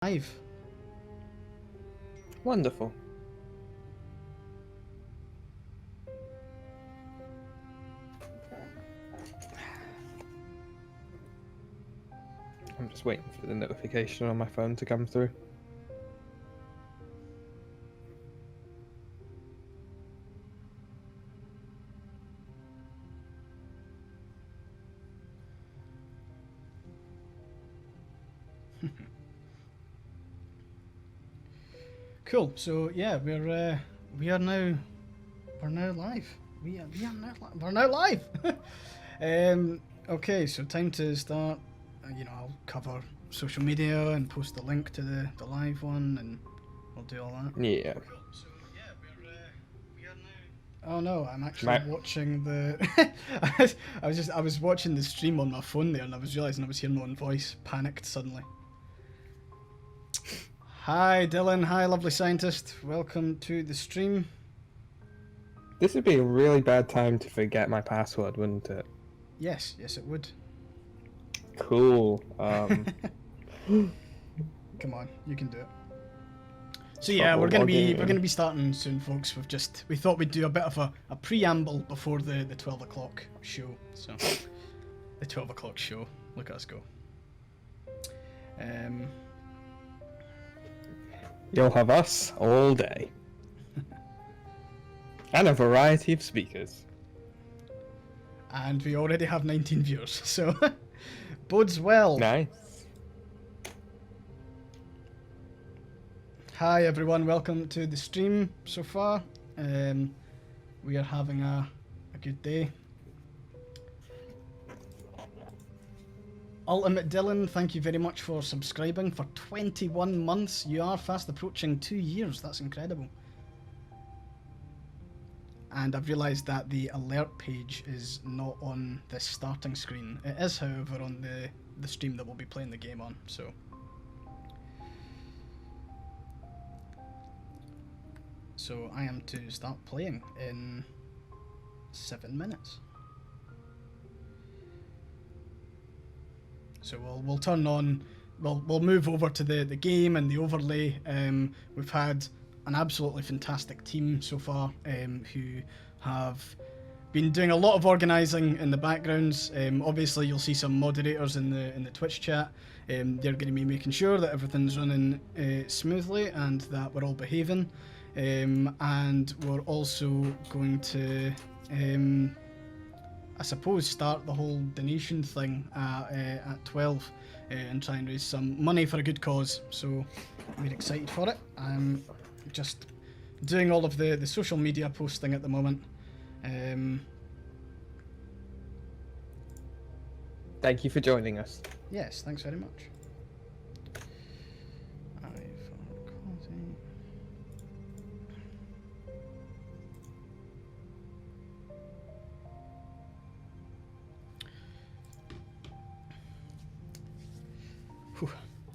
Live. Wonderful. I'm just waiting for the notification on my phone to come through. Cool. So yeah, we are now live. We're now live. Okay, so time to start. I'll cover social media and post the link to the live one, and we'll do all that. Yeah. Cool. So yeah, we are now. Oh no, I'm actually watching the. I was watching the stream on my phone there, and I was realizing I was hearing my own voice. Panicked suddenly. Hi Dylan, hi lovely scientist, welcome to the stream. This would be a really bad time to forget my password, wouldn't it? Yes it would. Cool. Come on, you can do it. So yeah, we're gonna be starting soon, folks. We thought we'd do a bit of a preamble before the 12 o'clock show. So the 12 o'clock show. Look at us go. You'll have us all day. And a variety of speakers. And we already have 19 viewers, so bodes well. Nice. Hi everyone, welcome to the stream so far. We are having a good day. Ultimate Dylan, thank you very much for subscribing for 21 months. You are fast approaching 2 years. That's incredible. And I've realised that the alert page is not on this starting screen. It is, however, on the stream that we'll be playing the game on. So I am to start playing in 7 minutes. So we'll turn on, we'll move over to the game and the overlay. We've had an absolutely fantastic team so far, who have been doing a lot of organising in the backgrounds. Obviously you'll see some moderators in the Twitch chat. They're going to be making sure that everything's running smoothly and that we're all behaving. And we're also going to I suppose start the whole donation thing at 12 and try and raise some money for a good cause. So we're excited for it. I'm just doing all of the social media posting at the moment. Thank you for joining us. Yes, thanks very much.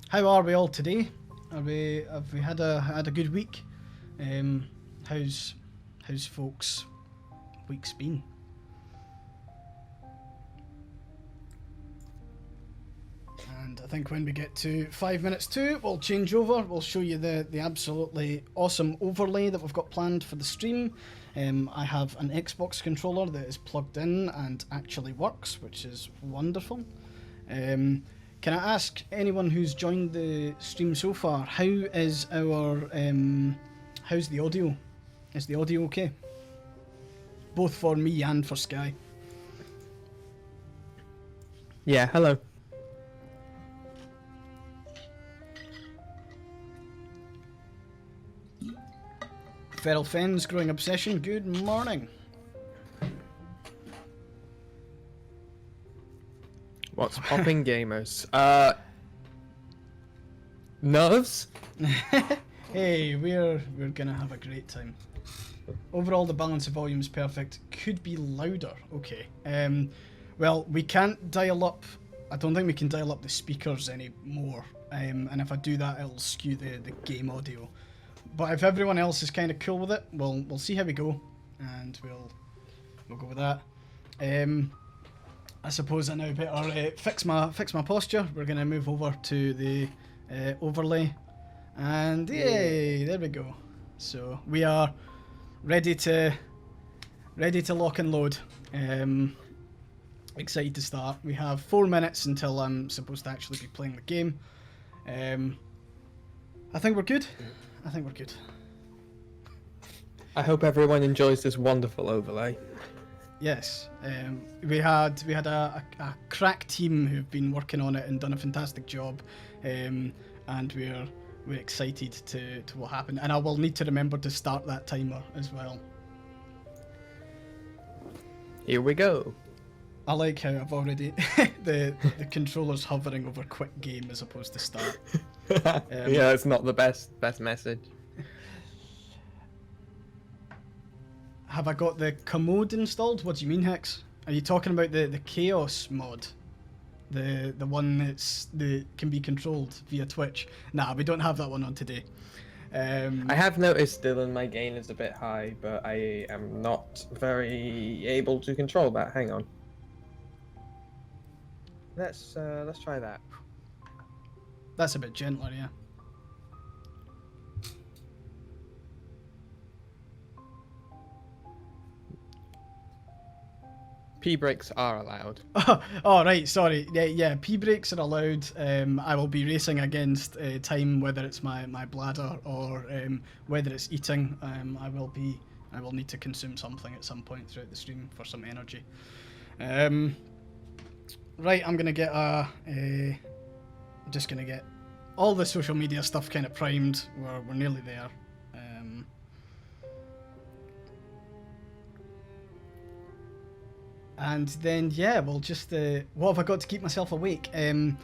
How are we all today? Have we had a good week? How's folks' weeks been? And I think when we get to 5 minutes to, we'll change over. We'll show you the absolutely awesome overlay that we've got planned for the stream. I have an Xbox controller that is plugged in and actually works, which is wonderful. Can I ask anyone who's joined the stream so far, how is our, how's the audio? Is the audio okay? Both for me and for Sky. Yeah, hello. Feral Fens, Growing Obsession, good morning. What's popping, gamers? Nerves? Hey, we're gonna have a great time. Overall, the balance of volume is perfect. Could be louder. Okay. Well, we can't dial up. I don't think we can dial up the speakers anymore. And if I do that, it'll skew the game audio. But if everyone else is kind of cool with it, we'll see how we go, and we'll go with that. I suppose I now better fix my posture. We're gonna move over to the overlay. And yay, there we go. So we are ready to lock and load. Excited to start. We have 4 minutes until I'm supposed to actually be playing the game. I think we're good. I think we're good. I hope everyone enjoys this wonderful overlay. Yes, we had a crack team who've been working on it and done a fantastic job, and we're excited to what happened. And I will need to remember to start that timer as well. Here we go. I like how I've already the controller's hovering over quick game as opposed to start. Yeah, it's not the best message. Have I got the commode installed? What do you mean, Hex? Are you talking about the Chaos mod? The one that can be controlled via Twitch? Nah, we don't have that one on today. I have noticed, Dylan, my gain is a bit high, but I am not very able to control that. Hang on. Let's try that. That's a bit gentler, yeah. P breaks are allowed. Oh, right, sorry. Yeah, P breaks are allowed. I will be racing against time, whether it's my bladder or whether it's eating. I will need to consume something at some point throughout the stream for some energy. Right, I'm gonna get I'm just gonna get all the social media stuff kind of primed. We're nearly there. And then yeah, we'll just what have I got to keep myself awake? Me.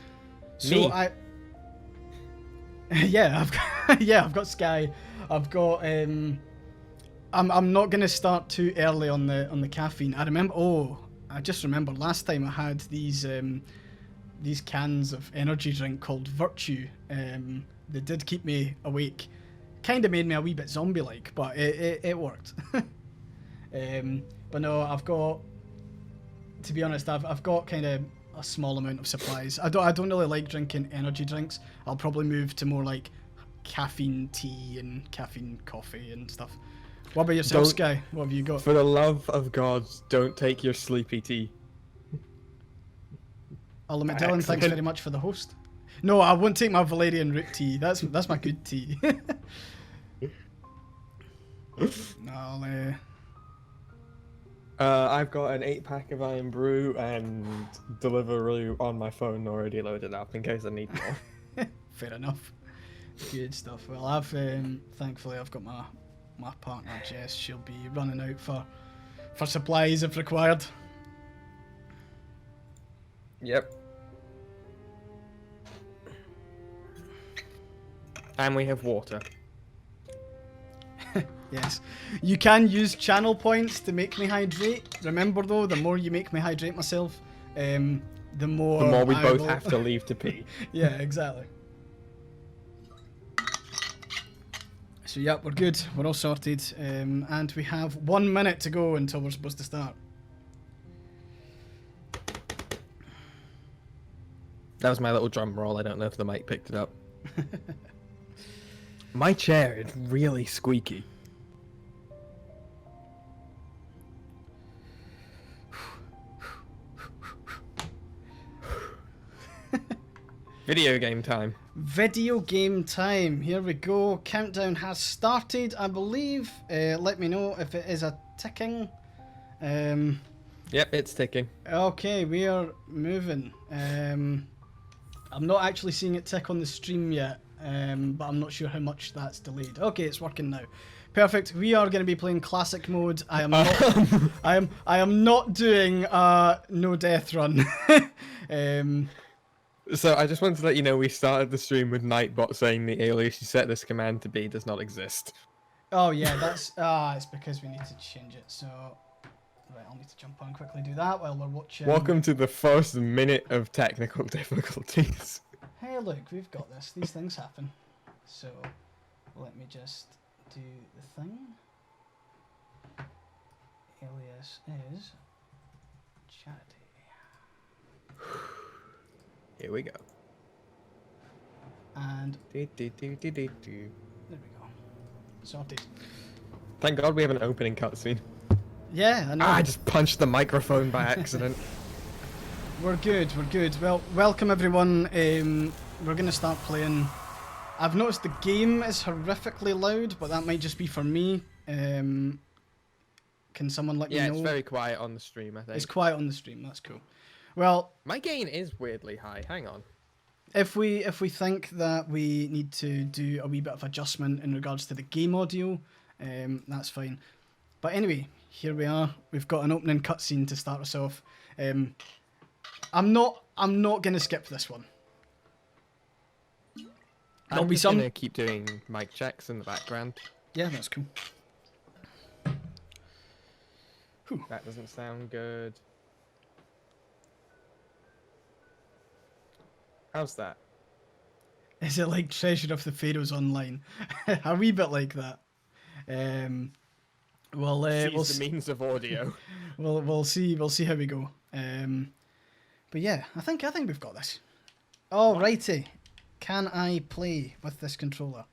I've got Sky. I've got I'm not gonna start too early on the caffeine. I just remember last time I had these cans of energy drink called Virtue. They did keep me awake. Kind of made me a wee bit zombie-like, but it worked. But no, I've got. To be honest, I've got kind of a small amount of supplies. I don't really like drinking energy drinks. I'll probably move to more like caffeine tea and caffeine coffee and stuff. What about yourself, Sky? What have you got? For the love of God, don't take your sleepy tea. Dylan, thanks very much for the host. No, I won't take my Valerian root tea. That's my good tea. No, I've got an 8-pack of Iron Brew and Deliveroo on my phone already loaded up in case I need more. Fair enough. Good stuff. Well, thankfully I've got my partner Jess. She'll be running out for supplies if required. Yep. And we have water. Yes. You can use channel points to make me hydrate. Remember though, the more you make me hydrate myself, the more we both have to leave to pee. Yeah, exactly. So yeah, we're good. We're all sorted. And we have 1 minute to go until we're supposed to start. That was my little drum roll. I don't know if the mic picked it up. My chair is really squeaky. Video game time. Video game time. Here we go. Countdown has started, I believe. Let me know if it is a ticking. Yep, it's ticking. Okay, we are moving. I'm not actually seeing it tick on the stream yet, but I'm not sure how much that's delayed. Okay, it's working now. Perfect. We are going to be playing classic mode. I am not. I am not doing no death run. So I just wanted to let you know we started the stream with Nightbot saying the alias you set this command to be does not exist. Oh yeah, that's it's because we need to change it. So right, I'll need to jump on and quickly do that while we're watching. Welcome to the first minute of technical difficulties. Hey, look, we've got this. These things happen. So let me just do the thing. Alias is Charity. Here we go. And Do, do, do, do, do, do. there we go. Sorted. Thank God we have an opening cutscene. Yeah, I know. Ah, I just punched the microphone by accident. We're good, we're good. Well, welcome everyone. We're going to start playing. I've noticed the game is horrifically loud, but that might just be for me. Can someone let me know? Yeah, it's very quiet on the stream, I think. It's quiet on the stream, that's cool. Well, My gain is weirdly high. Hang on. if we think that we need to do a wee bit of adjustment in regards to the game audio, that's fine. But anyway, here we are. We've got an opening cutscene to start us off. I'm not gonna skip this one. There'll I'm be just some. gonna keep doing mic checks in the background. Yeah, that's cool. Whew. That doesn't sound good. How's that? Is it like Treasure of the Pharaohs Online? A wee bit like that. Well, Seize we'll the means of audio. we'll see how we go. But yeah, I think we've got this. Alrighty, can I play with this controller?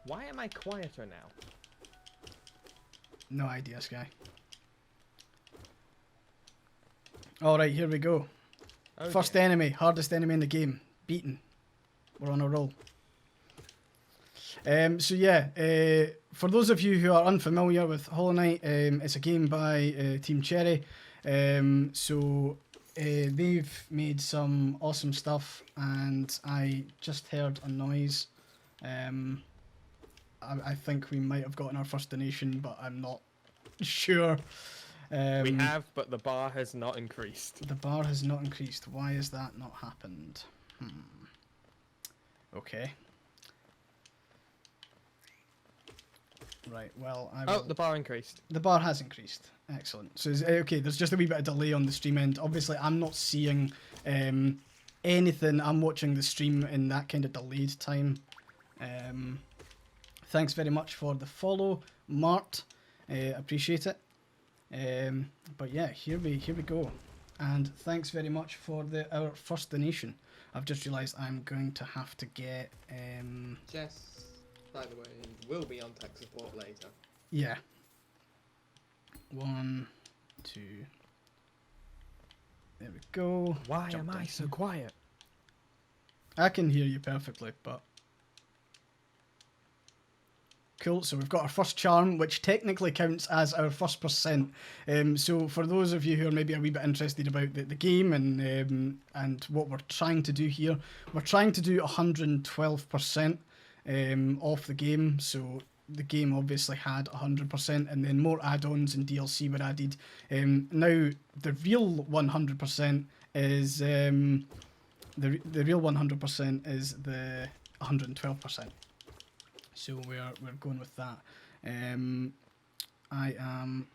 Why am I quieter now? No idea, Sky. Alright, here we go. Okay. First enemy, hardest enemy in the game. Beaten. We're on a roll. So yeah, for those of you who are unfamiliar with Hollow Knight, it's a game by Team Cherry. So they've made some awesome stuff, and I just heard a noise. I think we might have gotten our first donation, but I'm not sure. We have, but the bar has not increased. The bar has not increased. Why has that not happened? Okay. Right, well, I will... Oh, the bar increased. The bar has increased. Excellent. So, okay, there's just a wee bit of delay on the stream end. Obviously, I'm not seeing anything. I'm watching the stream in that kind of delayed time. Thanks very much for the follow, Mart. Appreciate it. But yeah, here we go. And thanks very much for our first donation. I've just realised I'm going to have to get... Jess, by the way, will be on tech support later. Yeah. 1, 2... There we go. Why Jump am I down. so quiet? I can hear you perfectly, but... Cool, so we've got our first charm, which technically counts as our first percent. So for those of you who are maybe a wee bit interested about the game and what we're trying to do here, we're trying to do 112% off the game. So the game obviously had 100%, and then more add-ons and DLC were added. Now the real 100% is the real 100% is the 112%. So we're going with that. I am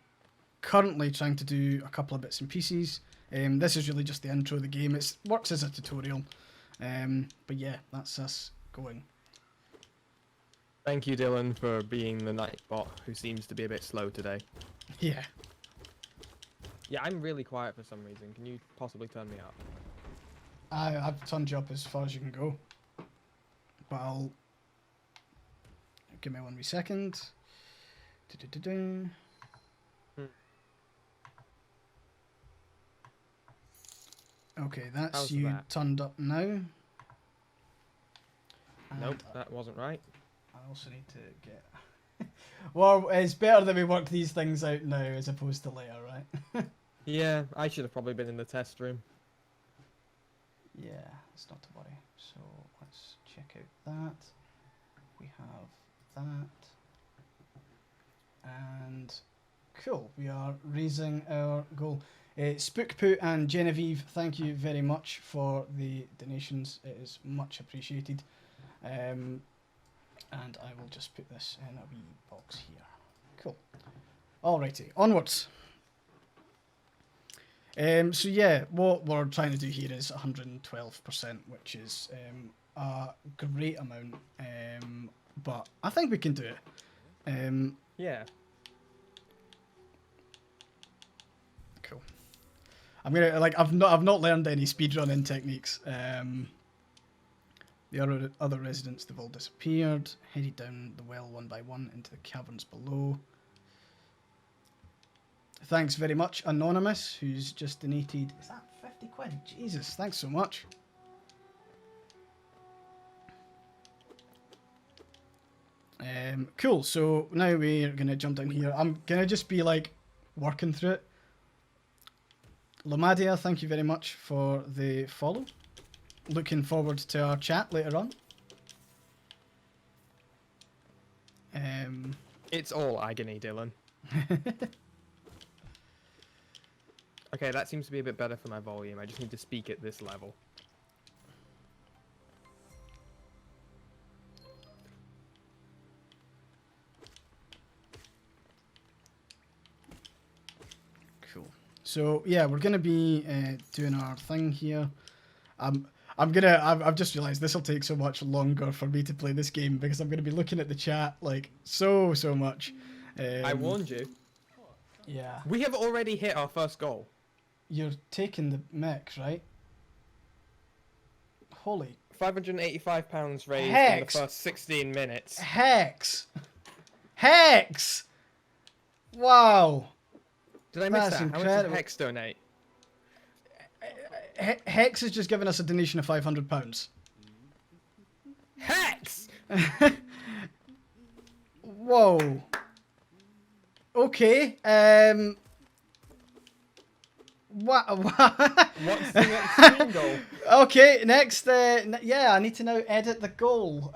currently trying to do a couple of bits and pieces. This is really just the intro of the game. It works as a tutorial. But yeah, that's us going. Thank you, Dylan, for being the Nightbot who seems to be a bit slow today. Yeah. Yeah, I'm really quiet for some reason. Can you possibly turn me up? I've turned you up as far as you can go. But I'll... Give me 1 wee second. Okay, that's How's you that? turned up now. Nope, And that wasn't right. I also need to get... Well, it's better that we work these things out now as opposed to later, right? Yeah, I should have probably been in the test room. Yeah, it's not to worry. So let's check out that. We have that. And cool, we are raising our goal. Spookpoo and Genevieve, thank you very much for the donations. It is much appreciated. And I will just put this in a wee box here. Cool. Alrighty, onwards. So yeah, what we're trying to do here is 112%, which is a great amount. But I think we can do it. Yeah. Cool. I'm gonna I've not learned any speedrunning techniques. The other residents, they've all disappeared. Headed down the well one by one into the caverns below. Thanks very much, Anonymous, who's just donated. Is that 50 quid? Jesus, thanks so much. Cool, so now we're going to jump down here. I'm going to just be like working through it. Lomadia, thank you very much for the follow. Looking forward to our chat later on. It's all agony, Dylan. Okay, that seems to be a bit better for my volume. I just need to speak at this level. Cool. So yeah, we're gonna be doing our thing here. I've just realised this will take so much longer for me to play this game because I'm gonna be looking at the chat like so much. I warned you. Yeah. We have already hit our first goal. You're taking the mech, right? Holy £585 raised in the first 16 minutes. Hex! Hex! Wow. Did I miss That's that? incredible. How much did Hex donate? Hex has just given us a donation of £500. Hex! Whoa. Okay. What? What's the next stream goal? Okay, next. Yeah, I need to now edit the goal.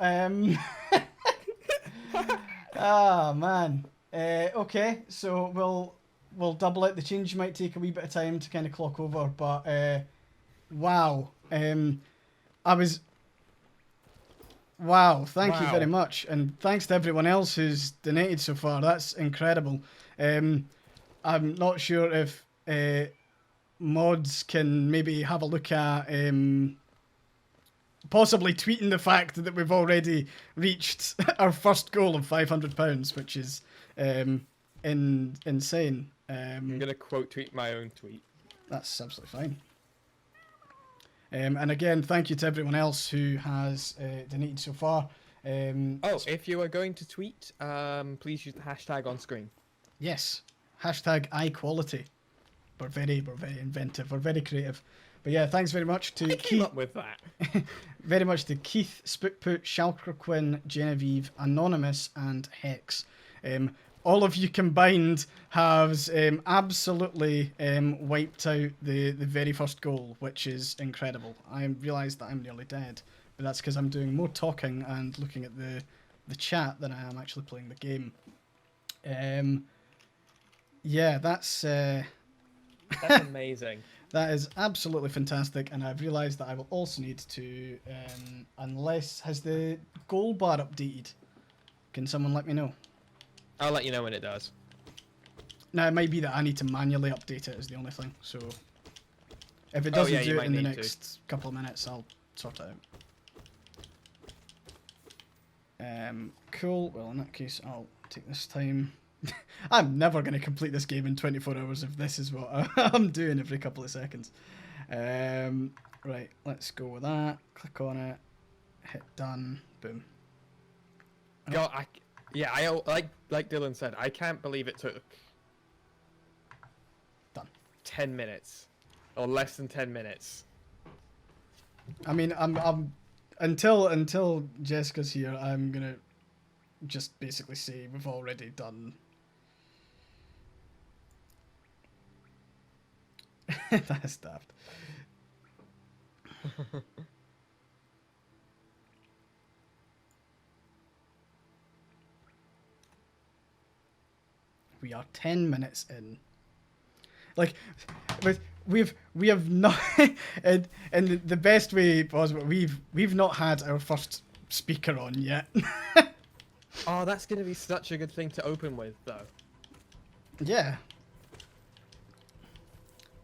Ah, man. Okay, so we'll double it. The change might take a wee bit of time to kind of clock over, but wow. Wow, thank you very much. And thanks to everyone else who's donated so far. That's incredible. I'm not sure if mods can maybe have a look at possibly tweeting the fact that we've already reached our first goal of £500, which is insane. I'm going to quote tweet my own tweet. That's absolutely fine. And again, thank you to everyone else who has donated so far. If you are going to tweet, please use the hashtag on screen. Yes, hashtag Ayequality. We're very inventive. We're very creative. But yeah, thanks very much to Keith. Came up with that. Very much to Keith, Spookpoot, Shalker Quinn, Genevieve, Anonymous, and Hex. All of you combined has absolutely wiped out the very first goal, which is incredible. I realised that I'm nearly dead, but that's because I'm doing more talking and looking at the chat than I am actually playing the game. Yeah, that's amazing. That is absolutely fantastic, and I've realised that I will also need to, has the goal bar updated? Can someone let me know? I'll let you know when it does. Now, it might be that I need to manually update it is the only thing, so if it doesn't do it in the next couple of minutes, I'll sort it out. Cool, well in that case, I'll take this time. I'm never going to complete this game in 24 hours if this is what I'm doing every couple of seconds. Right, let's go with that. Click on it. Hit done. Boom. God, like Dylan said, I can't believe it took done 10 minutes or less than 10 minutes. I mean, I'm until Jessica's here, I'm gonna just basically say we've already done. That is daft. We are 10 minutes in. Like, we have not, and the best way possible. We've not had our first speaker on yet. Oh, that's gonna be such a good thing to open with, though. Yeah.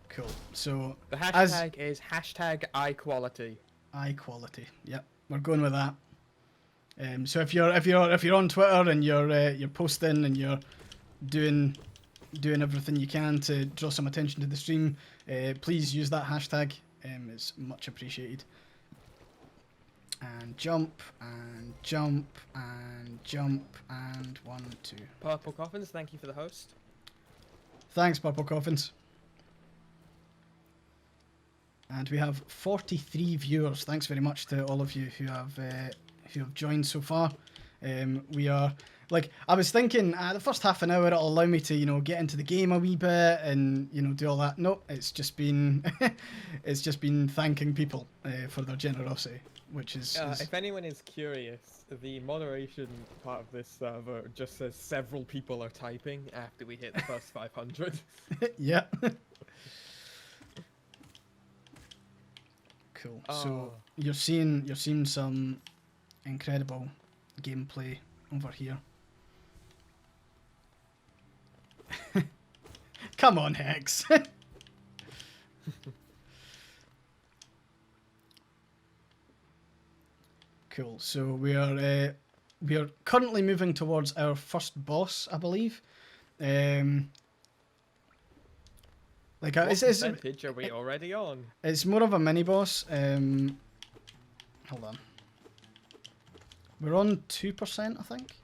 Cool. So the hashtag is hashtag Ayequality. Ayequality. Yep, we're going with that. So if you're on Twitter and you're posting and you're doing everything you can to draw some attention to the stream, please use that hashtag. It's much appreciated. And jump, and jump, and jump, and 1, 2. Purple Coffins, thank you for the host. Thanks, Purple Coffins. And we have 43 viewers. Thanks very much to all of you who have joined so far. We are, like, I was thinking the first half an hour it'll allow me to, you know, get into the game a wee bit and, you know, do all that. Nope, it's just been it's just been thanking people for their generosity, which is If anyone is curious, the moderation part of this server just says several people are typing after we hit the first 500. yeah. Cool. So you're seeing some incredible gameplay over here. Come on, Hex. Cool. So we are currently moving towards our first boss, I believe. Like What it's percentage are we already on? It's more of a mini boss. Hold on. We're on 2%, I think.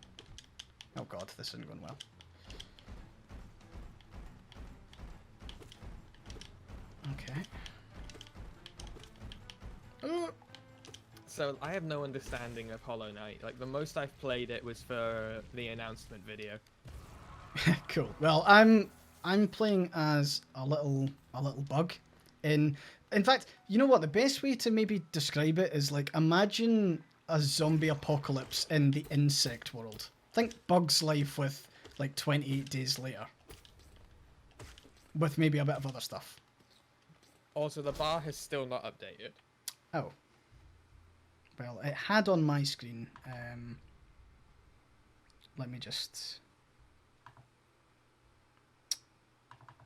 Oh god, this isn't going well. Okay. So I have no understanding of Hollow Knight. Like the most I've played it was for the announcement video. Cool. Well, I'm playing as a little bug. In fact, you know what? The best way to maybe describe it is like imagine a zombie apocalypse in the insect world. Think Bug's Life with like 28 Days Later, with maybe a bit of other stuff. Also, the bar has still not updated. Oh. Well, it had on my screen. Let me just...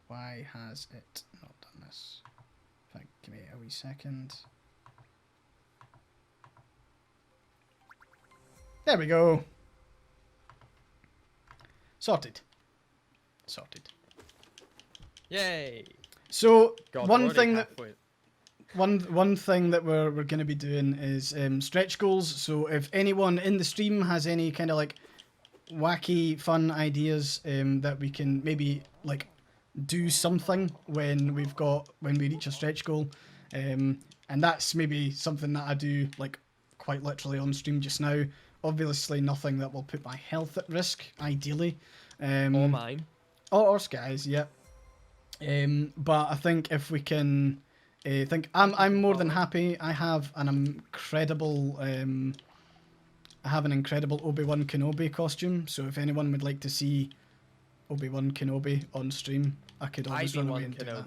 Why has it not done this? In fact, give me a wee second. There we go. Sorted. Yay! So God, one thing that halfway. one thing that we're going to be doing is stretch goals. So if anyone in the stream has any kind of like wacky fun ideas that we can maybe like do something when we reach a stretch goal, and that's maybe something that I do like quite literally on stream just now. Obviously nothing that will put my health at risk, ideally. Or mine. Or Sky's, yeah. But I think if we can, I'm more than happy. I have an incredible Obi-Wan Kenobi costume. So if anyone would like to see Obi-Wan Kenobi on stream, I could always run away and do that.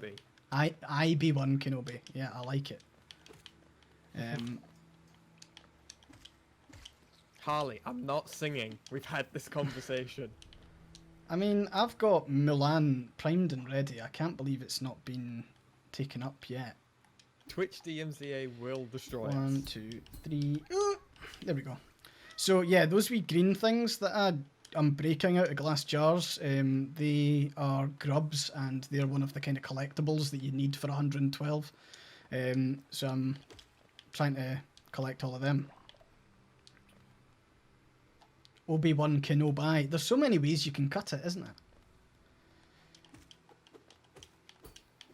I be one Kenobi. Yeah, I like it. Harley, I'm not singing. We've had this conversation. I mean, I've got Mulan primed and ready. I can't believe it's not been taken up yet. Twitch DMCA will destroy us. 1, 2, 3. There we go. So yeah, those wee green things that I'm breaking out of glass jars, they are grubs, and they're one of the kind of collectibles that you need for 112. So I'm trying to collect all of them. Obi-Wan Kenobi. There's so many ways you can cut it, isn't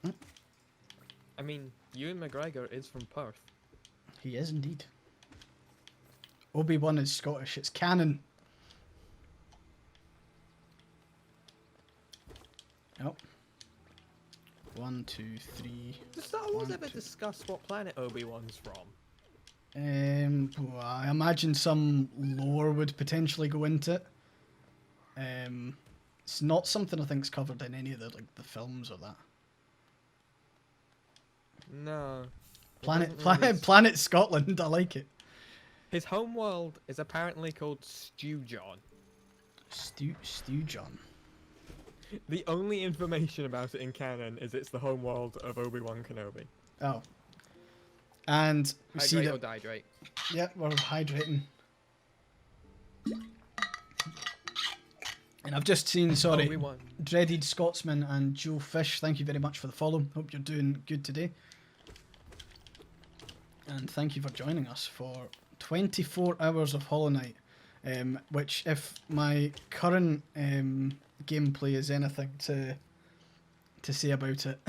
it? I mean, Ewan McGregor is from Perth. He is indeed. Obi-Wan is Scottish. It's canon. Oh. 1, 2, 3. Does Star Wars ever discuss what planet Obi-Wan's from? Well, I imagine some lore would potentially go into it. It's not something I think's covered in any of the films or that. No. Planet Scotland. I like it. His homeworld is apparently called Stew John. Stew John. The only information about it in canon is it's the homeworld of Obi-Wan Kenobi. Oh. And we see Hydrate or that. dihydrate. Yeah, we're hydrating. And I've just seen, sorry, Obi-Wan. Dreaded Scotsman and Joe Fish. Thank you very much for the follow. Hope you're doing good today. And thank you for joining us for 24 hours of Hollow Knight, which, if my current gameplay is anything to say about it,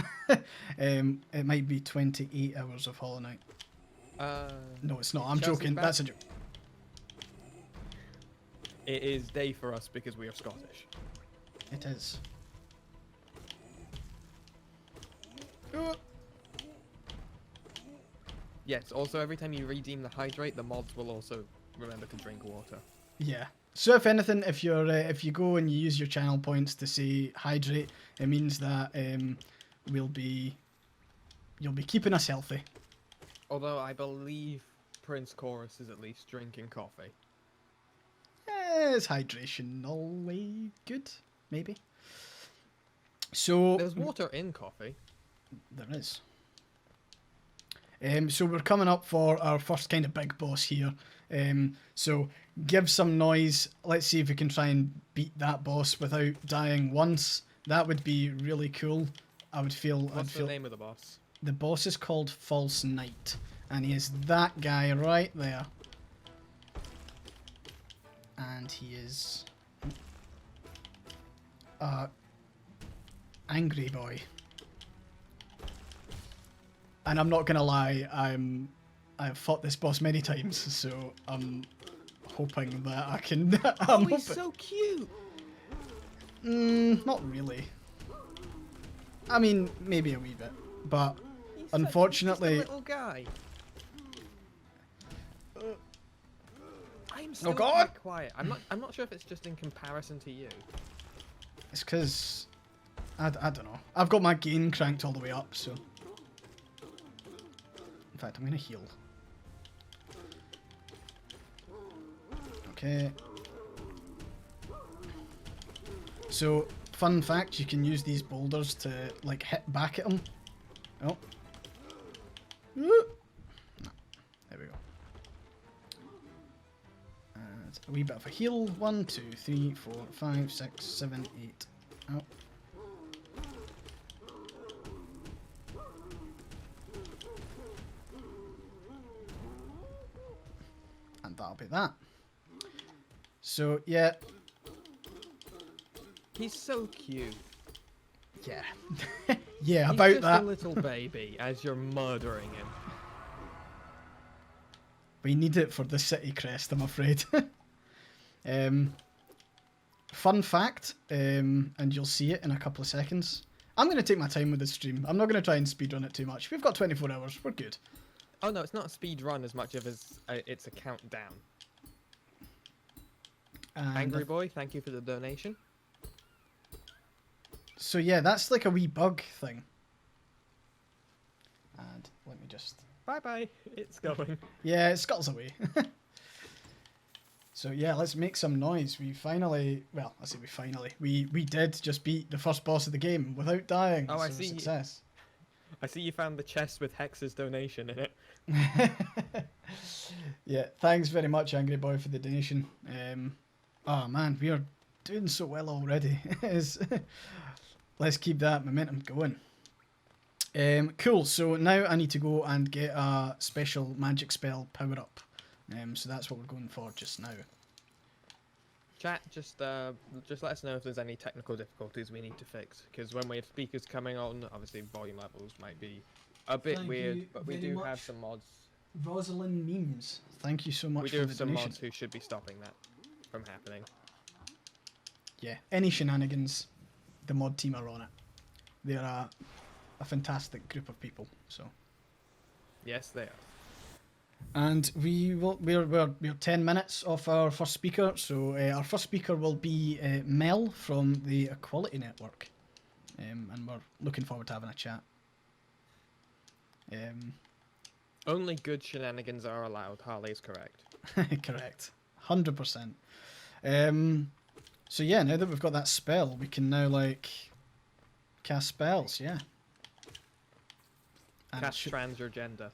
it might be 28 hours of Hollow Knight. No, it's not. I'm joking. back. That's a joke. It is day for us because we are Scottish. It is. Oh. Yes, also every time you redeem the hydrate, the mods will also remember to drink water. Yeah. So if anything, if you go and you use your channel points to say hydrate, it means that you'll be keeping us healthy. Although I believe Prince Chorus is at least drinking coffee. Is hydration always good? Maybe. So There's water in coffee. there is. So we're coming up for our first kind of big boss here. So give some noise. Let's see if we can try and beat that boss without dying once. That would be really cool. I would feel. What's the name of the boss? The boss is called False Knight, and he is that guy right there. And he is angry boy. And I'm not gonna lie, I've fought this boss many times, so I'm hoping that I can. He's so cute. Not really. I mean, maybe a wee bit, but unfortunately, He's just a little guy. I'm so God! quiet. I'm not sure if it's just in comparison to you. it's because I don't know. I've got my gain cranked all the way up, so. In fact, I'm gonna heal. Okay. So, fun fact, you can use these boulders to, like, hit back at them. Oh. No. There we go. And a wee bit of a heal. 1, 2, 3, 4, 5, 6, 7, 8. Oh. And that'll be that. So, yeah. He's so cute. Yeah. Yeah, He's about just that. a little baby as you're murdering him. We need it for the city crest, I'm afraid. Fun fact, and you'll see it in a couple of seconds. I'm going to take my time with this stream. I'm not going to try and speedrun it too much. We've got 24 hours. We're good. Oh no, it's not a speed run as much as it's a countdown. And Angry Boy, thank you for the donation. So yeah, that's like a wee bug thing. And let me just... Bye bye, it's going. Yeah, it scuttles away. So yeah, let's make some noise. We finally... Well, I say we finally. We did just beat the first boss of the game without dying. Oh, I so see. Success. I see you found the chest with Hex's donation in it. Yeah, thanks very much, Angry Boy, for the donation. Oh man, we are doing so well already. Let's keep that momentum going. Cool, so now I need to go and get a special magic spell power up. So that's what we're going for just now. Chat, just let us know if there's any technical difficulties we need to fix. Because when we have speakers coming on, obviously volume levels might be a bit Thank weird, you but we very do much. have some mods. Rosalind Memes, thank you so much We for do the have some donation. mods who should be stopping that from happening. Yeah, any shenanigans, the mod team are on it. They're a fantastic group of people. So. Yes, they are. And we're 10 minutes off our first speaker, so our first speaker will be Mel from the Ayequality Network, and we're looking forward to having a chat. Only good shenanigans are allowed. Harley is correct. Correct, 100%. So yeah, now that we've got that spell, we can now like cast spells. Yeah. And Cast trans your gender.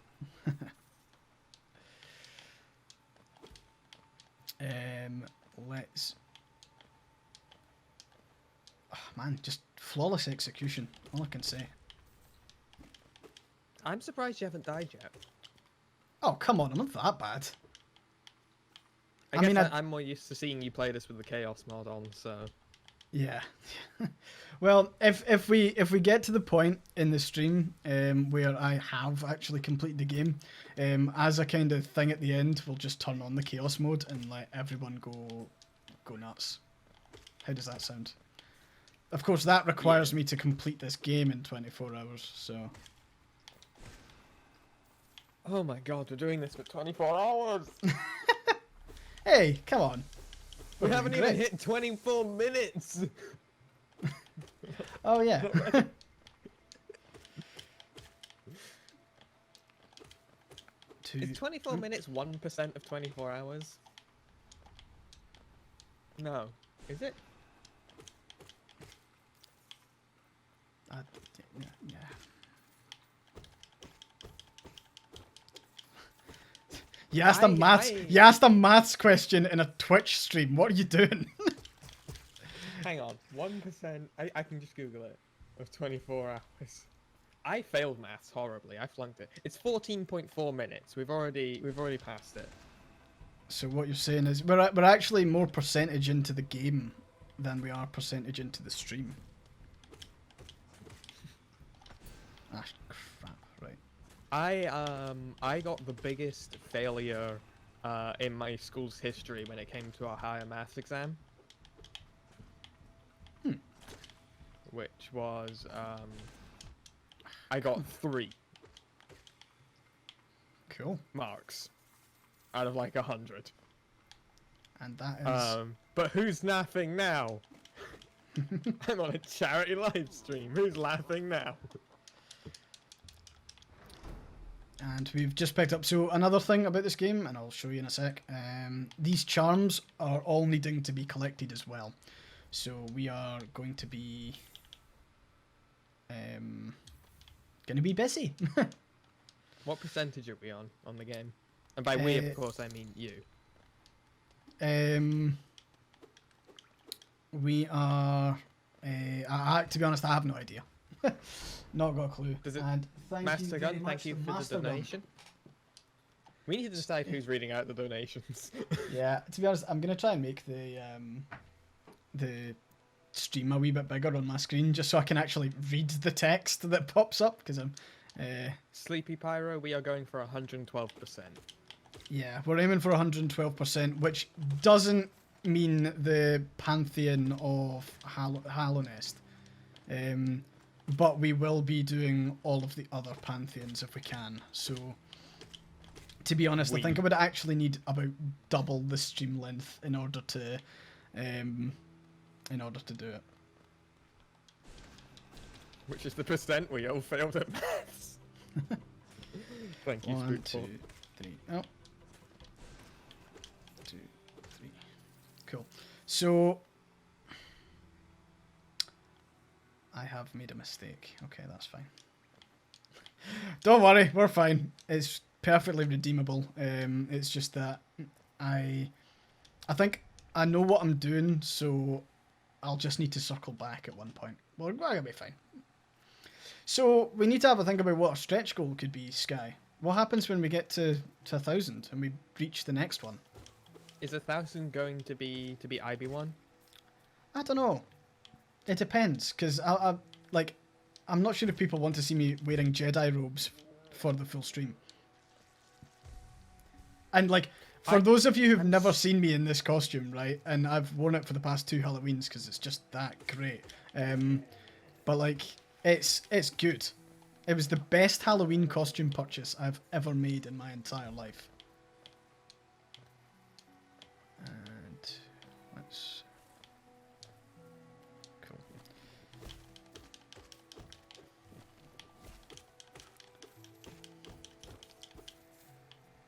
Let's. Oh, man, just flawless execution. All I can say. I'm surprised you haven't died yet. Oh come on, I'm not that bad. I mean, guess I'm more used to seeing you play this with the Chaos mod on, so... Yeah. Well, if we get to the point in the stream where I have actually completed the game, as a kind of thing at the end, we'll just turn on the chaos mode and let everyone go nuts. How does that sound? Of course, that requires me to complete this game in 24 hours, so... Oh my god, we're doing this for 24 hours! Hey, come on. We We're haven't doing even great. hit 24 minutes! Oh, yeah. Is 24 minutes 1% of 24 hours? No. Is it? Yeah. You asked a maths question in a Twitch stream. What are you doing? Hang on. 1%. I can just Google it. Of 24 hours. I failed maths horribly. I flunked it. It's 14.4 minutes. We've already passed it. So what you're saying is we're actually more percentage into the game than we are percentage into the stream. Ah, crap. Right. I got the biggest failure in my school's history when it came to our higher maths exam. Which was I got 3 Cool. marks out of like 100. And that is But who's laughing now? I'm on a charity live stream. Who's laughing now? and we've just picked up. So another thing about this game, and I'll show you in a sec. These charms are all needing to be collected as well. So we are going to be busy. What percentage are we on the game? And by we, of course, I mean you. We are. To be honest, I have no idea. Not got a clue. Does it, and thank Master you Gun, very much thank you to for Master the Gun. donation. We need to decide who's reading out the donations. Yeah, to be honest, I'm gonna try and make the stream a wee bit bigger on my screen just so I can actually read the text that pops up because I'm. Sleepy Pyro, we are going for 112%. Yeah, we're aiming for 112%, which doesn't mean the pantheon of Hallownest. But we will be doing all of the other pantheons if we can. So, to be honest, I think I would actually need about double the stream length in order to do it. Which is the percent we all failed at maths. Thank you, 1, Spookful. 2, 3. Oh. 2, 3. Cool. So I have made a mistake. Okay, that's fine. Don't worry, we're fine. It's perfectly redeemable. It's just that I think I know what I'm doing, so I'll just need to circle back at one point. We're gonna be fine. So we need to have a think about what our stretch goal could be, Sky. What happens when we get to 1,000 and we reach the next one? Is 1,000 going to be IB1? I don't know. It depends, because I'm not sure if people want to see me wearing Jedi robes for the full stream. And for those of you who've never seen me in this costume, right, and I've worn it for the past 2 Halloweens because it's just that great. But it's good. It was the best Halloween costume purchase I've ever made in my entire life. And let's... Cool.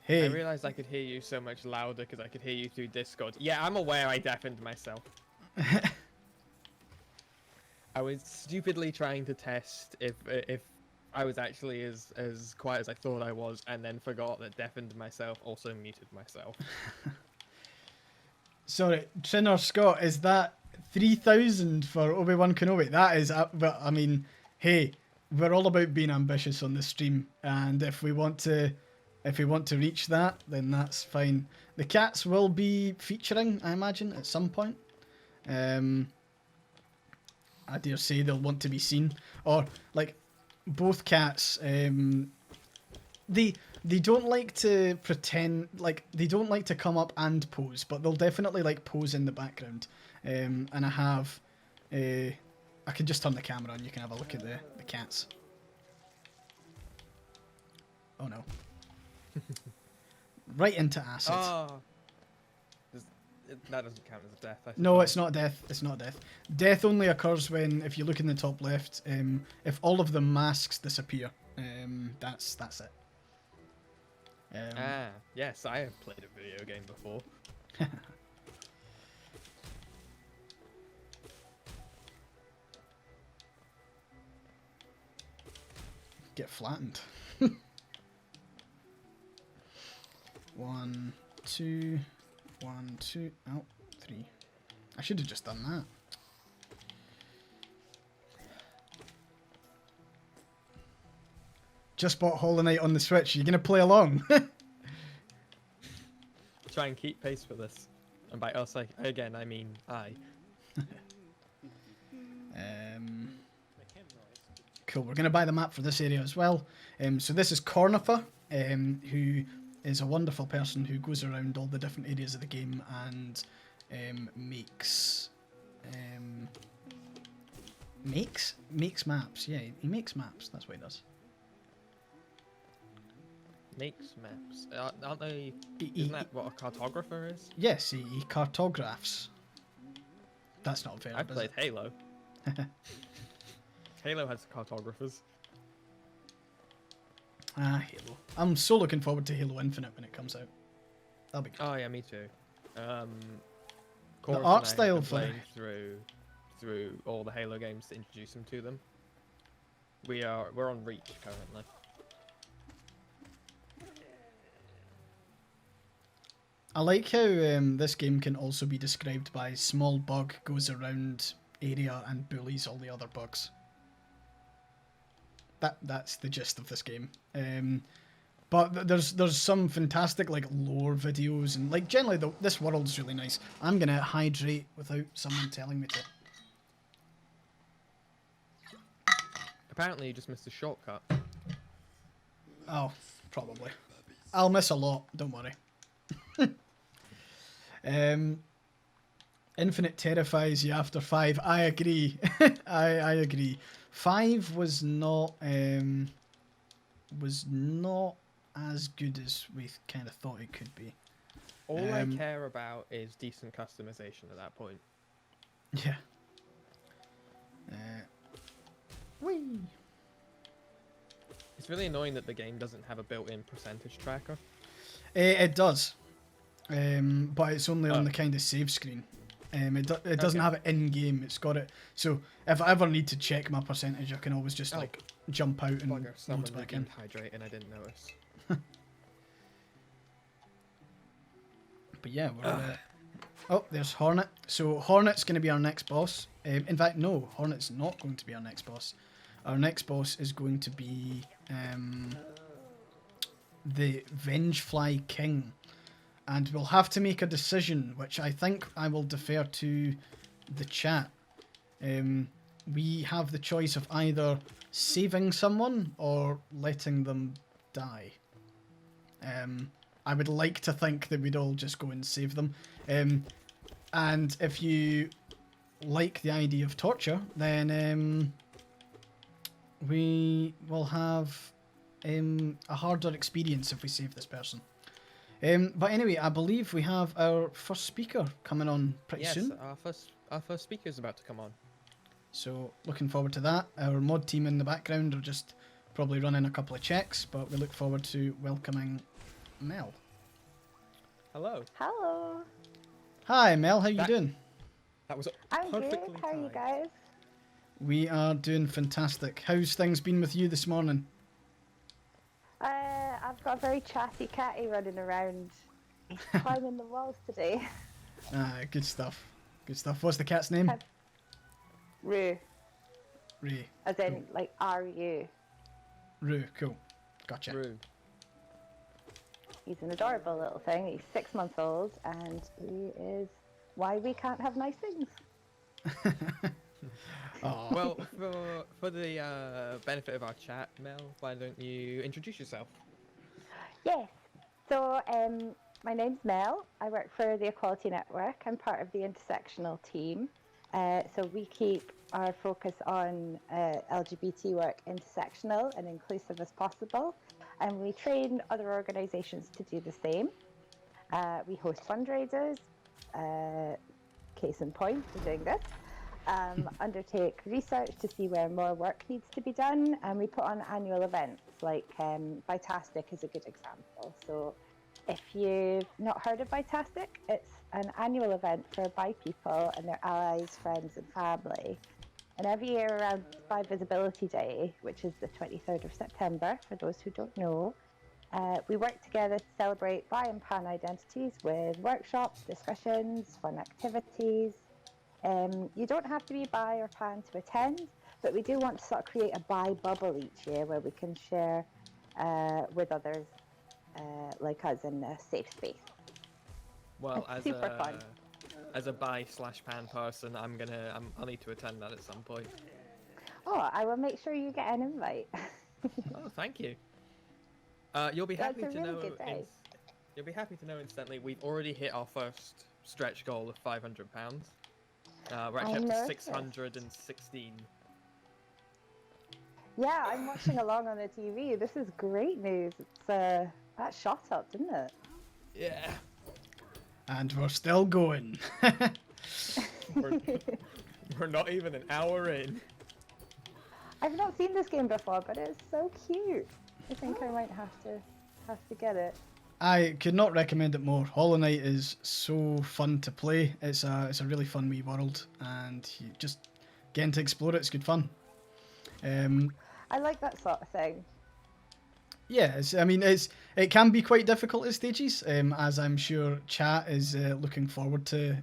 Hey. I realized I could hear you so much louder because I could hear you through Discord. Yeah, I'm aware I deafened myself. I was stupidly trying to test if I was actually as quiet as I thought I was, and then forgot that deafened myself also muted myself. Sorry, Trinor Scott, is that 3,000 for Obi-Wan Kenobi? That is, but I mean, hey, we're all about being ambitious on the stream, and if we want to reach that, then that's fine. The cats will be featuring, I imagine, at some point. I dare say they'll want to be seen, or like both cats. They don't like to pretend, like they don't like to come up and pose, but they'll definitely like pose in the background. And I have, I can just turn the camera on. You can have a look at the cats. Oh no! Right into acid. Oh. That doesn't count as a death. I No, suppose. it's not death. It's not death. Death only occurs when, if you look in the top left, if all of the masks disappear. That's it. Yes, I have played a video game before. Get flattened. 1, 2, 1, 2. Oh, 3. I should have just done that. Just bought Hollow Knight on the Switch. Are you gonna play along? Try and keep pace with this. And by us, again, I mean I. Cool. We're gonna buy the map for this area as well. So this is Cornifer, who is a wonderful person who goes around all the different areas of the game and makes maps. Yeah, he makes maps. That's what he does. Makes maps. Aren't they? He- Isn't that what a cartographer is? Yes, he cartographs. That's not fair. I've played Halo. Halo has cartographers. Halo. I'm so looking forward to Halo Infinite when it comes out. That'll be good. Oh yeah, me too. The Chorus art and I have style been for playing through all the Halo games to introduce them to them. We're on Reach currently. I like how this game can also be described by small bug goes around area and bullies all the other bugs. That's the gist of this game. But there's some fantastic like lore videos and like generally this world's really nice. I'm gonna hydrate without someone telling me to. Apparently, you just missed a shortcut. Oh, probably. I'll miss a lot. Don't worry. Infinite terrifies you after 5. I agree. I agree. 5 was not as good as we kind of thought it could be. All I care about is decent customization at that point. Yeah. Whee! It's really annoying that the game doesn't have a built-in percentage tracker. It does, but it's only on the kind of save screen. It doesn't have it in game. It's got it. So if I ever need to check my percentage, I can always just like jump out and Bugger, someone load back in. hydrate and I didn't notice. But yeah, we're. Oh, there's Hornet. So Hornet's going to be our next boss. In fact, no, Hornet's not going to be our next boss. Our next boss is going to be the Vengefly King. And we'll have to make a decision, which I think I will defer to the chat. We have the choice of either saving someone or letting them die. I would like to think that we'd all just go and save them. And if you like the idea of torture, then we will have a harder experience if we save this person. But anyway, I believe we have our first speaker coming on pretty soon. Yes, our first speaker is about to come on. So looking forward to that. Our mod team in the background are just probably running a couple of checks, but we look forward to welcoming Mel. Hello. Hello. Hi Mel, how you doing? That was I'm good. perfectly How are you timed. guys? We are doing fantastic. How's things been with you this morning? I've got a very chatty catty running around. He's climbing the walls today. Good stuff. Good stuff. What's the cat's name? Rue, Ray. as in, Cool. like, R-U. Rue, cool. Gotcha. Rue. Rue. Rue. He's an adorable little thing. He's 6 months old, and he is why we can't have nice things. Aw. Well, for the benefit of our chat, Mel, why don't you introduce yourself? Yes. So, my name's Mel. I work for the Equality Network. I'm part of the intersectional team. So we keep our focus on LGBT work intersectional and inclusive as possible. And we train other organisations to do the same. We host fundraisers, case in point, we're doing this. Undertake research to see where more work needs to be done, and we put on annual events like Vitastic is a good example. So if you've not heard of Vitastic, it's an annual event for bi people and their allies, friends and family. And every year around Bi Visibility Day, which is the 23rd of September, for those who don't know, we work together to celebrate bi and pan identities with workshops, discussions, fun activities. You don't have to be bi or pan to attend, but we do want to sort of create a bi bubble each year where we can share with others like us in a safe space. Well, It's super fun. as a bi/pan person, I'll need to attend that at some point. Oh, I will make sure you get an invite. Oh, thank you. You'll be That's happy a to really know. good day. You'll be happy to know instantly we've already hit our first stretch goal of £500. We're actually I up to noticed. 616. Yeah, I'm watching along on the TV. This is great news. It's that shot up, didn't it? Yeah. And we're still going. We're not even an hour in. I've not seen this game before, but it's so cute. I think I might have to get it. I could not recommend it more. Hollow Knight is so fun to play. It's a really fun wee world, and you just getting to explore it's good fun. I like that sort of thing. Yeah, it can be quite difficult at stages, as I'm sure chat is looking forward to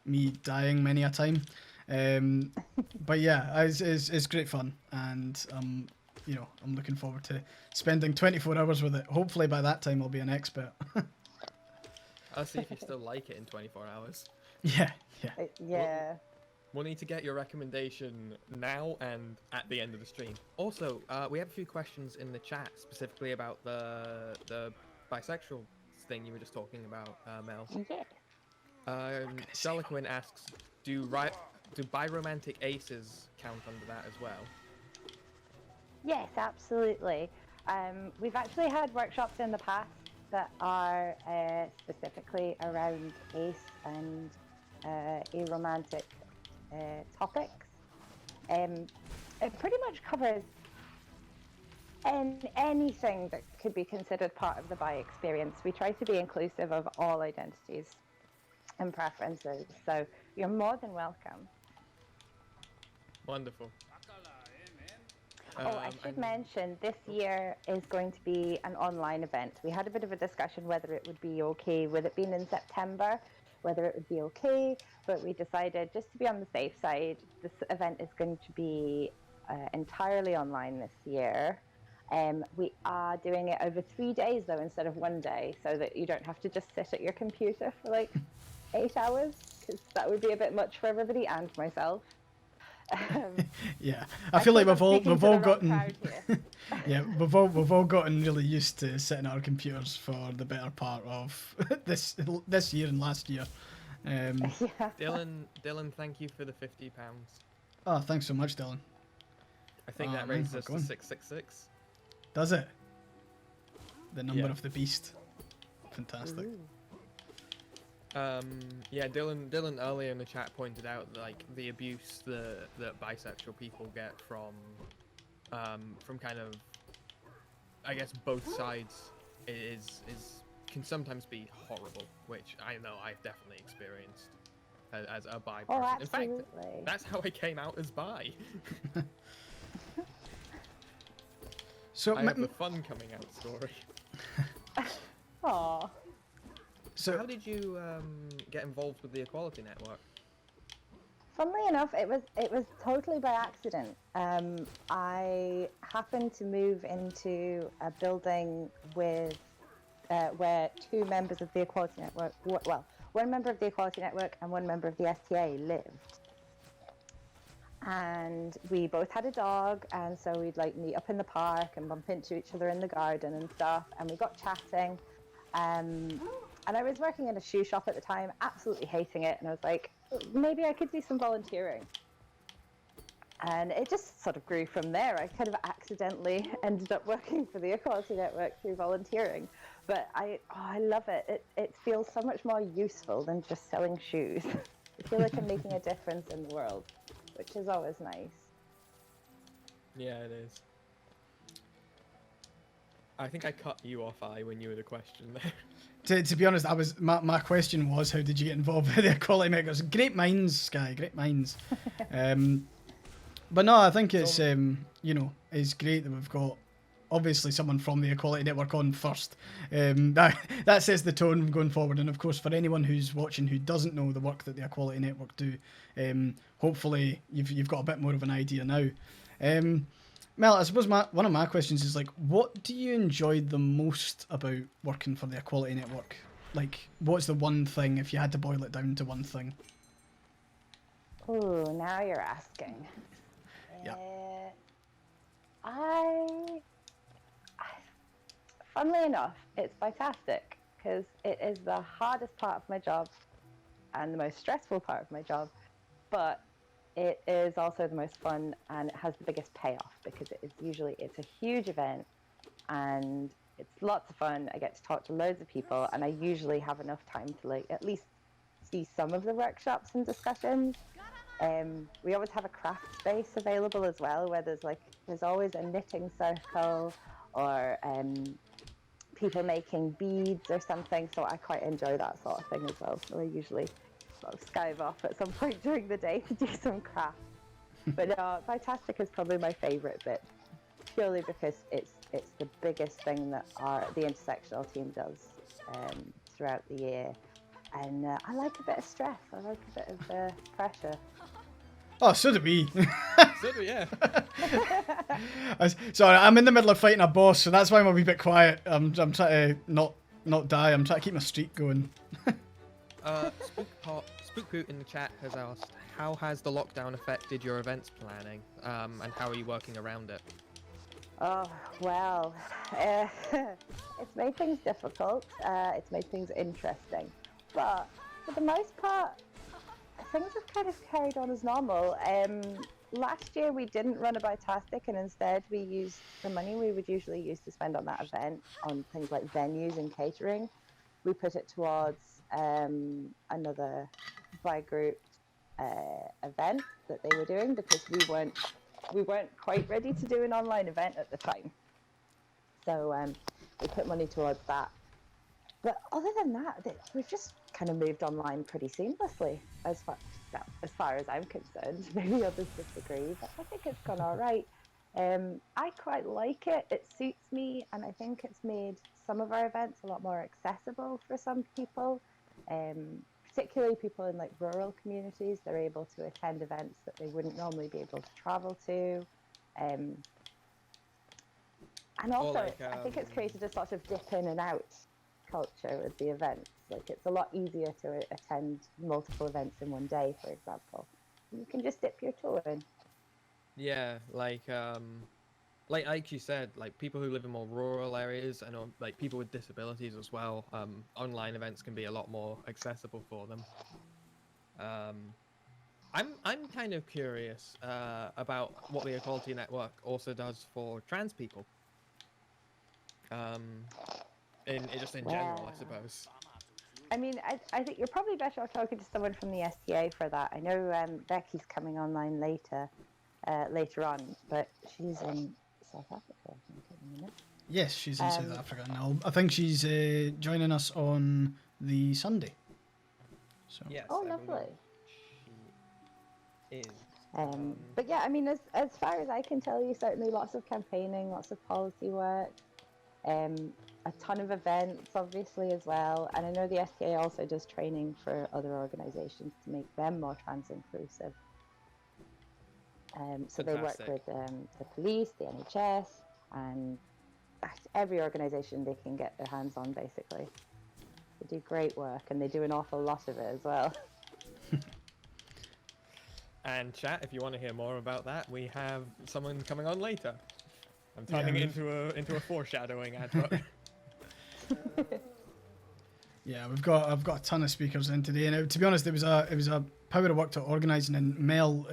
me dying many a time. But yeah, it's great fun, and I'm looking forward to spending 24 hours with it. Hopefully by that time I'll be an expert. I'll see if you still like it in 24 hours. Yeah. Yeah. We'll need to get your recommendation now and at the end of the stream. Also, we have a few questions in the chat specifically about the bisexual thing you were just talking about, Mel. Yeah. Sharlaquin asks, do biromantic aces count under that as well? Yes, absolutely. We've actually had workshops in the past that are specifically around ace and aromantic topics. It pretty much covers anything that could be considered part of the bi experience. We try to be inclusive of all identities and preferences, so you're more than welcome. Wonderful. I should mention, this year is going to be an online event. We had a bit of a discussion whether it would be okay with it being in September, whether it would be okay, but we decided just to be on the safe side, this event is going to be entirely online this year. We are doing it over 3 days though, instead of 1 day, so that you don't have to just sit at your computer for like 8 hours, because that would be a bit much for everybody and myself. Yeah, I feel like we've all gotten Yeah. we've all gotten really used to sitting at our computers for the better part of this year and last year. Dylan, thank you for the £50. Oh, thanks so much, Dylan. I think that raises us to 666. Does it? The number Yeah. of the beast. Fantastic. Ooh. Yeah, Dylan earlier in the chat pointed out like the abuse that bisexual people get from kind of, I guess, both sides can sometimes be horrible, which I know I've definitely experienced as a bi person. Oh, In fact, absolutely. that's how I came out as bi. So, I have the fun coming out story. Aww. So how did you get involved with the Equality Network? Funnily enough, it was totally by accident. I happened to move into a building with where two members of the Equality Network, well, one member of the Equality Network and one member of the STA lived. And we both had a dog, and so we'd like meet up in the park and bump into each other in the garden and stuff. And we got chatting. And I was working in a shoe shop at the time, absolutely hating it. And I was like, maybe I could do some volunteering. And it just sort of grew from there. I kind of accidentally ended up working for the Equality Network through volunteering. But I love it. It feels so much more useful than just selling shoes. I feel like I'm making a difference in the world, which is always nice. Yeah, it is. I think I cut you off, when you were the question there. To be honest, I was my question was, how did you get involved with the Equality Makers? Great minds, Sky, great minds. But no, I think it's it's great that we've got obviously someone from the Equality Network on first. That sets the tone going forward. And of course, for anyone who's watching who doesn't know the work that the Equality Network do, hopefully you've got a bit more of an idea now. Mel, I suppose one of my questions is, like, what do you enjoy the most about working for the Equality Network? Like, what's the one thing, if you had to boil it down to one thing? Ooh, now you're asking. Yeah. Funnily enough, it's fantastic because it is the hardest part of my job and the most stressful part of my job, but it is also the most fun and it has the biggest payoff because it's a huge event and it's lots of fun. I get to talk to loads of people and I usually have enough time to like at least see some of the workshops and discussions. We always have a craft space available as well, where there's always a knitting circle or people making beads or something. So I quite enjoy that sort of thing as well. So I usually sort of skive off at some point during the day to do some craft. But no, Fantastic is probably my favourite bit, purely because it's the biggest thing that the intersectional team does throughout the year. And I like a bit of stress. I like a bit of pressure. Oh, so do we. So do we, yeah. Sorry, I'm in the middle of fighting a boss, so that's why I'm a wee bit quiet. I'm trying to not die. I'm trying to keep my streak going. Spookpoot in the chat has asked, how has the lockdown affected your events planning, and how are you working around it? Oh, well, it's made things difficult. It's made things interesting. But for the most part, things have kind of carried on as normal. Last year we didn't run a Bitastic, and instead we used the money we would usually use to spend on that event on things like venues and catering. We put it towards another by group event that they were doing because we weren't quite ready to do an online event at the time. So we put money towards that. But other than that, we've just kind of moved online pretty seamlessly, as far as I'm concerned. Maybe others disagree, but I think it's gone all right. I quite like it. It suits me, and I think it's made some of our events a lot more accessible for some people, particularly people in like rural communities. They're able to attend events that they wouldn't normally be able to travel to. And also, I think it's created a sort of dip in and out culture with the events. Like, it's a lot easier to attend multiple events in one day, for example. You can just dip your toe in. Yeah, like you said, like people who live in more rural areas and like people with disabilities as well, online events can be a lot more accessible for them. I'm kind of curious about what the Equality Network also does for trans people. In general, I suppose. I mean, I think you're probably better off talking to someone from the STA for that. I know Becky's coming online later on, but she's in South Africa, I think, at the minute. Yes, she's in South Africa now. I think she's joining us on the Sunday. So. Yes. Oh, lovely. She is. But yeah, I mean, as far as I can tell you, certainly lots of campaigning, lots of policy work. A ton of events, obviously, as well. And I know the STA also does training for other organisations to make them more trans inclusive. So they work with the police, the NHS, and every organisation they can get their hands on, basically. They do great work, and they do an awful lot of it as well. And chat, if you want to hear more about that, we have someone coming on later. I'm turning it into a foreshadowing advert. Yeah, I've got a ton of speakers in today, and to be honest, it was a power of work to organising. And Mel,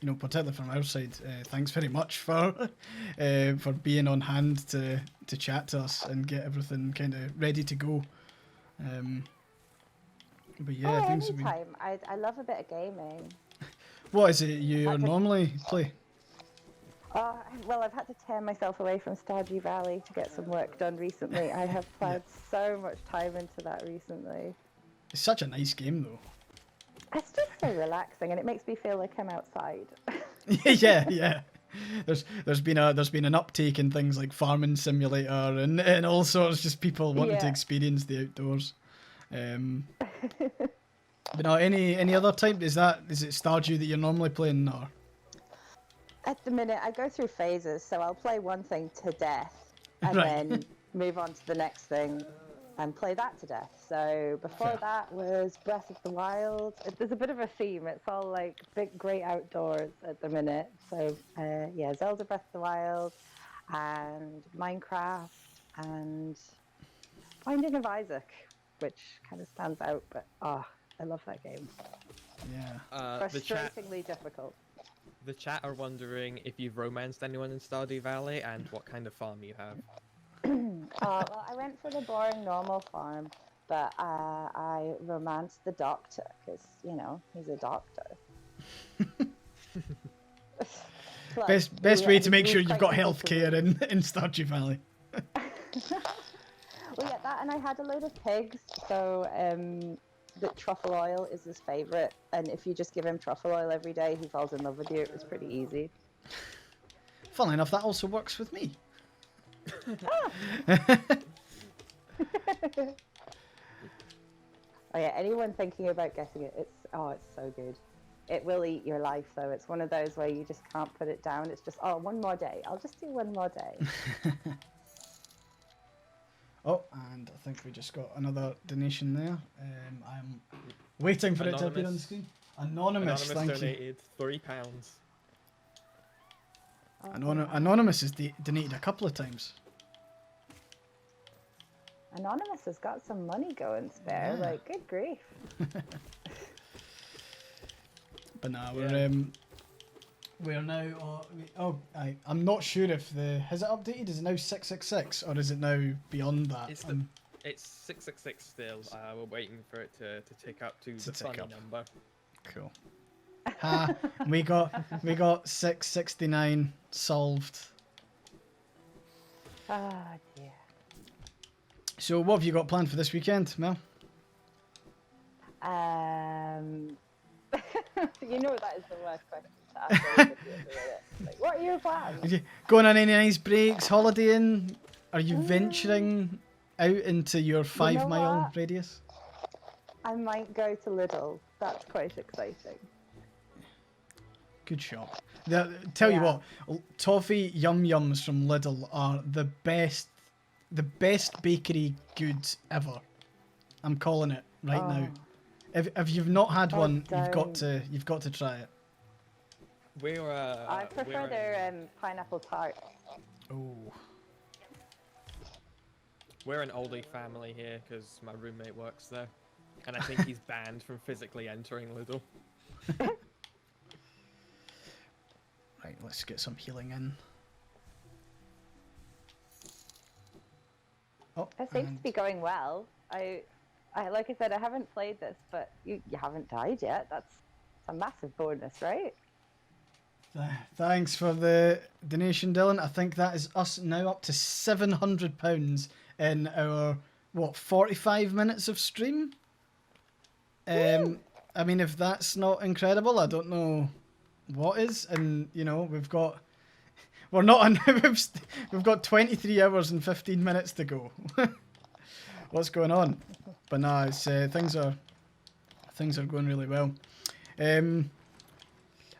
particularly from our side, thanks very much for being on hand to chat to us and get everything kind of ready to go. But yeah, things have been. Anytime. I love a bit of gaming. What is it you normally play? Well, I've had to tear myself away from Stardew Valley to get some work done recently. I have plowed so much time into that recently. It's such a nice game, though. It's just so relaxing, and it makes me feel like I'm outside. yeah. There's been an uptake in things like Farming Simulator and all sorts, just people wanting to experience the outdoors. But no, any other type? Is it Stardew that you're normally playing, or? At the minute, I go through phases, so I'll play one thing to death, and then move on to the next thing, and play that to death. So before that was Breath of the Wild. There's a bit of a theme. It's all like big, great outdoors at the minute. So Zelda Breath of the Wild, and Minecraft, and Binding of Isaac, which kind of stands out, but I love that game. Yeah. Frustratingly difficult. The chat are wondering if you've romanced anyone in Stardew Valley and what kind of farm you have. Well, I went for the boring normal farm, but I romanced the doctor because, he's a doctor. Best way to make sure you've got healthcare in Stardew Valley. Well, yeah, that, and I had a load of pigs, so the truffle oil is his favourite, and if you just give him truffle oil every day, he falls in love with you. It was pretty easy. Funnily enough, that also works with me. Oh yeah, anyone thinking about getting it, it's so good. It will eat your life, though. It's one of those where you just can't put it down. It's just, one more day. I'll just do one more day. Oh, and I think we just got another donation there. I'm waiting for it to appear on the screen. Anonymous, thank donated £3. Anonymous has donated a couple of times. Anonymous has got some money going spare. Yeah. Like, good grief. But now we're now. I'm not sure if has it updated. Is it now 666 or is it now beyond that? It's 666 still. We're waiting for it to tick up to the funny number. Cool. We got 669 solved. Oh dear. So what have you got planned for this weekend, Mel? You know that is the worst question to ask. Like, what are your plans? Are you going on any nice breaks, holidaying? Are you venturing out into your 5 mile radius? I might go to Lidl. That's quite exciting. Good shop. Tell you what, toffee yum yums from Lidl are the best bakery goods ever. I'm calling it right now. If you've not had one, you've got to try it. I prefer their pineapple tart. Oh. We're an oldie family here because my roommate works there, and I think he's banned from physically entering Lidl. Right, let's get some healing in. Oh, It seems to be going well. I like I said, I haven't played this, but you haven't died yet. That's a massive bonus, right? Thanks for the donation, Dylan. I think that is us now up to £700 in our 45 minutes of stream. I mean, if that's not incredible, I don't know what is. And we've got 23 hours and 15 minutes to go. What's going on? But no, it's things are going really well.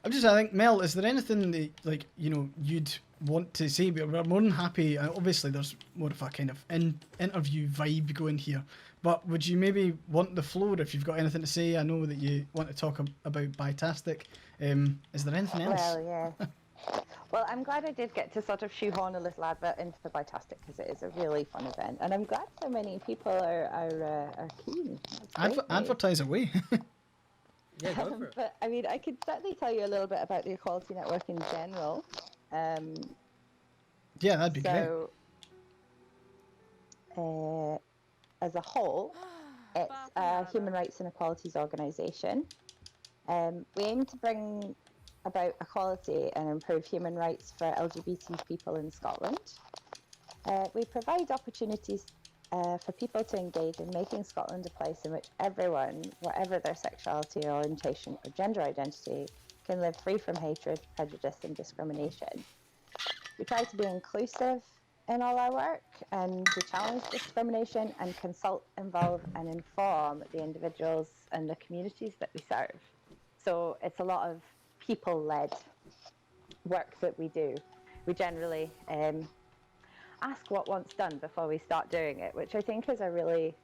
I think, Mel, is there anything that, like, you know, you'd want to say? We're more than happy. Obviously, there's more of a kind of interview vibe going here. But would you maybe want the floor if you've got anything to say? I know that you want to talk about Bitastic. Is there anything else? Well, yeah. Well, I'm glad I did get to sort of shoehorn a little advert into Bitastic because it is a really fun event, and I'm glad so many people are keen. That's great news. Advertise away. Yeah, go for it. But I mean, I could certainly tell you a little bit about the Equality Network in general. Yeah, that'd be great. So, as a whole, it's a human rights and equalities organisation. We aim to bring about equality and improve human rights for LGBT people in Scotland. We provide opportunities for people to engage in making Scotland a place in which everyone, whatever their sexuality or orientation or gender identity, can live free from hatred, prejudice and discrimination. We try to be inclusive in all our work and to challenge discrimination and consult, involve and inform the individuals and the communities that we serve. So it's a lot of people-led work that we do. We generally ask what wants done before we start doing it, which I think is a really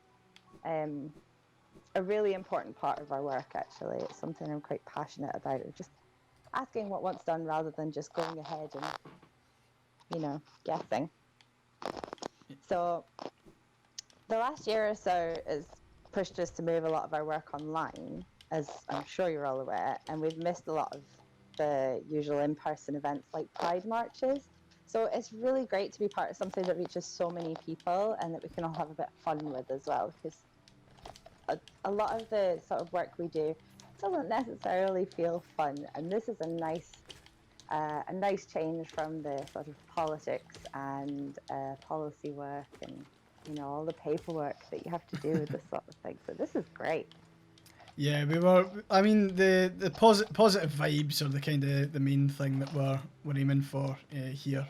important part of our work, actually. It's something I'm quite passionate about, just asking what wants done rather than just going ahead and, you know, guessing. So the last year or so has pushed us to move a lot of our work online, as I'm sure you're all aware, and we've missed a lot of the usual in-person events like Pride marches. So it's really great to be part of something that reaches so many people and that we can all have a bit of fun with as well, because a lot of the sort of work we do doesn't necessarily feel fun, and this is a nice change from the sort of politics and policy work and, you know, all the paperwork that you have to do with this sort of thing. So this is great. Yeah, I mean, the positive vibes are the kind of the main thing that we're aiming for here.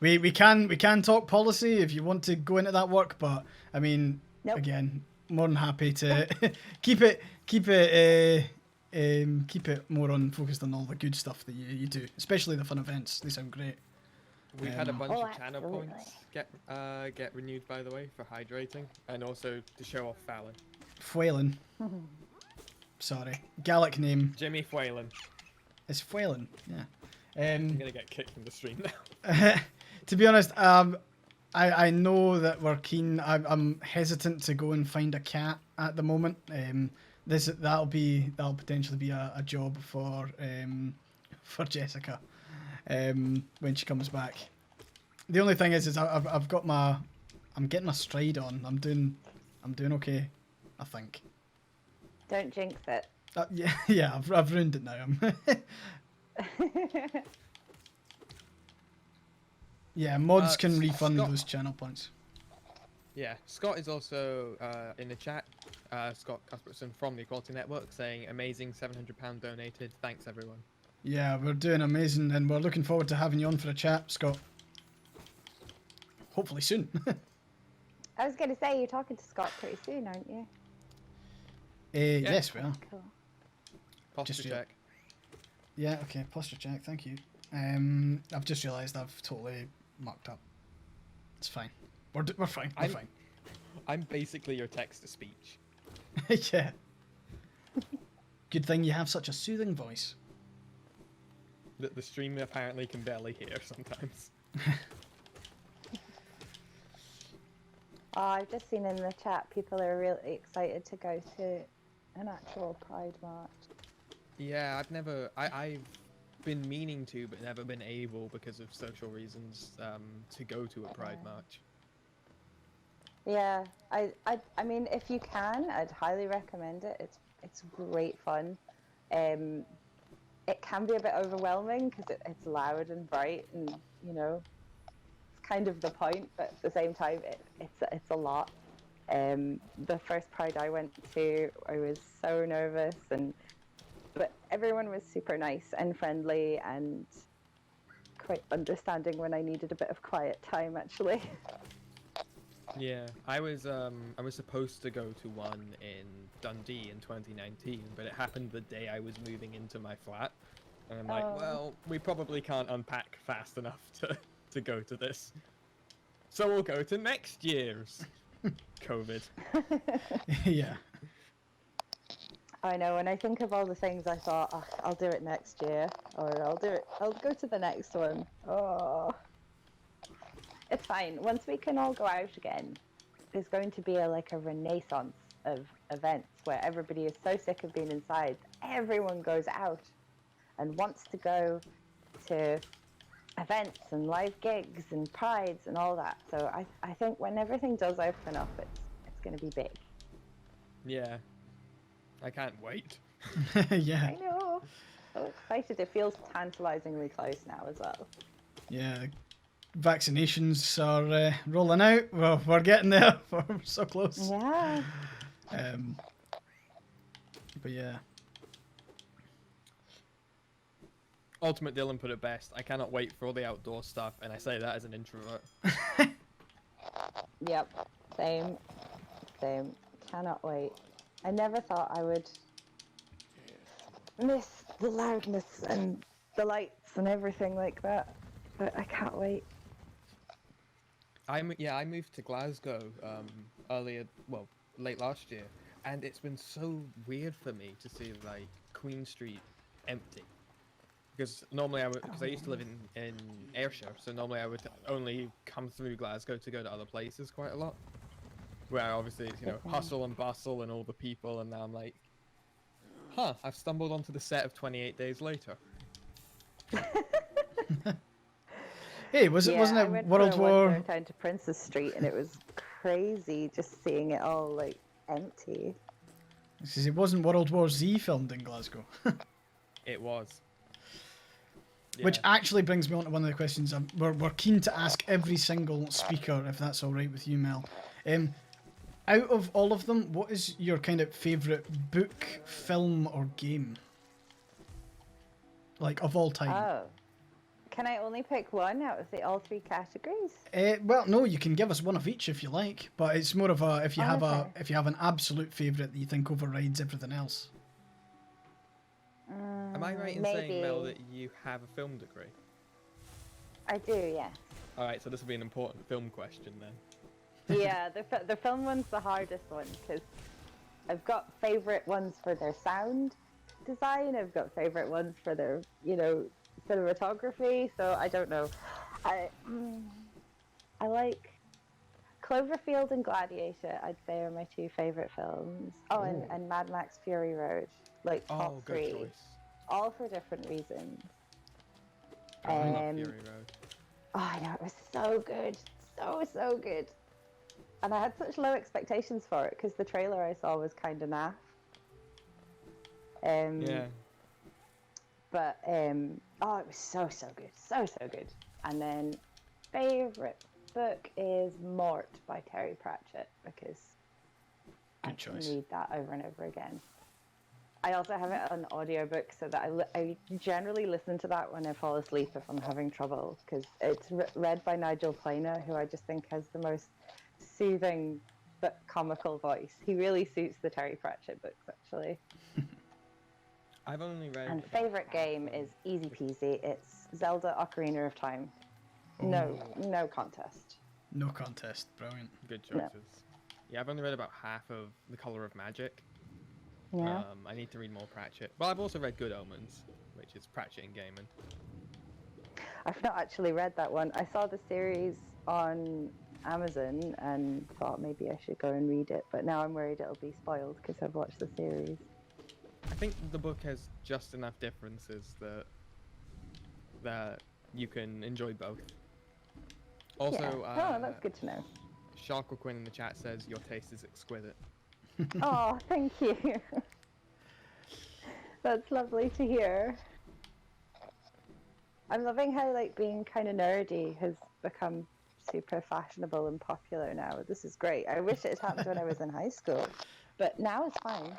We can talk policy if you want to go into that work, but I mean, Nope. Again, more than happy to keep it more focused on all the good stuff that you do, especially the fun events. They sound great. We've had a bunch Oh, of channel points get renewed, by the way, for hydrating, and also to show off Fallon. Fuelin. Sorry, Gallic name. Jimmy Whalen. It's Fuelin. Yeah. I'm gonna get kicked from the stream now. To be honest, I know that we're keen. I'm hesitant to go and find a cat at the moment. That'll potentially be a job for Jessica when she comes back. The only thing is I'm getting my stride on. I'm doing okay, I think. Don't jinx it. Yeah, I've ruined it now. Yeah, mods can refund Scott. those channel points. Yeah, Scott is also in the chat. Scott Cuthbertson from the Equality Network saying, amazing, £700 donated. Thanks, everyone. Yeah, we're doing amazing, and we're looking forward to having you on for a chat, Scott. Hopefully soon. I was going to say, you're talking to Scott pretty soon, aren't you? Yes, we are. Cool. Posture Just check. Yeah, okay, posture check, thank you. I've just realised I've totally mucked up. It's fine. We're fine. We're fine. I'm basically your text-to-speech. Yeah. Good thing you have such a soothing voice. That the stream apparently can barely hear sometimes. Oh, I've just seen in the chat people are really excited to go to an actual Pride march. Yeah, I've been meaning to, but never been able because of social reasons to go to a Pride march. Yeah, I mean, if you can, I'd highly recommend it. It's great fun. It can be a bit overwhelming because it's loud and bright, and you know, it's kind of the point. But at the same time, it's a lot. The first Pride I went to, I was so nervous, but everyone was super nice and friendly and quite understanding when I needed a bit of quiet time, actually. Yeah, I was supposed to go to one in Dundee in 2019, but it happened the day I was moving into my flat, And I'm like, Oh. well, we probably can't unpack fast enough to go to this. So we'll go to next year's COVID. Yeah. I know, when I think of all the things I thought, oh, I'll do it next year, or I'll go to the next one. Oh. It's fine. Once we can all go out again, there's going to be a renaissance of events where everybody is so sick of being inside, everyone goes out and wants to go to events and live gigs and prides and all that. So I think when everything does open up, it's going to be big. Yeah. I can't wait. Yeah. I know. So excited. It feels tantalizingly close now as well. Yeah. Vaccinations are rolling out. Well, we're getting there. We're so close. Yeah. But yeah. Ultimate Dylan put it best. I cannot wait for all the outdoor stuff, and I say that as an introvert. Yep. Same. Cannot wait. I never thought I would miss the loudness and the lights and everything like that, but I can't wait. I moved to Glasgow late last year, and it's been so weird for me to see like Queen Street empty. Because normally because I used to live in Ayrshire, so normally I would only come through Glasgow to go to other places quite a lot. Where obviously it's, hustle and bustle and all the people, and now I'm like, I've stumbled onto the set of 28 Days Later. Hey, wasn't I it went World for a War? wander down to Princess Street, and it was crazy just seeing it all like empty. It wasn't World War Z filmed in Glasgow. It was. Which Yeah. actually brings me on to one of the questions we're keen to ask every single speaker, if that's all right with you, Mel. Out of all of them, what is your kind of favourite book, film, or game? Like, of all time? Oh. Can I only pick one out of all three categories? Well, no, you can give us one of each if you like, but it's more of a if you have an absolute favourite that you think overrides everything else. Am I right in saying, Mel, that you have a film degree? I do, yeah. Alright, so this will be an important film question then. Yeah, the film one's the hardest one, because I've got favourite ones for their sound design, I've got favourite ones for their, cinematography, so I don't know. I like Cloverfield and Gladiator, I'd say, are my two favourite films. Oh, and Mad Max Fury Road, like top good three. choice. All for different reasons. Oh, I love Fury Road. Oh, I know, it was so good. So good. And I had such low expectations for it because the trailer I saw was kind of naff. Yeah. But, it was so good. So good. And then, favourite book is Mort by Terry Pratchett because I can read that over and over again. I also have it on audiobook so that I generally listen to that when I fall asleep if I'm having trouble, because it's read by Nigel Planer, who I just think has the most soothing but comical voice. He really suits the Terry Pratchett books, actually. I've only read... And favourite game is easy peasy. It's Zelda Ocarina of Time. No contest. No contest. Brilliant. Good choices. Yeah, I've only read about half of The Colour of Magic. Yeah. I need to read more Pratchett. Well, I've also read Good Omens, which is Pratchett in gaming. I've not actually read that one. I saw the series on Amazon and thought maybe I should go and read it, but now I'm worried it'll be spoiled because I've watched the series. I think the book has just enough differences that you can enjoy both. Also, yeah. That's good to know. Sharkle Quinn in the chat says your taste is exquisite. Oh, thank you. That's lovely to hear. I'm loving how being kind of nerdy has become super fashionable and popular now. This is great. I wish it had happened when I was in high school, but now it's fine.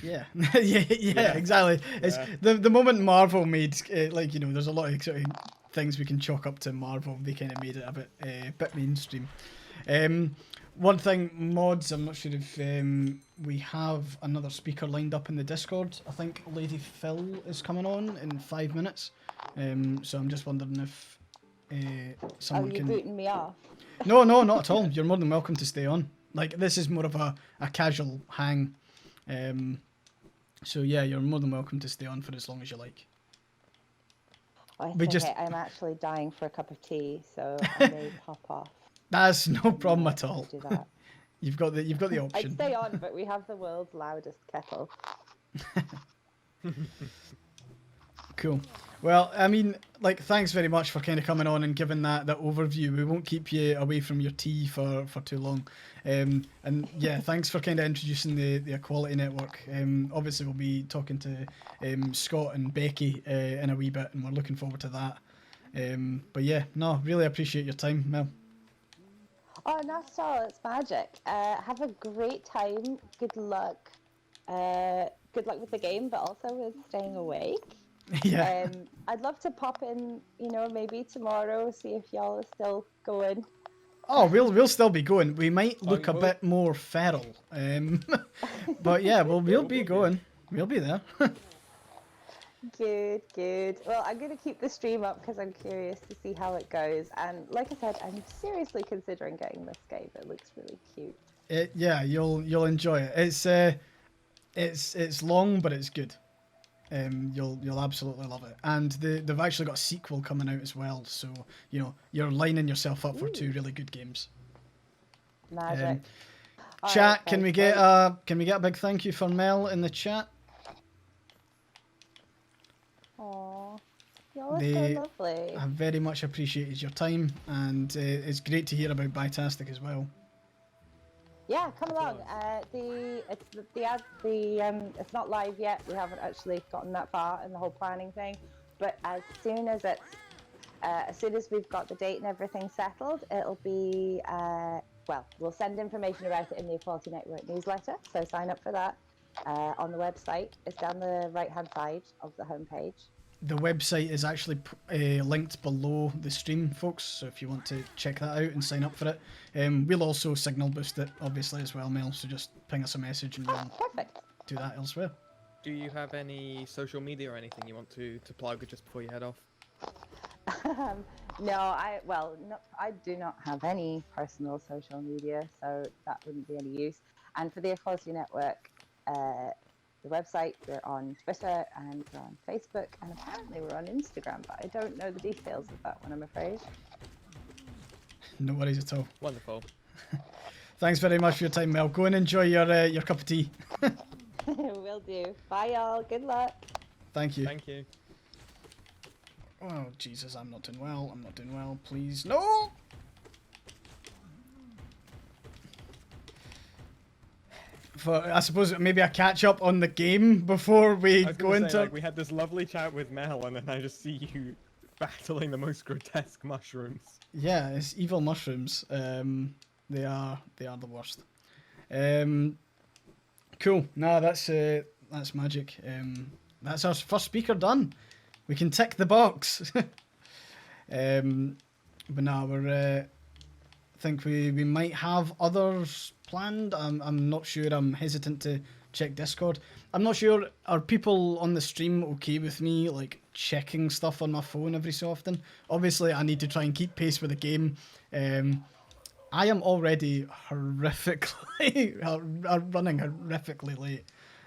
Yeah, yeah, exactly. It's the moment Marvel made there's a lot of sort of things we can chalk up to Marvel. They kind of made it a bit mainstream. One thing, mods, I'm not sure if we have another speaker lined up in the Discord. I think Lady Phil is coming on in 5 minutes. So I'm just wondering if someone you can... booting me off? No, not at all. You're more than welcome to stay on. Like, this is more of a casual hang. So yeah, you're more than welcome to stay on for as long as you like. I We think just- I'm actually dying for a cup of tea, so I may pop off. That's no problem at and all. Do that. You've got the I'd option. stay on, but we have the world's loudest kettle. Cool. Well, I mean, like, thanks very much for kind of coming on and giving that overview. We won't keep you away from your tea for too long. And yeah, thanks for kind of introducing the Ayequality network. Obviously, we'll be talking to Scott and Becky in a wee bit, and we're looking forward to that. But yeah, no, really appreciate your time, Mel. Oh, not at all. It's magic. Have a great time. Good luck. Good luck with the game, but also with staying awake. Yeah. I'd love to pop in, maybe tomorrow, see if y'all are still going. Oh, we'll still be going. We might look a will. bit more feral. But yeah, we'll be going. We'll be there. Good. Well, I'm going to keep the stream up because I'm curious to see how it goes. And like I said, I'm seriously considering getting this game. It looks really cute. Yeah, you'll enjoy it. It's long, but it's good. You'll absolutely love it. And they've actually got a sequel coming out as well. So you're lining yourself up for two really good games. Magic. All Chat, right, can we thanks, get a big thank you for Mel in the chat? Aw, y'all are They so lovely. I very much appreciated your time, and it's great to hear about Bitastic as well. Yeah, come along. It's not live yet. We haven't actually gotten that far in the whole planning thing. But as soon as we've got the date and everything settled, it'll be we'll send information about it in the Ayequality Network newsletter. So sign up for that on the website. It's down the right-hand side of the homepage. The website is actually linked below the stream, folks, so if you want to check that out and sign up for it. We'll also signal boost it, obviously, as well, Mel, so just ping us a message and we'll Perfect. do that elsewhere. Do you have any social media or anything you want to plug just before you head off? No, I do not have any personal social media, so that wouldn't be any use. And for the Ayequality Network, the website, we're on Twitter and we're on Facebook, and apparently we're on Instagram, but I don't know the details of that one, I'm afraid. No worries at all. Wonderful. Thanks very much for your time, Mel. Go and enjoy your cup of tea. Will do. Bye, y'all. Good luck. Thank you. Thank you. Oh, Jesus, I'm not doing well. Please, no! I suppose maybe a catch up on the game before we I was go gonna into... say, like, we had this lovely chat with Mel, and then I just see you battling the most grotesque mushrooms. Yeah, it's evil mushrooms. They are the worst. Cool. No, that's magic. That's our first speaker done. We can tick the box. But no, I think we might have others planned. I'm not sure. I'm hesitant to check Discord. I'm not sure. Are people on the stream okay with me like checking stuff on my phone every so often? Obviously, I need to try and keep pace with the game. I am already horrifically running horrifically late.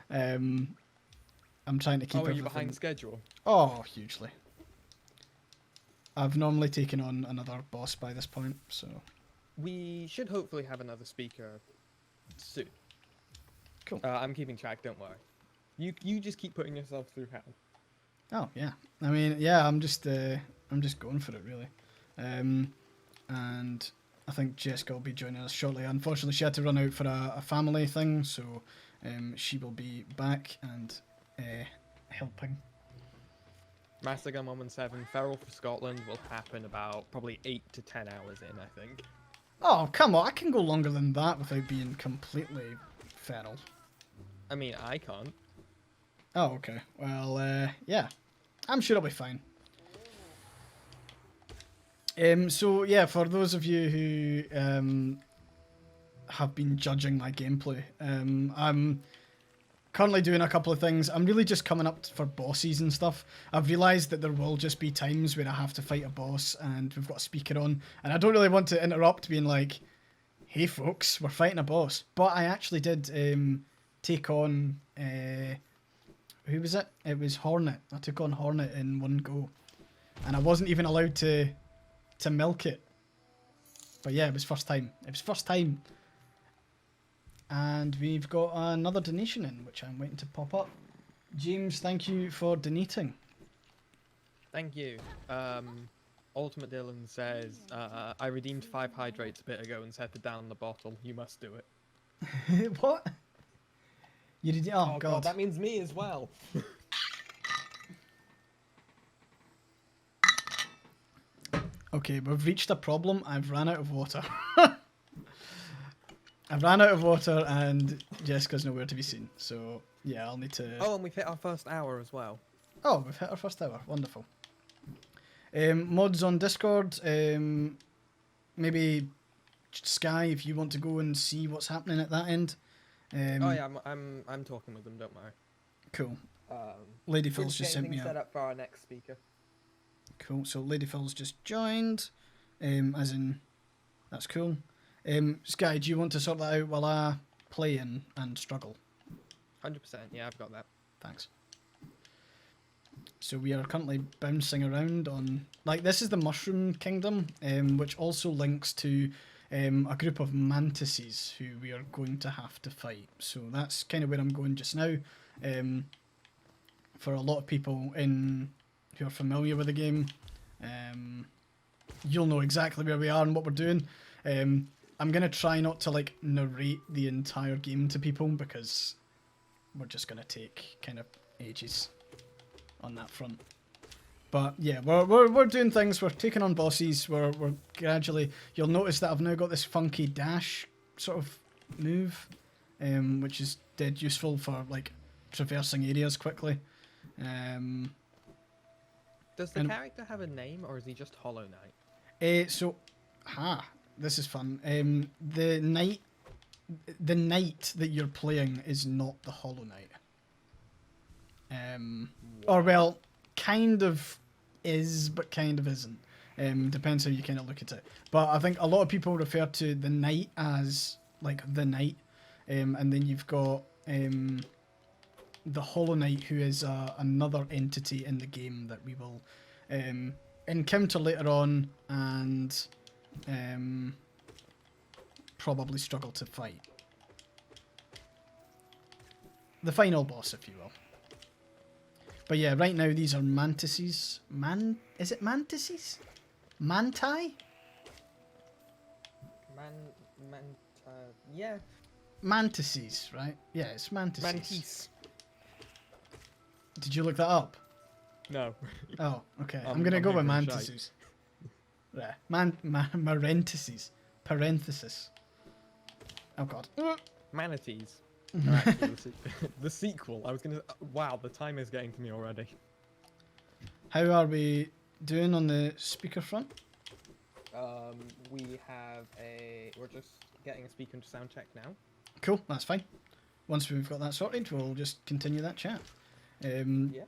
I'm trying to keep Are you everything. behind schedule? Oh, hugely. I've normally taken on another boss by this point, so... We should hopefully have another speaker soon. Cool. I'm keeping track, don't worry. You just keep putting yourself through hell. Oh, yeah. I mean, yeah, I'm just going for it, really. And I think Jessica will be joining us shortly. Unfortunately, she had to run out for a family thing, so she will be back and helping. Master Gun 117, Feral for Scotland will happen about probably 8 to 10 hours in, I think. Oh, come on. I can go longer than that without being completely feral. I mean, I can't. Oh, okay. Well, yeah. I'm sure I'll be fine. So, yeah, for those of you who have been judging my gameplay. I'm currently doing a couple of things. I'm really just coming up for bosses and stuff. I've realised that there will just be times where I have to fight a boss and we've got a speaker on, and I don't really want to interrupt being like, hey folks, we're fighting a boss. But I actually did take on, who was it? It was Hornet. I took on Hornet in one go. And I wasn't even allowed to milk it. But yeah, it was first time. It was first time. And we've got another donation in, which I'm waiting to pop up. James, thank you for donating. Thank you. Ultimate Dylan says, I redeemed 5 hydrates a bit ago and set it down the bottle. You must do it. What? You did? Oh, Oh God. that means me as well. Okay, we've reached a problem. I've ran out of water. I've ran out of water and Jessica's nowhere to be seen. So, yeah, I'll need to... Oh, and we've hit our first hour as well. Oh, we've hit our first hour. Wonderful. Mods on Discord. Maybe Sky, if you want to go and see what's happening at that end. Oh yeah, I'm talking with them. Don't worry. Cool. Um, Lady we're Phil's just sent me getting set a... up for our next speaker. Cool. So Lady Phil's just joined. As in, that's cool. Sky, do you want to sort that out while I play and struggle? 100%. Yeah, I've got that. Thanks. So we are currently bouncing around on... Like, this is the Mushroom Kingdom, which also links to a group of mantises who we are going to have to fight. So that's kind of where I'm going just now. For a lot of people who are familiar with the game, you'll know exactly where we are and what we're doing. I'm going to try not to, like, narrate the entire game to people because we're just going to take kind of ages on that front. But yeah, we're doing things. We're taking on bosses. We're gradually... You'll notice that I've now got this funky dash sort of move, which is dead useful for, like, traversing areas quickly. Does the character have a name, or is he just Hollow Knight? This is fun. The knight that you're playing is not the Hollow Knight. Or well, kind of is, but kind of isn't. Depends how you kind of look at it. But I think a lot of people refer to the knight as like the knight, and then you've got the Hollow Knight, who is another entity in the game that we will encounter later on and probably struggle to fight. The final boss, if you will. But yeah, right now these are mantises. Is it mantises? Manti? Yeah. Mantises, right? Yeah, it's mantises. Mantis. Did you look that up? No. Oh, okay. I'm I'm gonna go with being mantises. Yeah, marentises. Parenthesis. Oh god. Manatees. Are actually the sequel. I was gonna. Wow, the time is getting to me already. How are we doing on the speaker front? We have we're just getting a speaker into sound check now. Cool, that's fine. Once we've got that sorted, we'll just continue that chat. Yeah.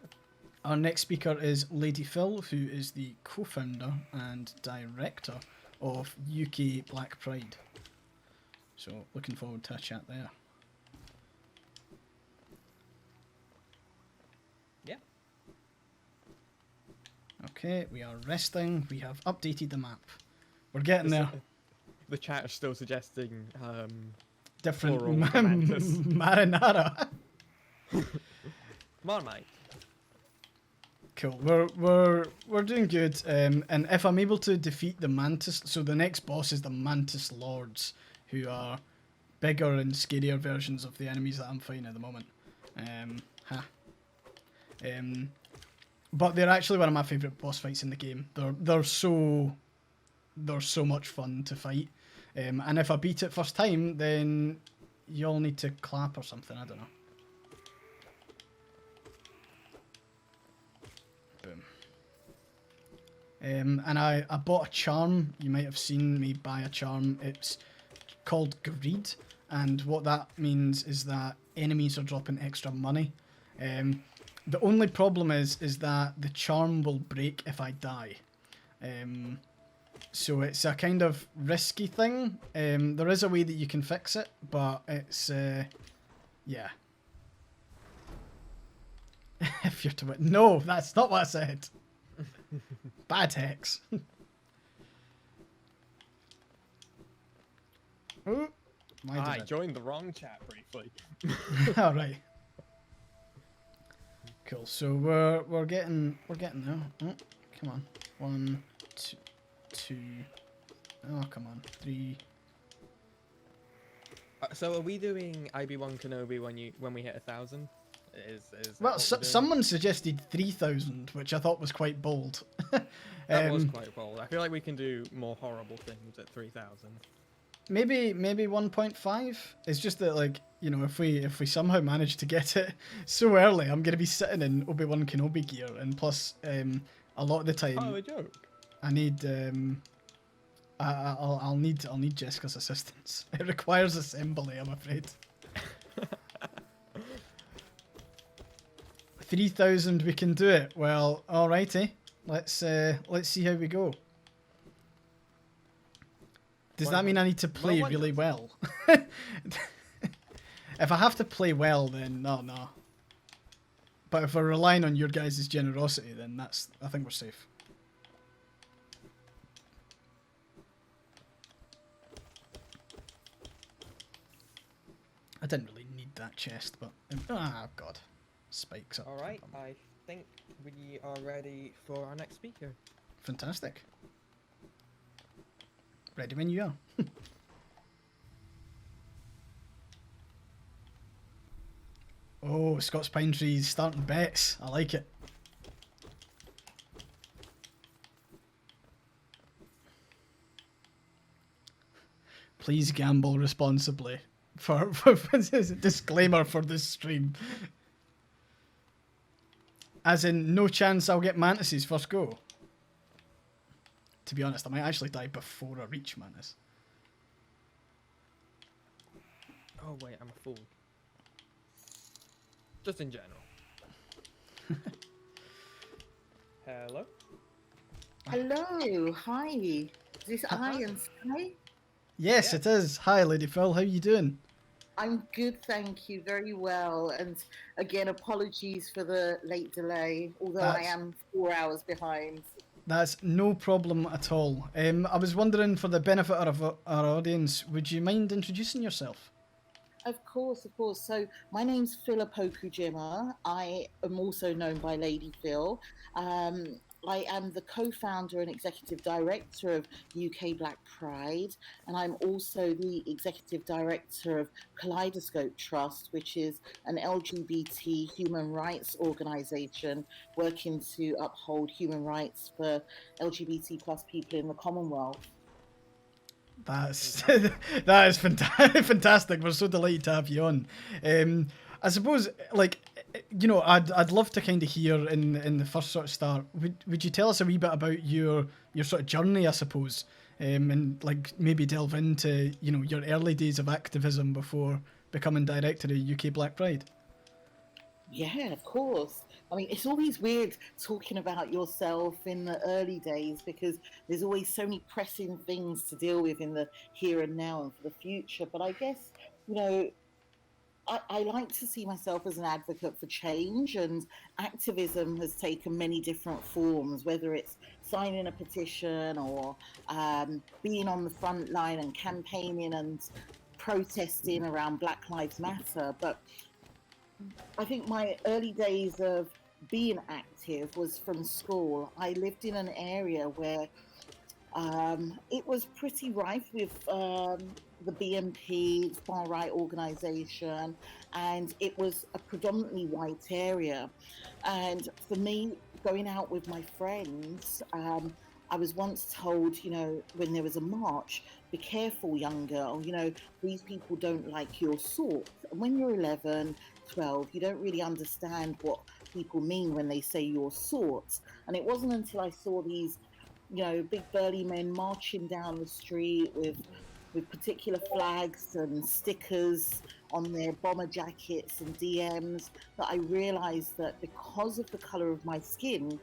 Our next speaker is Lady Phil, who is the co-founder and director of UK Black Pride. So, looking forward to a chat there. Yeah. Okay, we are resting. We have updated the map. We're getting there. The chat is still suggesting Different plural for mantis. marinara. Marmite. Cool. We're doing good. And if I'm able to defeat the mantis, so the next boss is the mantis lords, who are bigger and scarier versions of the enemies that I'm fighting at the moment. But they're actually one of my favourite boss fights in the game. They're so much fun to fight. And if I beat it first time, then you'll need to clap or something. I don't know. Boom. And I bought a charm. You might have seen me buy a charm. It's called greed, and what that means is that enemies are dropping extra money. The only problem is that the charm will break if I die. So it's a kind of risky thing. There is a way that you can fix it, but it's yeah. If you're to win. No, that's not what I said. Bad hex. Oh, I joined the wrong chat briefly. All right. Cool. So we're getting there. Oh, come on. 1, 2, 2. Oh, come on. 3. So are we doing IB1 Kenobi when we hit 1,000? Is that Well, what we're doing? someone suggested 3,000, which I thought was quite bold. That was quite bold. I feel like we can do more horrible things at 3,000. Maybe 1.5. It's just that, like, you know, if we somehow manage to get it so early, I'm gonna be sitting in Obi-Wan Kenobi gear, and plus, a lot of the time, Oh, a joke. I need I'll need Jessica's assistance. It requires assembly, I'm afraid. 3,000, we can do it. Well, alrighty. Let's see how we go. Does that mean I need to play really well? If I have to play well, then no. But if we're relying on your guys' generosity, then I think we're safe. I didn't really need that chest, but god, spikes up. All right, I think we are ready for our next speaker. Fantastic. Ready when you are. Oh, Scott's Pine Trees starting bets. I like it. Please gamble responsibly. For disclaimer for this stream. As in, no chance I'll get Mantis's first go. To be honest, I might actually die before I reach Mantis. Oh wait, I'm a fool. Just in general. Hello? Hello, hi. Is this Iron Sky? Yes, it is. Hi, Lady Phil. How you doing? I'm good, thank you. Very well. And again, apologies for the late delay, although I am 4 hours behind. That's no problem at all. I was wondering, for the benefit of our audience, would you mind introducing yourself? Of course, of course. So my name's Philip Okujima. I am also known by Lady Phil. I am the co-founder and executive director of UK Black Pride, and I'm also the executive director of Kaleidoscope Trust, which is an LGBT human rights organisation working to uphold human rights for LGBT plus people in the Commonwealth. That is fantastic. We're so delighted to have you on. I suppose, like, you know, I'd love to kind of hear in the first sort of start. Would you tell us a wee bit about your sort of journey, I suppose, and like maybe delve into, you know, your early days of activism before becoming director of UK Black Pride? Yeah, of course. I mean, it's always weird talking about yourself in the early days because there's always so many pressing things to deal with in the here and now and for the future. But I guess, you know, I like to see myself as an advocate for change, and activism has taken many different forms, whether it's signing a petition or being on the front line and campaigning and protesting around Black Lives Matter. But I think my early days of being active was from school. I lived in an area where it was pretty rife with the BNP, far right organisation, and it was a predominantly white area. And for me, going out with my friends, I was once told, you know, when there was a march, be careful, young girl, you know, these people don't like your sort. And when you're 11, 12, you don't really understand what people mean when they say your sort. And it wasn't until I saw these, you know, big burly men marching down the street with with particular flags and stickers on their bomber jackets and DMs, that I realized that because of the color of my skin,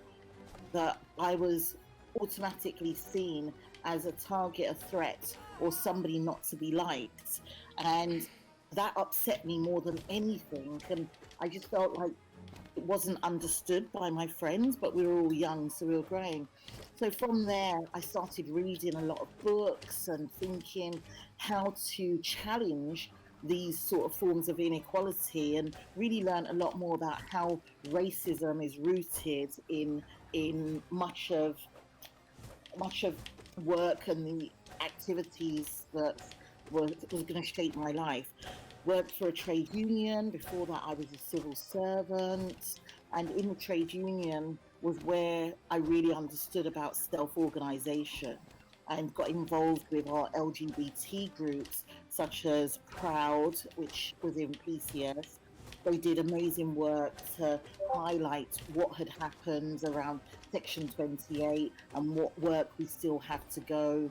that I was automatically seen as a target, a threat, or somebody not to be liked. And that upset me more than anything. And I just felt like it wasn't understood by my friends, but we were all young, so we were growing. So from there, I started reading a lot of books and thinking how to challenge these sort of forms of inequality, and really learned a lot more about how racism is rooted in much of work and the activities that was going to shape my life. Worked for a trade union. Before that, I was a civil servant. And in the trade union was where I really understood about self-organization and got involved with our LGBT groups, such as Proud, which was in PCS. They did amazing work to highlight what had happened around Section 28 and what work we still have to go.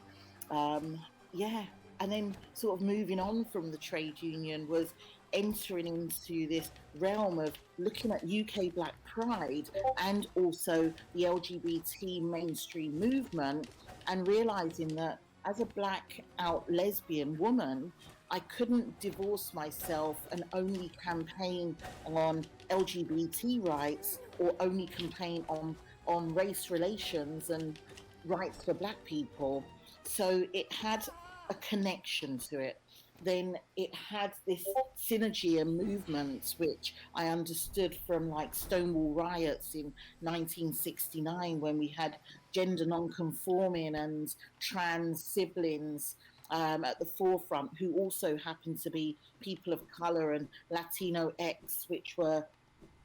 Yeah, and then sort of moving on from the trade union was entering into this realm of looking at UK Black Pride and also the LGBT mainstream movement, and realizing that as a black out lesbian woman, I couldn't divorce myself and only campaign on LGBT rights, or only campaign on race relations and rights for black people. So it had a connection to it. Then it had this synergy and movement, which I understood from like Stonewall riots in 1969, when we had gender non-conforming and trans siblings at the forefront, who also happened to be people of color and Latino X, which were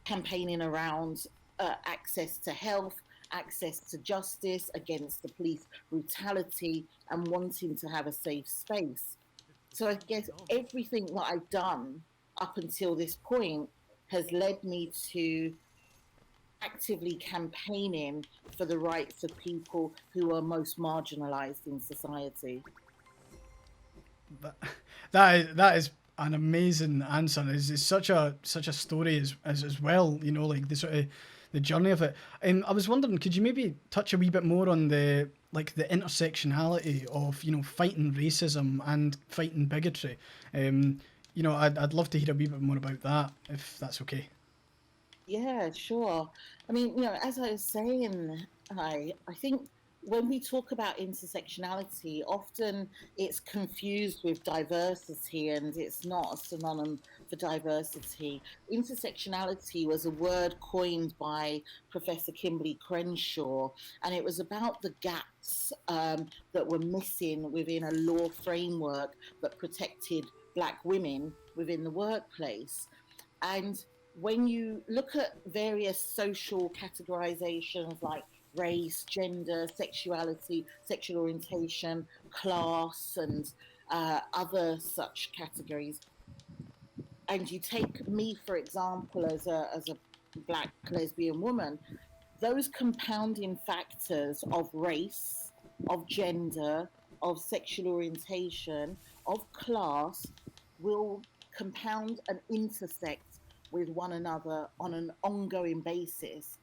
campaigning around access to health, access to justice, against the police brutality, and wanting to have a safe space. So I guess everything that I've done up until this point has led me to actively campaigning for the rights of people who are most marginalized in society. That is an amazing answer. It's such a story as well. You know, like the sort of the journey of it. I was wondering, could you maybe touch a wee bit more on the intersectionality of, you know, fighting racism and fighting bigotry? You know, I'd love to hear a wee bit more about that, if that's okay. Yeah, sure. I mean, you know, as I was saying, I think when we talk about intersectionality, often it's confused with diversity, and it's not a synonym for diversity. Intersectionality was a word coined by Professor Kimberly Crenshaw, and it was about the gaps that were missing within a law framework that protected Black women within the workplace. And when you look at various social categorizations like race, gender, sexuality, sexual orientation, class, and other such categories, and you take me, for example, as a Black lesbian woman, those compounding factors of race, of gender, of sexual orientation, of class will compound and intersect with one another on an ongoing basis.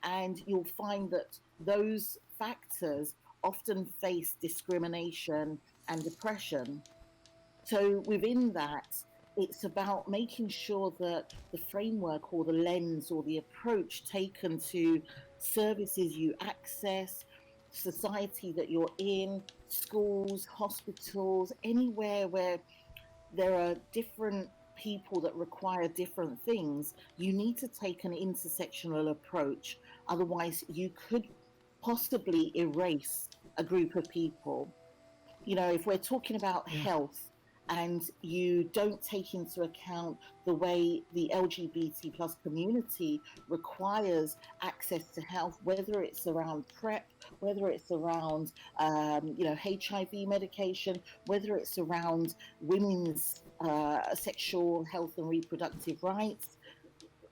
And you'll find that those factors often face discrimination and oppression. So within that, it's about making sure that the framework or the lens or the approach taken to services you access, society that you're in, schools, hospitals, anywhere where there are different people that require different things, you need to take an intersectional approach. Otherwise, you could possibly erase a group of people. You know, if we're talking about health, and you don't take into account the way the LGBT plus community requires access to health, whether it's around PrEP, whether it's around, you know, HIV medication, whether it's around women's sexual health and reproductive rights,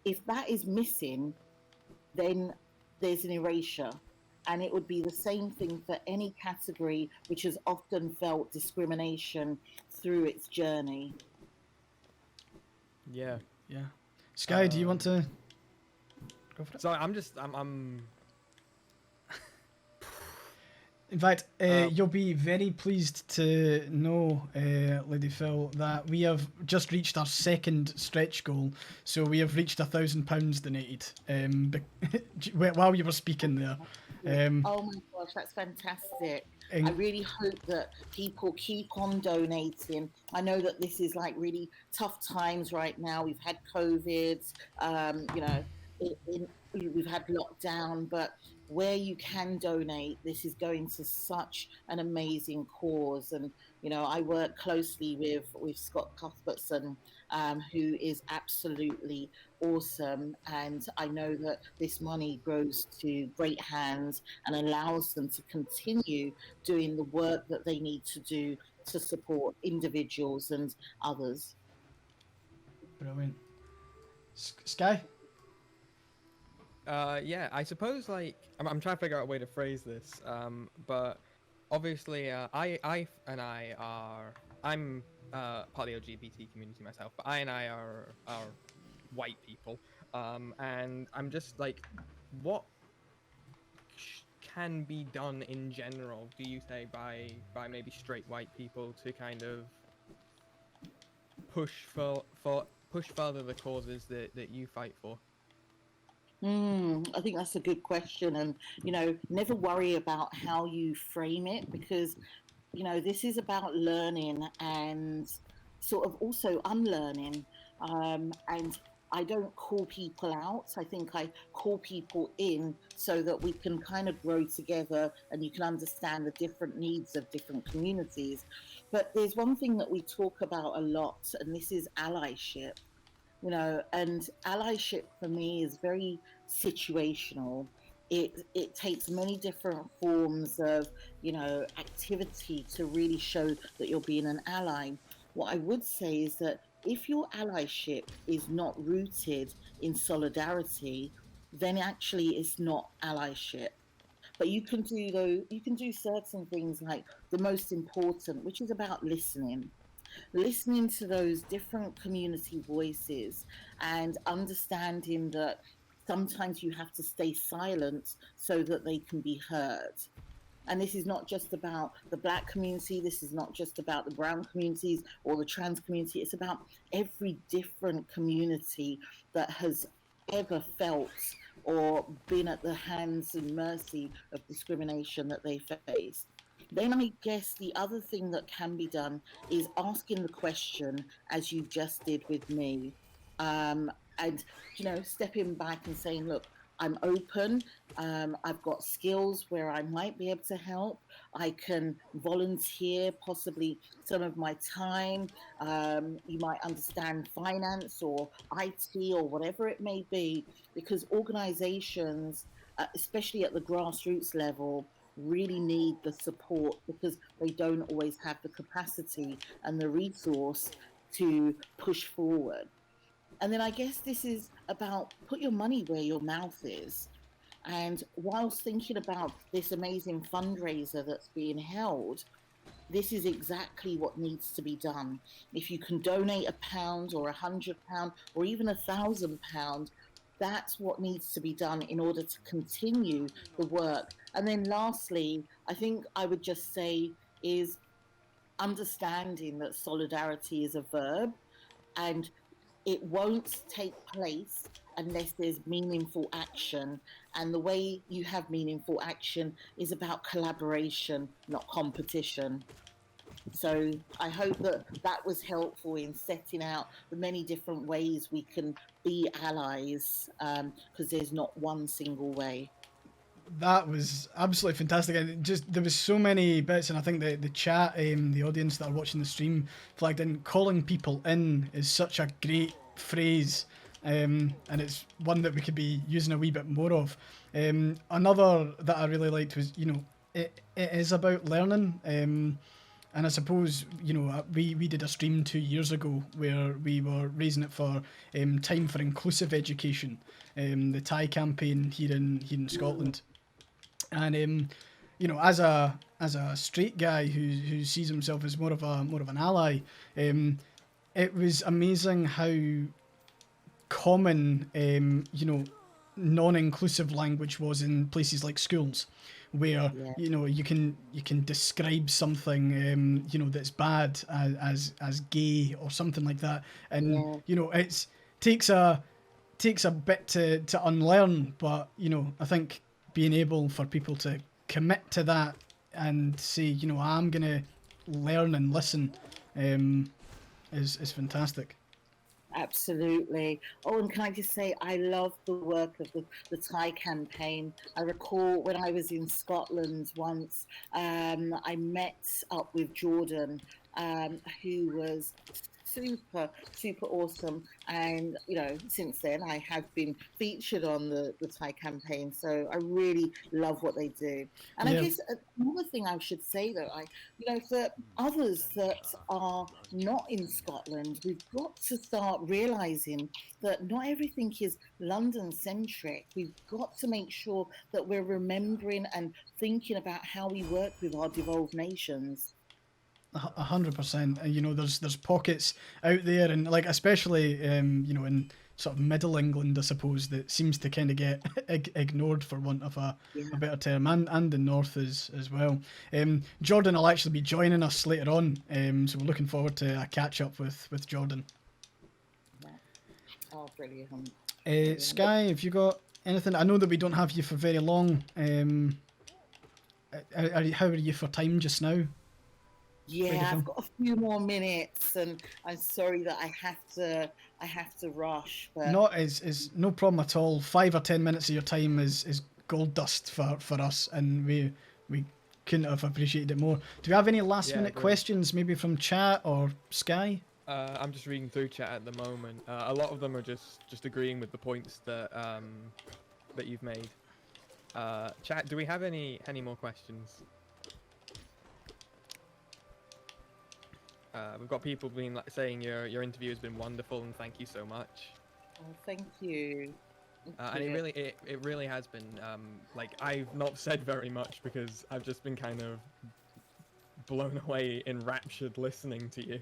if that is missing, then there's an erasure. And it would be the same thing for any category which has often felt discrimination through its journey. Yeah. Yeah. Sky, do you want to go for it? So I'm In fact, you'll be very pleased to know, Lady Phil, that we have just reached our second stretch goal. So we have reached £1,000 donated while you were speaking there. Oh my gosh, that's fantastic. And- I really hope that people keep on donating. I know that this is like really tough times right now. We've had COVID, you know, we've had lockdown, but where you can donate, this is going to such an amazing cause. And you know, I work closely with Scott Cuthbertson, who is absolutely awesome, and I know that this money goes to great hands and allows them to continue doing the work that they need to do to support individuals and others. Brilliant. Sky? Yeah, I suppose like I'm trying to figure out a way to phrase this. But obviously, I'm part of the LGBT community myself, but I are white people. And I'm just like, what can be done in general? Do you say by maybe straight white people to kind of push further the causes that you fight for? I think that's a good question. And, you know, never worry about how you frame it, because, you know, this is about learning and sort of also unlearning. And I don't call people out. I think I call people in so that we can kind of grow together and you can understand the different needs of different communities. But there's one thing that we talk about a lot, and this is allyship. You know, and allyship for me is very situational. It takes many different forms of, you know, activity to really show that you're being an ally. What I would say is that if your allyship is not rooted in solidarity, then actually it's not allyship. But you can do certain things like the most important, which is about listening to those different community voices and understanding that sometimes you have to stay silent so that they can be heard. And this is not just about the Black community, this is not just about the brown communities or the trans community, it's about every different community that has ever felt or been at the hands and mercy of discrimination that they face. Then I guess the other thing that can be done is asking the question, as you just did with me, and you know, stepping back and saying, "Look, I'm open. I've got skills where I might be able to help. I can volunteer, possibly some of my time. You might understand finance or IT or whatever it may be, because organizations, especially at the grassroots level, really need the support because they don't always have the capacity and the resource to push forward. And then I guess this is about put your money where your mouth is. And whilst thinking about this amazing fundraiser that's being held, this is exactly what needs to be done. If you can donate £1 or £100 or even £1,000, that's what needs to be done in order to continue the work. And then lastly, I think I would just say is understanding that solidarity is a verb and it won't take place unless there's meaningful action. And the way you have meaningful action is about collaboration, not competition. So I hope that that was helpful in setting out the many different ways we can be allies, because there's not one single way. That was absolutely fantastic. And just there was so many bits, and I think the chat, the audience that are watching the stream flagged in. Calling people in is such a great phrase, and it's one that we could be using a wee bit more of. Another that I really liked was, you know, it is about learning. And I suppose, you know, we did a stream 2 years ago where we were raising it for Time for Inclusive Education, the Thai campaign here in Scotland. And you know, as a straight guy who sees himself as more of an ally, it was amazing how common you know, non-inclusive language was in places like schools, where Yeah. you know, you can describe something you know, that's bad as gay or something like that, and Yeah. you know, takes a bit to unlearn, but you know, I think being able for people to commit to that and say, you know, I'm gonna learn and listen, is fantastic. Absolutely. Oh, and can I just say, I love the work of the Thai campaign. I recall when I was in Scotland once, I met up with Jordan, who was super awesome. And, you know, since then, I have been featured on the Thai campaign. So I really love what they do. And I Yeah. guess another thing I should say, though, you know, for others that are not in Scotland, we've got to start realizing that not everything is London centric. We've got to make sure that we're remembering and thinking about how we work with our devolved nations. 100%. You know, there's pockets out there, and like especially you know, in sort of middle England, I suppose, that seems to kind of get ignored, for want of a better term, and the north as well. Jordan will actually be joining us later on, so we're looking forward to a catch up with Jordan. Oh, brilliant. Sky, have you got anything? I know that we don't have you for very long. How are you for time just now? Yeah, I've got a few more minutes, and I'm sorry that I have to rush. But No, is no problem at all. 5 or 10 minutes of your time is gold dust for us, and we couldn't have appreciated it more. Do we have any last minute questions, maybe from chat or Sky? I'm just reading through chat at the moment. A lot of them are just agreeing with the points that that you've made. Chat, do we have any more questions? We've got people being saying your interview has been wonderful and thank you so much. oh, thank you. And it really has been. Like, I've not said very much because I've just been kind of blown away, enraptured listening to you.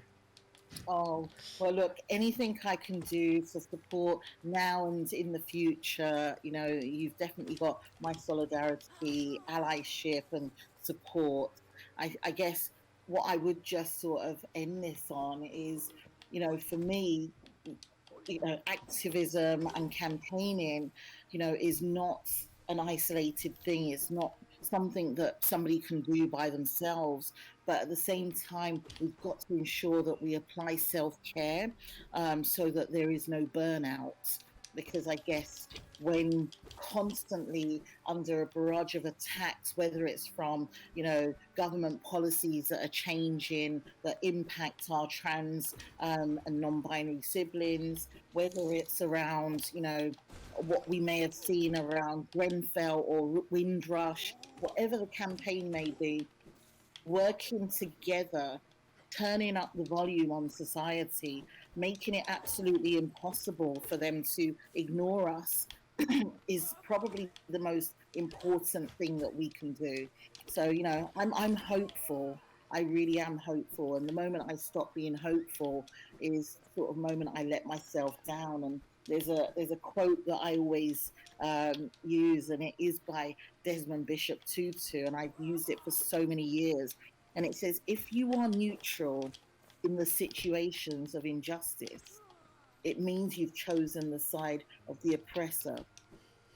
Oh, well, look, anything I can do to support now and in the future, you know, you've definitely got my solidarity, allyship, and support. I guess what I would just sort of end this on is, you know, for me, you know, activism and campaigning, you know, is not an isolated thing. It's not something that somebody can do by themselves. But at the same time, we've got to ensure that we apply self-care so that there is no burnout. Because I guess when constantly under a barrage of attacks, whether it's from, you know, government policies that are changing, that impact our trans and non-binary siblings, whether it's around, you know, what we may have seen around Grenfell or Windrush, whatever the campaign may be, working together, turning up the volume on society, making it absolutely impossible for them to ignore us is probably the most important thing that we can do. So, you know, I'm hopeful. I really am hopeful. And the moment I stop being hopeful is sort of moment I let myself down. And there's a quote that I always use, and it is by Desmond Bishop Tutu, and I've used it for so many years. And it says, if you are neutral in the situations of injustice, it means you've chosen the side of the oppressor.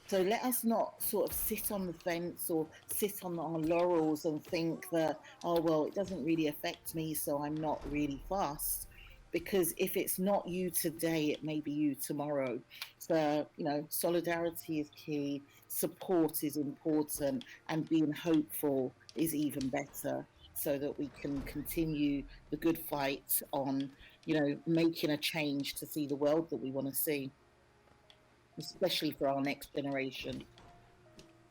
So let us not sort of sit on the fence or sit on our laurels and think that, oh, well, it doesn't really affect me, so I'm not really fussed. Because if it's not you today, it may be you tomorrow. So, you know, solidarity is key, support is important, and being hopeful is even better, so that we can continue the good fight on, you know, making a change to see the world that we want to see, especially for our next generation.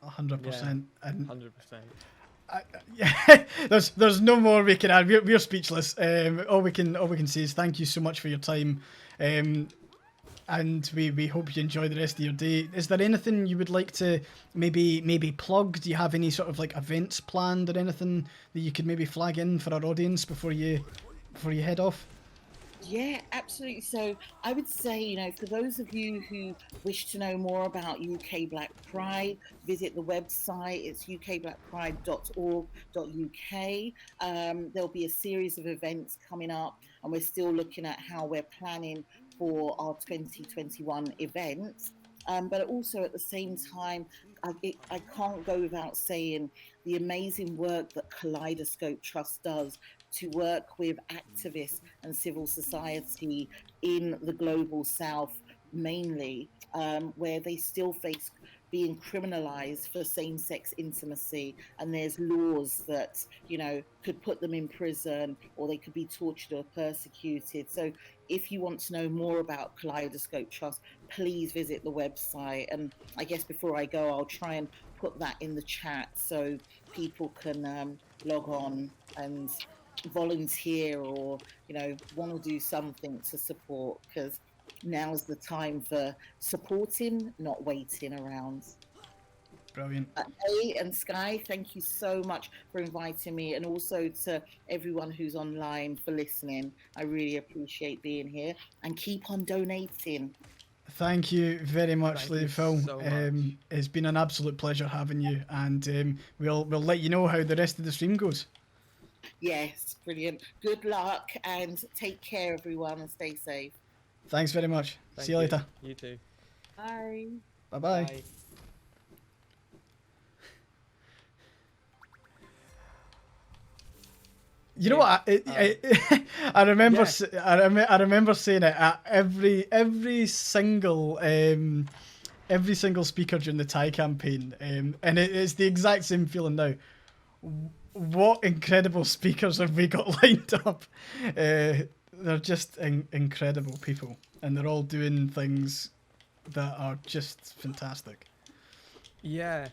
100%. And 100%. yeah, there's no more we can add. We're speechless. All we can say is thank you so much for your time. and we hope you enjoy the rest of your day. Is there anything you would like to maybe plug? Do you have any sort of like events planned or anything that you could maybe flag in for our audience before you head off? Yeah, absolutely. So I would say, for those of you who wish to know more about UK Black Pride, visit the website. It's ukblackpride.org.uk. There'll be a series of events coming up, and we're still looking at how we're planning for our 2021 events. But also at the same time, I can't go without saying the amazing work that Kaleidoscope Trust does to work with activists and civil society in the global south mainly, where they still face being criminalized for same-sex intimacy, and there's laws that could put them in prison, or they could be tortured or persecuted. So if you want to know more about Kaleidoscope Trust, please visit the website. And I guess before I go, I'll try and put that in the chat so people can log on and volunteer, or want to do something to support, because now's the time for supporting, not waiting around. Brilliant. Hey, and Sky, thank you so much for inviting me, and also to everyone who's online for listening. I really appreciate being here, and keep on donating. Thank you very much, Thank Lady you Phil. so much. It's been an absolute pleasure having you, and we'll let you know how the rest of the stream goes. Yes, brilliant. Good luck, and take care, everyone, and stay safe. Thanks very much. Thank See you later. You too. Bye. Bye-bye. Bye. You know what? I remember. Yeah. I remember saying it at every single speaker during the Thai campaign, and it's the exact same feeling now. What incredible speakers have we got lined up? They're just incredible people, and they're all doing things that are just fantastic. Yeah,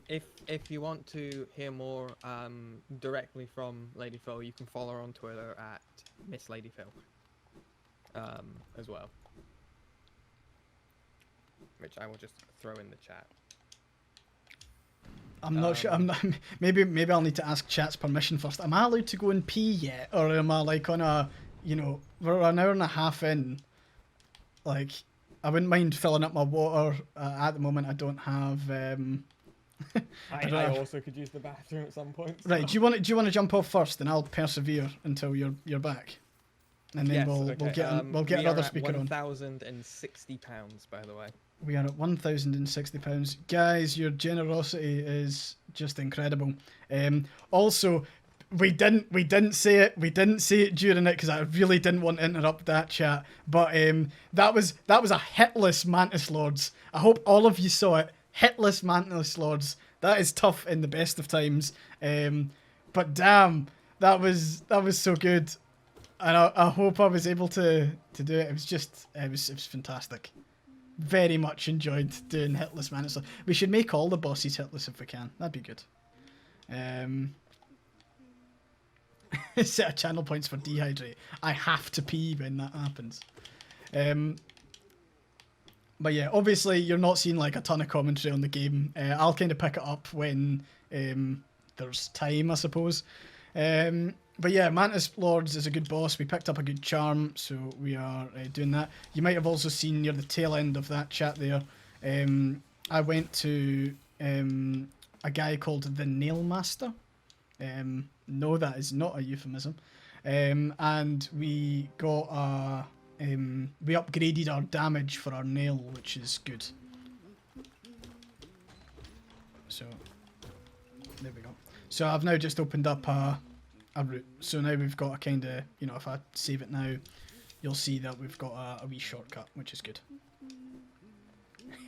if you want to hear more directly from Lady Phil, you can follow her on Twitter at Miss Lady Phil as well, which I will just throw in the chat. I'm not sure. I'm not. Maybe I'll need to ask chat's permission first. Am I allowed to go and pee yet, or am I like on a? We're an hour and a half in. Like, I wouldn't mind filling up my water. At the moment, I don't have. I also could use the bathroom at some point. So. Right. Do you want to jump off first, and I'll persevere until you're back, and then Yes, we'll get another speaker on. £1,060, by the way. We are at £1,060, guys. Your generosity is just incredible. Also, we didn't say it. We didn't say it during it because I really didn't want to interrupt that chat. But that was a hitless Mantis Lords. I hope all of you saw it. Hitless Mantis Lords. That is tough in the best of times. But damn, that was so good, and I hope I was able to do it. It was fantastic. Very much enjoyed doing hitless Mantis. We should make all the bosses hitless if we can. That'd be good. Set of channel points for dehydrate. I have to pee when that happens. But yeah, obviously you're not seeing like a ton of commentary on the game. I'll kind of pick it up when there's time, I suppose. But yeah, Mantis Lords is a good boss. We picked up a good charm, so we are doing that. You might have also seen near the tail end of that chat there, I went to a guy called the Nail Master. No, that is not a euphemism. And we got we upgraded our damage for our nail, which is good. So there we go. So I've now just opened up a route. So now we've got a kind of, if I save it now, you'll see that we've got a wee shortcut, which is good.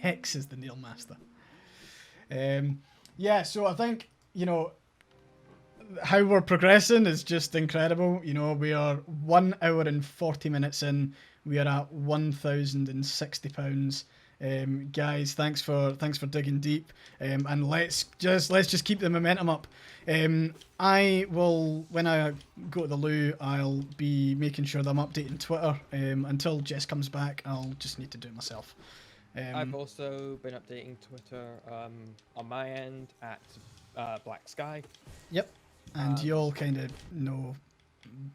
Hex is the Nail Master. Yeah, so I think, how we're progressing is just incredible. We are 1 hour and 40 minutes in. We are at £1,060. Guys, thanks for digging deep, and let's just keep the momentum up. I will, when I go to the loo, I'll be making sure that I'm updating Twitter. Until Jess comes back, I'll just need to do it myself. I've also been updating Twitter on my end at Black Sky. Yep, and you all kind of know.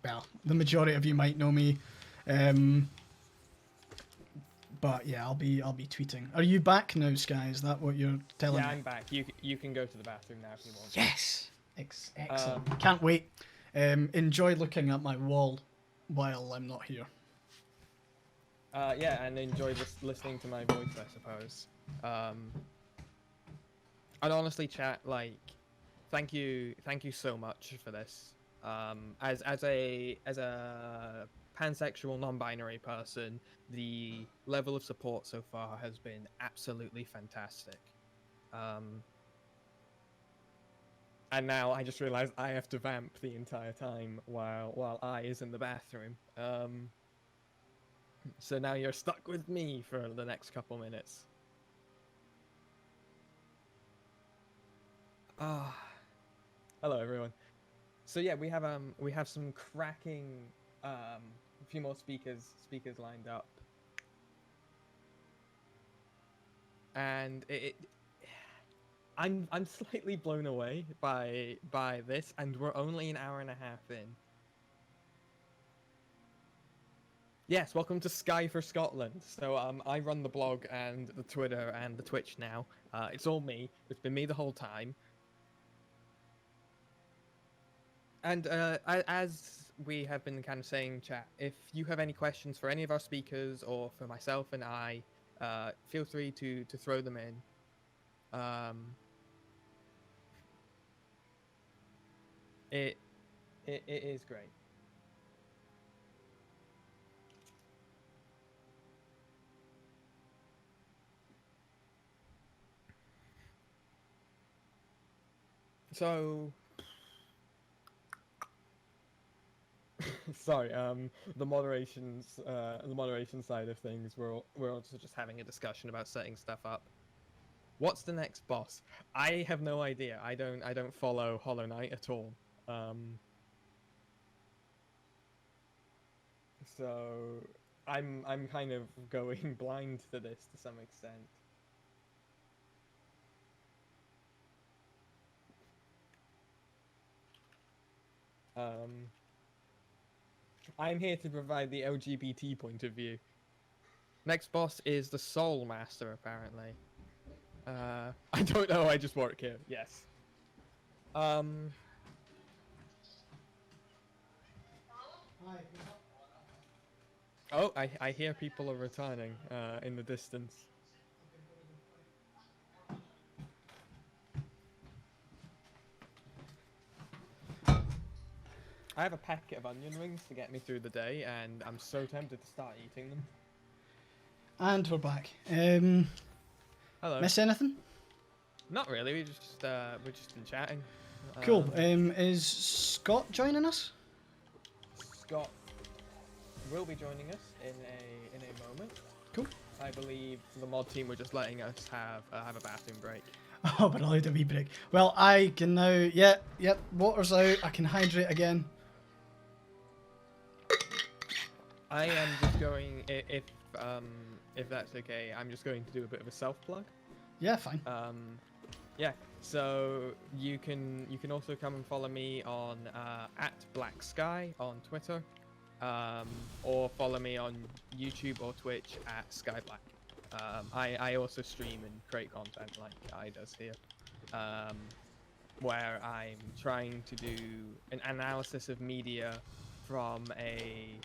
Well, the majority of you might know me. But yeah, I'll be tweeting. Are you back now, Sky? Is that what you're telling me? Yeah, I'm back. You can go to the bathroom now if you want. Yes! Excellent. Can't wait. Enjoy looking at my wall while I'm not here. Yeah, and enjoy listening to my voice, I suppose. And honestly, chat, like, thank you so much for this. As a pansexual, non-binary person, the level of support so far has been absolutely fantastic. And now I just realized I have to vamp the entire time while I is in the bathroom. So now you're stuck with me for the next couple minutes. Hello everyone. So yeah, we have some cracking a few more speakers lined up. And I'm slightly blown away by this, and we're only an hour and a half in. Yes, welcome to Sky for Scotland. So I run the blog and the Twitter and the Twitch now. It's all me. It's been me the whole time. And as we have been kind of saying, chat, if you have any questions for any of our speakers or for myself and I, feel free to throw them in. It is great. So, sorry, the moderation side of things, we're also just having a discussion about setting stuff up. What's the next boss? I have no idea. I don't follow Hollow Knight at all. So I'm kind of going blind to this to some extent. I'm here to provide the LGBT point of view. Next boss is the Soul Master, apparently. I don't know, I just work here. Yes. Oh, I hear people are returning in the distance. I have a packet of onion rings to get me through the day, and I'm so tempted to start eating them. And we're back. Hello. Miss anything? Not really. We've just been chatting. Cool. Is Scott joining us? Scott will be joining us in a moment. Cool. I believe the mod team were just letting us have a bathroom break. Oh, but allowed a wee break. Well, I can now. Yep. Water's out. I can hydrate again. I am just going, if that's okay, I'm just going to do a bit of a self plug. Yeah, fine. Yeah. So you can also come and follow me on @BlackSky on Twitter, or follow me on YouTube or Twitch @SkyBlack. I also stream and create content like I does here, where I'm trying to do an analysis of media from a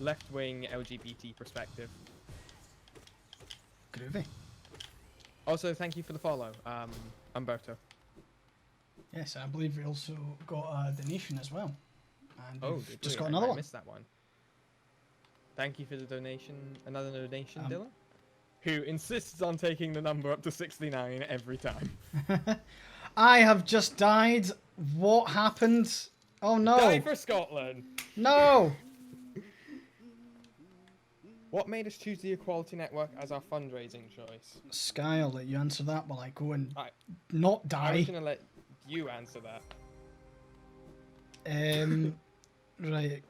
left-wing LGBT perspective. Groovy. Also, thank you for the follow, Umberto. Yes, I believe we also got a donation as well. And Oh, we've just got another I one. missed that one. Thank you for the donation. Another donation, Um, Dylan, who insists on taking the number up to 69 every time. I have just died. What happened? Oh no! Die for Scotland. No! What made us choose the Equality Network as our fundraising choice? Sky, I'll let you answer that while I go and I- not I was die. gonna let you answer that. Right.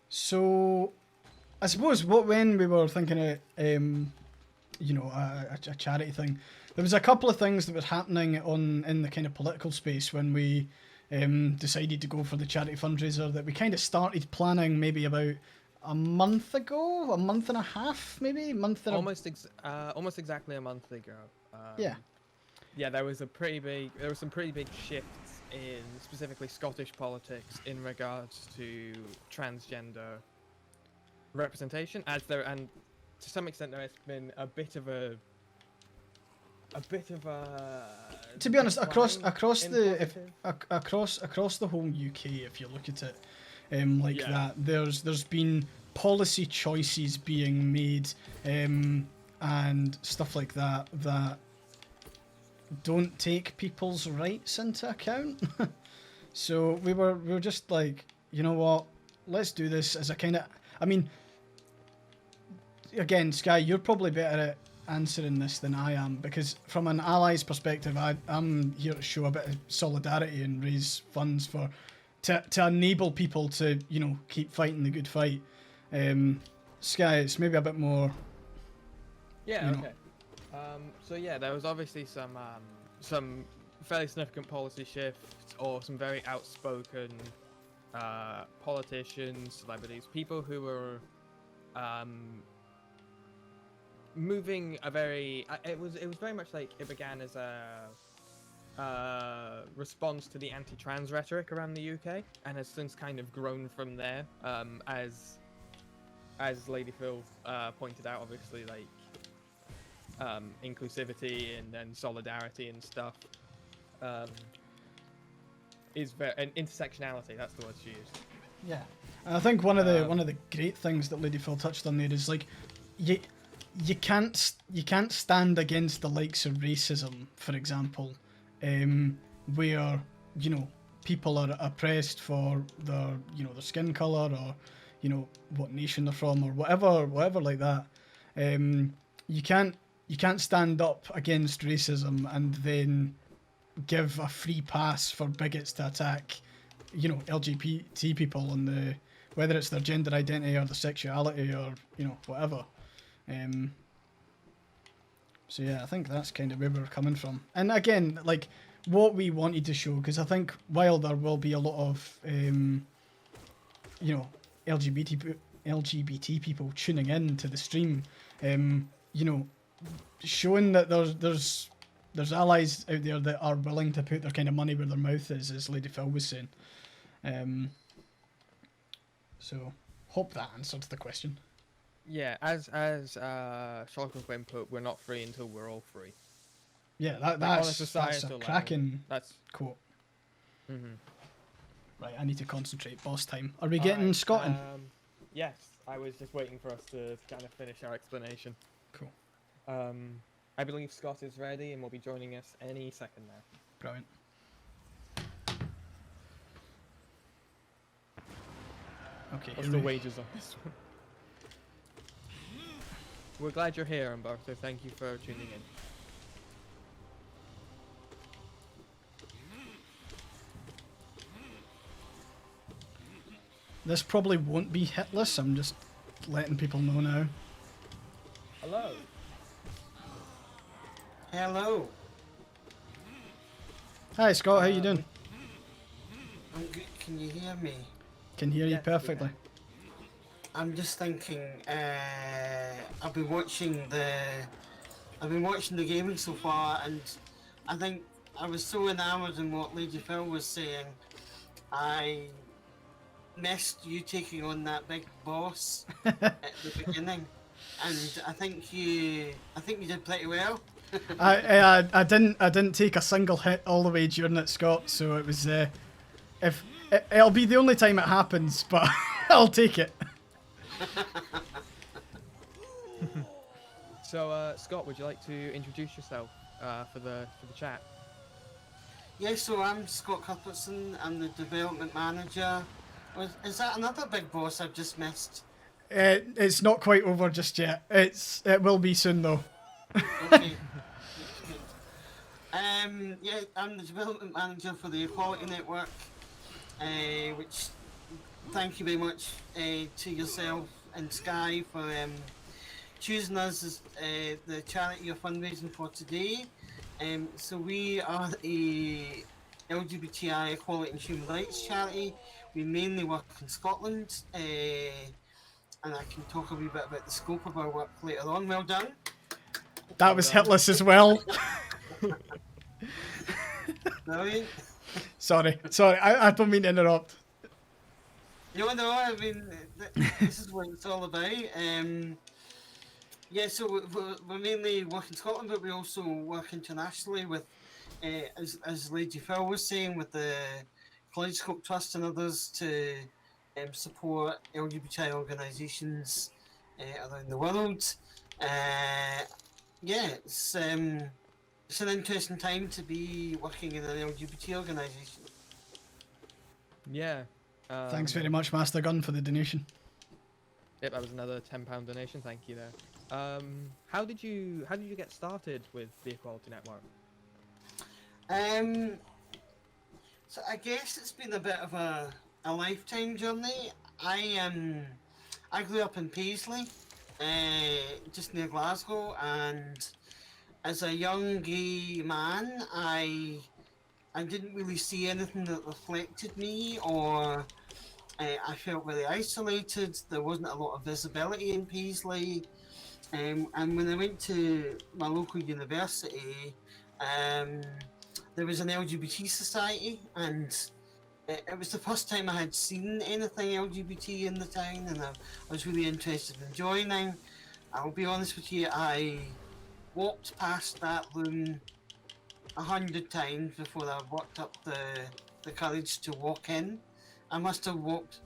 So, I suppose when we were thinking of, you know, a charity thing, there was a couple of things that were happening in the kind of political space when we decided to go for the charity fundraiser that we kind of started planning maybe about a month ago, a month and a half, maybe Almost exactly a month ago. Yeah. Yeah, there were some pretty big shifts in specifically Scottish politics in regards to transgender representation, and to some extent there has been a bit of a To be honest, across decline in across the whole UK, if you look at it like Yeah. that, there's been policy choices being made and stuff like that that don't take people's rights into account. So we were just like, you know what, let's do this as a kind of, I mean, again, Sky, you're probably better at answering this than I am, because from an allies perspective, I'm here to show a bit of solidarity and raise funds to enable people to, you know, keep fighting the good fight. Sky, it's maybe a bit more. Yeah, you know. okay. So yeah, there was obviously some fairly significant policy shifts, or some very outspoken politicians, celebrities, people who were moving a very. It was very much like it began as a response to the anti-trans rhetoric around the UK, and has since kind of grown from there. As Lady Phil pointed out, obviously, like inclusivity and solidarity and stuff is very, and intersectionality. That's the word she used. Yeah, and I think one of the great things that Lady Phil touched on there is like, you can't stand against the likes of racism, for example, where, you know, people are oppressed for their, you know, their skin color, or, you know, what nation they're from, or whatever like that. You can't stand up against racism and then give a free pass for bigots to attack, you know, LGBT people on the, whether it's their gender identity or their sexuality or, you know, whatever. So yeah, I think that's kind of where we're coming from. And again, like what we wanted to show, because I think while there will be a lot of, you know, LGBT people tuning in to the stream, you know, showing that there's allies out there that are willing to put their kind of money where their mouth is, as Lady Phil was saying. So hope that answered the question. Yeah, as Shark McQueen put, we're not free until we're all free. Yeah, On a that's a societal level, cracking That's. quote. Mhm. Right, I need to concentrate. Boss time. Are we getting Alright, Scott in? Yes, I was just waiting for us to kind of finish our explanation. Cool. I believe Scott is ready and will be joining us any second now. Brilliant. Okay, What's here the we- wages on this one? We're glad you're here, Umbar, so thank you for tuning in. This probably won't be hitless. I'm just letting people know now. Hello. Hello. Hi Scott, how you doing? I'm good. Can you hear me? Can hear you Yes, we perfectly. can. I'm just thinking. I've been watching the gaming so far, and I think I was so enamored in what Lady Phil was saying. I missed you taking on that big boss at the beginning, and I think you did pretty well. I didn't take a single hit all the way during it, Scott. So it was it'll be the only time it happens, but I'll take it. So, Scott, would you like to introduce yourself for the chat? Yeah, so I'm Scott Cuthbertson. I'm the development manager. Is that another big boss I've just missed? It's not quite over just yet. It will be soon though. Okay. Yeah, I'm the development manager for the Equality Network, which thank you very much to yourself and Sky for choosing us as the charity you're fundraising for today. So we are a LGBTI equality and human rights charity. We mainly work in Scotland, and I can talk a wee bit about the scope of our work later on. Well done. That was hitless as well. Brilliant. Sorry, I don't mean to interrupt. No, I mean, this is what it's all about. Yeah, so we're mainly work in Scotland, but we also work internationally with, as Lady Phil was saying, with the Kaleidoscope Trust and others to support LGBTI organisations around the world. Yeah, it's an interesting time to be working in an LGBT organisation. Yeah. Thanks very much, Master Gun, for the donation. Yep, that was another £10 donation. Thank you there. How did you get started with the Equality Network? So I guess it's been a bit of a lifetime journey. I grew up in Paisley, just near Glasgow, and as a young gay man, I didn't really see anything that reflected me, or I felt very isolated. There wasn't a lot of visibility in Paisley. And when I went to my local university, there was an LGBT society, and it was the first time I had seen anything LGBT in the town, and I was really interested in joining. I'll be honest with you, I walked past that room 100 times before I worked up the courage to walk in. I must have walked.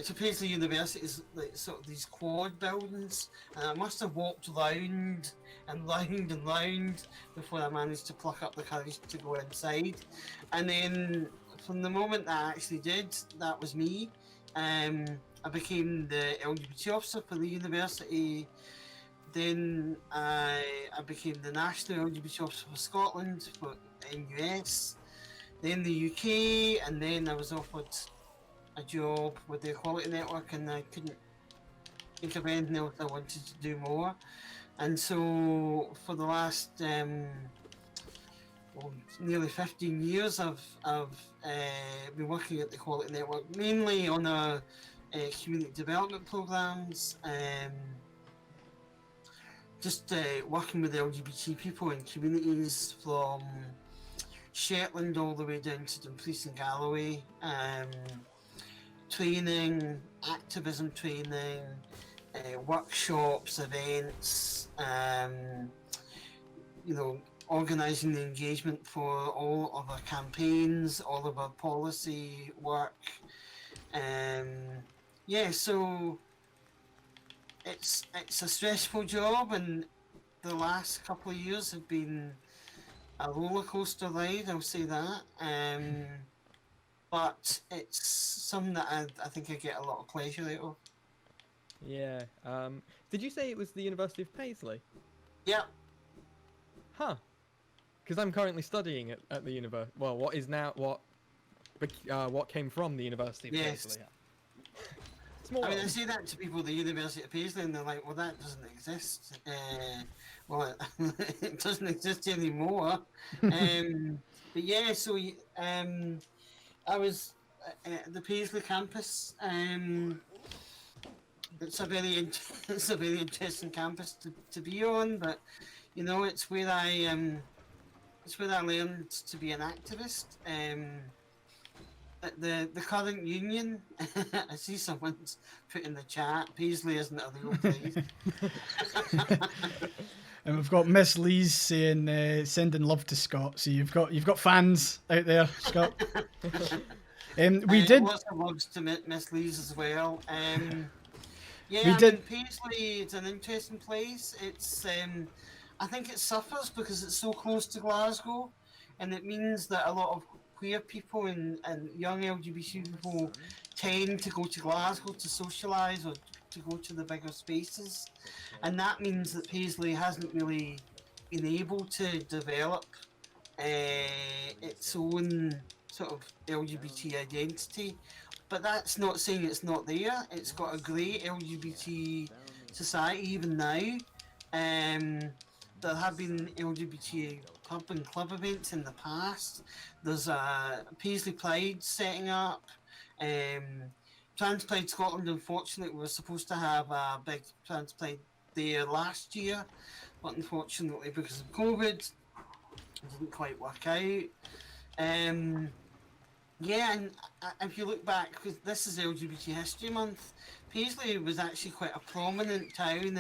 So Paisley University is like sort of these quad buildings, and I must have walked round and round and round before I managed to pluck up the courage to go inside. And then from the moment that I actually did, that was me. I became the LGBT officer for the university. Then I became the national LGBT officer for Scotland in US, then the UK, and then I was offered a job with the Equality Network, and I couldn't think of anything else I wanted to do more. And so for the last nearly 15 years, I've been working at the Equality Network, mainly on our community development programs, just working with LGBT people in communities from Shetland all the way down to Dumfries and Galloway. Training, activism training, workshops, events, organising the engagement for all of our campaigns, all of our policy work. So it's a stressful job, and the last couple of years have been a roller coaster ride, I'll say that. But it's something that I think I get a lot of pleasure out of. Yeah. Did you say it was the University of Paisley? Yeah. Huh. Because I'm currently studying at the university. Well, what came from the University of Yes. Paisley? Small I mean, I world. say that to people at the University of Paisley, and they're like, well, that doesn't exist. Well, it doesn't exist anymore. But yeah, so I was at the Paisley campus. It's a very interesting campus to be on, but it's where I learned to be an activist. The current union, I see someone's put in the chat, Paisley isn't a real place. And we've got Miss Lee's saying sending love to Scott. So you've got fans out there, Scott. We did Lots of loves to Miss Lee's as well. Paisley, it's an interesting place. It's I think it suffers because it's so close to Glasgow, and it means that a lot of queer people and young LGBT people tend to go to Glasgow to socialise or to go to the bigger spaces, and that means that Paisley hasn't really been able to develop its own sort of LGBT identity. But that's not saying it's not there. It's got a great LGBT society even now. There have been LGBT pub and club events in the past. There's a Paisley Pride setting up. Trans Pride Scotland, unfortunately, was supposed to have a big Trans Pride there last year, but unfortunately, because of COVID, it didn't quite work out. Yeah, and if you look back, because this is LGBT History Month, Paisley was actually quite a prominent town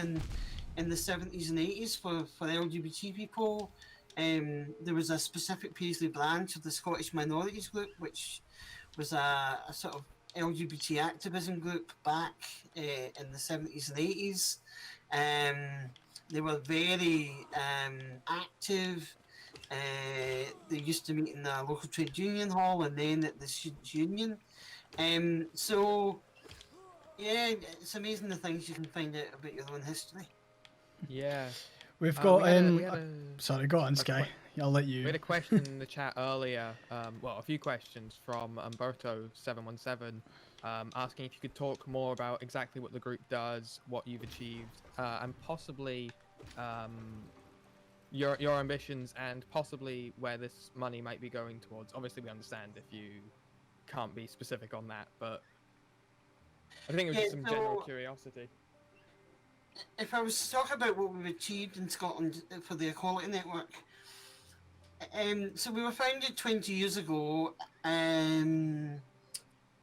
in the 70s and 80s for LGBT people. There was a specific Paisley branch of the Scottish Minorities Group, which was a sort of LGBT activism group back in the 70s and 80s. They were very active. They used to meet in the local trade union hall and then at the students' union. So, yeah, it's amazing the things you can find out about your own history. Yeah. We've got. we had a- Sorry, go on, Sky. I'll let We you. had a question in the chat earlier, well, a few questions from Umberto717, asking if you could talk more about exactly what the group does, what you've achieved, and possibly your ambitions, and possibly where this money might be going towards. Obviously, we understand if you can't be specific on that, but I think it was just some general curiosity. If I was to talk about what we've achieved in Scotland for the Equality Network, so we were founded 20 years ago,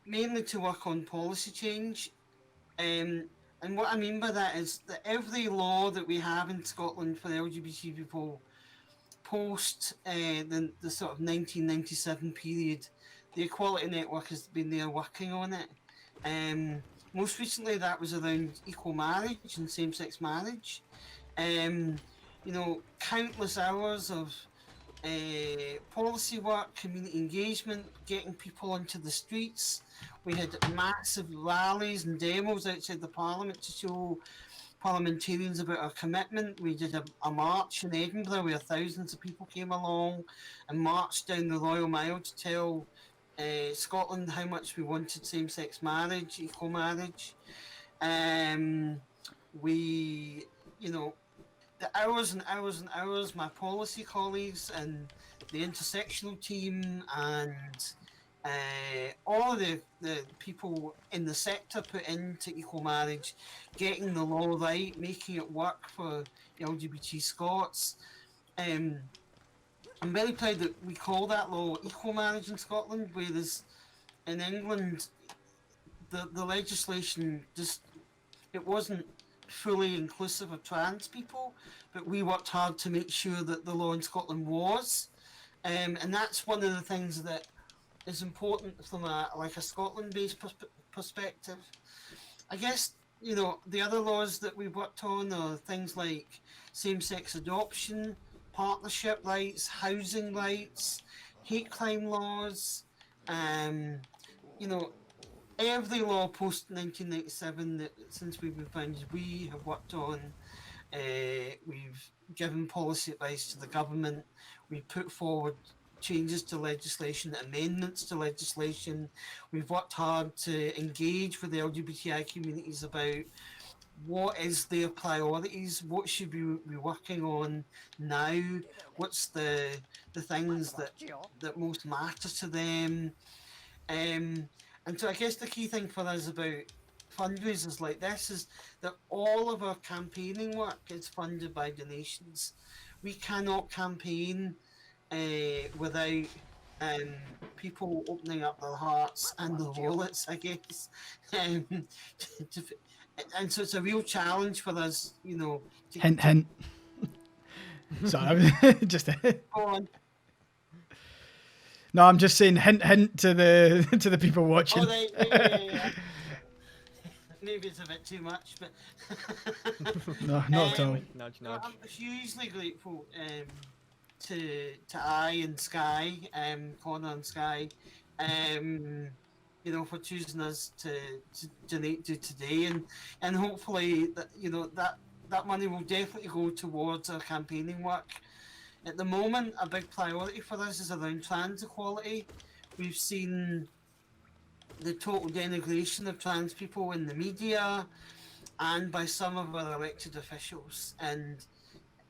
mainly to work on policy change. And what I mean by that is that every law that we have in Scotland for LGBT people post the sort of 1997 period, the Equality Network has been there working on it. Most recently, that was around equal marriage and same-sex marriage. Countless hours of policy work, community engagement, getting people onto the streets. We had massive rallies and demos outside the Parliament to show parliamentarians about our commitment. We did a march in Edinburgh where thousands of people came along and marched down the Royal Mile to tell Scotland how much we wanted same-sex marriage, equal marriage. The hours and hours and hours my policy colleagues and the intersectional team and all of the people in the sector put into equal marriage, getting the law right, making it work for LGBT Scots. I'm very proud that we call that law equal marriage in Scotland, whereas in England the legislation it wasn't fully inclusive of trans people, but we worked hard to make sure that the law in Scotland was, and that's one of the things that is important from a Scotland-based perspective. I guess the other laws that we've worked on are things like same-sex adoption, partnership rights, housing rights, hate crime laws. Every law post 1997 that since we've been founded we have worked on. We've given policy advice to the government. We put forward changes to legislation, amendments to legislation. We've worked hard to engage with the LGBTI communities about what is their priorities, what should we be working on now, what's the things that most matter to them. And so I guess the key thing for us about fundraisers like this is that all of our campaigning work is funded by donations. We cannot campaign without people opening up their hearts and their wallets, I guess. And so it's a real challenge for us, Hint, hint. Sorry, just. Go on. No, I'm just saying hint, hint to the people watching. Oh, yeah. Maybe it's a bit too much, but No, not at all. Nudge, nudge. I'm hugely grateful to Aye and Sky, Connor and Sky, for choosing us to donate to today, and hopefully that money will definitely go towards our campaigning work. At the moment, a big priority for us is around trans equality. We've seen the total denigration of trans people in the media and by some of our elected officials, and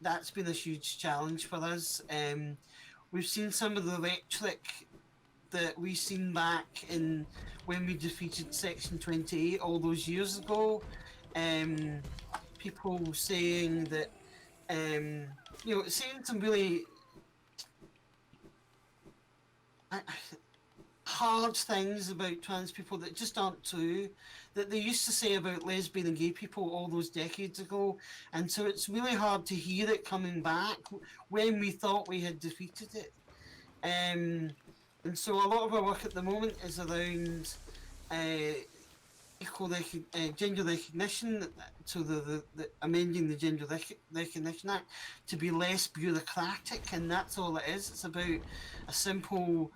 that's been a huge challenge for us. We've seen some of the rhetoric that we've seen back in when we defeated Section 28 all those years ago. People saying that, saying some really hard things about trans people that just aren't true, that they used to say about lesbian and gay people all those decades ago. And so it's really hard to hear it coming back when we thought we had defeated it. And so a lot of our work at the moment is around gender recognition, so the amending the Gender Recognition Act to be less bureaucratic, and that's all it is. It's about a simple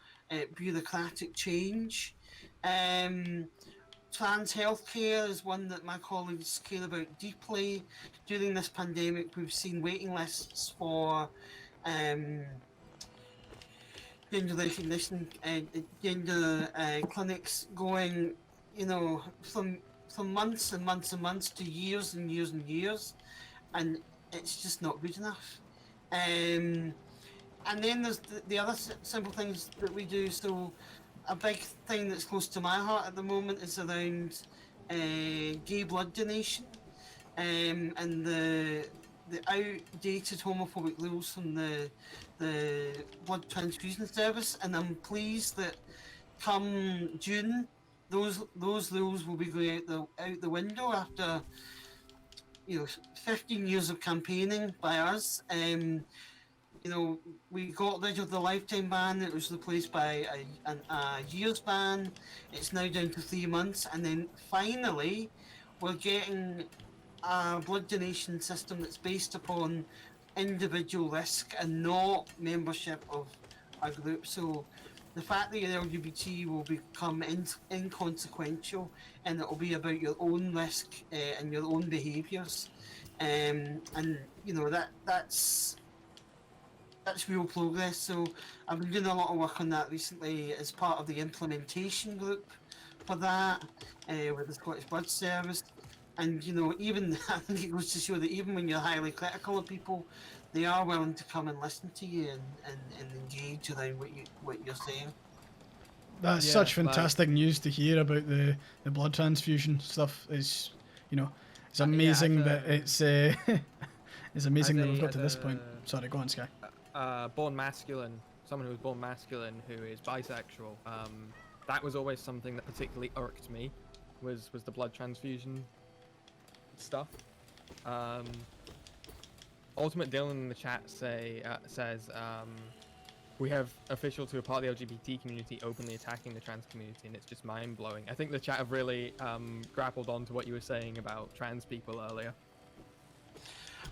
bureaucratic change. Trans healthcare is one that my colleagues care about deeply. During this pandemic, we've seen waiting lists for gender recognition, gender clinics going, from months and months and months to years and years and years, and it's just not good enough. And then there's the other simple things that we do. So a big thing that's close to my heart at the moment is around gay blood donation, and the outdated homophobic rules from the blood transfusion service. And I'm pleased that come June, those rules will be going out the window after 15 years of campaigning by us. We got rid of the lifetime ban. It was replaced by a year's ban. It's now down to 3 months, and then finally we're getting a blood donation system that's based upon individual risk and not membership of a group. So the fact that you're LGBT will become inconsequential, and it will be about your own risk and your own behaviours, and that's real progress. So I've been doing a lot of work on that recently as part of the implementation group for that with the Scottish Blood Service. And even I think it goes to show that even when you're highly critical of people, they are willing to come and listen to you and engage around what you're saying. That's such fantastic news to hear about the blood transfusion stuff. It's it's amazing that it's it's amazing that we've got to this point. Sorry, go on, Sky. Born masculine, someone who was born masculine who is bisexual. That was always something that particularly irked me, was the blood transfusion stuff. Ultimate Dylan in the chat says we have officials who are part of the LGBT community openly attacking the trans community, and it's just mind-blowing. I think the chat have really grappled onto what you were saying about trans people earlier.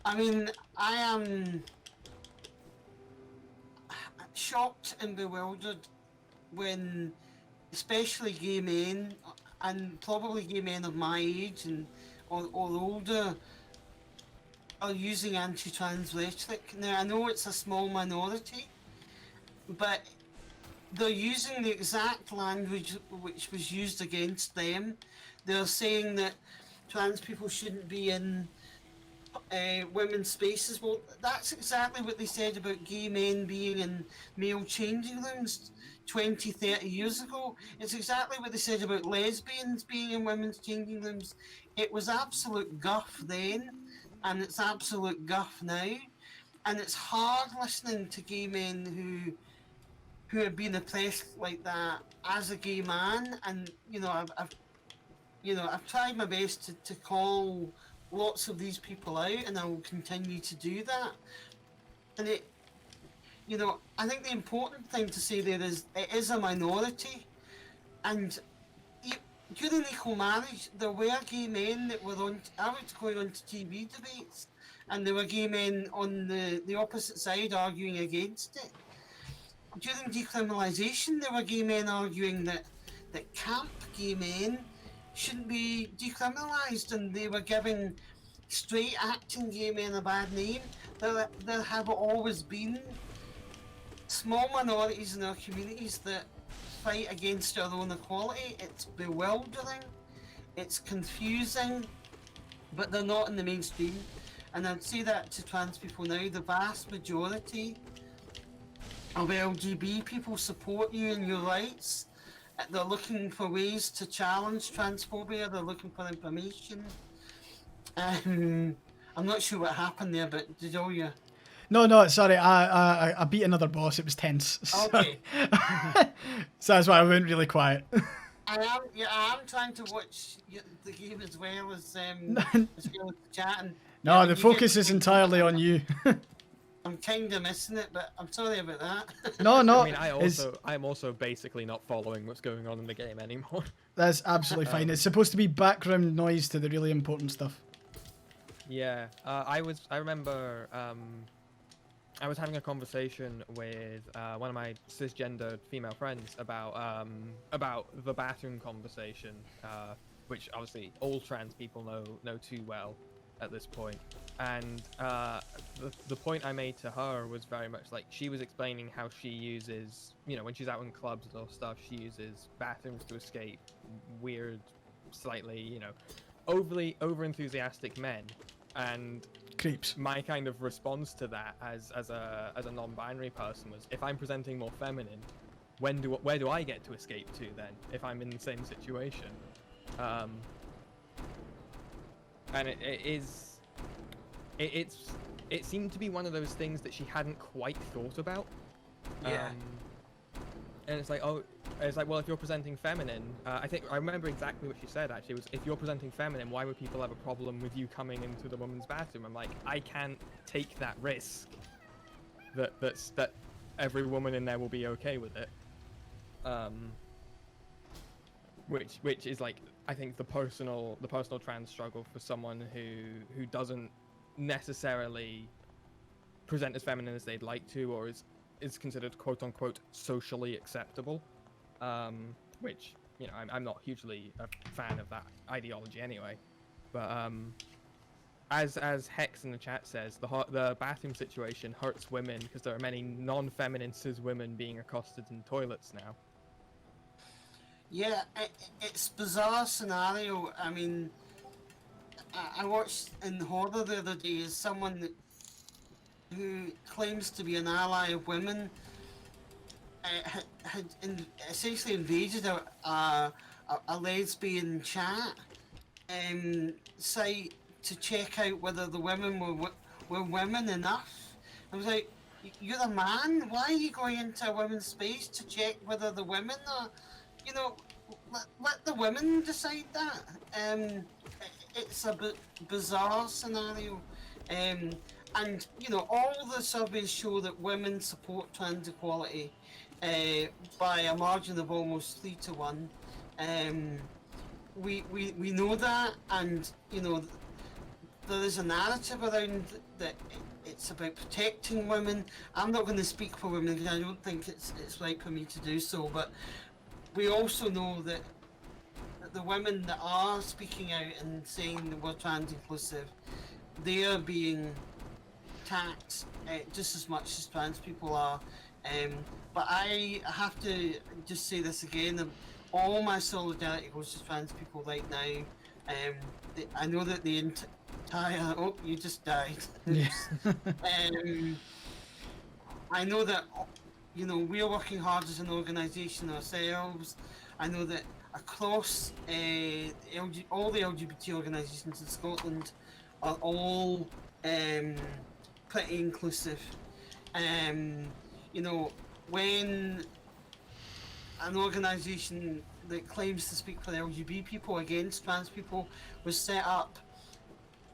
I mean, I am shocked and bewildered when especially gay men, and probably gay men of my age or older, are using anti-trans rhetoric. Now, I know it's a small minority, but they're using the exact language which was used against them. They're saying that trans people shouldn't be in women's spaces. Well, that's exactly what they said about gay men being in male changing rooms 20, 30 years ago. It's exactly what they said about lesbians being in women's changing rooms. It was absolute guff then, and it's absolute guff now. And it's hard listening to gay men who have been oppressed like that as a gay man. And I've tried my best to call lots of these people out, and I will continue to do that. And I think the important thing to say there is it is a minority, and during equal marriage there were gay men that were I was going on to TV debates, and there were gay men on the opposite side arguing against it. During decriminalisation, there were gay men arguing that that camp gay men shouldn't be decriminalised, and they were giving straight acting gay men a bad name. There have always been small minorities in our communities that fight against our own equality. It's bewildering, it's confusing, but they're not in the mainstream. And I'd say that to trans people now, the vast majority of LGBT people support you in your rights. They're looking for ways to challenge transphobia, they're looking for information. I'm not sure what happened there, but did all you? No, sorry, I beat another boss, it was tense. Okay. So that's why I went really quiet. I am trying to watch the game as well as the chat. And, No, the focus is entirely on you. I'm kind of missing it, but I'm sorry about that. No, I mean, it's- I'm also basically not following what's going on in the game anymore. that's absolutely fine. It's supposed to be background noise to the really important stuff. Yeah, I remember I was having a conversation with one of my cisgendered female friends about the bathroom conversation, which obviously all trans people know too well at this point. And the point I made to her was very much like, she was explaining how she uses, when she's out in clubs or stuff, she uses bathrooms to escape weird, slightly, over enthusiastic men. And Creeps. my kind of response to that as a non-binary person was, if I'm presenting more feminine, where do I get to escape to then if I'm in the same situation? And it seemed to be one of those things that she hadn't quite thought about. Yeah. And it's like, well, if you're presenting feminine, I remember exactly what she said actually, was, if you're presenting feminine, why would people have a problem with you coming into the woman's bathroom? I'm like, I can't take that risk that every woman in there will be okay with it. Which is like, I think the personal trans struggle for someone who doesn't necessarily present as feminine as they'd like to, or is considered quote unquote socially acceptable, which I'm not hugely a fan of that ideology anyway. But as Hex in the chat says, the bathroom situation hurts women because there are many non-feminine cis women being accosted in toilets now. Yeah, it's bizarre scenario. I mean, I watched in horror the other day is someone who claims to be an ally of women had essentially invaded a lesbian chat site to check out whether the women were women enough. I was like, you're a man, why are you going into a women's space to check whether the women are, let the women decide that. It's a bizarre scenario. And all the surveys show that women support trans equality by a margin of almost 3 to 1. We know that, and there is a narrative around that it's about protecting women. I'm not going to speak for women because I don't think it's right for me to do so, but we also know that the women that are speaking out and saying that we're trans inclusive, they are being attacked just as much as trans people are. But I have to just say this again, all my solidarity goes to trans people right now. I know that the entire... Oh, you just died. Yeah. I know that, we're working hard as an organisation ourselves. I know that across all the LGBT organisations in Scotland are all pretty inclusive. When an organisation that claims to speak for LGBT people against trans people was set up,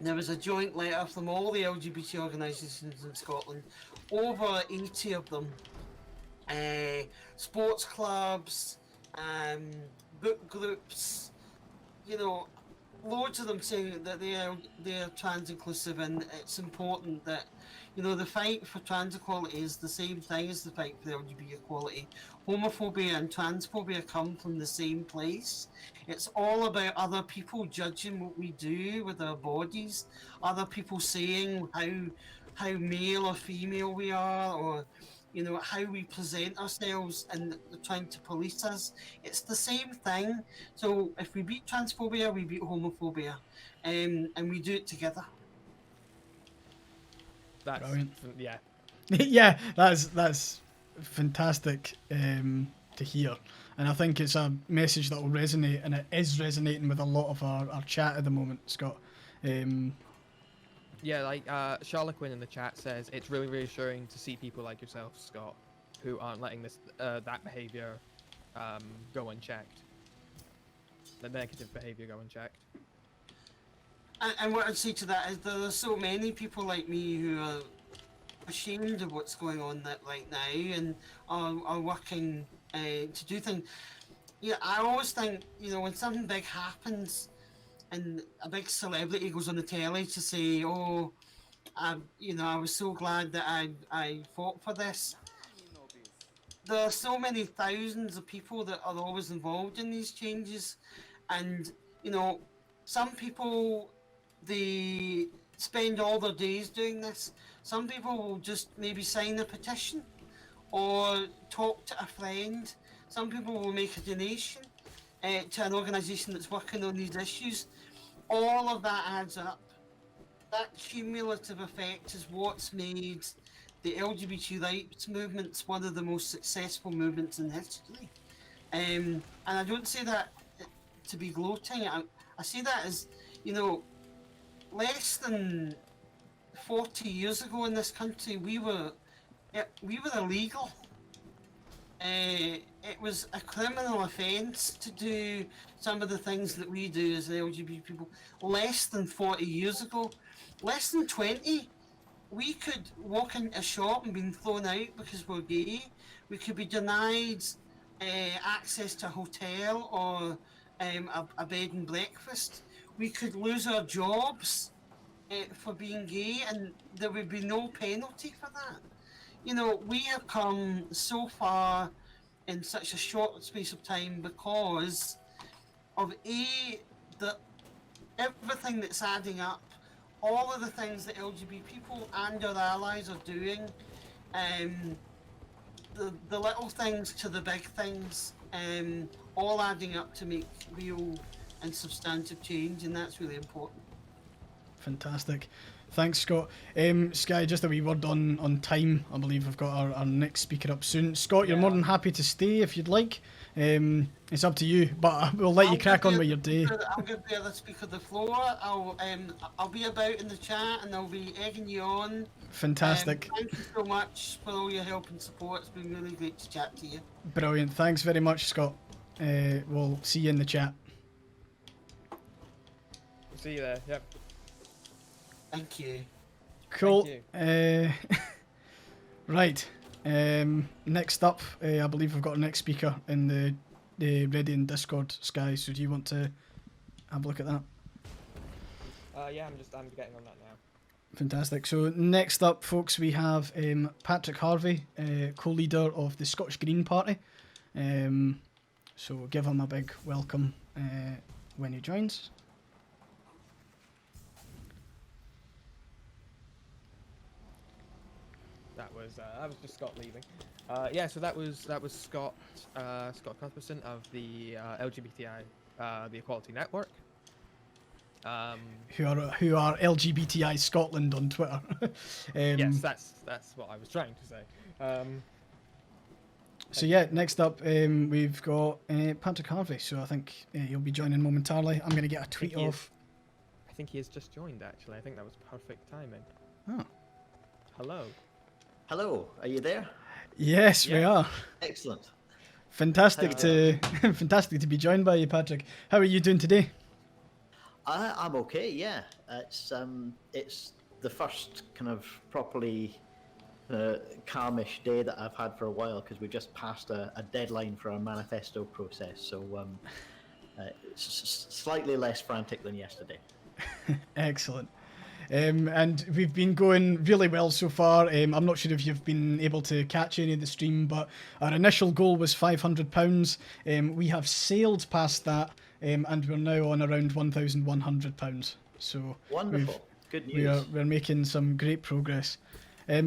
there was a joint letter from all the LGBT organisations in Scotland, over 80 of them, sports clubs, book groups, loads of them saying that they are trans inclusive, and it's important that You know, the fight for trans equality is the same thing as the fight for LGBT equality. Homophobia and transphobia come from the same place. It's all about other people judging what we do with our bodies, other people saying how male or female we are, or you know, how we present ourselves, and they're trying to police us. It's the same thing. So if we beat transphobia, we beat homophobia, and we do it together. That's Brilliant. yeah. Yeah, that's fantastic to hear, and I think it's a message that will resonate, and it is resonating with a lot of our chat at the moment, Scott. Yeah, like Charlotte Quinn in the chat says, it's really reassuring to see people like yourself, Scott, who aren't letting this that behaviour go unchecked. The negative behaviour go unchecked. And what I'd say to that is there are so many people like me who are ashamed of what's going on right now and are working to do things. Yeah, I always think, you know, when something big happens and a big celebrity goes on the telly to say, oh, you know, I was so glad that I fought for this. There are so many thousands of people that are always involved in these changes, and you know, some people, they spend all their days doing this. Some people will just maybe sign a petition or talk to a friend. Some people will make a donation to an organisation that's working on these issues. All of that adds up. That cumulative effect is what's made the LGBT rights movement one of the most successful movements in history. And I don't say that to be gloating. I say that as, you know, less than 40 years ago in this country, we were illegal. It was a criminal offence to do some of the things that we do as LGBT people. Less than 40 years ago, less than 20, we could walk into a shop and be thrown out because we're gay. We could be denied access to a hotel or a bed and breakfast. We could lose our jobs for being gay, and there would be no penalty for that. You know, we have come so far in such a short space of time because of everything that's adding up, all of the things that LGBT people and our allies are doing, the little things to the big things, all adding up to make real and substantive change, and that's really important. Fantastic. Thanks, Scott. Sky, just a wee word on time. I believe we've got our next speaker up soon. Scott, you're more than happy to stay if you'd like. It's up to you, but we'll let you crack on with your day. I'll give the other speaker the floor. I'll be about in the chat and I'll be egging you on. Fantastic. Thank you so much for all your help and support. It's been really great to chat to you. Brilliant. Thanks very much, Scott. We'll see you in the chat. We'll see you there. Yep. Thank you. Cool. Thank Right. Next up, I believe we've got our next speaker in the Ready in Discord, Sky. So do you want to have a look at that? Yeah, I'm getting on that now. Fantastic. So next up, folks, we have Patrick Harvey, co-leader of the Scottish Green Party. So give him a big welcome when he joins. That was just Scott leaving. Yeah, so that was Scott Cuthbertson of the LGBTI the Equality Network. Who are LGBTI Scotland on Twitter. Yes, that's what I was trying to say. So yeah, next up we've got Patrick Harvey. So I think he'll be joining momentarily. I'm going to get a tweet off. I think he has just joined, actually. I think that was perfect timing. Oh. Hello. Hello, are you there? Yes, we are. Excellent. Fantastic fantastic to be joined by you, Patrick. How are you doing today? I'm okay. Yeah, it's the first kind of properly calmish day that I've had for a while because we just passed a deadline for our manifesto process, so it's slightly less frantic than yesterday. Excellent. And we've been going really well so far. I'm not sure if you've been able to catch any of the stream, but our initial goal was £500. We have sailed past that, and we're now on around £1,100. So Wonderful. Good we're news. making some great progress.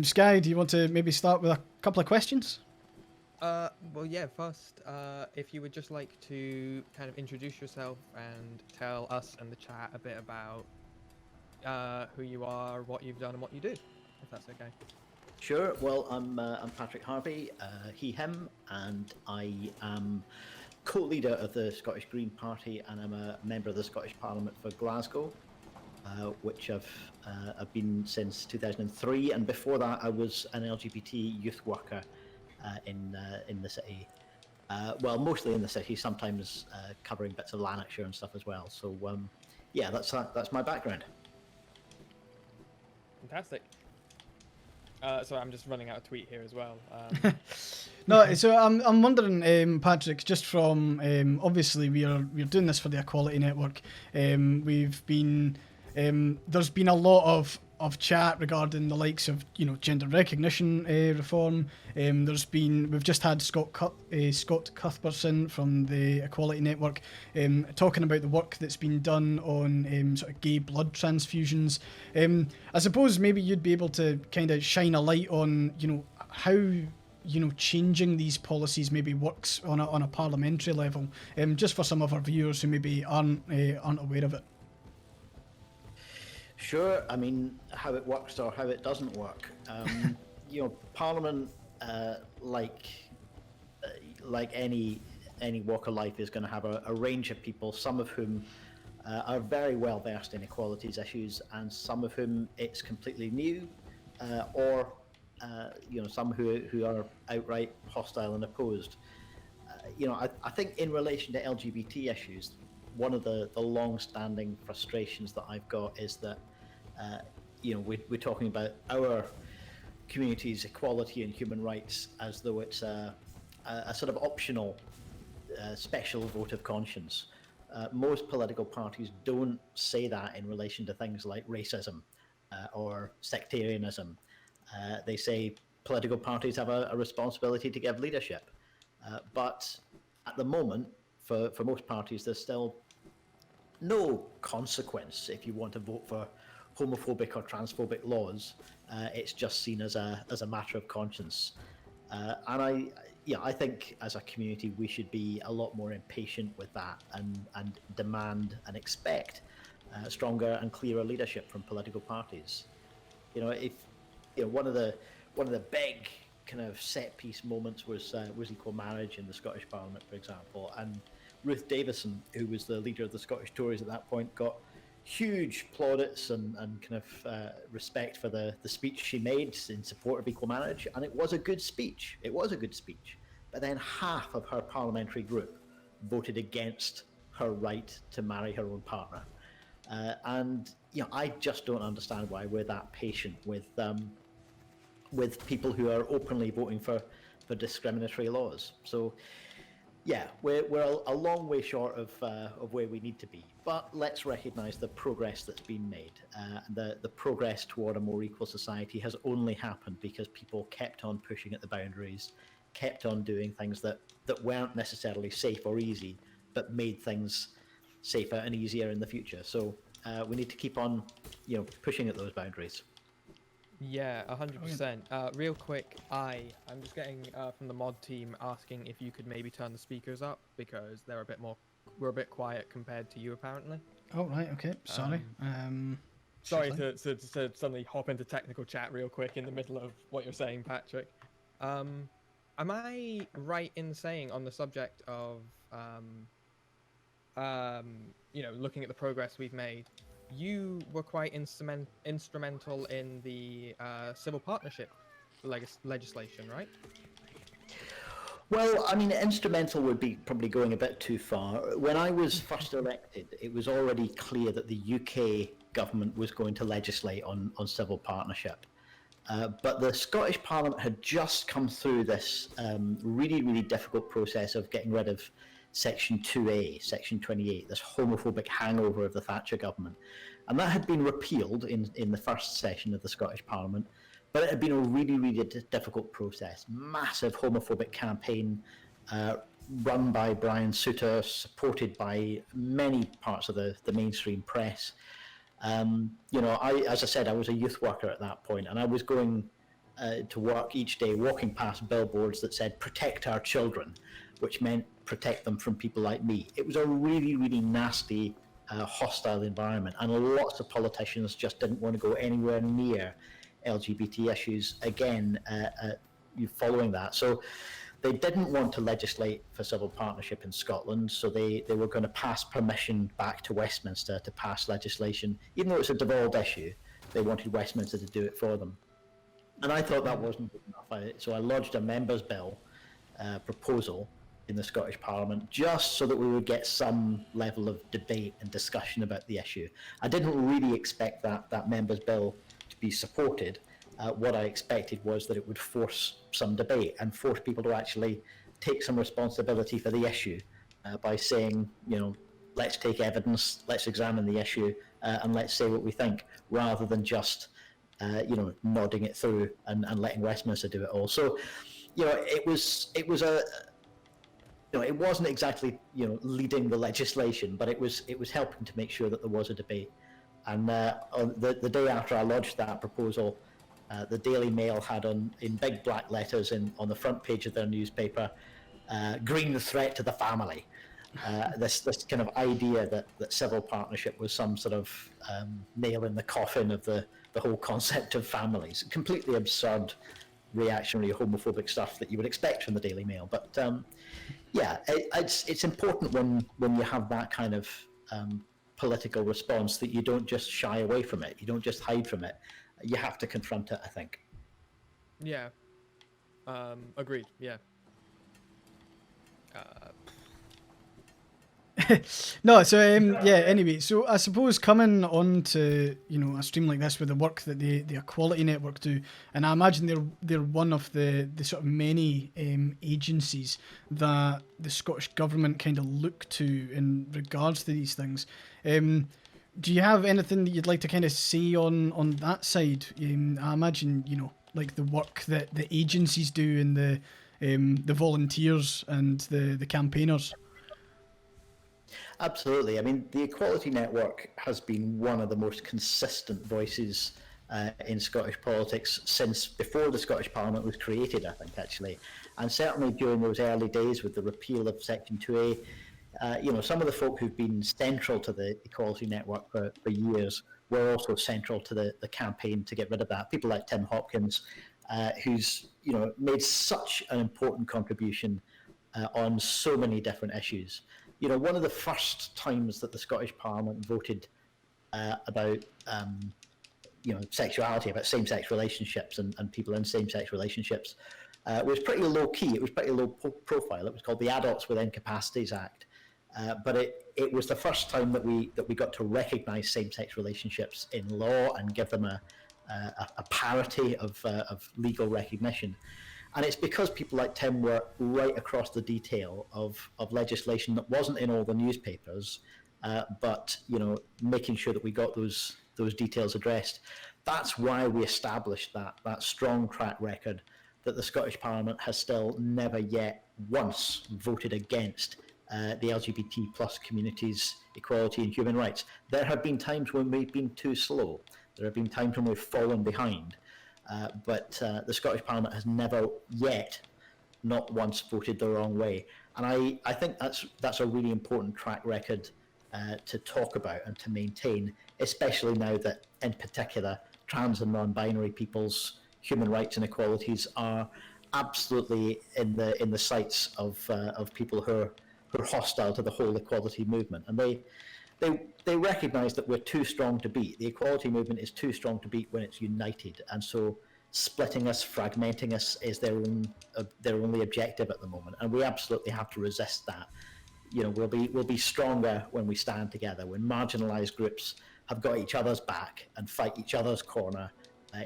Sky, do you want to maybe start with a couple of questions? Well, yeah, first, if you would just like to kind of introduce yourself and tell us and the chat a bit about who you are, what you've done, and what you do, if that's okay. Sure. Well, I'm Patrick Harvey, he, him, and I am co-leader of the Scottish Green Party, and I'm a member of the Scottish Parliament for Glasgow, which I've been since 2003, and before that I was an LGBT youth worker in the city. Well, mostly in the city, sometimes covering bits of Lanarkshire and stuff as well. So yeah, that's my background. Fantastic. So I'm just running out of tweet here as well. No, so I'm wondering, Patrick, just from obviously we're doing this for the Equality Network. We've been there's been a lot of chat regarding the likes of gender recognition reform. We've just had Scott Cuthbertson from the Equality Network talking about the work that's been done on sort of gay blood transfusions. I suppose maybe you'd be able to kind of shine a light on how changing these policies maybe works on a parliamentary level, just for some of our viewers who maybe aren't aware of it. Sure. I mean, how it works or how it doesn't work. Parliament, like any walk of life, is going to have a range of people, some of whom are very well versed in equalities issues, and some of whom it's completely new, or some who are outright hostile and opposed. I think in relation to LGBT issues, one of the long-standing frustrations that I've got is that we're talking about our community's equality and human rights as though it's a sort of optional special vote of conscience. Most political parties don't say that in relation to things like racism or sectarianism. They say political parties have a responsibility to give leadership, but at the moment, for most parties, there's still no consequence if you want to vote for homophobic or transphobic laws. It's just seen as a matter of conscience, and I think as a community we should be a lot more impatient with that and demand and expect stronger and clearer leadership from political parties. If one of the big kind of set piece moments was equal marriage in the Scottish Parliament, for example, and Ruth Davison, who was the leader of the Scottish Tories at that point, got huge plaudits and kind of respect for the speech she made in support of equal marriage, and it was a good speech. But then half of her parliamentary group voted against her right to marry her own partner, and I just don't understand why we're that patient with people who are openly voting for discriminatory laws. So yeah, we're a long way short of where we need to be, but let's recognise the progress that's been made. The progress toward a more equal society has only happened because people kept on pushing at the boundaries, kept on doing things that weren't necessarily safe or easy, but made things safer and easier in the future. So we need to keep on, pushing at those boundaries. Yeah, 100%. Real quick, I'm just getting from the mod team asking if you could maybe turn the speakers up because we're a bit quiet compared to you apparently. Oh right, okay. Sorry. Sorry to suddenly hop into technical chat real quick in the middle of what you're saying, Patrick. Am I right in saying on the subject of looking at the progress we've made, you were quite instrumental in the civil partnership legislation, right? Well, I mean, instrumental would be probably going a bit too far. When I was first elected, it was already clear that the UK government was going to legislate on civil partnership. But the Scottish Parliament had just come through this really, really difficult process of getting rid of Section 2A, Section 28, this homophobic hangover of the Thatcher government. And that had been repealed in the first session of the Scottish Parliament, but it had been a really, really difficult process. Massive homophobic campaign run by Brian Souter, supported by many parts of the mainstream press. As I said, I was a youth worker at that point, and I was going to work each day, walking past billboards that said "Protect our children," which meant protect them from people like me. It was a really, really nasty, hostile environment, and lots of politicians just didn't want to go anywhere near LGBT issues again following that. So they didn't want to legislate for civil partnership in Scotland, so they were going to pass permission back to Westminster to pass legislation. Even though it's a devolved issue, they wanted Westminster to do it for them. And I thought that wasn't good enough, so I lodged a members' bill proposal in the Scottish Parliament just so that we would get some level of debate and discussion about the issue. I didn't really expect that members' bill to be supported. What I expected was that it would force some debate and force people to actually take some responsibility for the issue by saying, let's take evidence, let's examine the issue, and let's say what we think, rather than just, nodding it through and letting Westminster do it all. So, it wasn't exactly, leading the legislation, but it was helping to make sure that there was a debate. And on the day after I lodged that proposal, the Daily Mail had in big black letters on the front page of their newspaper, "Green threat to the family." This kind of idea that civil partnership was some sort of nail in the coffin of the whole concept of families. Completely absurd, reactionary, homophobic stuff that you would expect from the Daily Mail. But it's important when you have that kind of political response that you don't just shy away from it. You don't just hide from it. You have to confront it, I think. Yeah. Agreed. Yeah. No, so anyway, so I suppose coming on to a stream like this with the work that the Ayequality Network do, and I imagine they're one of the sort of many agencies that the Scottish Government kind of look to in regards to these things. Do you have anything that you'd like to kind of say on that side? I imagine like the work that the agencies do and the volunteers and the campaigners. Absolutely. I mean, the Ayequality Network has been one of the most consistent voices in Scottish politics since before the Scottish Parliament was created, I think, actually. And certainly during those early days with the repeal of Section 2A, some of the folk who've been central to the Equality Network for years were also central to the campaign to get rid of that. People like Tim Hopkins, who's made such an important contribution on so many different issues. One of the first times that the Scottish Parliament voted about sexuality, about same-sex relationships and people in same-sex relationships was pretty low-key. It was pretty low profile. It was called the Adults with Incapacities Act. But it was the first time that we got to recognise same-sex relationships in law and give them a parity of legal recognition. And it's because people like Tim were right across the detail of legislation that wasn't in all the newspapers, but making sure that we got those details addressed. That's why we established that strong track record that the Scottish Parliament has still never yet once voted against the LGBT plus community's equality and human rights. There have been times when we've been too slow. There have been times when we've fallen behind. But the Scottish Parliament has never yet, not once, voted the wrong way. And I think that's a really important track record to talk about and to maintain, especially now that, in particular, trans and non-binary people's human rights and equalities are absolutely in the sights of people who are hostile to the whole equality movement. And they recognise that we're too strong to beat. The equality movement is too strong to beat when it's united, and so splitting us, fragmenting us is their only objective at the moment. And we absolutely have to resist that. We'll be stronger when we stand together, when marginalised groups have got each other's back and fight each other's corner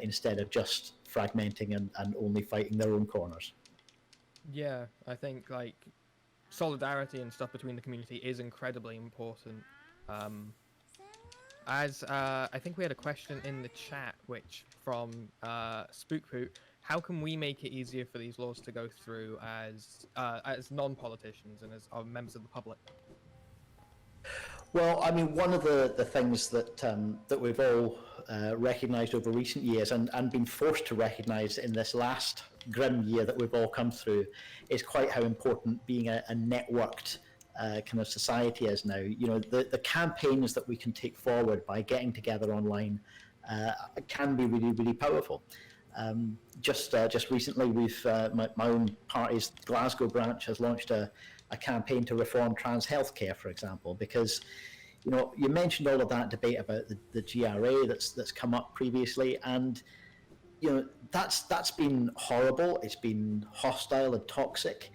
instead of just fragmenting and only fighting their own corners. Yeah, I think solidarity and stuff between the community is incredibly important. as I think we had a question in the chat, which from Spookpoot. How can we make it easier for these laws to go through as non-politicians and as members of the public? Well, I mean, one of the things that we've all recognised over recent years and been forced to recognise in this last grim year that we've all come through is quite how important being a networked kind of society is now. You know, the campaigns that we can take forward by getting together online can be really, really powerful. Just recently, we've my own party's Glasgow branch has launched a campaign to reform trans healthcare, for example, because you know you mentioned all of that debate about the GRA that's come up previously, and you know that's been horrible. It's been hostile and toxic.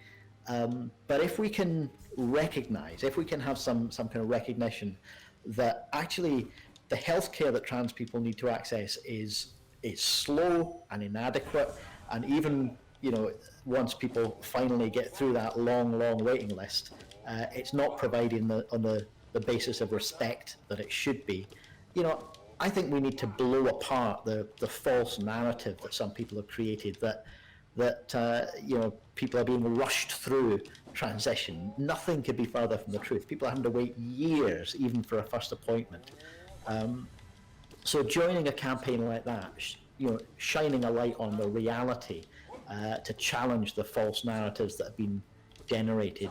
But if we can recognise, if we can have some kind of recognition that actually the healthcare that trans people need to access is slow and inadequate, and even you know once people finally get through that long waiting list, it's not providing on the basis of respect that it should be. You know, I think we need to blow apart the false narrative that some people have created that you know people are being rushed through transition. Nothing could be further from the truth. People are having to wait years even for a first appointment. So joining a campaign like that, you know, shining a light on the reality to challenge the false narratives that have been generated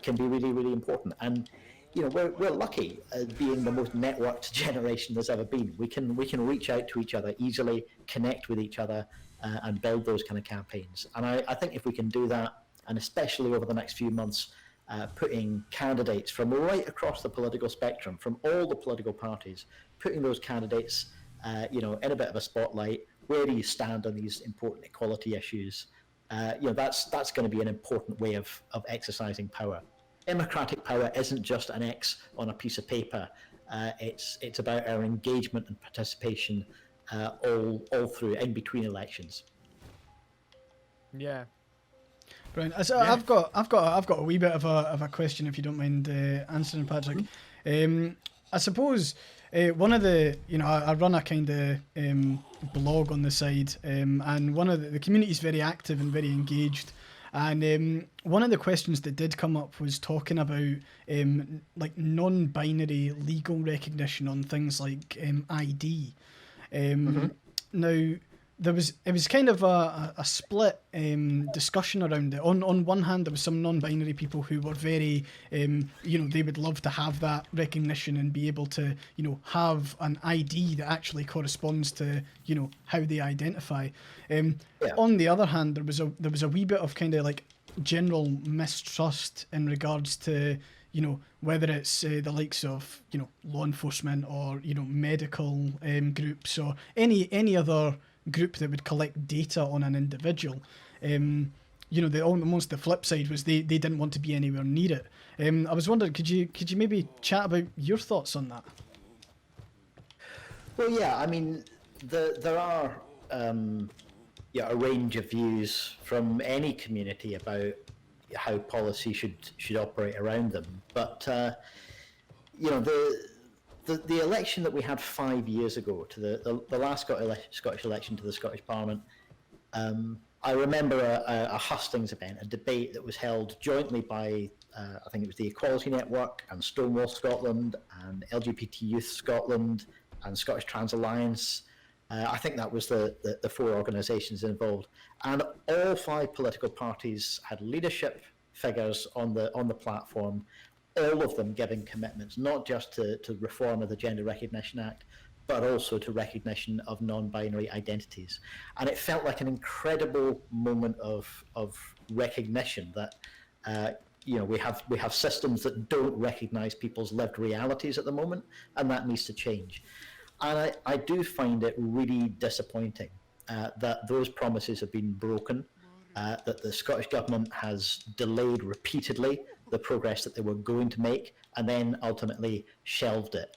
can be really, really important. And you know, we're lucky being the most networked generation there's ever been. We can reach out to each other easily, connect with each other, and build those kind of campaigns. And I think if we can do that, and especially over the next few months, putting candidates from right across the political spectrum, from all the political parties, putting those candidates, you know, in a bit of a spotlight. Where do you stand on these important equality issues? You know, that's going to be an important way of exercising power. Democratic power isn't just an X on a piece of paper. It's about our engagement and participation all through, in between elections. Yeah. Brilliant. I've got a wee bit of a question, if you don't mind answering, Patrick. I suppose one of the, you know, I run a kind of blog on the side, and one of the community is very active and very engaged. And one of the questions that did come up was talking about like non-binary legal recognition on things like ID. Now, it was kind of a split discussion around it. On one hand, there was some non-binary people who were very, you know, they would love to have that recognition and be able to, you know, have an ID that actually corresponds to, you know, how they identify. On the other hand, there was a wee bit of kind of like general mistrust in regards to, you know, whether it's the likes of, you know, law enforcement or, you know, medical groups or any other group that would collect data on an individual. You know, almost the flip side was they didn't want to be anywhere near it. I was wondering, could you maybe chat about your thoughts on that? Well, yeah, I mean, there are yeah, a range of views from any community about how policy should operate around them. But you know, the election that we had 5 years ago to the last Scottish election to the Scottish Parliament, I remember a hustings event, a debate that was held jointly by I think it was the Ayequality Network and Stonewall Scotland and LGBT Youth Scotland and Scottish Trans Alliance. I think that was the four organisations involved, and all five political parties had leadership figures on the platform, all of them giving commitments not just to reform of the Gender Recognition Act, but also to recognition of non-binary identities. And it felt like an incredible moment of recognition that you know, we have systems that don't recognise people's lived realities at the moment, and that needs to change. And I do find it really disappointing that those promises have been broken, that the Scottish Government has delayed repeatedly the progress that they were going to make, and then ultimately shelved it.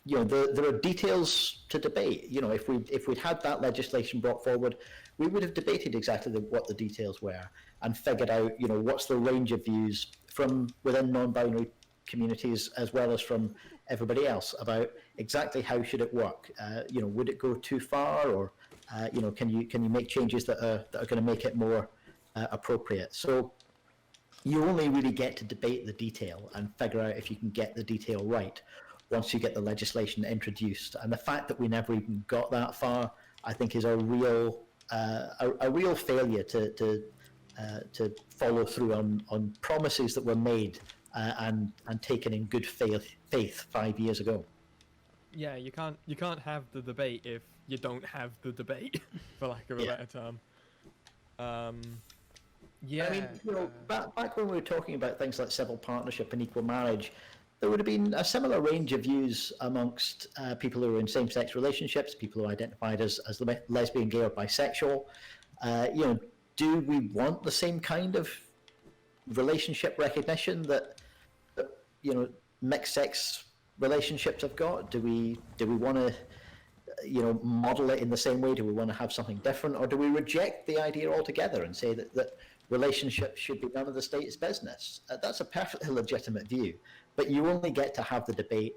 You know, there are details to debate. You know, if we'd had that legislation brought forward, we would have debated exactly what the details were and figured out, you know, what's the range of views from within non-binary communities as well as from everybody else about exactly how should it work. Would it go too far, or can you make changes that are going to make it more appropriate? So you only really get to debate the detail and figure out if you can get the detail right once you get the legislation introduced. And the fact that we never even got that far, I think, is a real failure to follow through on promises that were made and taken in good faith 5 years ago. Yeah, you can't have the debate if you don't have the debate, for lack of a better term. Yeah. I mean, back when we were talking about things like civil partnership and equal marriage, there would have been a similar range of views amongst people who are in same-sex relationships, people who identified as lesbian, gay, or bisexual. Do we want the same kind of relationship recognition that mixed-sex relationships have got? Do we want to model it in the same way? Do we want to have something different, or do we reject the idea altogether and say that relationships should be none of the state's business? That's a perfectly legitimate view, but you only get to have the debate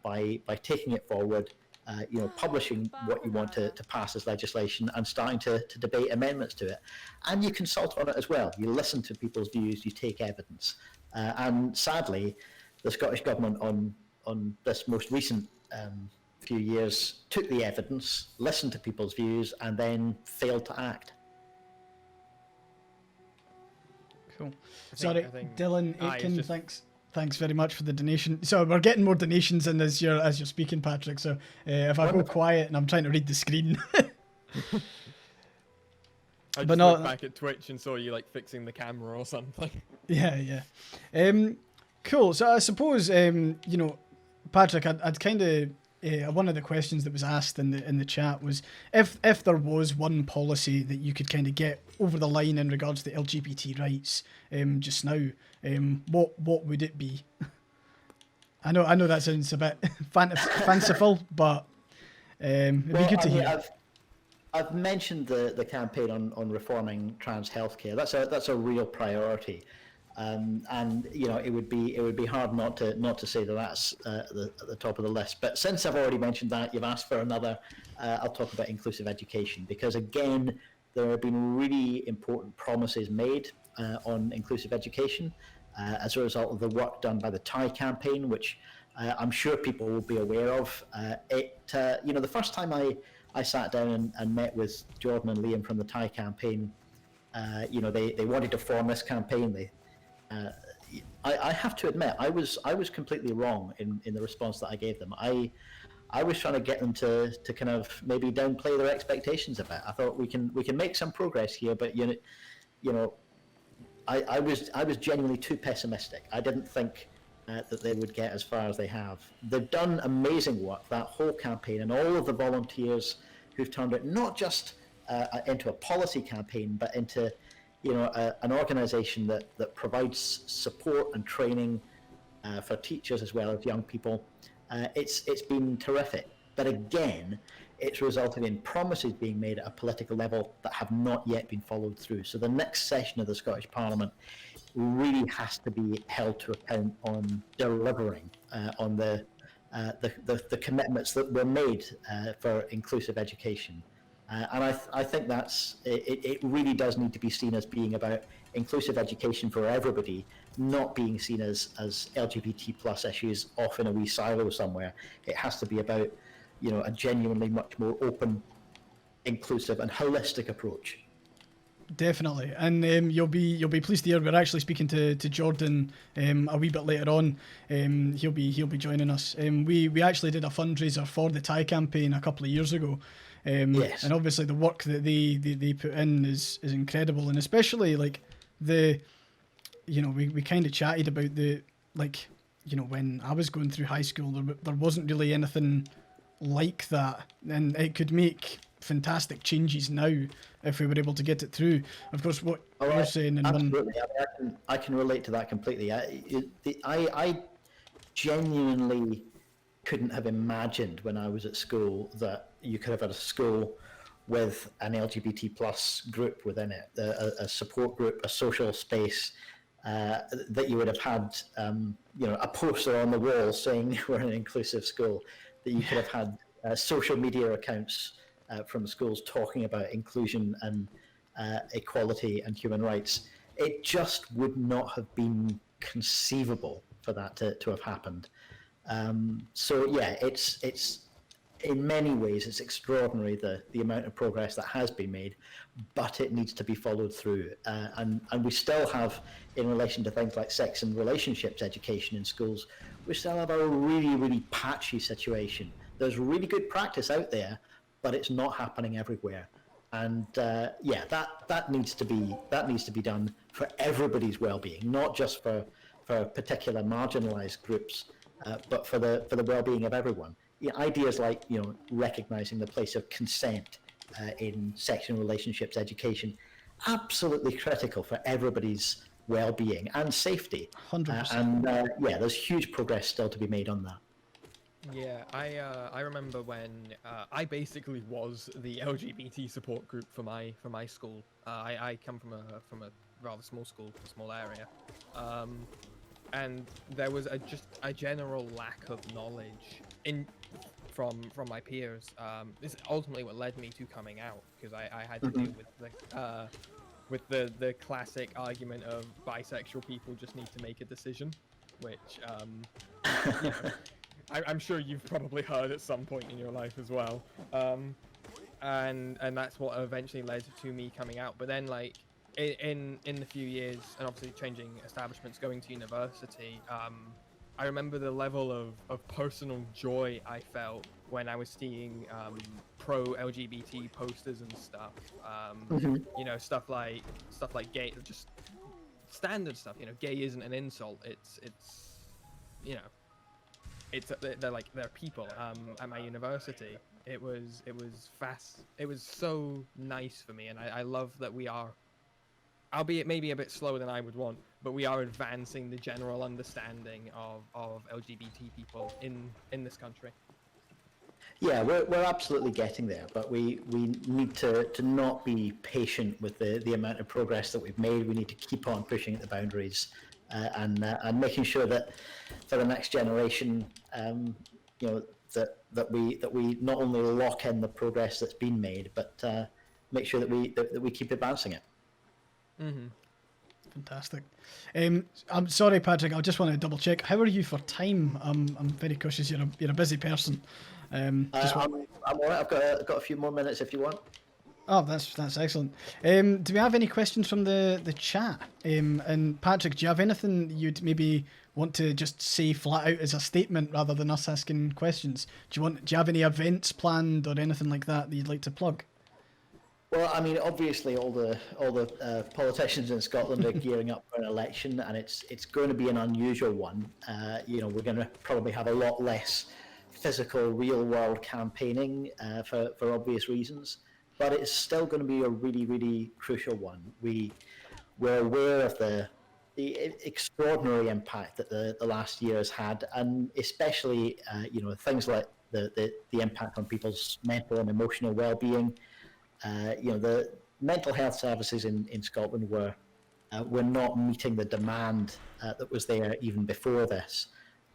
by taking it forward, publishing what you want to pass as legislation and starting to debate amendments to it. And you consult on it as well. You listen to people's views, you take evidence. And sadly, the Scottish Government on this most recent few years took the evidence, listened to people's views, and then failed to act. Cool. Sorry, I think Dylan Aitken, just... thanks very much for the donation. So we're getting more donations in as you're speaking, Patrick. So if I go quiet and I'm trying to read the screen. I just looked back at Twitch and saw you like fixing the camera or something. Yeah. Cool. So I suppose Patrick, I'd kind of one of the questions that was asked in the chat was if there was one policy that you could kind of get over the line in regards to LGBT rights just now, what would it be? I know that sounds a bit fanciful, but it'd be good to hear. I've mentioned the campaign on reforming trans healthcare. That's a real priority. And it would be hard not to say that that's at the top of the list. But since I've already mentioned that, you've asked for another. I'll talk about inclusive education, because again, there have been really important promises made on inclusive education as a result of the work done by the TIE campaign, which I'm sure people will be aware of. The first time I sat down and met with Jordan and Liam from the TIE campaign, they wanted to form this campaign. I have to admit, I was completely wrong in the response that I gave them. I was trying to get them to kind of maybe downplay their expectations a bit. I thought we can make some progress here, but I was genuinely too pessimistic. I didn't think that they would get as far as they have. They've done amazing work, that whole campaign, and all of the volunteers who've turned it not just into a policy campaign, but into an organisation that provides support and training for teachers as well as young people. It's been terrific. But again, it's resulted in promises being made at a political level that have not yet been followed through. So the next session of the Scottish Parliament really has to be held to account on delivering on the commitments that were made for inclusive education. And I think it really does need to be seen as being about inclusive education for everybody, not being seen as LGBT plus issues off in a wee silo somewhere. It has to be about a genuinely much more open, inclusive and holistic approach. Definitely, and you'll be pleased to hear we're actually speaking to Jordan a wee bit later on. He'll be joining us. We actually did a fundraiser for the TIE campaign a couple of years ago. Yes. And obviously the work that they put in is incredible, and especially like we kind of chatted about when I was going through high school, there wasn't really anything like that, and it could make fantastic changes now if we were able to get it through. Of course, what you're saying in absolutely. I can relate to that completely. I genuinely couldn't have imagined when I was at school that you could have had a school with an LGBT plus group within it, a support group, a social space, that you would have had, a poster on the wall saying we're an inclusive school, that you could have had social media accounts from schools talking about inclusion and equality and human rights. It just would not have been conceivable for that to have happened. So yeah, it's in many ways it's extraordinary the amount of progress that has been made, but it needs to be followed through. And we still have, in relation to things like sex and relationships education in schools, we still have a really, really patchy situation. There's really good practice out there, but it's not happening everywhere. And that needs to be done for everybody's well-being, not just for particular marginalised groups, but for the well-being of everyone. Ideas like recognizing the place of consent in sexual relationships education, absolutely critical for everybody's well-being and safety. 100%. There's huge progress still to be made on that. Yeah, I remember when I basically was the LGBT support group for my school. I come from a rather small school, a small area, and there was just a general lack of knowledge from my peers. This is ultimately what led me to coming out, because I had to deal with the classic argument of bisexual people just need to make a decision, which I'm sure you've probably heard at some point in your life as well. And that's what eventually led to me coming out. But then, like, in the few years, and obviously changing establishments, going to university, I remember the level of personal joy I felt when I was seeing pro-LGBT posters and stuff. Stuff like gay, just standard stuff. Gay isn't an insult. They're people. At my university, it was fast. It was so nice for me, and I love that we are, albeit maybe a bit slower than I would want, but we are advancing the general understanding of LGBT people in this country. Yeah, we're absolutely getting there, but we need to not be patient with the amount of progress that we've made. We need to keep on pushing at the boundaries and making sure that for the next generation, that we not only lock in the progress that's been made, but make sure that we keep advancing it. Mm-hmm. Fantastic. I'm sorry, Patrick. I just want to double check. How are you for time? I'm very cautious. You're a busy person. I'm all right. I've got a few more minutes if you want. Oh, that's excellent. Do we have any questions from the chat? And Patrick, do you have anything you'd maybe want to just say flat out as a statement rather than us asking questions? Do you have any events planned or anything like that you'd like to plug? Well, I mean, obviously, all the politicians in Scotland are gearing up for an election, and it's going to be an unusual one. We're going to probably have a lot less physical, real-world campaigning for obvious reasons, but it's still going to be a really, really crucial one. We're aware of the extraordinary impact that the last year has had, and especially things like the impact on people's mental and emotional well-being. The mental health services in Scotland were not meeting the demand that was there even before this,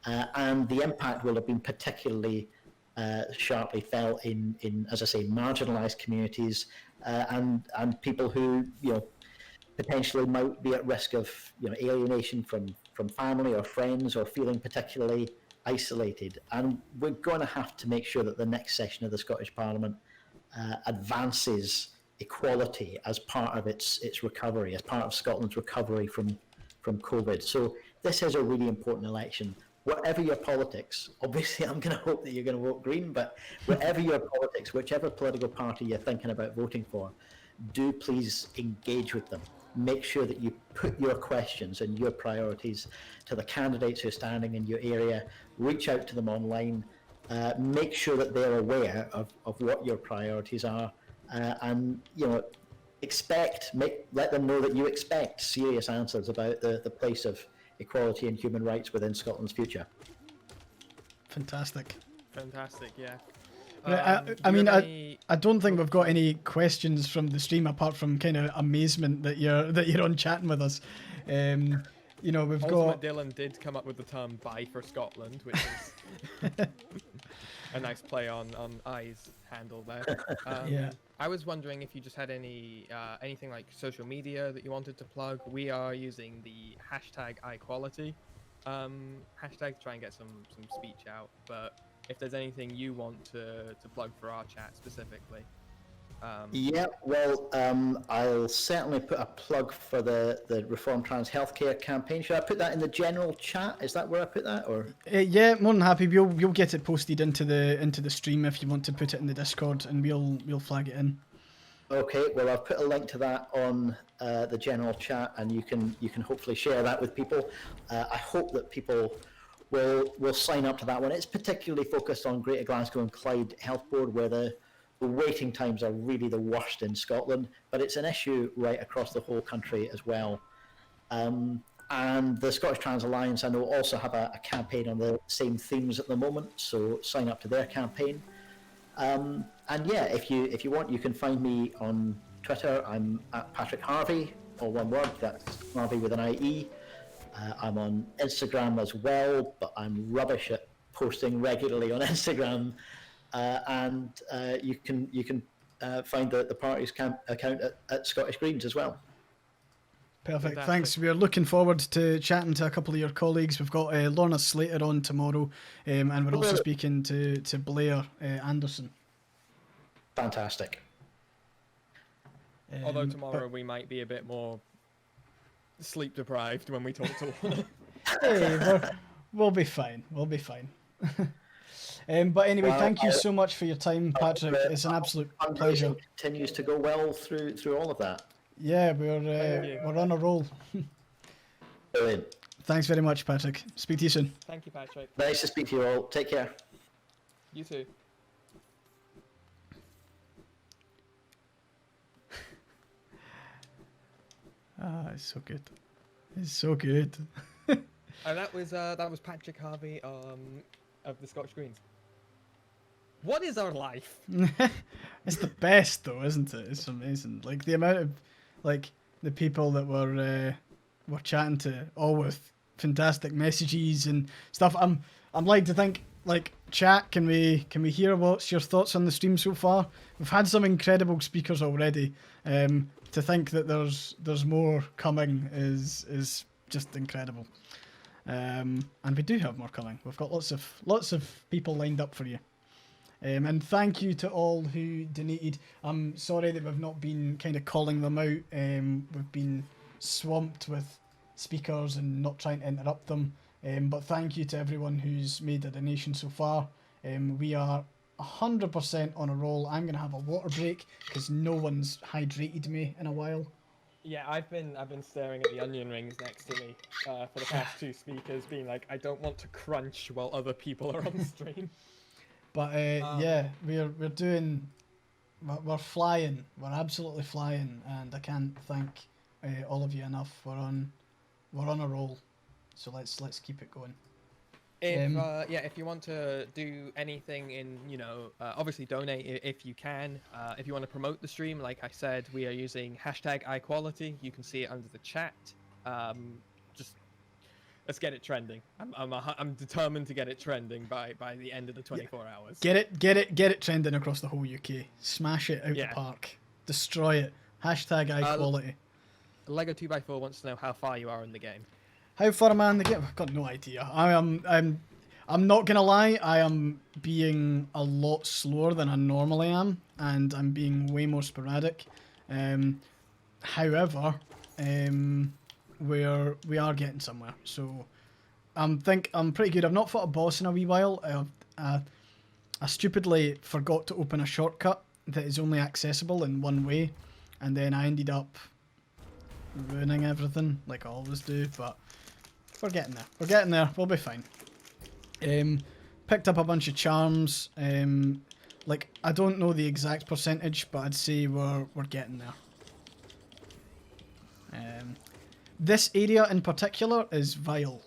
and the impact will have been particularly sharply felt in, as I say, marginalised communities and people who potentially might be at risk of alienation from family or friends, or feeling particularly isolated. And we're going to have to make sure that the next session of the Scottish Parliament advances equality as part of its recovery, as part of Scotland's recovery from COVID. So this is a really important election. Whatever your politics, obviously I'm going to hope that you're going to vote Green, but whatever your politics, whichever political party you're thinking about voting for, do please engage with them. Make sure that you put your questions and your priorities to the candidates who are standing in your area. Reach out to them online. Make sure that they're aware of what your priorities are, and let them know that you expect serious answers about the place of equality and human rights within Scotland's future. Fantastic, yeah. I don't think we've got any questions from the stream apart from kind of amazement that you're on chatting with us. you know, we've Ultimate got Dylan did come up with the term "buy for Scotland," which is a nice play on I's handle there. Yeah. I was wondering if you just had anything like social media that you wanted to plug. We are using the hashtag Ayequality hashtag to try and get some speech out. But if there's anything you want to plug for our chat specifically. Yeah, well, I'll certainly put a plug for the Reform Trans Healthcare campaign. Should I put that in the general chat? Is that where I put that, or? Yeah, more than happy. You'll get it posted into the stream if you want to put it in the Discord, and we'll flag it in. Okay, well, I've put a link to that on the general chat, and you can hopefully share that with people. I hope that people will sign up to that one. It's particularly focused on Greater Glasgow and Clyde Health Board, where the waiting times are really the worst in Scotland, but it's an issue right across the whole country as well. And the Scottish Trans Alliance, I know, also have a campaign on the same themes at the moment, so sign up to their campaign. And yeah, if you want, you can find me on Twitter. I'm at Patrick Harvey, all one word. That's Harvey with an IE. I'm on Instagram as well, but I'm rubbish at posting regularly on Instagram. And you can find the party's account at Scottish Greens as well. Perfect. Fantastic. Thanks. We're looking forward to chatting to a couple of your colleagues. We've got Lorna Slater on tomorrow, and we're also speaking to Blair Anderson. Fantastic. Although tomorrow we might be a bit more sleep deprived when we talk to Lorna. Hey, we'll be fine. We'll be fine. But anyway, Well, thank you so much for your time, Patrick. It's an absolute pleasure. Continues to go well through all of that. Yeah, we're on a roll. Brilliant. Thanks very much, Patrick. Speak to you soon. Thank you, Patrick. Nice to speak to you all. Take care. You too. It's so good. It's so good. And that was Patrick Harvey of the Scottish Greens. What is our life? It's the best though, isn't it? It's amazing. Like the amount of the people that we're chatting to, all with fantastic messages and stuff. I'm like to think, like, chat, can we hear what's your thoughts on the stream so far? We've had some incredible speakers already. To think that there's more coming is just incredible. And we do have more coming. We've got lots of people lined up for you. And thank you to all who donated. I'm sorry that we've not been kind of calling them out. We've been swamped with speakers and not trying to interrupt them. But thank you to everyone who's made a donation so far. We are 100% on a roll. I'm going to have a water break because no one's hydrated me in a while. Yeah, I've been staring at the onion rings next to me for the past two speakers, being like, I don't want to crunch while other people are on stream. But yeah, we're flying. We're absolutely flying, and I can't thank all of you enough. We're on a roll, so let's keep it going. If you want to do anything obviously donate if you can. If you want to promote the stream, like I said, we are using hashtag Ayequality. You can see it under the chat. Just let's get it trending. I'm determined to get it trending by the end of the 24 hours. Get it trending across the whole UK. Smash it out the park. Destroy it. Hashtag Ayequality. Lego 2x4 wants to know how far you are in the game. How far am I in the game? I've got no idea. I'm not gonna lie, I am being a lot slower than I normally am, and I'm being way more sporadic. However, we are getting somewhere. So I'm pretty good. I've not fought a boss in a wee while. I stupidly forgot to open a shortcut that is only accessible in one way, and then I ended up ruining everything like I always do, but we're getting there. We're getting there. We'll be fine. Picked up a bunch of charms. Like, I don't know the exact percentage, but I'd say we're getting there. This area in particular is vile.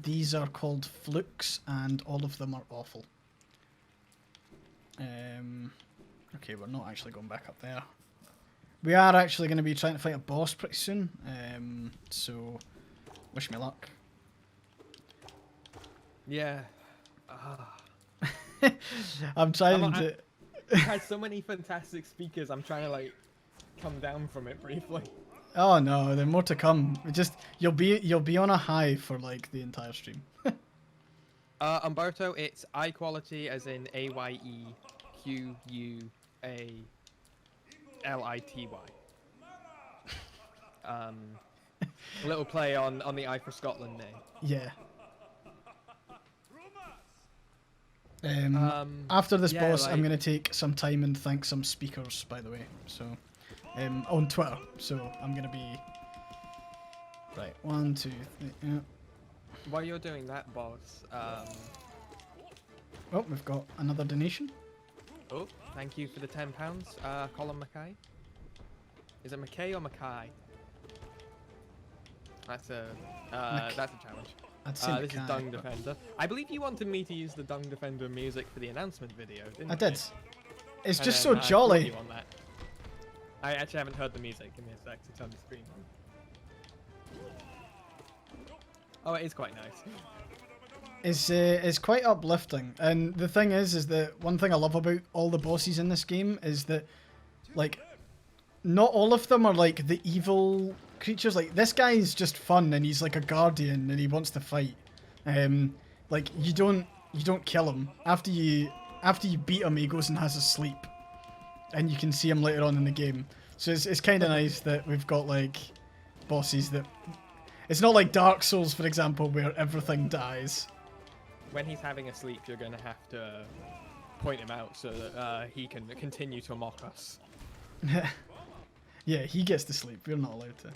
These are called flukes, and all of them are awful. Okay, we're not actually going back up there. We are actually going to be trying to fight a boss pretty soon. So Wish me luck. Yeah. I'm trying I'm- to. We've had so many fantastic speakers. I'm trying to like come down from it briefly. Oh no, there's more to come. You'll be on a high for like the entire stream. Umberto, it's Ayequality as in AyeQuality. A little play on the AyeforScotland name. Yeah. After this yeah, boss, I'm like- gonna take some time and thank some speakers, by the way. So, on Twitter. So I'm gonna be right. 1, 2, 3. Yeah. While you're doing that, boss, Oh, we've got another donation. oh, thank you for the £10, Colin Mackay. Is it Mackay or Mackay? That's a challenge. I'd say This is Mackay, Dung but- Defender. I believe you wanted me to use the Dung Defender music for the announcement video, didn't I you? did. It's And just then so I caught jolly. you on that. I actually haven't heard the music. Give me a sec to turn the screen on. Oh, it is quite nice. It's quite uplifting, and the thing is that one thing I love about all the bosses in this game is that, like, not all of them are like the evil creatures. Like this guy is just fun, and he's like a guardian, and he wants to fight. Like you don't kill him after you beat him. He goes and has a sleep, and you can see him later on in the game. So it's kind of nice that we've got like bosses that. It's not like Dark Souls, for example, where everything dies. When he's having a sleep, you're going to have to point him out so that he can continue to mock us. Yeah, he gets to sleep. We're not allowed to.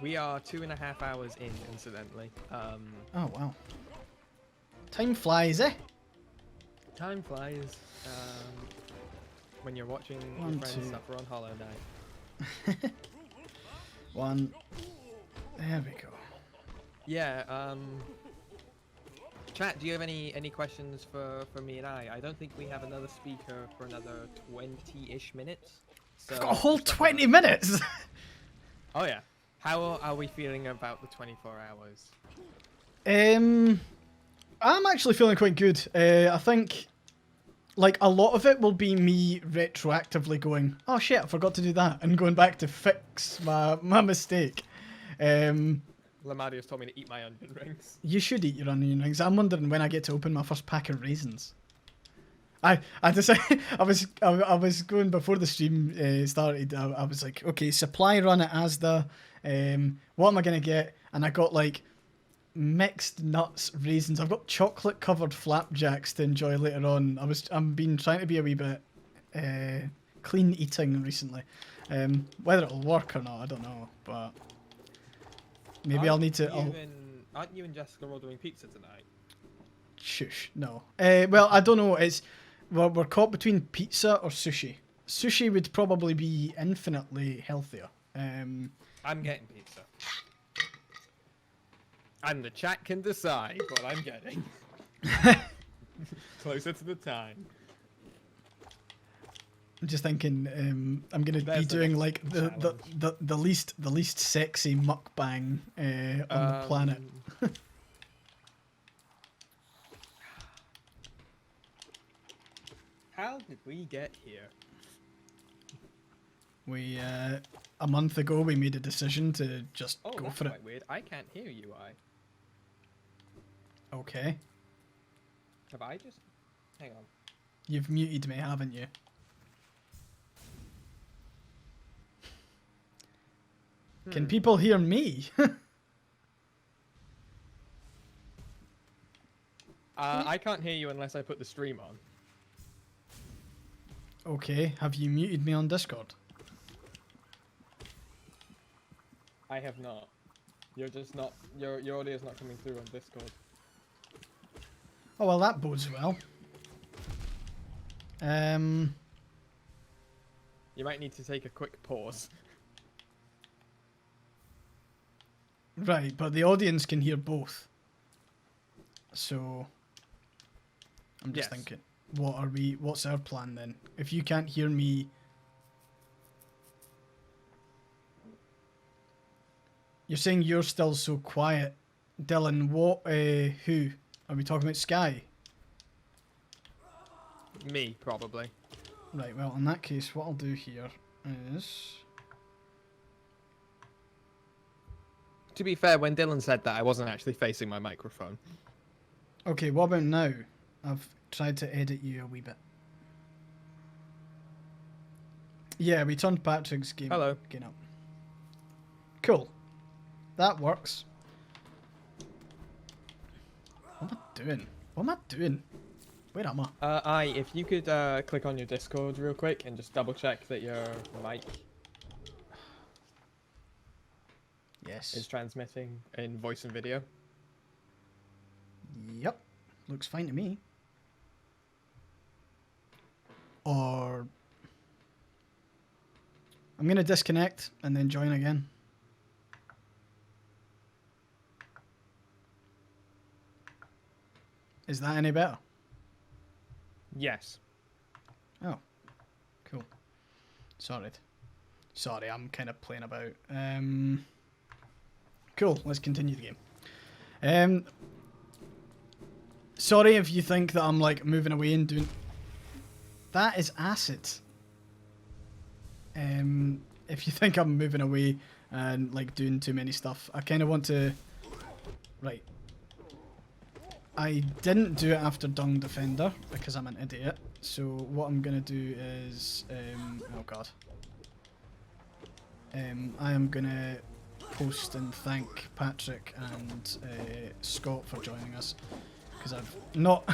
We are 2.5 hours in, incidentally. Oh, wow. Time flies, eh? Time flies when you're watching your 1, friends 2. suffer on Hollow Knight. 1. There we go. Yeah, chat, do you have any questions for me and I? I don't think we have another speaker for another 20-ish minutes. So I've got a whole 20 minutes! Oh yeah. How are we feeling about the 24 hours? I'm actually feeling quite good. I think, like, a lot of it will be me retroactively going, oh shit, I forgot to do that, and going back to fix my mistake. Lamadio's told me to eat my onion rings. You should eat your onion rings. I'm wondering when I get to open my first pack of raisins. I decided I was going before the stream started. I was like, okay, supply run at Asda. What am I gonna get? And I got like mixed nuts, raisins. I've got chocolate covered flapjacks to enjoy later on. I've been trying to be a wee bit clean eating recently. Whether it'll work or not, I don't know. But maybe I'll need to. Aren't you and Jessica all doing pizza tonight? Shush, no. Well, I don't know. We're caught between pizza or sushi. Sushi would probably be infinitely healthier. I'm getting pizza. And the chat can decide what I'm getting. Closer to the time. I'm just thinking I'm gonna be There's the doing next like the least sexy mukbang on the planet. How did we get here? We a month ago we made a decision to just Oh, go that's for it. quite weird. I can't hear you, Okay, Have I just... Hang on. you've muted me, haven't you? Can people hear me? I can't hear you unless I put the stream on. Okay, have you muted me on Discord? I have not. You're just not... Your audio's not coming through on Discord. Oh well, that bodes well. You might need to take a quick pause. Right, but the audience can hear both. So I'm just Yes. thinking, what's our plan then? If you can't hear me, You're saying you're still so quiet. Dylan, what, who? Are we talking about Sky? Me, probably. Right, well, in that case, what I'll do here is... To be fair, when Dylan said that, I wasn't actually facing my microphone. Okay, what about now? I've tried to edit you a wee bit. Yeah, we turned Patrick's game Hello. up. Cool. That works. What am I doing? What am I doing? Where am I? If you could click on your Discord real quick and just double check that your mic Yes. is transmitting in voice and video. Yep. Looks fine to me. Or... I'm going to disconnect and then join again. Is that any better? Yes. Oh. Cool. Sorry, I'm kind of playing about. Cool, let's continue the game. Sorry if you think that I'm like moving away and doing... That is acid. If you think I'm moving away and like doing too many stuff, I kind of want to... Right. I didn't do it after Dung Defender because I'm an idiot. So what I'm going to do is... oh god. I am going to post and thank Patrick and Scott for joining us. Because I've not...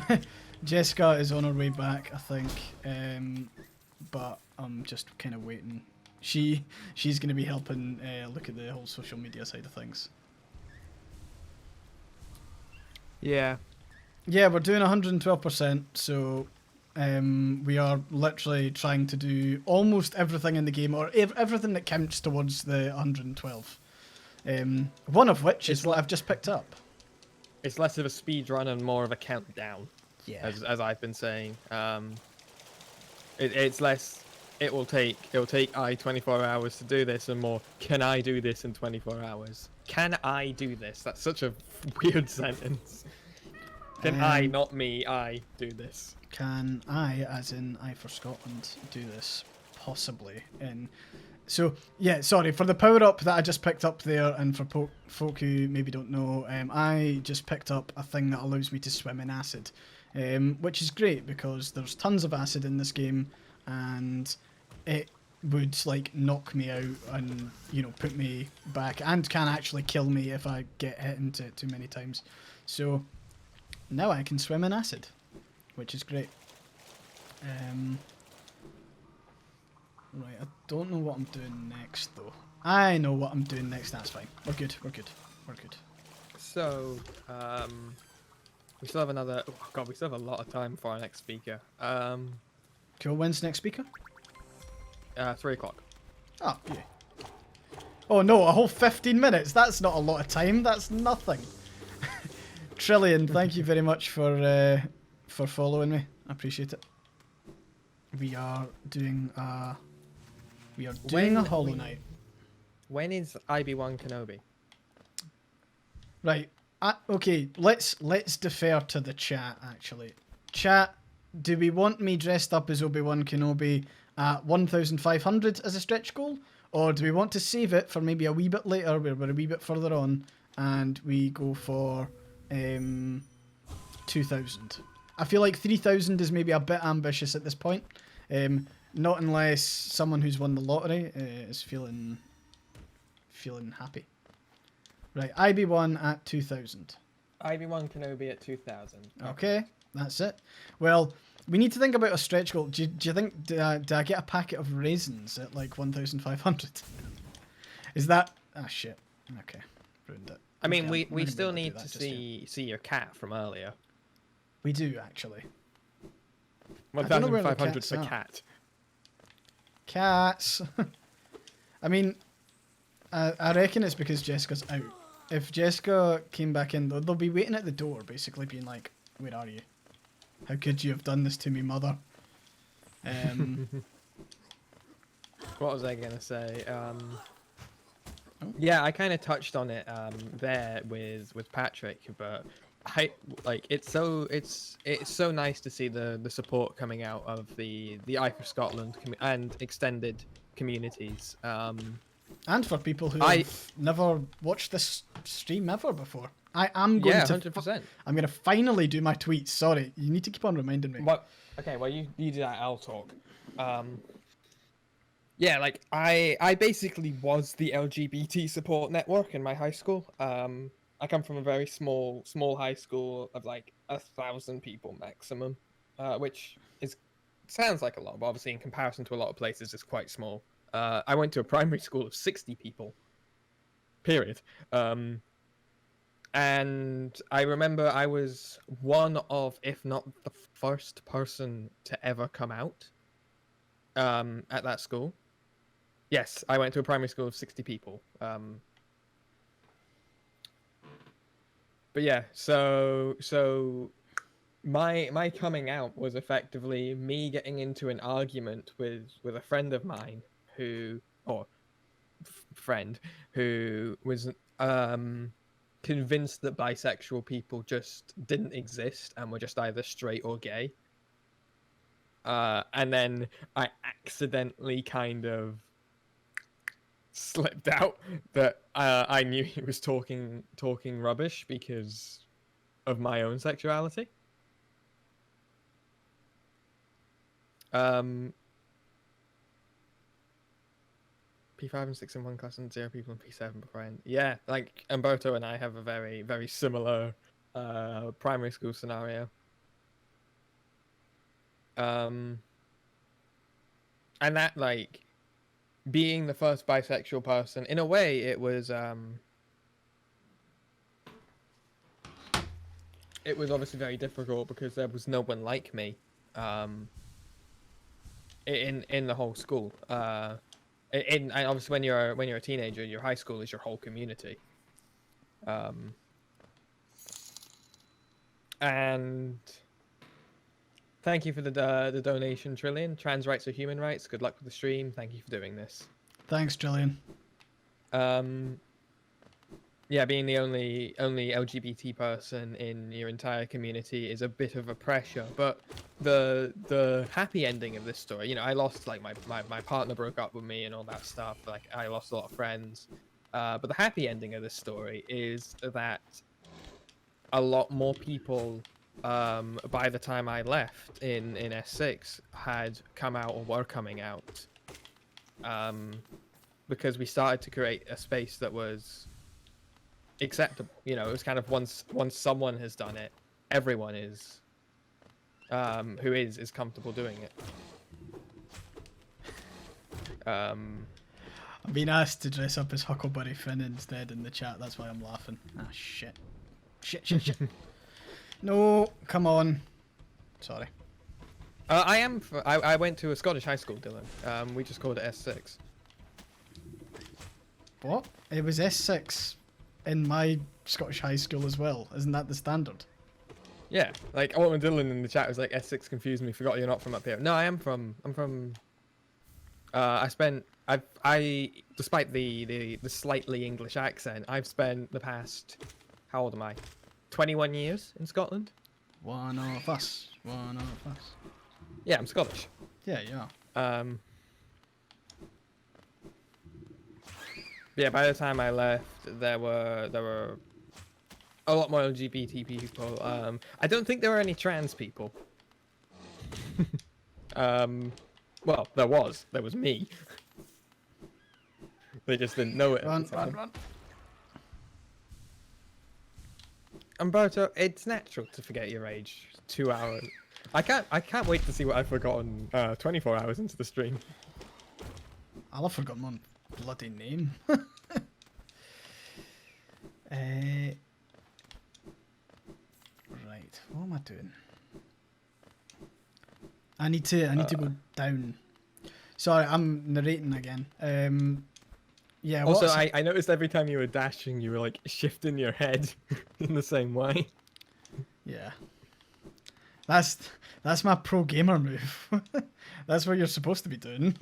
Jessica is on her way back, I think. But I'm just kind of waiting. She's going to be helping look at the whole social media side of things. Yeah. Yeah, we're doing 112%, so we are literally trying to do almost everything in the game, or everything that counts towards the 112. One of which is what I've just picked up. It's less of a speed run and more of a countdown. Yeah. As I've been saying. It's less... It'll take I 24 hours to do this and more, can I do this in 24 hours? Can I do this? That's such a weird sentence. Can I, not me, I do this? Can I, as in AyeforScotland, do this? Possibly. So, yeah, sorry, for the power-up that I just picked up there, and for folk who maybe don't know, I just picked up a thing that allows me to swim in acid, which is great because there's tons of acid in this game, and it would, like, knock me out and, you know, put me back, and can actually kill me if I get hit into it too many times. So... now I can swim in acid, which is great. Right, I don't know what I'm doing next, though. I know what I'm doing next, that's fine. We're good. So, we still have another... Oh god, we still have a lot of time for our next speaker. Cool, when's next speaker? 3 o'clock. Oh, yeah. Oh no, a whole 15 minutes? That's not a lot of time, that's nothing. Trillion, thank you very much for following me. I appreciate it. We are doing a Hollow Knight. When is IB1 Kenobi? Right. Okay, let's defer to the chat actually. Chat, do we want me dressed up as Obi-Wan Kenobi at 1,500 as a stretch goal, or do we want to save it for maybe a wee bit later where we're a wee bit further on and we go for 2,000. I feel like 3,000 is maybe a bit ambitious at this point. Not unless someone who's won the lottery is feeling happy. Right, IB1 at 2,000. IB1 Kenobi at 2,000. Okay, that's it. Well, we need to think about a stretch goal. Do you think do I get a packet of raisins at like 1,500? Is that... ah, shit. Okay, ruined it. I mean, Okay, we I'm still gonna need do that to just see your cat from earlier. We do, actually. I don't know where the 1,500 cats for are. cat. Cats. I mean, I reckon it's because Jessica's out. If Jessica came back in, they'll be waiting at the door, basically being like, where are you? How could you have done this to me, mother? What was I going to say? Yeah, I kind of touched on it there with Patrick, but it's so nice to see the support coming out of the AyeforScotland and extended communities. And for people who I- have never watched this stream ever before. I am going Yeah, to 100%. I'm going to finally do my tweets. Sorry, you need to keep on reminding me. What? Okay, well you do that. I'll talk. Yeah, like I basically was the LGBT support network in my high school. I come from a very small high school of like 1,000 people maximum, which sounds like a lot, but obviously in comparison to a lot of places, it's quite small. I went to a primary school of 60 people. Period. And I remember I was one of, if not the first person to ever come out at that school. Yes, I went to a primary school of 60 people. But yeah, so my coming out was effectively me getting into an argument with a friend of mine friend who was convinced that bisexual people just didn't exist and were just either straight or gay. And then I accidentally kind of slipped out that I knew he was talking rubbish because of my own sexuality. P5 and 6 in one class and 0 people in P7 befriend. Yeah, like Umberto and I have a very, very similar primary school scenario. And that, like, being the first bisexual person, in a way, it was obviously very difficult because there was no one like me in the whole school. And obviously when you're a teenager, your high school is your whole community. And thank you for the donation, Trillion. Trans rights are human rights. Good luck with the stream. Thank you for doing this. Thanks, Trillion. Yeah, being the only LGBT person in your entire community is a bit of a pressure, but the happy ending of this story, you know, I lost, like, my partner broke up with me and all that stuff, like, I lost a lot of friends, but the happy ending of this story is that a lot more people by the time I left in S6 had come out or were coming out, because we started to create a space that was acceptable. You know, it was kind of once someone has done it, everyone is who is comfortable doing it. I'm being asked to dress up as Huckleberry Finn instead in the chat. That's why I'm laughing. Ah, shit. Shit. No, come on. Sorry. I went to a Scottish high school, Dylan. We just called it S6. What? It was S6 in my Scottish high school as well. Isn't that the standard? Yeah, like, when Dylan in the chat was like, S6 confused me, forgot you're not from up here. No, I'm from despite the slightly English accent, I've spent the past, how old am I? 21 years in Scotland. One of us. Yeah, I'm Scottish. Yeah, yeah. Yeah, by the time I left, there were a lot more LGBT people. I don't think there were any trans people. Well, there was me. They just didn't know it. Run. Umberto, it's natural to forget your age. 2 hours. I can't wait to see what I've forgotten 24 hours into the stream. I'll have forgotten my bloody name. Right, what am I doing? I need to go down. Sorry, I'm narrating again. Yeah. Also, I noticed every time you were dashing, you were like shifting your head in the same way. Yeah. That's my pro gamer move. That's what you're supposed to be doing.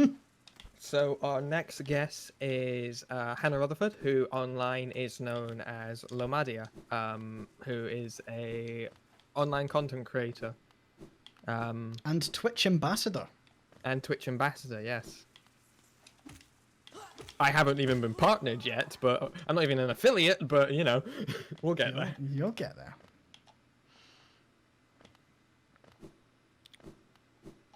So our next guest is Hannah Rutherford, who online is known as Lomadia, who is a online content creator. And Twitch ambassador. And Twitch ambassador, yes. I haven't even been partnered yet, but I'm not even an affiliate, but you know, we'll get there. You'll get there.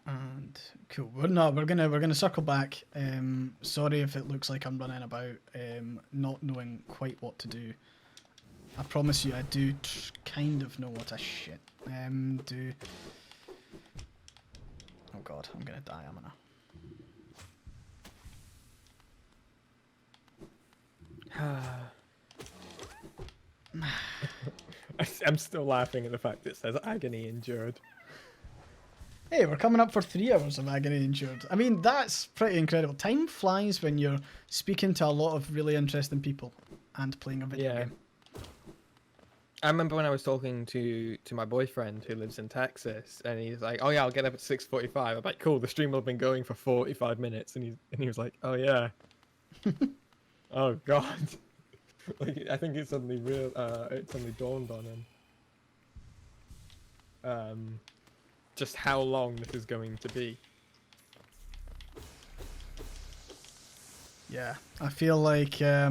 And cool. We're gonna circle back. Sorry if it looks like I'm running about, not knowing quite what to do. I promise you, I do kind of know what I do. Oh god, I'm gonna die, am I? I'm still laughing at the fact it says agony endured. Hey, we're coming up for 3 hours of agony endured. I mean, that's pretty incredible. Time flies when you're speaking to a lot of really interesting people and playing a video game. I remember when I was talking to my boyfriend who lives in Texas, and he's like, "Oh yeah, I'll get up at 6:45." I'm like, "Cool, the stream will have been going for 45 minutes," and he was like, "Oh yeah." Oh god. Like, I think it suddenly dawned on him. Just how long this is going to be. Yeah, I feel like a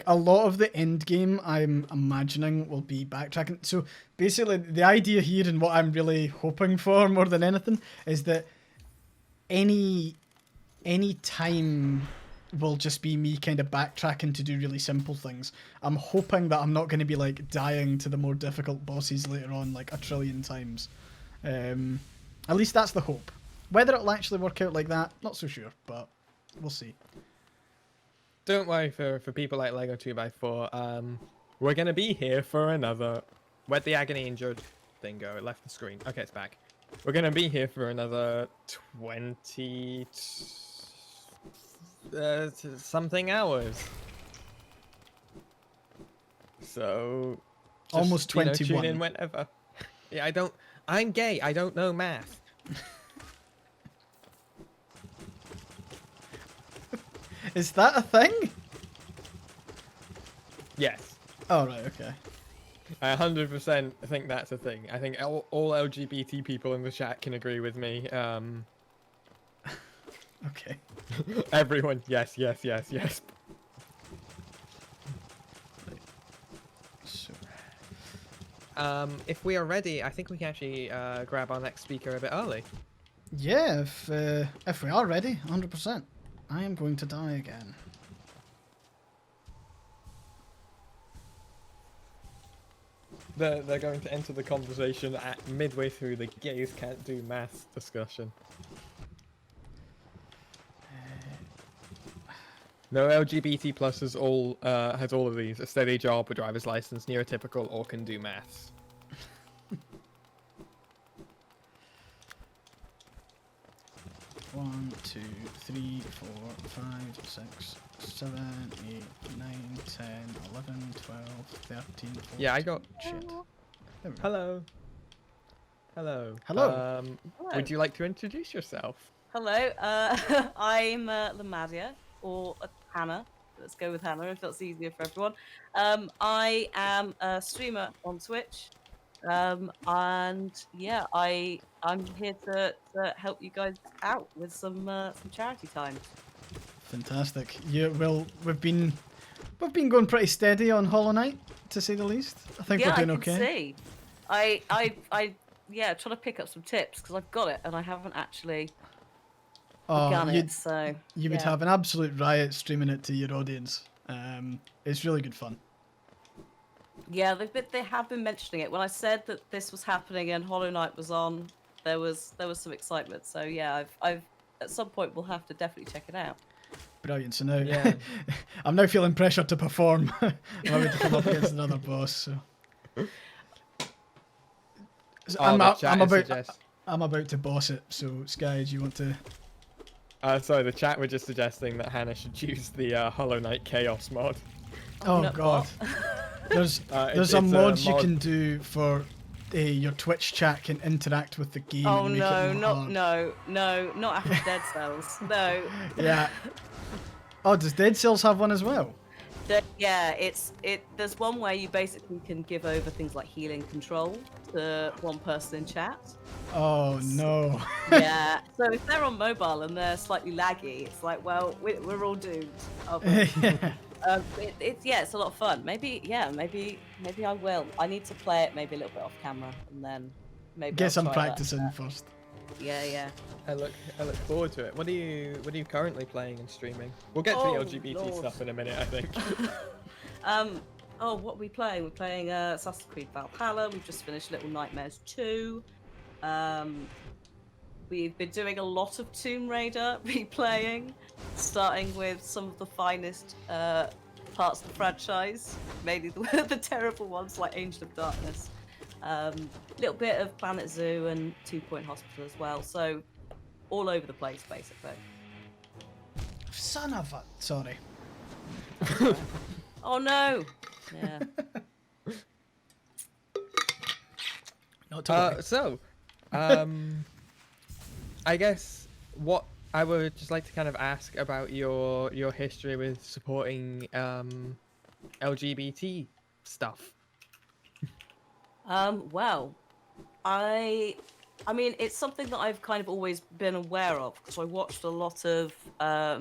lot of the end game I'm imagining will be backtracking. So basically the idea here and what I'm really hoping for more than anything is that any time will just be me kind of backtracking to do really simple things. I'm hoping that I'm not going to be like dying to the more difficult bosses later on like 1 trillion times. At least that's the hope. Whether it'll actually work out like that, not so sure, but we'll see. Don't worry for people like Lego 2x4. We're gonna be here for another. Where'd the agony injured thing go? It left the screen. Okay, it's back. We're gonna be here for another 20 something hours. So just, almost 21. Tune in whenever. Yeah, I'm gay. I don't know math. Is that a thing? Yes. Oh, right, okay. I 100% think that's a thing. I think all LGBT people in the chat can agree with me. Okay. Everyone, yes. So, If we are ready, I think we can actually grab our next speaker a bit early. yeah, if we are ready, 100%. I am going to die again. They're going to enter the conversation at midway through the gays can't do maths discussion. No LGBT plus has all of these: a steady job, a driver's license, neurotypical, or can do maths. 1, 2, 3, 4, 5, 6, 7, 8, 9, 10, 11, 12, 13, 14. Yeah, I got. Shit. There we go. Hello. Hello. Hello. Would you like to introduce yourself? Hello, I'm Lamadia, or Hannah. Let's go with Hannah if that's easier for everyone. I am a streamer on Twitch, and yeah, I'm here to help you guys out with some charity time. Fantastic. Yeah, well, we've been going pretty steady on Hollow Knight, to say the least. I think we're doing I okay. can see. I trying to pick up some tips because I've got it and I haven't actually begun it. So you would have an absolute riot streaming it to your audience. It's really good fun. Yeah, they have been mentioning it. When I said that this was happening and Hollow Knight was on, there was some excitement. So yeah, I've at some point we'll have to definitely check it out. Brilliant. So now, I'm now feeling pressure to perform. I'm having to come up against another boss. So, I'm about to boss it. So Sky, do you want to? Sorry, the chat were just suggesting that Hannah should use the Hollow Knight Chaos mod. Oh No, god. what? There's It's a a mod you mod. can do for your Twitch chat can interact with the game Oh and make no, it more not hard. not after Dead Cells. No. Yeah. Oh, does Dead Cells have one as well? Yeah, there's one where you basically can give over things like healing control to one person in chat. Oh no. Yeah. So if they're on mobile and they're slightly laggy, it's like, well, we're all doomed. aren't we? It's a lot of fun. Maybe I will. I need to play it maybe a little bit off camera and then maybe Get I'll some try that. practicing first. Yeah. I look forward to it. What are you currently playing and streaming? We'll get to Oh, the LGBT Lord. stuff in a minute, I think. What are we playing? We're playing Assassin's Creed Valhalla. We've just finished Little Nightmares 2. We've been doing a lot of Tomb Raider replaying, starting with some of the finest parts of the franchise, mainly the terrible ones like Angel of Darkness. Little bit of Planet Zoo and 2 Point Hospital as well. So all over the place, basically. Son of a... Sorry. Oh no! Yeah. Not to worry. So, I guess what I would just like to kind of ask about your history with supporting LGBT stuff. Well, I mean, it's something that I've kind of always been aware of because I watched a lot of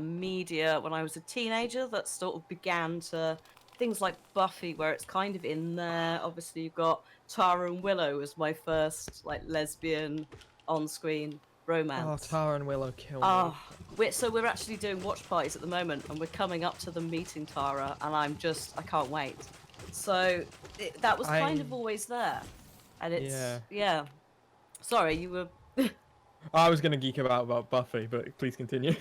media when I was a teenager that sort of began to things like Buffy, where it's kind of in there. Obviously, you've got Tara and Willow as my first like lesbian on-screen romance. Oh, Tara and Willow kill me. Oh, we're actually doing watch parties at the moment, and we're coming up to them meeting Tara, and I can't wait. So that was kind of always there, and it's yeah. Sorry, you were. I was gonna geek about Buffy, but please continue.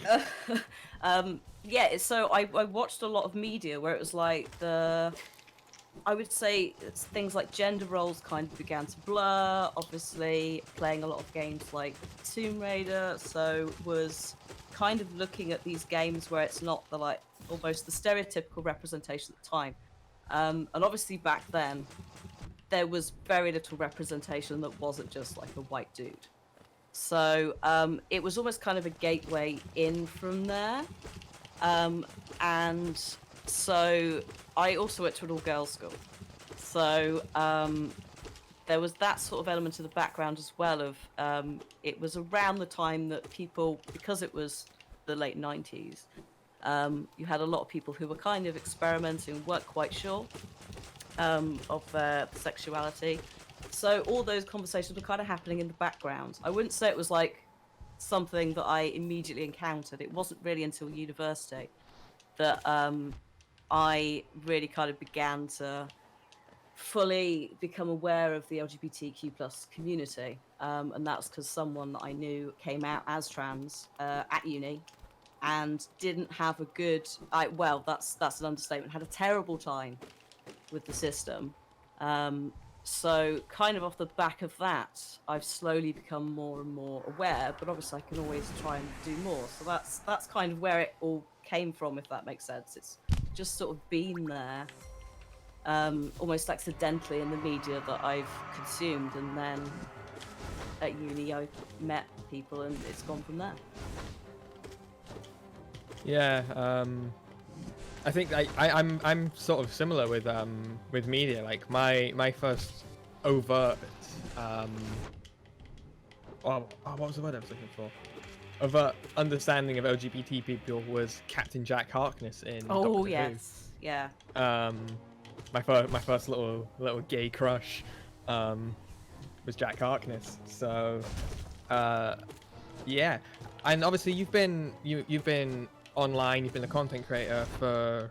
So I watched a lot of media where it was like I would say it's things like gender roles kind of began to blur. Obviously, playing a lot of games like Tomb Raider, so was kind of looking at these games where it's not the like almost the stereotypical representation at the time. And obviously back then, there was very little representation that wasn't just like a white dude. So it was almost kind of a gateway in from there. And so I also went to an all-girls school. So there was that sort of element to the background as well of it was around the time that people, because it was the late 90s, you had a lot of people who were kind of experimenting, weren't quite sure of their sexuality. So all those conversations were kind of happening in the background. I wouldn't say it was like something that I immediately encountered. It wasn't really until university that I really kind of began to fully become aware of the LGBTQ plus community. And that's because someone that I knew came out as trans at uni and didn't have a good, that's an understatement, had a terrible time with the system. So kind of off the back of that, I've slowly become more and more aware, but obviously I can always try and do more. So that's kind of where it all came from, if that makes sense. It's just sort of been there, almost accidentally in the media that I've consumed, and then at uni I met people and it's gone from there. Yeah, I think I'm sort of similar with media. Like my first overt what was the word I was looking for? Overt understanding of LGBT people was Captain Jack Harkness in Doctor Who. Yes, yeah. My first little gay crush was Jack Harkness. So yeah, and obviously you've been online, you've been a content creator for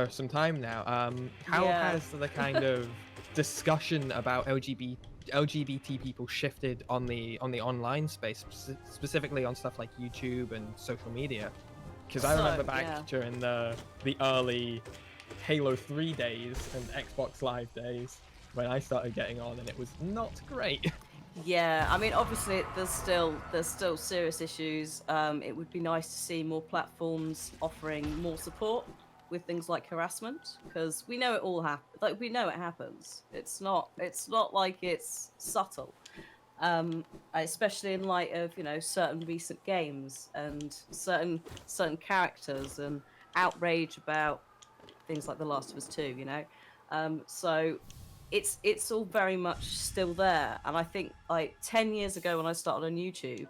some time now. How has the kind of discussion about LGBT people shifted on the online space, specifically on stuff like YouTube and social media? Because I remember back during the early Halo 3 days and Xbox Live days when I started getting on, and it was not great. Yeah, I mean, obviously there's still serious issues. It would be nice to see more platforms offering more support with things like harassment, because we know it all we know it happens. It's not like it's subtle. Especially in light of certain recent games and certain characters and outrage about things like The Last of Us 2. So it's all very much still there. And I think like 10 years ago when I started on YouTube,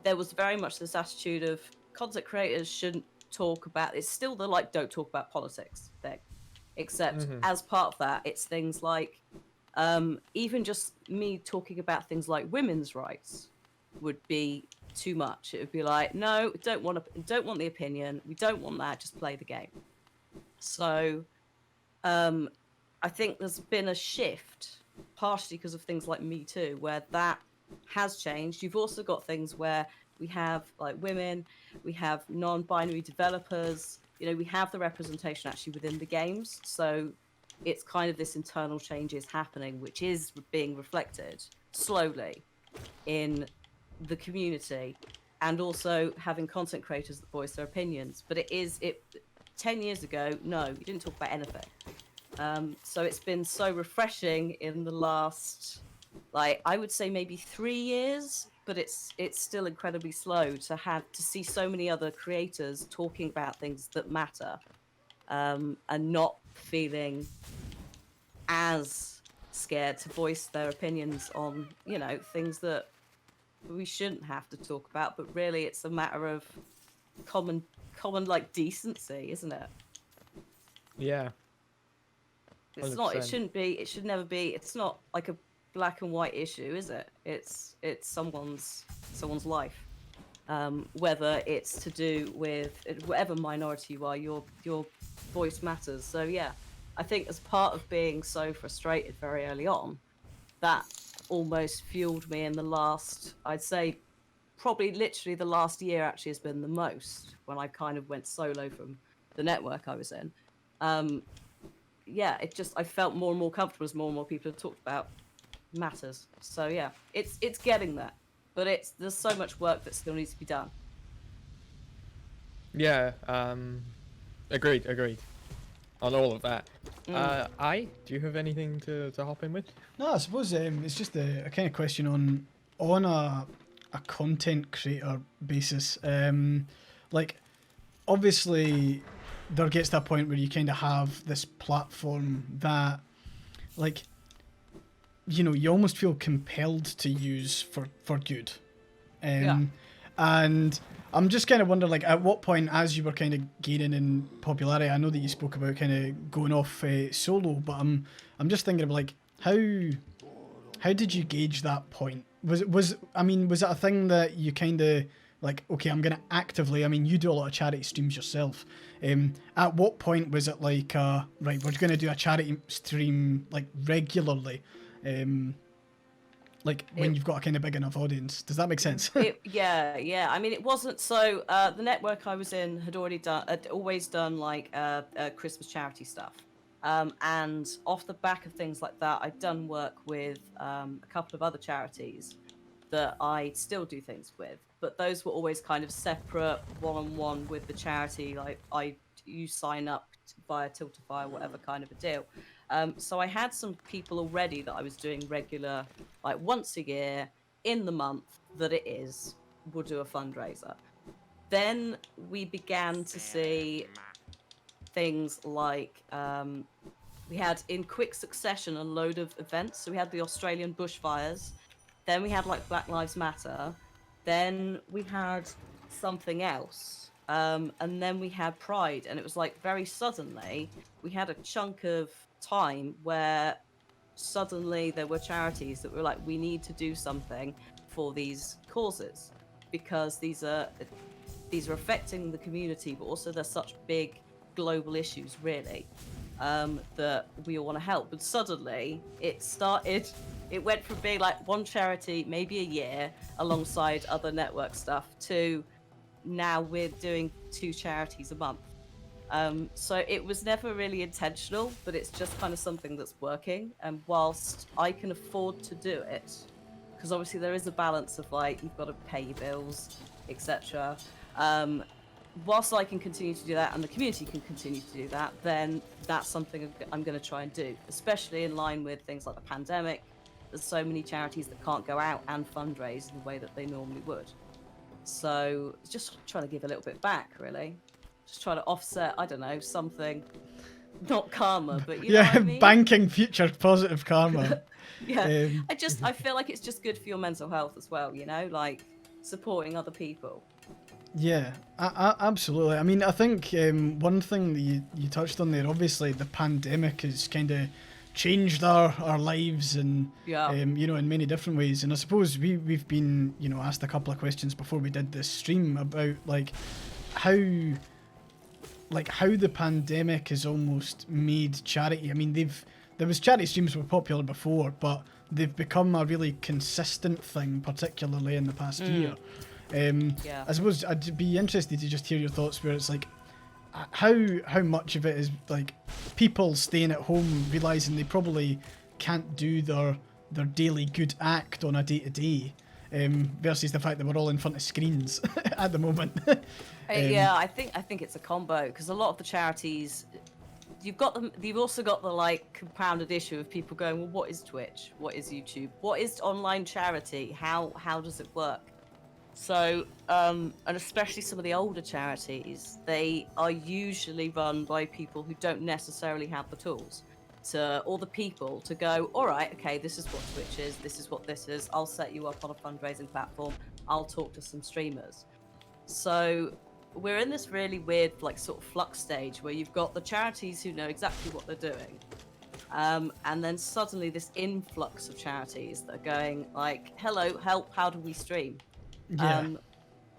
there was very much this attitude of content creators shouldn't talk about. It's still the like don't talk about politics thing, except as part of that, it's things like even just me talking about things like women's rights would be too much. It would be like, no, don't want the opinion. We don't want that. Just play the game. So, I think there's been a shift, partially because of things like Me Too, where that has changed. You've also got things where we have like women, we have non-binary developers. We have the representation actually within the games. So it's kind of this internal changes happening, which is being reflected slowly in the community, and also having content creators that voice their opinions. But it 10 years ago, no, you didn't talk about anything. So it's been so refreshing in the last, like, I would say maybe 3 years, but it's still incredibly slow to see so many other creators talking about things that matter, and not feeling as scared to voice their opinions on things that we shouldn't have to talk about, but really it's a matter of common like decency, isn't it? Yeah. It's not, it 100%. shouldn't be, it should never be, it's not like a black and white issue, is it? It's someone's life. Whether it's to do with whatever minority you are, your voice matters. So yeah, I think as part of being so frustrated very early on, that almost fueled me in the last, I'd say probably literally the last year actually has been the most, when I kind of went solo from the network I was in. Yeah, I felt more and more comfortable as more and more people have talked about matters. So yeah, it's getting there, but there's so much work that still needs to be done. Yeah. Agreed on all of that. Do you have anything to hop in with? No, I suppose it's just a kind of question on a content creator basis. Like, obviously, there gets to a point where you kind of have this platform that, like, you almost feel compelled to use for good. And I'm just kind of wondering, like, at what point, as you were kind of gaining in popularity, I know that you spoke about kind of going off solo, but I'm just thinking of, like, how did you gauge that point? Was it a thing that you kind of like, okay, I'm gonna actively, you do a lot of charity streams yourself. At what point was it like, right, we're gonna do a charity stream like regularly? Like when you've got a kind of big enough audience. Does that make sense? Yeah. It wasn't so. The network I was in had always done like Christmas charity stuff, and off the back of things like that, I'd done work with a couple of other charities that I still do things with, but those were always kind of separate, one-on-one with the charity. Like you sign up via Tiltify, whatever kind of a deal. So I had some people already that I was doing regular, like once a year in the month that we'll do a fundraiser. Then we began to see things like we had in quick succession a load of events. So we had the Australian bushfires, then we had like Black Lives Matter, then we had something else, and then we had Pride, and it was like very suddenly we had a chunk of time where suddenly there were charities that were like, we need to do something for these causes because these are affecting the community, but also they're such big global issues really, that we all want to help. But suddenly it went from being like one charity maybe a year alongside other network stuff to now we're doing 2 charities a month. So it was never really intentional, but it's just kind of something that's working. And whilst I can afford to do it, because obviously there is a balance of like, you've got to pay your bills, etc. whilst I can continue to do that and the community can continue to do that, then that's something I'm going to try and do, especially in line with things like the pandemic. There's so many charities that can't go out and fundraise in the way that they normally would. So just trying to give a little bit back, really. Just trying to offset, I don't know, something, not karma, but you know what I mean? Banking future positive karma. Yeah, I feel like it's just good for your mental health as well, you know, like supporting other people. Yeah, absolutely. I mean, I think one thing that you touched on there, obviously the pandemic has kind of changed our lives and, you know, in many different ways. And I suppose we've been, you know, asked a couple of questions before we did this stream about like how the pandemic has almost made charity. I mean, there was charity streams were popular before, but they've become a really consistent thing, particularly in the past year. I suppose I'd be interested to just hear your thoughts where it's like how much of it is like people staying at home realizing they probably can't do their daily good act on a day-to-day versus the fact that we're all in front of screens at the moment. Yeah, I think it's a combo because a lot of the charities, you've also got the like compounded issue of people going, well, what is Twitch? What is YouTube? What is online charity? How does it work? So, and especially some of the older charities, they are usually run by people who don't necessarily have the tools or the people to go, all right, okay, this is what Twitch is, this is what this is, I'll set you up on a fundraising platform, I'll talk to some streamers. So we're in this really weird, like, sort of flux stage where you've got the charities who know exactly what they're doing. And then suddenly this influx of charities that are going like, hello, help, how do we stream? Yeah.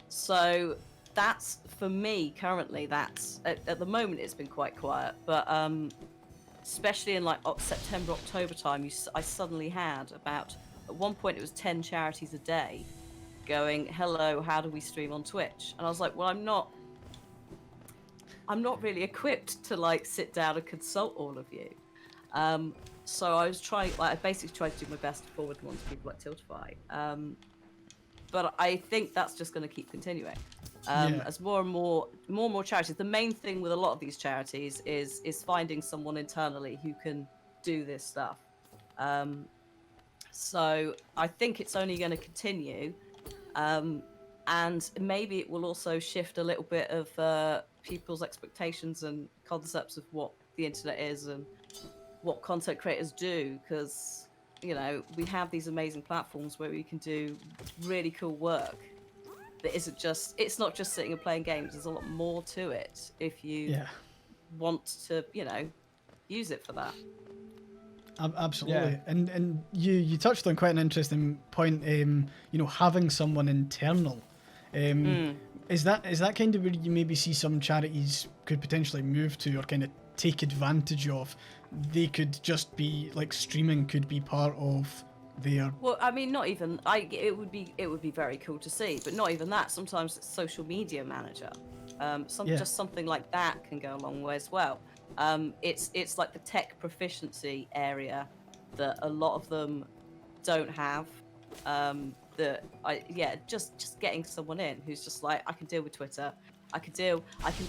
So that's, for me, currently, that's, at the moment, it's been quite quiet, but especially in like September, October time, I suddenly had about, at one point it was 10 charities a day going, hello, how do we stream on Twitch? And I was like, well, I'm not really equipped to like sit down and consult all of you. So I was trying, like, I basically tried to do my best to forward them on to people like Tiltify. But I think that's just going to keep continuing. As more and more charities. The main thing with a lot of these charities is finding someone internally who can do this stuff. So I think it's only going to continue, and maybe it will also shift a little bit of people's expectations and concepts of what the internet is and what content creators do, because you know, we have these amazing platforms where we can do really cool work that isn't just, it's not just sitting and playing games. There's a lot more to it if you want to, you know, use it for that. Absolutely. Yeah. And you touched on quite an interesting point, you know, having someone internal. Is that kind of where you maybe see some charities could potentially move to or kind of take advantage of? They could just be like streaming could be part of their. Well, I mean, not even. It would be very cool to see, but not even that. Sometimes it's social media manager. Just something like that can go a long way as well. It's like the tech proficiency area that a lot of them don't have. Just getting someone in who's just like, I can deal with Twitter. I can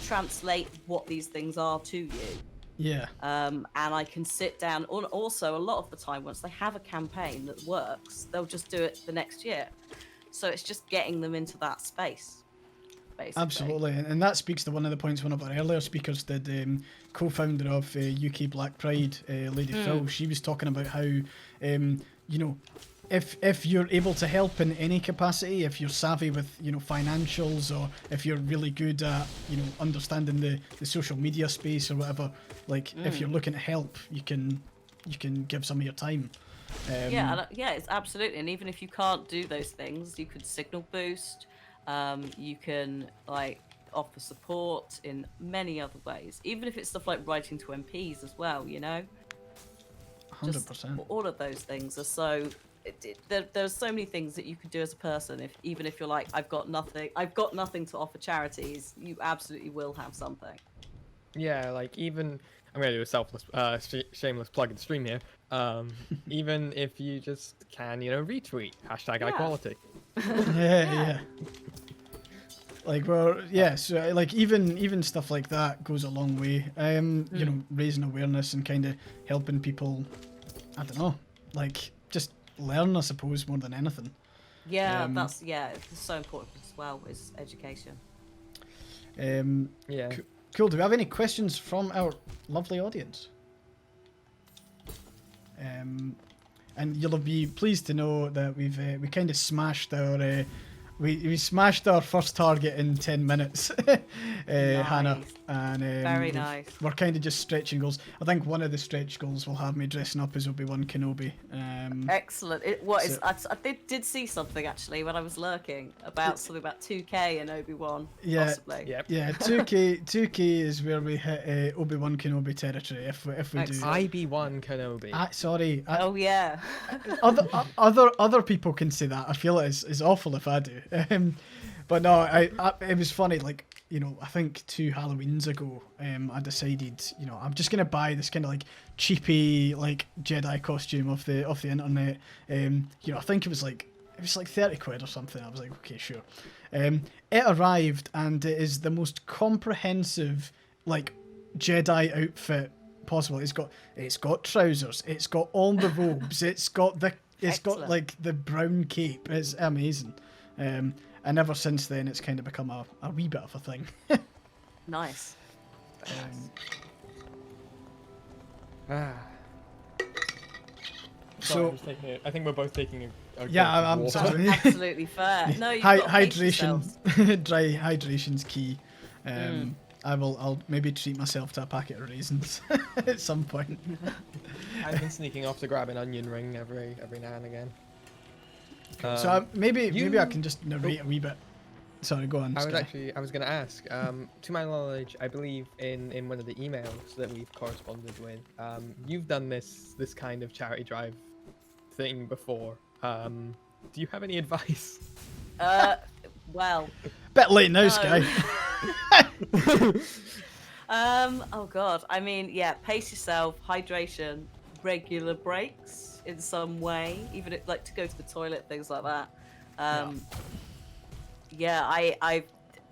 translate what these things are to you. Yeah. And I can sit down. Also, a lot of the time, once they have a campaign that works, they'll just do it the next year. So it's just getting them into that space, basically. Absolutely. And that speaks to one of the points one of our earlier speakers did, co-founder of UK Black Pride, Lady Phil. She was talking about how, you know, if you're able to help in any capacity, if you're savvy with, you know, financials, or if you're really good at, you know, understanding the social media space or whatever, like if you're looking to help, you can give some of your time. It's absolutely. And even if you can't do those things, you could signal boost. You can like offer support in many other ways, even if it's stuff like writing to MPs as well. You know, 100%. All of those things are so. There's so many things that you can do as a person. Even if you're like, I've got nothing to offer charities, you absolutely will have something. Yeah, like even I'm gonna do a selfless, shameless plug in the stream here. Even if you just can, you know, retweet #Ayequality. Yeah. Like, well, yeah, so like even stuff like that goes a long way. You know, raising awareness and kind of helping people. I don't know, like just learn, I suppose, more than anything. Yeah, it's so important as well, is education. Yeah. Cool. Do we have any questions from our lovely audience? And you'll be pleased to know that we kind of smashed our we smashed our first target in 10 minutes, Hannah, and Very nice. We're kind of just stretching goals. I think one of the stretch goals will have me dressing up as Obi-Wan Kenobi. Excellent. I did see something actually when I was lurking about something about 2K and Obi-Wan. Yeah, possibly. Yep. Yeah, 2K is where we hit Obi-Wan Kenobi territory if we do. Excellent. IB1 Kenobi. Sorry. Oh yeah. Other people can say that. I feel it's awful if I do. But no, it was funny. Like, you know, I think 2 Halloweens ago, I decided, you know, I'm just gonna buy this kind of like cheapy like Jedi costume off the internet. You know, I think it was like 30 quid or something. I was like, okay, sure. It arrived and it is the most comprehensive like Jedi outfit possible. It's got trousers. It's got all the robes. It's got Excellent. like the brown cape. It's amazing. And ever since then, it's kind of become a wee bit of a thing. Nice. Ah. So I think we're both taking a yeah, gulp of I'm water. sorry. Absolutely fair. No, you've got to pace Hydration, yourselves. dry hydration's key. I'll maybe treat myself to a packet of raisins at some point. I've been sneaking off to grab an onion ring every now and again. So maybe I you- can just narrate a wee bit. Sorry, go on. I was Sky. going to ask. To my knowledge, I believe in one of the emails that we've corresponded with, you've done this kind of charity drive thing before. Do you have any advice? Well. Bit late now, No. Sky. Oh god. I mean, yeah, pace yourself, hydration, regular breaks in some way, even if, like to go to the toilet, things like that. I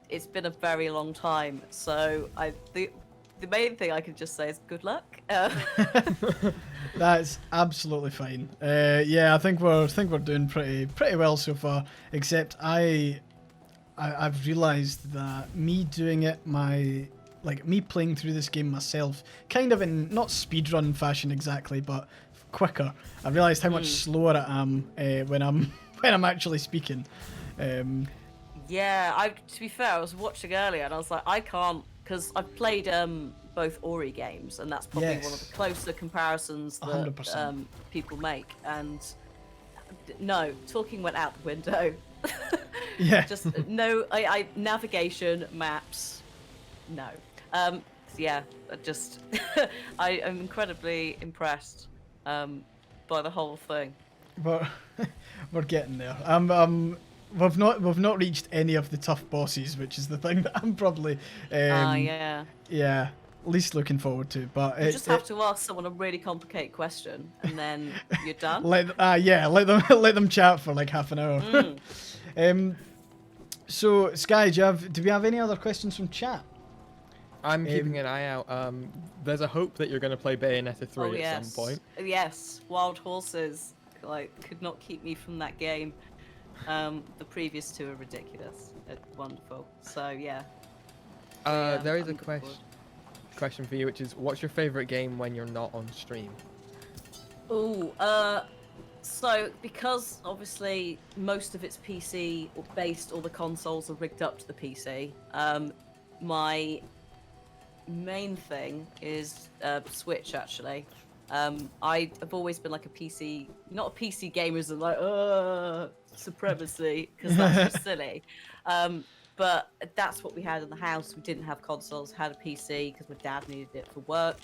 it's been a very long time, so the main thing I can just say is good luck. That's absolutely fine. Yeah, I think we're doing pretty well so far. Except I've realised that me doing it me playing through this game myself, kind of in not speedrun fashion exactly, but quicker. I realised how much slower I am when I'm actually speaking. Yeah, to be fair, I was watching earlier and I was like, I can't, because I've played both Ori games, and that's probably one of the closer comparisons that 100%. People make. And no, talking went out the window. Yeah. Just no, I navigation, maps, no. Yeah, I am incredibly impressed by the whole thing. But we're getting there. We've not reached any of the tough bosses, which is the thing that I'm probably Yeah. least looking forward to. But You just have to ask someone a really complicated question, and then you're done. let them chat for like half an hour. So Sky, do we have any other questions from chat? I'm keeping an eye out. There's a hope that you're going to play Bayonetta 3 at some point. Yes, Wild Horses could not keep me from that game. The previous two are ridiculous. Wonderful. So yeah. There is I'm a looking forward. question for you, which is, what's your favorite game when you're not on stream? Ooh, so because obviously most of it's PC or based, all the consoles are rigged up to the PC. My main thing is Switch actually. I have always been like a PC, not a PC gamer as in like supremacy, because that's just silly. But that's what we had in the house. We didn't have consoles, had a PC because my dad needed it for work.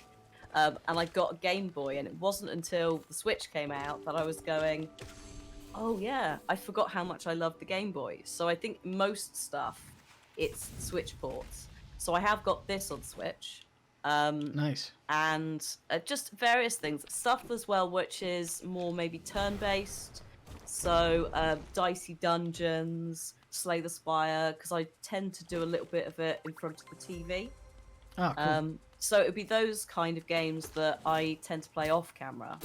And I got a Game Boy, and it wasn't until the Switch came out that I was going, oh yeah, I forgot how much I loved the Game Boy. So I think most stuff, it's Switch ports. So I have got this on Switch. Nice. And just various things. Stuff as well, which is more maybe turn-based. So Dicey Dungeons, Slay the Spire, because I tend to do a little bit of it in front of the TV. Ah, cool. So it would be those kind of games that I tend to play off camera,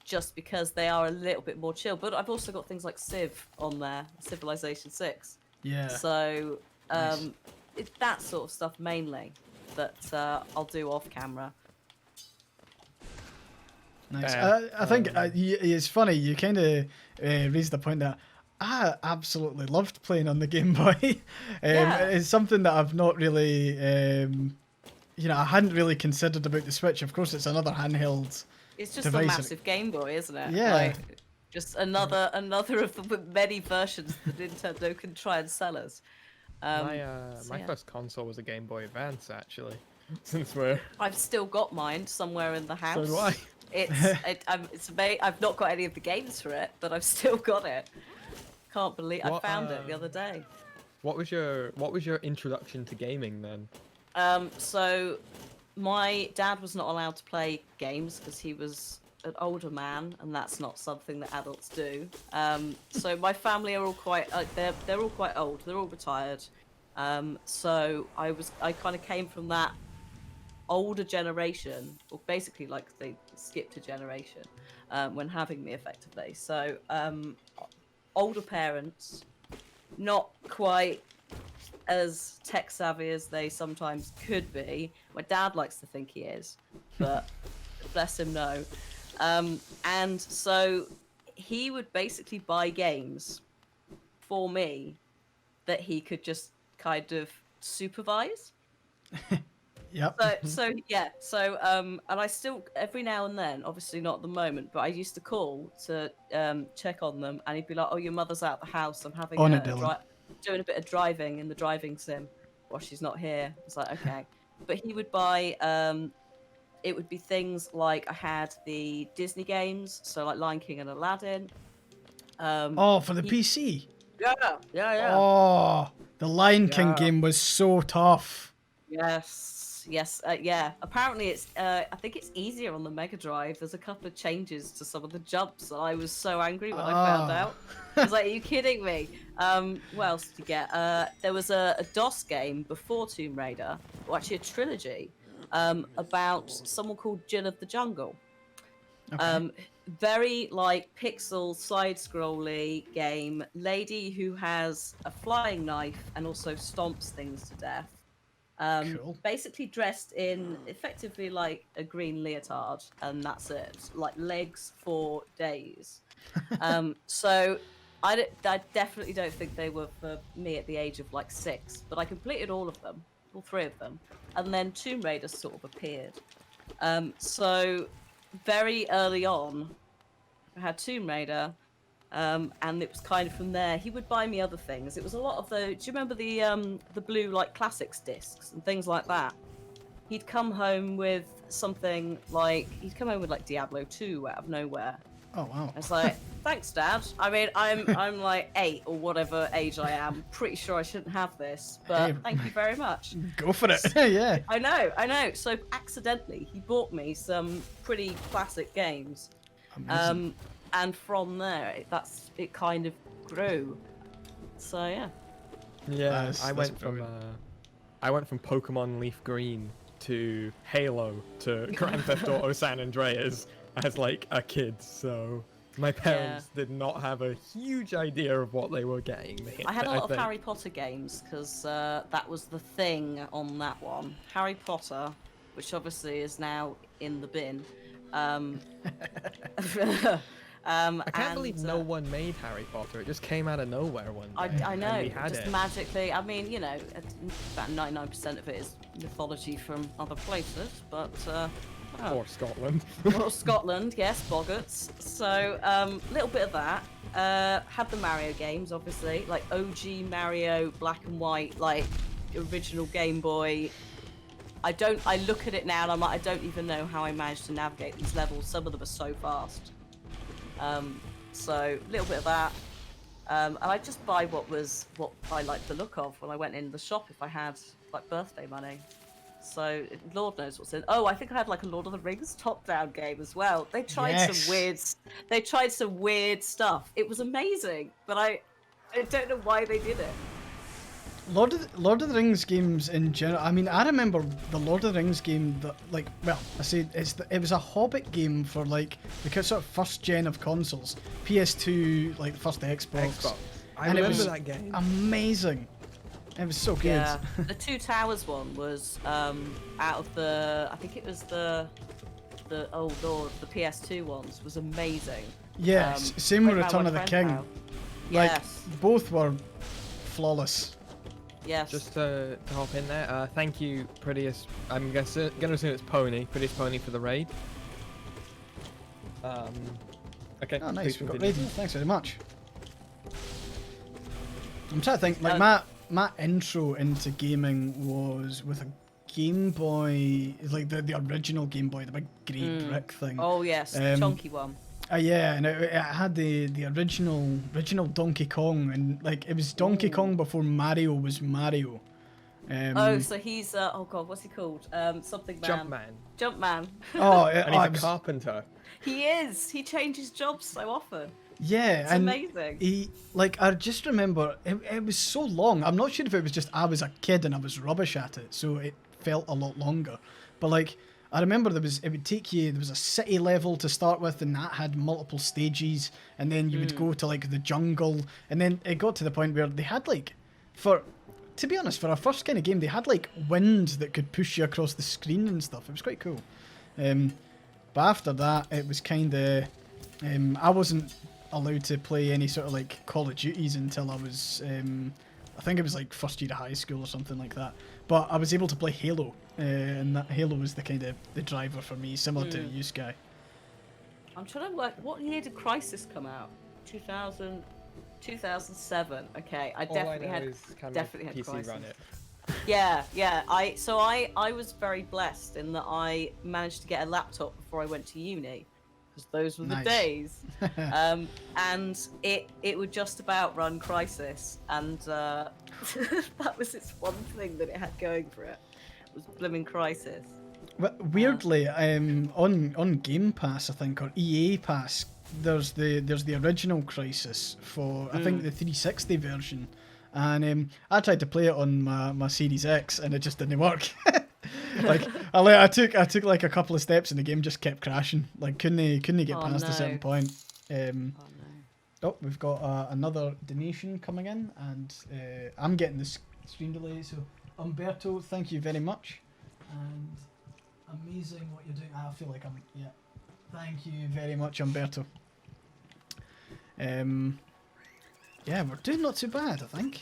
just because they are a little bit more chill. But I've also got things like Civ on there, Civilization 6. Yeah. So Nice. it's that sort of stuff mainly that I'll do off camera. Nice. I think it's funny. You kind of raised the point that I absolutely loved playing on the Game Boy. Yeah. It's something that I've not really, I hadn't really considered about the Switch. Of course, it's another handheld. It's just device. a massive Game Boy, isn't it? Yeah. Like, just another of the many versions that Nintendo can try and sell us. My yeah. first console was a Game Boy Advance, actually. Since we're I've still got mine somewhere in the house. so do I. It's amazing. I've not got any of the games for it, but I've still got it. Can't believe I What, found it the other day. What was your introduction to gaming then? So my dad was not allowed to play games because he was an older man, and that's not something that adults do. So my family are all quite they're all quite old. They're all retired. So I kind of came from that older generation, or basically like they skipped a generation when having me effectively. So older parents, not quite as tech savvy as they sometimes could be. My dad likes to think he is, but bless him, no. And so he would basically buy games for me that he could just kind of supervise. Yep. So and I still every now and then, obviously not at the moment, but I used to call to check on them, and he'd be like, "Oh, your mother's out the house. I'm having On it, Dylan. doing a bit of driving in the driving sim while she's not here." It's like, okay, but he would buy. It would be things like I had the Disney games, so like Lion King and Aladdin. For the PC. Yeah. Oh, the Lion King Yeah. game was so tough. Yes, yeah. Apparently, it's. I think it's easier on the Mega Drive. There's a couple of changes to some of the jumps, and I was so angry when I found out. I was like, "Are you kidding me?" What else did you get? There was a DOS game before Tomb Raider, or actually a trilogy, about someone called Jill of the Jungle. Okay. Very like pixel side-scrolly game. Lady who has a flying knife and also stomps things to death. Cool. Basically dressed in effectively like a green leotard, and that's it. Like legs for days. So I definitely don't think they were for me at the age of like 6, but I completed all of them, all 3 of them, and then Tomb Raider sort of appeared. So very early on, I had Tomb Raider. And it was kind of from there. He would buy me other things. It was a lot of the. Do you remember the blue like classics discs and things like that? He'd come home with something like Diablo 2 out of nowhere. Oh wow. I was like, thanks, Dad. I mean, I'm like 8 or whatever age I am. Pretty sure I shouldn't have this, but Hey. thank you very much. Go for it. Yeah. I know. So accidentally, he bought me some pretty classic games. Amazing. And from there, it kind of grew. So yeah. Yeah, That's I went from Pokemon Leaf Green to Halo to Grand Theft Auto San Andreas as like a kid. So my parents did not have a huge idea of what they were getting me. I had a lot of think. Harry Potter games because that was the thing on that one. Harry Potter, which obviously is now in the bin. I can't believe no one made Harry Potter. It just came out of nowhere one day. I know, and we had just it. magically. I mean, you know, about 99% of it is mythology from other places, but Or Scotland. or Scotland, yes, boggarts. So, little bit of that. Had the Mario games, obviously, like OG Mario, black and white, like original Game Boy. I look at it now and I'm like, I don't even know how I managed to navigate these levels. Some of them are so fast. So a little bit of that. And I just buy what I liked the look of when I went in the shop if I had like birthday money. So Lord knows what's in. Oh, I think I had like a Lord of the Rings top-down game as well. They tried Yes. some weird stuff. It was amazing, but I don't know why they did it. Lord of the Rings games in general. I mean, I remember the Lord of the Rings game that, like, well, I say it was a Hobbit game for like the sort of first gen of consoles, PS2, like the first Xbox. I And it remember was that game. Amazing. It was so good. Yeah, the Two Towers one was out of the. I think it was the oh lord, the PS2 ones was amazing. Yeah, same with played by Return my of the friend King. now. Like, Yes. both were flawless. Yes. Just to hop in there, thank you, Prettiest. I'm gonna assume it's Pony, Prettiest Pony for the raid. Okay. Oh, nice. please We've got continue. radio. Thanks very much. I'm trying to think. Like my intro into gaming was with a Game Boy, like the original Game Boy, the big grey brick thing. Oh yes, the chunky one. Yeah, and it had the original Donkey Kong, and like it was Donkey Kong before Mario was Mario. Oh, so he's oh god, what's he called? Something man. Jumpman. Jumpman. Oh, And he's a carpenter. He is. He changes jobs so often. yeah, It's and amazing. he like I just remember it was so long. I'm not sure if it was just I was a kid and I was rubbish at it, so it felt a lot longer. But like I remember it would take you. There was a city level to start with, and that had multiple stages, and then you would go to like the jungle, and then it got to the point where they had like, to be honest, for our first kind of game, they had like wind that could push you across the screen and stuff. It was quite cool. But after that, it was kind of, I wasn't allowed to play any sort of like Call of Duties until I was, I think it was like first year of high school or something like that. But I was able to play Halo, and that Halo was the kind of the driver for me, similar to you, Sky. I'm trying to work. What year did Crisis come out? 2007. Okay, I All definitely I know had is can definitely had PC Crisis. run it. Yeah. I was very blessed in that I managed to get a laptop before I went to uni, because those were the Nice. days. And it would just about run Crisis, and that was its one thing that it had going for it. Was blooming Crisis. But weirdly, on Game Pass, I think, or EA Pass, there's the original Crisis for I think the 360 version, and I tried to play it on my Series X and it just didn't work. Like I took like a couple of steps and the game just kept crashing. Like couldn't get past a certain point. Oh, we've got another donation coming in, and I'm getting the screen delay. So Umberto, thank you very much, and amazing what you're doing. I feel like thank you very much, Umberto. Yeah, we're doing not too bad, I think.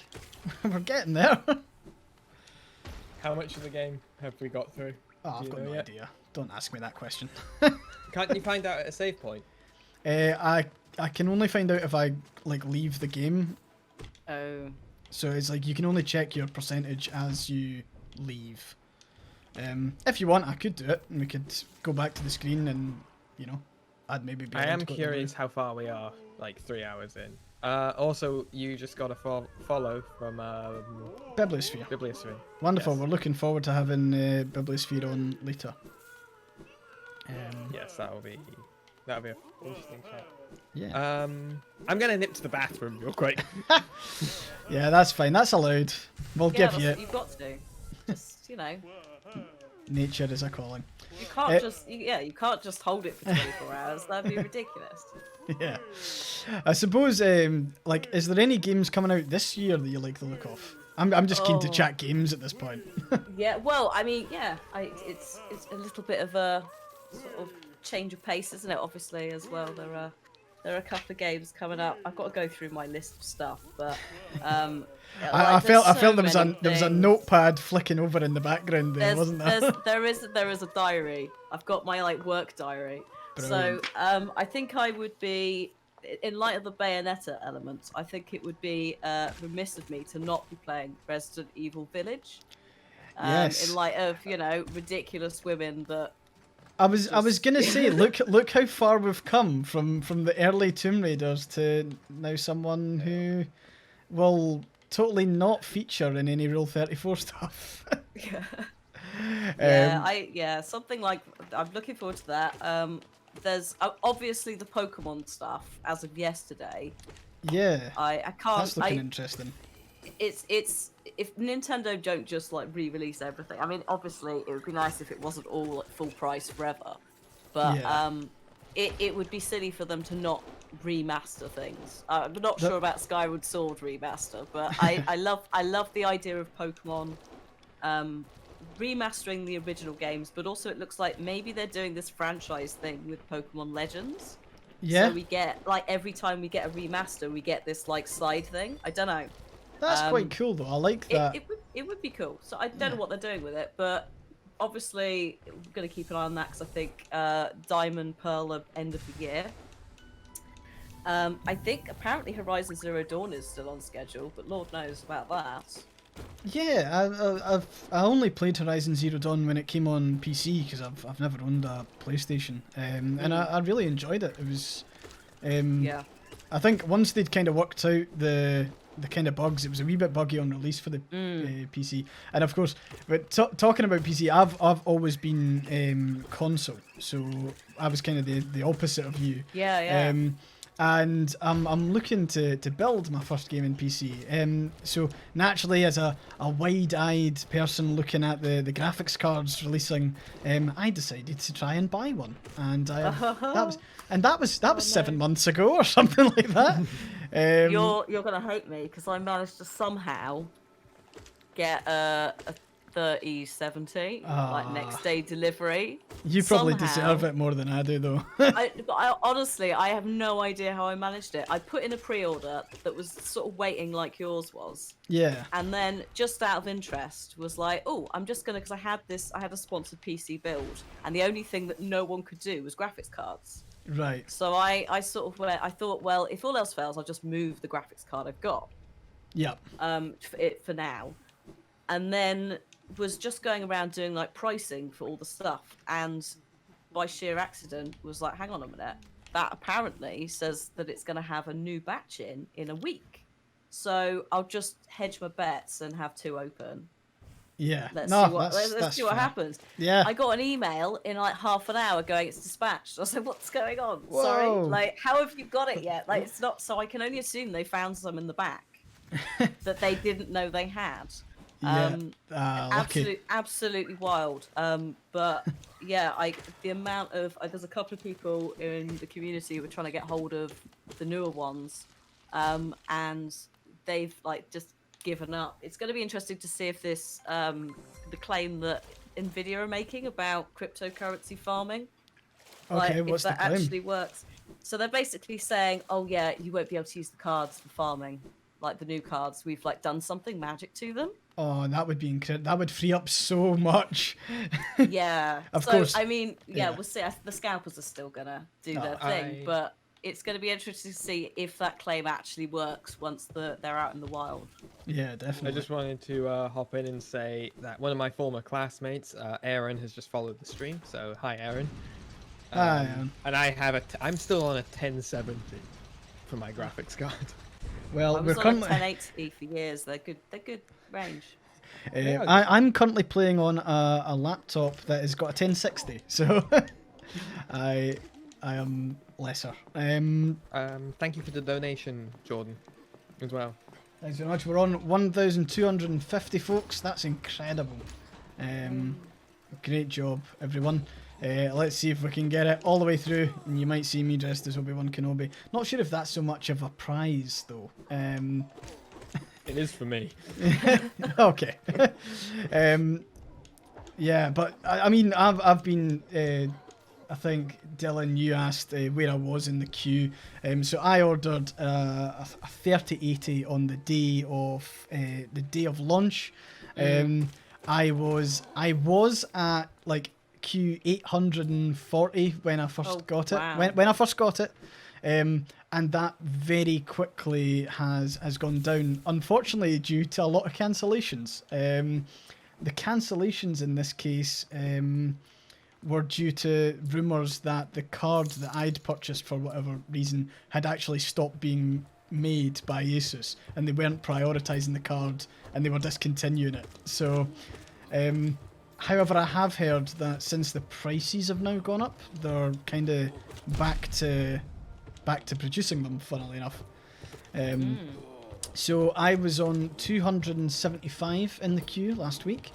We're getting there. How much of the game have we got through? Oh, I've Do you got know no yet? idea. Don't ask me that question. Can't you find out at a save point? I can only find out if I like leave the game. Oh. So it's like you can only check your percentage as you leave. If you want, I could do it, and we could go back to the screen, and I'd maybe be. I able am to go to the curious how far we are, like 3 hours in. Also, you just got a follow from Bibliosphere. Bibliosphere. Wonderful. Yes. We're looking forward to having Bibliosphere on later. Yes, that'll be an interesting chat. Yeah. I'm gonna nip to the bathroom real quick. Yeah, that's fine. That's allowed. We'll Yeah, give you that's it. what you've got to. Just Nature is a calling. you can't you can't just hold it for 24 hours. That'd be ridiculous. Yeah. I suppose, like, is there any games coming out this year that you like the look of? I'm just keen to Oh. chat games at this point. Yeah, well, I mean, yeah, it's a little bit of a sort of change of pace, isn't it? Obviously, as well, there are a couple of games coming up. I've got to go through my list of stuff, but I felt so there was many there was a things. notepad flicking over in the background there, wasn't there? There is a diary. I've got my work diary. Brilliant. So I think I would be, in light of the Bayonetta elements, I think it would be remiss of me to not be playing Resident Evil Village. Yes. In light of ridiculous women that. I was gonna say, look how far we've come from the early Tomb Raiders to now someone who will totally not feature in any Rule 34 stuff. Something like I'm looking forward to that. There's obviously the Pokemon stuff as of yesterday. Yeah, I can't. that's looking interesting. It's if Nintendo don't just like re-release everything. I mean, obviously it would be nice if it wasn't all at full price forever, but Yeah. it would be silly for them to not remaster things. I'm not sure about Skyward Sword remaster, but I love the idea of Pokemon remastering the original games, but also it looks like maybe they're doing this franchise thing with Pokemon Legends. Yeah. So we get like every time we get a remaster, we get this like side thing. I don't know. That's quite cool though. I like that. It would be cool. So I don't know what they're doing with it, but obviously we're going to keep an eye on that because I think Diamond Pearl are end of the year. I think apparently Horizon Zero Dawn is still on schedule, but Lord knows about that. Yeah, I only played Horizon Zero Dawn when it came on PC because I've never owned a PlayStation, and I really enjoyed it. It was, Yeah. I think once they'd kind of worked out the kind of bugs, it was a wee bit buggy on release for the PC. And of course, but talking about PC, I've always been console, so I was kind of the opposite of you. Yeah. And I'm looking to build my first game in PC. So naturally, as a wide-eyed person looking at the graphics cards releasing, I decided to try and buy one, and that was 7 months ago or something like that. You're gonna hate me because I managed to somehow get a 3070 like next day delivery. You probably Somehow. deserve it more than I do, though. But I honestly, I have no idea how I managed it. I put in a pre-order that was sort of waiting like yours was. Yeah. And then just out of interest was like, oh, I'm just gonna, because I had a sponsored PC build, and the only thing that no one could do was graphics cards. Right. So I sort of went, I thought, well, if all else fails, I'll just move the graphics card I've got. Yeah. For now. And then was just going around doing like pricing for all the stuff, and by sheer accident was like, hang on a minute, that apparently says that it's going to have a new batch in a week. So I'll just hedge my bets and have two open. Yeah. Let's see what fair. happens. Yeah. I got an email in like half an hour going, it's dispatched. I was like, what's going on? Whoa. Sorry, like, how have you got it yet? Like, it's not. So I can only assume they found some in the back that they didn't know they had. Lucky. Absolutely wild. But yeah, the amount of there's a couple of people in the community who are trying to get hold of the newer ones, and they've like just given up. It's going to be interesting to see if this the claim that Nvidia are making about cryptocurrency farming, Okay, like, what's if the that claim? actually works. So they're basically saying, oh yeah, you won't be able to use the cards for farming, like the new cards. We've like done something magic to them. Oh, that would be incredible. That would free up so much. Yeah. Of so, course. I mean, yeah, Yeah. we'll see. The scalpers are still gonna do No, their thing, but it's going to be interesting to see if that claim actually works once they're out in the wild. Yeah, definitely. I just wanted to hop in and say that one of my former classmates, Aaron, has just followed the stream. So hi, Aaron. Hi, Aaron. And I have I'm still on a 1070 for my graphics card. Well, I we're was on currently. 1080 for years. They're good range. I'm currently playing on a laptop that has got a 1060, so I am lesser. Thank you for the donation, Jordan, as well. Thanks very much. We're on 1,250 folks. That's incredible. Great job, everyone. Let's see if we can get it all the way through, and you might see me dressed as Obi-Wan Kenobi. Not sure if that's so much of a prize, though. It is for me. Okay. Yeah, but I mean, I've been. I think Dylan, you asked where I was in the queue. So I ordered a 3080 on the day of launch. I was at like queue 840 when I first got it. Wow. When I first got it. And that very quickly has gone down, unfortunately, due to a lot of cancellations. The cancellations in this case were due to rumours that the card that I'd purchased for whatever reason had actually stopped being made by Asus, and they weren't prioritising the card, and they were discontinuing it. So, however, I have heard that since the prices have now gone up, they're kind of back to producing them, funnily enough. So I was on 275 in the queue last week,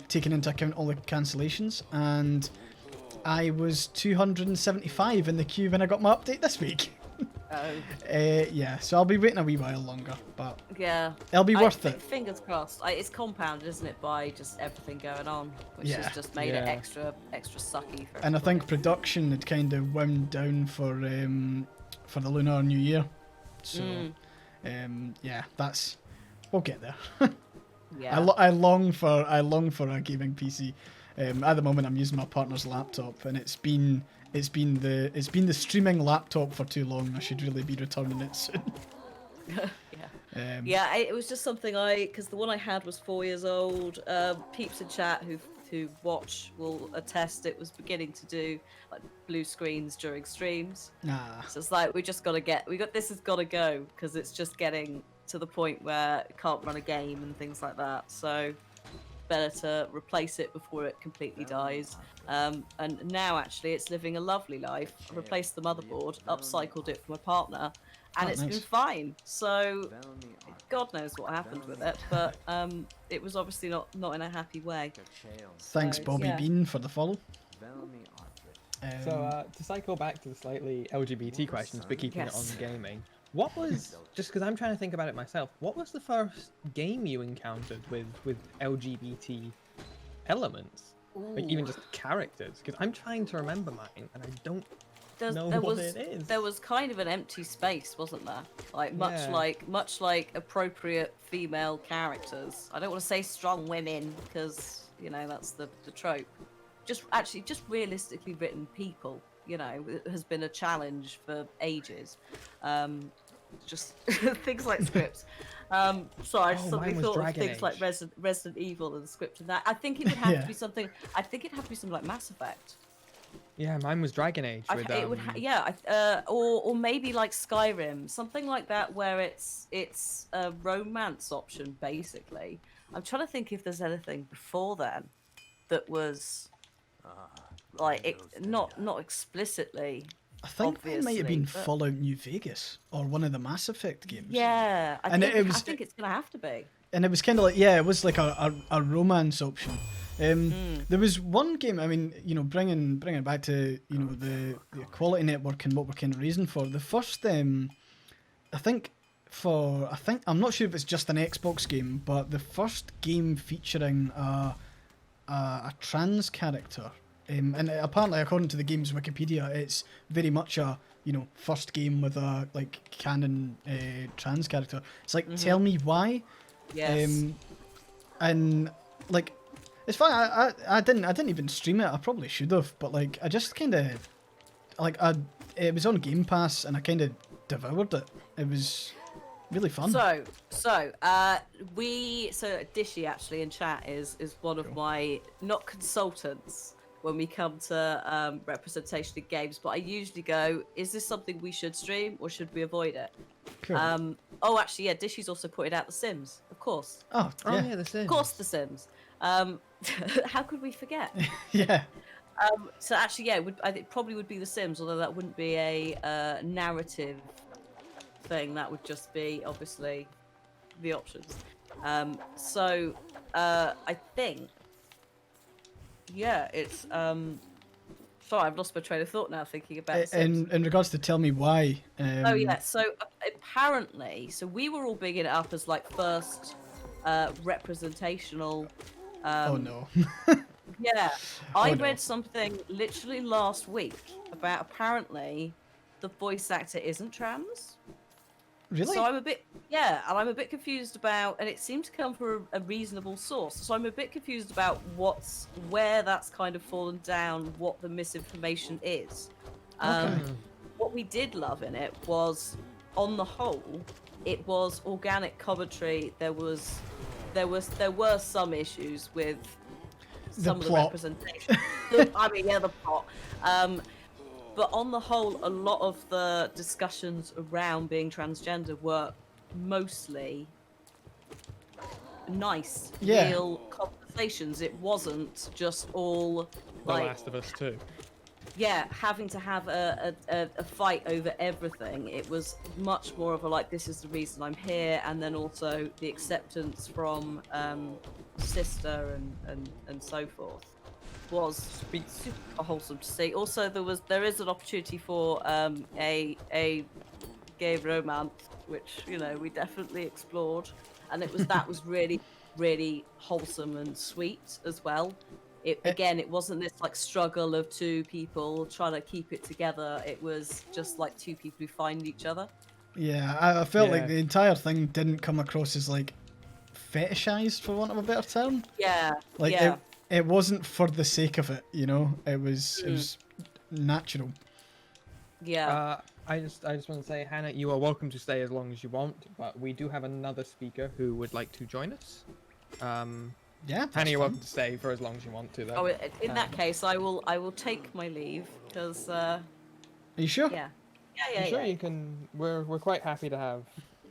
taking into account all the cancellations, and I was 275 in the queue when I got my update this week. Yeah, so I'll be waiting a wee while longer, but Yeah. it'll be worth it. Fingers crossed. It's compounded, isn't it, by just everything going on, which Yeah. has just made it extra sucky for And I think everybody. production had kind of wound down for the Lunar New Year. So, yeah, we'll get there. Yeah. I long for a gaming PC. At the moment, I'm using my partner's laptop, and it's been the streaming laptop for too long. I should really be returning it soon. Yeah, it was just something because the one I had was 4 years old. Peeps in chat who watch will attest it was beginning to do like blue screens during streams. Nah. So it's like this has got to go because it's just getting to the point where it can't run a game and things like that. So better to replace it before it completely dies. And now actually it's living a lovely life. I replaced the motherboard, upcycled it for my partner, and it's nice. been fine. So God knows what happened with it, but it was obviously not in a happy way. Thanks, So, Bobby yeah. Bean, for the follow. So to cycle back to the slightly LGBT questions, but keeping it on gaming, what was, just because I'm trying to think about it myself, what was the first game you encountered with LGBT elements? Like even just characters? Because I'm trying to remember mine, and I don't know what it is. There was kind of an empty space, wasn't there? Like much like appropriate female characters. I don't want to say strong women because that's the trope. Just realistically written people. It has been a challenge for ages. Just things like scripts. Sorry, I just suddenly mine was thought of Dragon things Age. like Resident Evil and the script and that. I think it would have Yeah. to be something. I think it'd have to be something like Mass Effect. Yeah, mine was Dragon Age. With, It would, or maybe like Skyrim, something like that, where it's a romance option basically. I'm trying to think if there's anything before then that was like not explicitly. I think it might have been Obviously, but- Fallout New Vegas or one of the Mass Effect games. Yeah, I And think, it was- I think it's gonna have to be. And it was kind of like, yeah, it was like a romance option. There was one game, I mean, bringing it back to, the Equality Network and what we're kind of raising for. The first, I'm not sure if it's just an Xbox game, but the first game featuring a trans character. And apparently, according to the game's Wikipedia, it's very much a, first game with a, like, canon trans character. It's like, tell me why. Yes. And like, it's fine. I didn't even stream it. I probably should have, but like, I just kind of like it was on Game Pass, and I kind of devoured it. It was really fun. So Dishy actually in chat is one of my not consultants when we come to representation in games, but I usually go, is this something we should stream or should we avoid it? Cool. Oh, actually, yeah, Dishy's also pointed out The Sims, of course. Oh yeah, yeah, this is. Of course, The Sims. How could we forget? yeah. So actually, yeah, I think it probably would be The Sims, although that wouldn't be a narrative thing. That would just be obviously the options. So I think, yeah, it's. Sorry, I've lost my train of thought now thinking about The Sims. In regards to tell me why. Oh yeah, so apparently, we were all bigging it up as like first representational. Oh no. Yeah, I no. read something literally last week about apparently the voice actor isn't trans. Really? So I'm a bit confused about, and it seemed to come from a reasonable source. So I'm a bit confused about where that's kind of fallen down, what the misinformation is. Okay. What we did love in it was, on the whole, it was organic commentary. There were some issues with some of the plot. representation. I mean, yeah, the plot. But on the whole, a lot of the discussions around being transgender were mostly nice, Yeah. real conversations. It wasn't just all The like, Last of Us 2. yeah, having to have a fight over everything. It was much more of a like, this is the reason I'm here, and then also the acceptance from sister and so forth was super wholesome to see. Also, there is an opportunity for a gay romance, which we definitely explored, and that was really really wholesome and sweet as well. It wasn't this like struggle of two people trying to keep it together. It was just like two people who find each other. Yeah, I felt like Yeah. the entire thing didn't come across as like fetishized, for want of a better term. Yeah, Like yeah. it wasn't for the sake of it, It was natural. Yeah. I just want to say, Hannah, you are welcome to stay as long as you want, but we do have another speaker who would like to join us. Yeah, that's Hannah, you're fine. welcome to stay for as long as you want to, though. Oh, in that case, I will take my leave because Are you sure? yeah. I'm sure you can. We're quite happy to have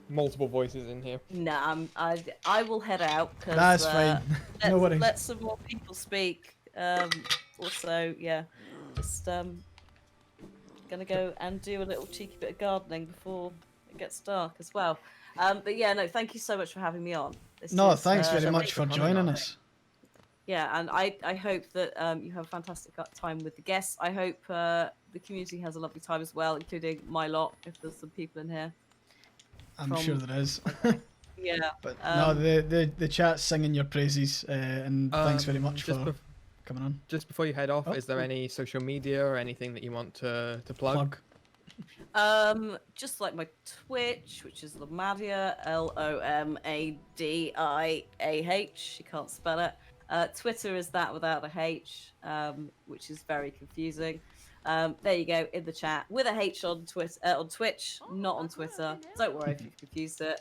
multiple voices in here. Nah, I will head out because That's fine. No worries. Let some more people speak. Also, yeah, just gonna go and do a little cheeky bit of gardening before it gets dark as well. But yeah, no, thank you so much for having me on. No, thanks very much for coming joining on. us. Yeah, and I hope that you have a fantastic time with the guests. I hope the community has a lovely time as well, including my lot, if there's some people in here. I'm From- sure there is. Yeah. But no, the chat's singing your praises, and thanks very much Just for coming on. Just before you head off, Oh, is there any social media or anything that you want to plug? Just like my Twitch, which is Lomadia, Lomadiah. You can't spell it. Twitter is that without a H, which is very confusing. There you go in the chat with a H on Twitter, on Twitch, not on Twitter. Don't worry if you've confused it.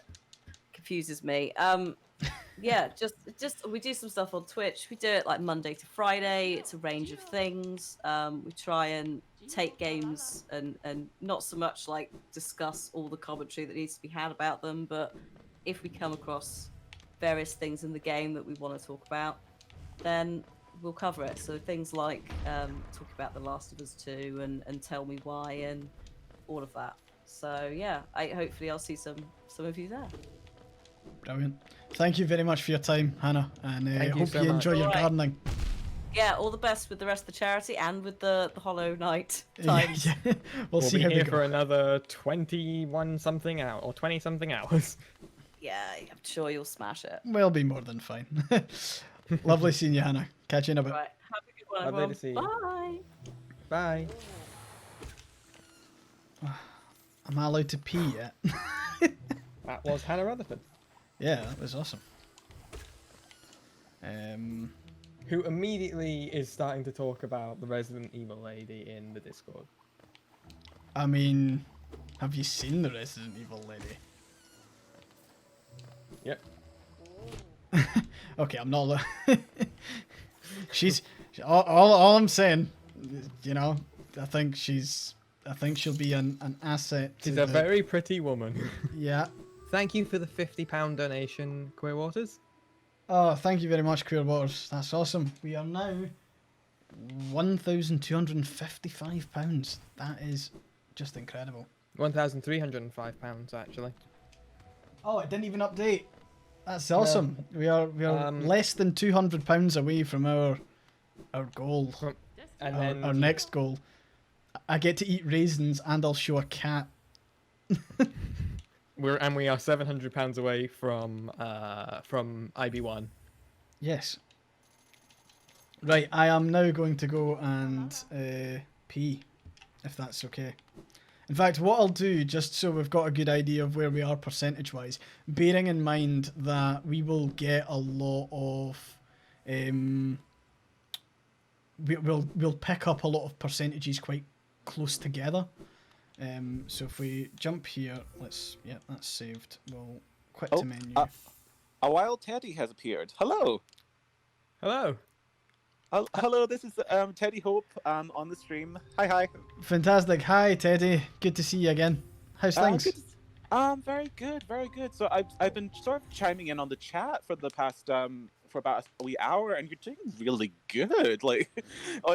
Confuses me. Yeah, just we do some stuff on Twitch. We do it like Monday to Friday. It's a range of things. We try and take games and not so much like discuss all the commentary that needs to be had about them, but if we come across various things in the game that we want to talk about, then we'll cover it. So things like talk about The Last of Us 2 and tell me why and all of that. So yeah, hopefully I'll see some of you there. Brilliant. Thank you very much for your time, Hannah, and Thank you hope so you much. enjoy your Alright. gardening. Yeah, all the best with the rest of the charity and with the Hollow Knight Yeah, times. yeah. We'll see be how here we for go. another 21 something hour or 20 something hours. Yeah, I'm sure you'll smash it. We'll be more than fine. Lovely seeing you, Hannah. Catch you in a bit. Right, have a good one, Lovely everyone. to see you. Bye. Bye. Am I allowed to pee yet? That was Hannah Rutherford, Yeah, that was awesome. who immediately is starting to talk about the Resident Evil lady in the Discord. I mean, have you seen the Resident Evil lady? Yep. Okay, I'm not. She's all I'm saying. I think she'll be an asset. To She's a the- very pretty woman. Yeah. Thank you for the £50 donation, Queer Waters. Oh, thank you very much, Queer Waters. That's awesome. We are now £1,255. That is just incredible. £1,305 actually. Oh, it didn't even update. That's awesome. We are less than £200 away from our goal. And our, then our next goal. I get to eat raisins and I'll show a cat. we are £700 away from IB1. Yes. Right, I am now going to go and pee, if that's okay. In fact, what I'll do, just so we've got a good idea of where we are percentage-wise, bearing in mind that we will get a lot of... we'll pick up a lot of percentages quite close together. So if we jump here, that's saved. We'll quit Oh, to menu. A wild Teddy has appeared. Hello. Hello. Hello, this is Teddy Hope on the stream. Hi. Fantastic. Hi, Teddy. Good to see you again. How's things? Very good, very good. So I've been sort of chiming in on the chat for the past for about a wee hour, and you're doing really good. Like,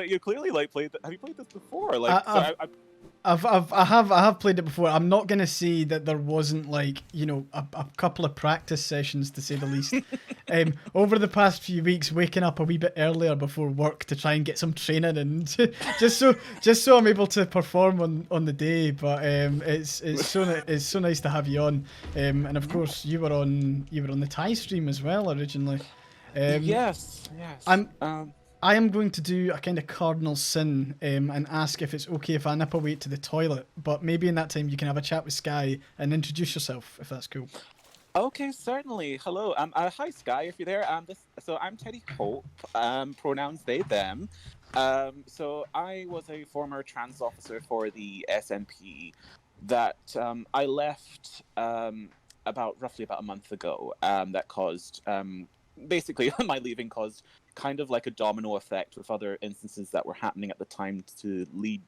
you clearly like played. Have you played this before? Like, I have played it before. I'm not gonna say that there wasn't like a couple of practice sessions to say the least. Over the past few weeks, waking up a wee bit earlier before work to try and get some training and just so I'm able to perform on the day. But it's so nice to have you on. And of course you were on the Thai stream as well originally. yes. I am going to do a kind of cardinal sin and ask if it's okay if I nip away to the toilet, but maybe in that time you can have a chat with Sky and introduce yourself, if that's cool. Okay, certainly. Hello. Hi, Sky, if you're there. So I'm Teddy Hope. Pronouns they, them. So I was a former trans officer for the SNP that I left roughly about a month ago. That caused basically my leaving caused kind of like a domino effect with other instances that were happening at the time to lead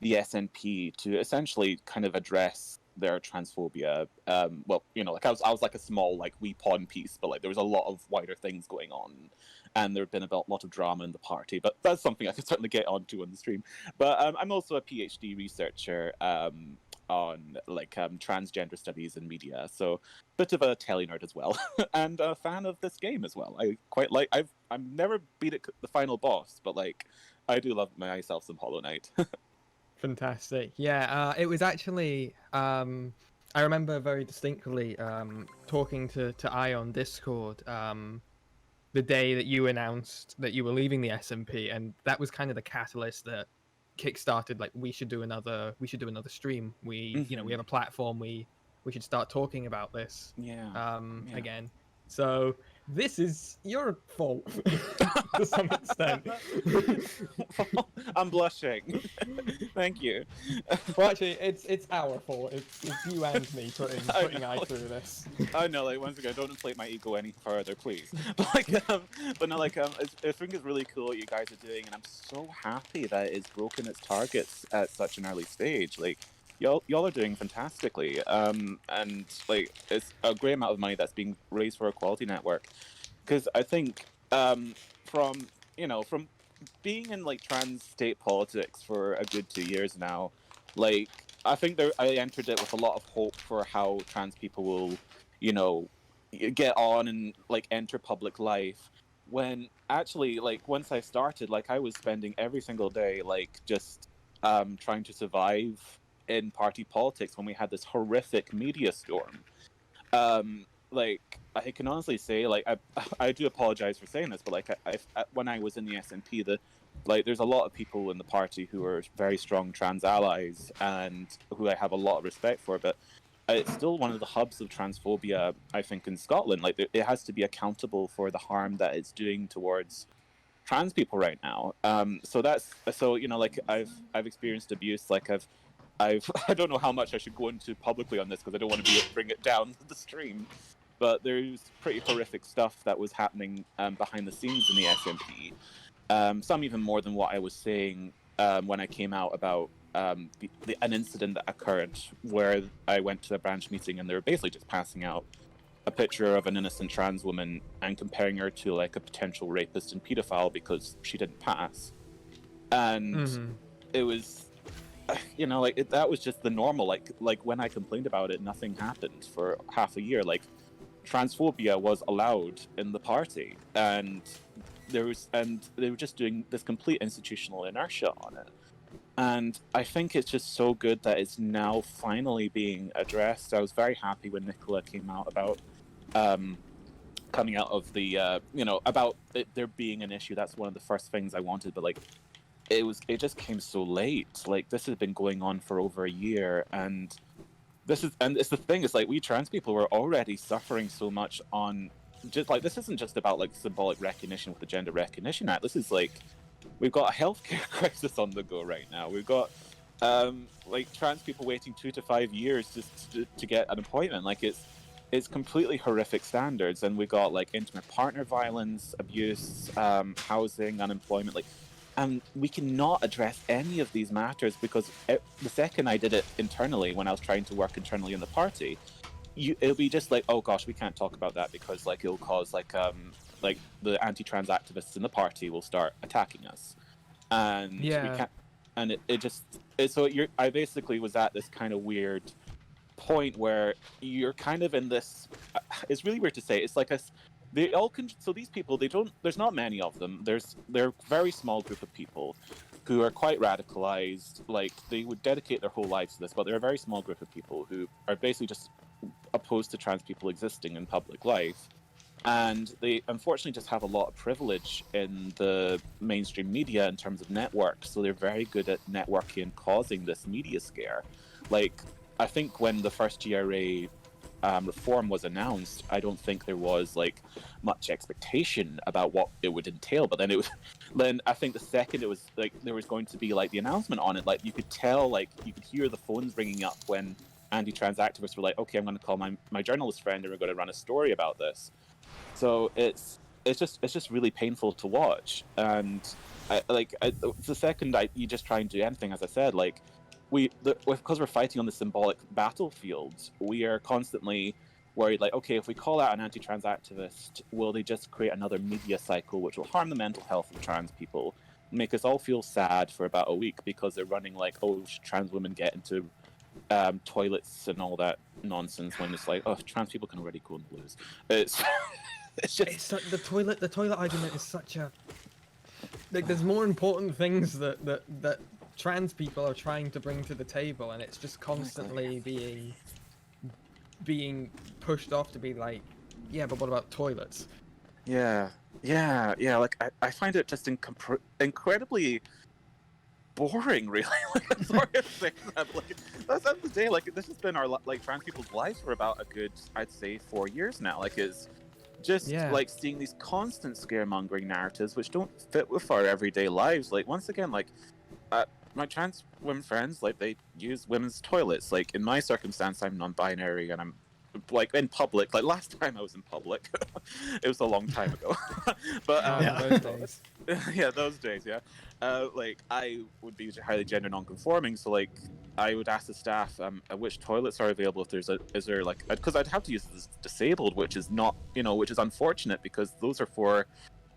the SNP to essentially kind of address their transphobia. Well, like I was like a small like wee pawn piece, but like there was a lot of wider things going on, and there had been a lot of drama in the party. But that's something I could certainly get onto on the stream. But I'm also a PhD researcher on like transgender studies and media, so bit of a telly nerd as well, and a fan of this game as well. I quite like. I've never beat it the final boss, but like I do love myself some Hollow Knight. Fantastic. Yeah, it was actually I remember very distinctly talking to I on Discord the day that you announced that you were leaving the SMP, and that was kind of the catalyst that kickstarted like we should do another stream. We we have a platform, we should start talking about this again. So this is your fault to some extent. I'm blushing. Thank you. Well, actually, it's our fault. It's you and me putting I through this. I know, like once again, don't inflate my ego any further, please. But like, I think it's really cool what you guys are doing, and I'm so happy that it's broken its targets at such an early stage. Like, y'all are doing fantastically, and like it's a great amount of money that's being raised for Ayequality Network, because I think from being in like trans state politics for a good 2 years now, like I think I entered it with a lot of hope for how trans people will get on and like enter public life, when actually like once I started, like I was spending every single day like just trying to survive in party politics when we had this horrific media storm. Like I can honestly say, like I do apologize for saying this, but like I when I was in the SNP, there's a lot of people in the party who are very strong trans allies and who I have a lot of respect for, but it's still one of the hubs of transphobia, I think, in Scotland. Like it has to be accountable for the harm that it's doing towards trans people right now. So like I've experienced abuse. Like I don't know how much I should go into publicly on this because I don't want to bring it down the stream, but there's pretty horrific stuff that was happening behind the scenes in the SMP. Some even more than what I was saying when I came out about an incident that occurred where I went to a branch meeting and they were basically just passing out a picture of an innocent trans woman and comparing her to like a potential rapist and pedophile because she didn't pass. And it was, that was just the normal. Like when I complained about it, nothing happened for half a year. Like transphobia was allowed in the party, and they were just doing this complete institutional inertia on it. And I think it's just so good that it's now finally being addressed. I was very happy when Nicola came out about coming out of the about there being an issue. That's one of the first things I wanted, but like it just came so late. Like this has been going on for over a year, and it's the thing is like we trans people were already suffering so much on just like this isn't just about like symbolic recognition with the Gender Recognition Act. This is like we've got a healthcare crisis on the go right now. We've got like trans people waiting 2 to 5 years just to get an appointment. Like it's completely horrific standards, and we got like intimate partner violence, abuse, housing, unemployment, like. And we cannot address any of these matters because the second I did it internally, when I was trying to work internally in the party, it'll be just like, oh gosh, we can't talk about that because like it'll cause like like the anti-trans activists in the party will start attacking us, and we Yeah. can't. And I basically was at this kind of weird point where you're kind of in this. It's really weird to say. It's like they all can. So these people, they don't. There's not many of them. They're a very small group of people who are quite radicalized. Like they would dedicate their whole lives to this, but they're a very small group of people who are basically just opposed to trans people existing in public life. And they unfortunately just have a lot of privilege in the mainstream media in terms of networks. So they're very good at networking and causing this media scare. Like, I think when the first GRA reform was announced, I don't think there was like much expectation about what it would entail. But then I think the second it was like there was going to be like the announcement on it, like you could tell, like you could hear the phones ringing up when anti-trans activists were like, okay, I'm going to call my journalist friend and we're going to run a story about this. So it's just really painful to watch, and the second you just try and do anything, as I said, like because we're fighting on the symbolic battlefield, we are constantly worried, like, okay, if we call out an anti-trans activist, will they just create another media cycle which will harm the mental health of trans people, make us all feel sad for about a week because they're running like, oh, should trans women get into toilets and all that nonsense, when it's like, oh, trans people can already go and blues. It's just the toilet argument is such a like. There's more important things that trans people are trying to bring to the table, and it's just constantly being pushed off to be like, yeah, but what about toilets? Yeah. Like I find it just incredibly boring, really. Like, I'm sorry to say that. Like, that's the day. Like, this has been our trans people's lives for about a good, I'd say, 4 years now. Like, is just like seeing these constant scaremongering narratives which don't fit with our everyday lives. Like, once again, like my trans women friends, like, they use women's toilets. Like, in my circumstance, I'm non-binary and I'm like in public. Like, last time I was in public, it was a long time ago. But those days. yeah, those days, yeah. Like, I would be highly gender non-conforming, so like I would ask the staff which toilets are available, if is there like, because I'd have to use this disabled, which is not, which is unfortunate because those are for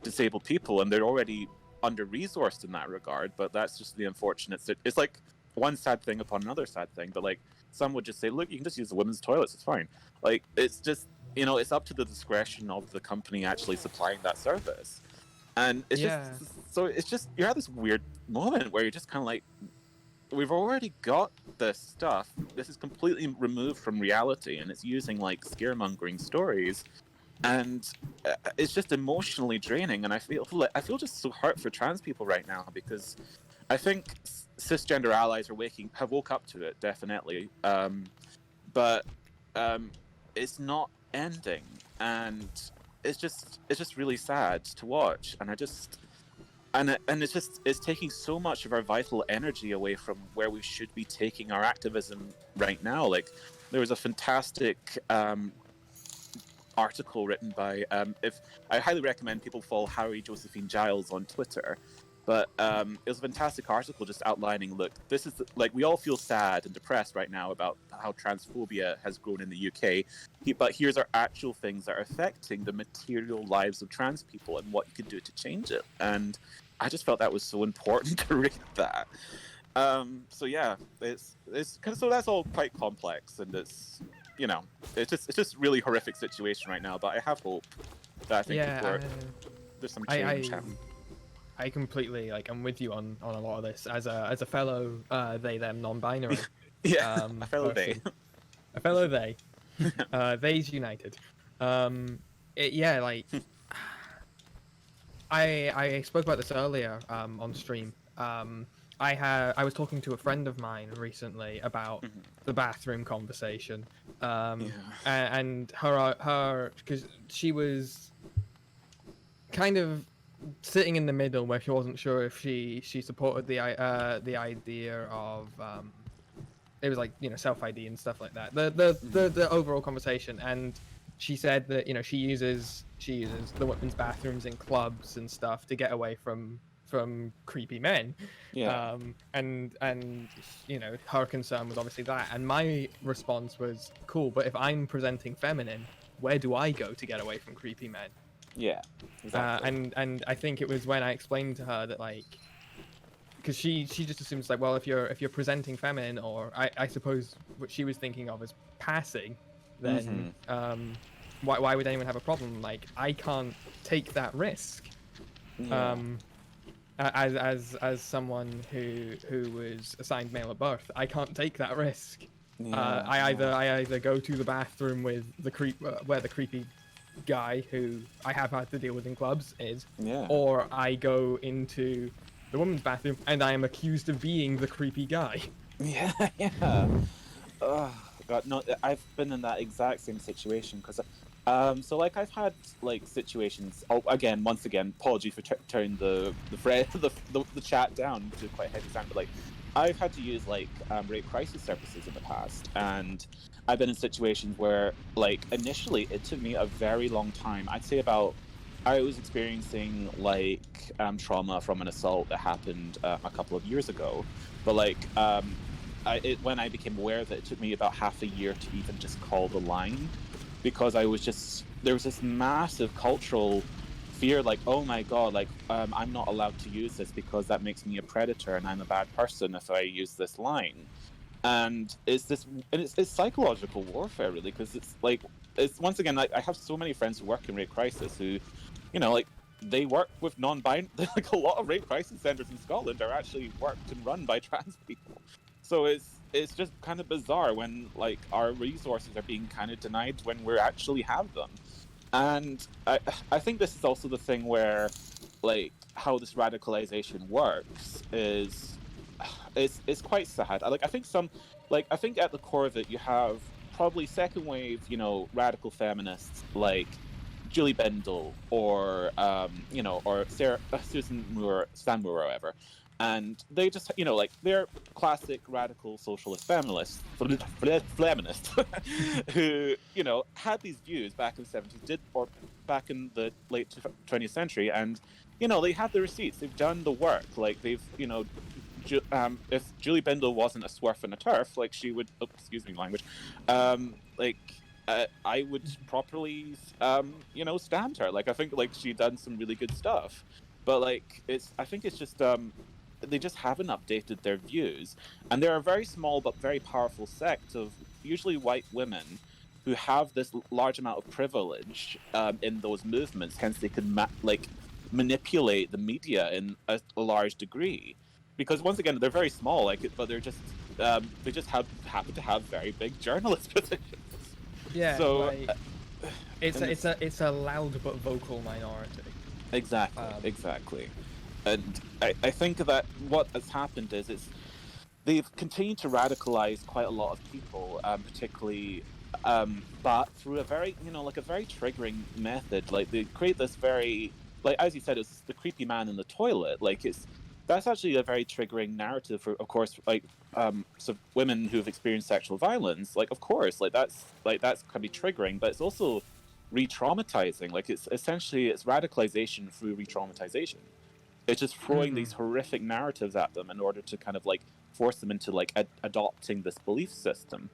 disabled people and they're already under-resourced in that regard. But that's just the unfortunate. It's like one sad thing upon another sad thing. But like, some would just say, look, you can just use the women's toilets, it's fine. Like, it's just, it's up to the discretion of the company actually supplying that service. And it's just, you're at this weird moment where you're just kind of like, we've already got this stuff. This is completely removed from reality, and it's using like scaremongering stories, and it's just emotionally draining. And I feel just so hurt for trans people right now, because I think cisgender allies have woke up to it, definitely. But it's not ending, and it's just really sad to watch. And it's taking so much of our vital energy away from where we should be taking our activism right now. Like, there was a fantastic article written by I highly recommend people follow Harry Josephine Giles on Twitter. But it was a fantastic article just outlining, look, this is we all feel sad and depressed right now about how transphobia has grown in the UK. But here's our actual things that are affecting the material lives of trans people and what you can do to change it. And I just felt that was so important to read that. So yeah, it's so that's all quite complex, and it's it's just really horrific situation right now. But I have hope that I think there's some change happening. I completely I'm with you on a lot of this as a fellow they them non-binary. Yeah, a fellow person. A fellow they. They's united. I spoke about this earlier on stream. I was talking to a friend of mine recently about the bathroom conversation, and her because she was kind of sitting in the middle where she wasn't sure if she supported the idea of it was like self ID and stuff like that, the overall conversation. And she said that she uses the women's bathrooms in clubs and stuff to get away from creepy men. And her concern was obviously that, and my response was, cool, but if I'm presenting feminine, where do I go to get away from creepy men? Yeah, exactly. And I think it was when I explained to her that, like, because she just assumes, like, well, if you're presenting feminine, or I suppose what she was thinking of as passing, then why would anyone have a problem? Like, I can't take that risk. Yeah. As someone who was assigned male at birth, I can't take that risk. Yeah, I either go to the bathroom with the where the creepy guy who I have had to deal with in clubs is, or I go into the women's bathroom and I am accused of being the creepy guy. Yeah, yeah. Oh God, no, I've been in that exact same situation because, so like I've had like situations. Oh, once again, apologies for turning the chat down to quite a heavy sound, but like I've had to use like rape crisis services in the past, and I've been in situations where like initially it took me a very long time. I'd say about I was experiencing like trauma from an assault that happened a couple of years ago, but like when I became aware of it, it took me about half a year to even just call the line, because there was this massive cultural fear, like, oh my god, like I'm not allowed to use this because that makes me a predator and I'm a bad person if I use this line. And it's psychological warfare, really, because it's once again, like, I have so many friends who work in rape crisis who, like, they work with non-binary. Like, a lot of rape crisis centers in Scotland are actually worked and run by trans people. So it's just kind of bizarre when like our resources are being kind of denied when we actually have them. And I think this is also the thing where, like, how this radicalization works is it's quite sad. I think at the core of it you have probably second wave, radical feminists like Julie Bendel or or Sarah, Susan Moore, Stan Moore, or whatever. And they just, like, they're classic radical socialist feminists, who, had these views back in the 70s, or back in the late 20th century, and, they have the receipts, they've done the work, like, they've, if Julie Bindel wasn't a swerf and a turf, like, she would, excuse me, language, I would properly, stand her. Like, I think, like, she done some really good stuff, but, like, I think it's just, they just haven't updated their views, and they're a very small but very powerful sect of usually white women who have this large amount of privilege in those movements. Hence, they can manipulate the media in a large degree, because once again, they're very small, but they're just they just happen to have very big journalist positions. Yeah. So like, it's a loud but vocal minority. Exactly. And I think that what has happened is they've continued to radicalize quite a lot of people, particularly, but through a very, a very triggering method. Like, they create this very, like, as you said, it's the creepy man in the toilet. Like, that's actually a very triggering narrative for, of course, like, so women who've experienced sexual violence. Like, of course, that's can be triggering, but it's also re-traumatizing. Like, it's essentially radicalization through re-traumatization. It's just throwing these horrific narratives at them in order to kind of like force them into like adopting this belief system.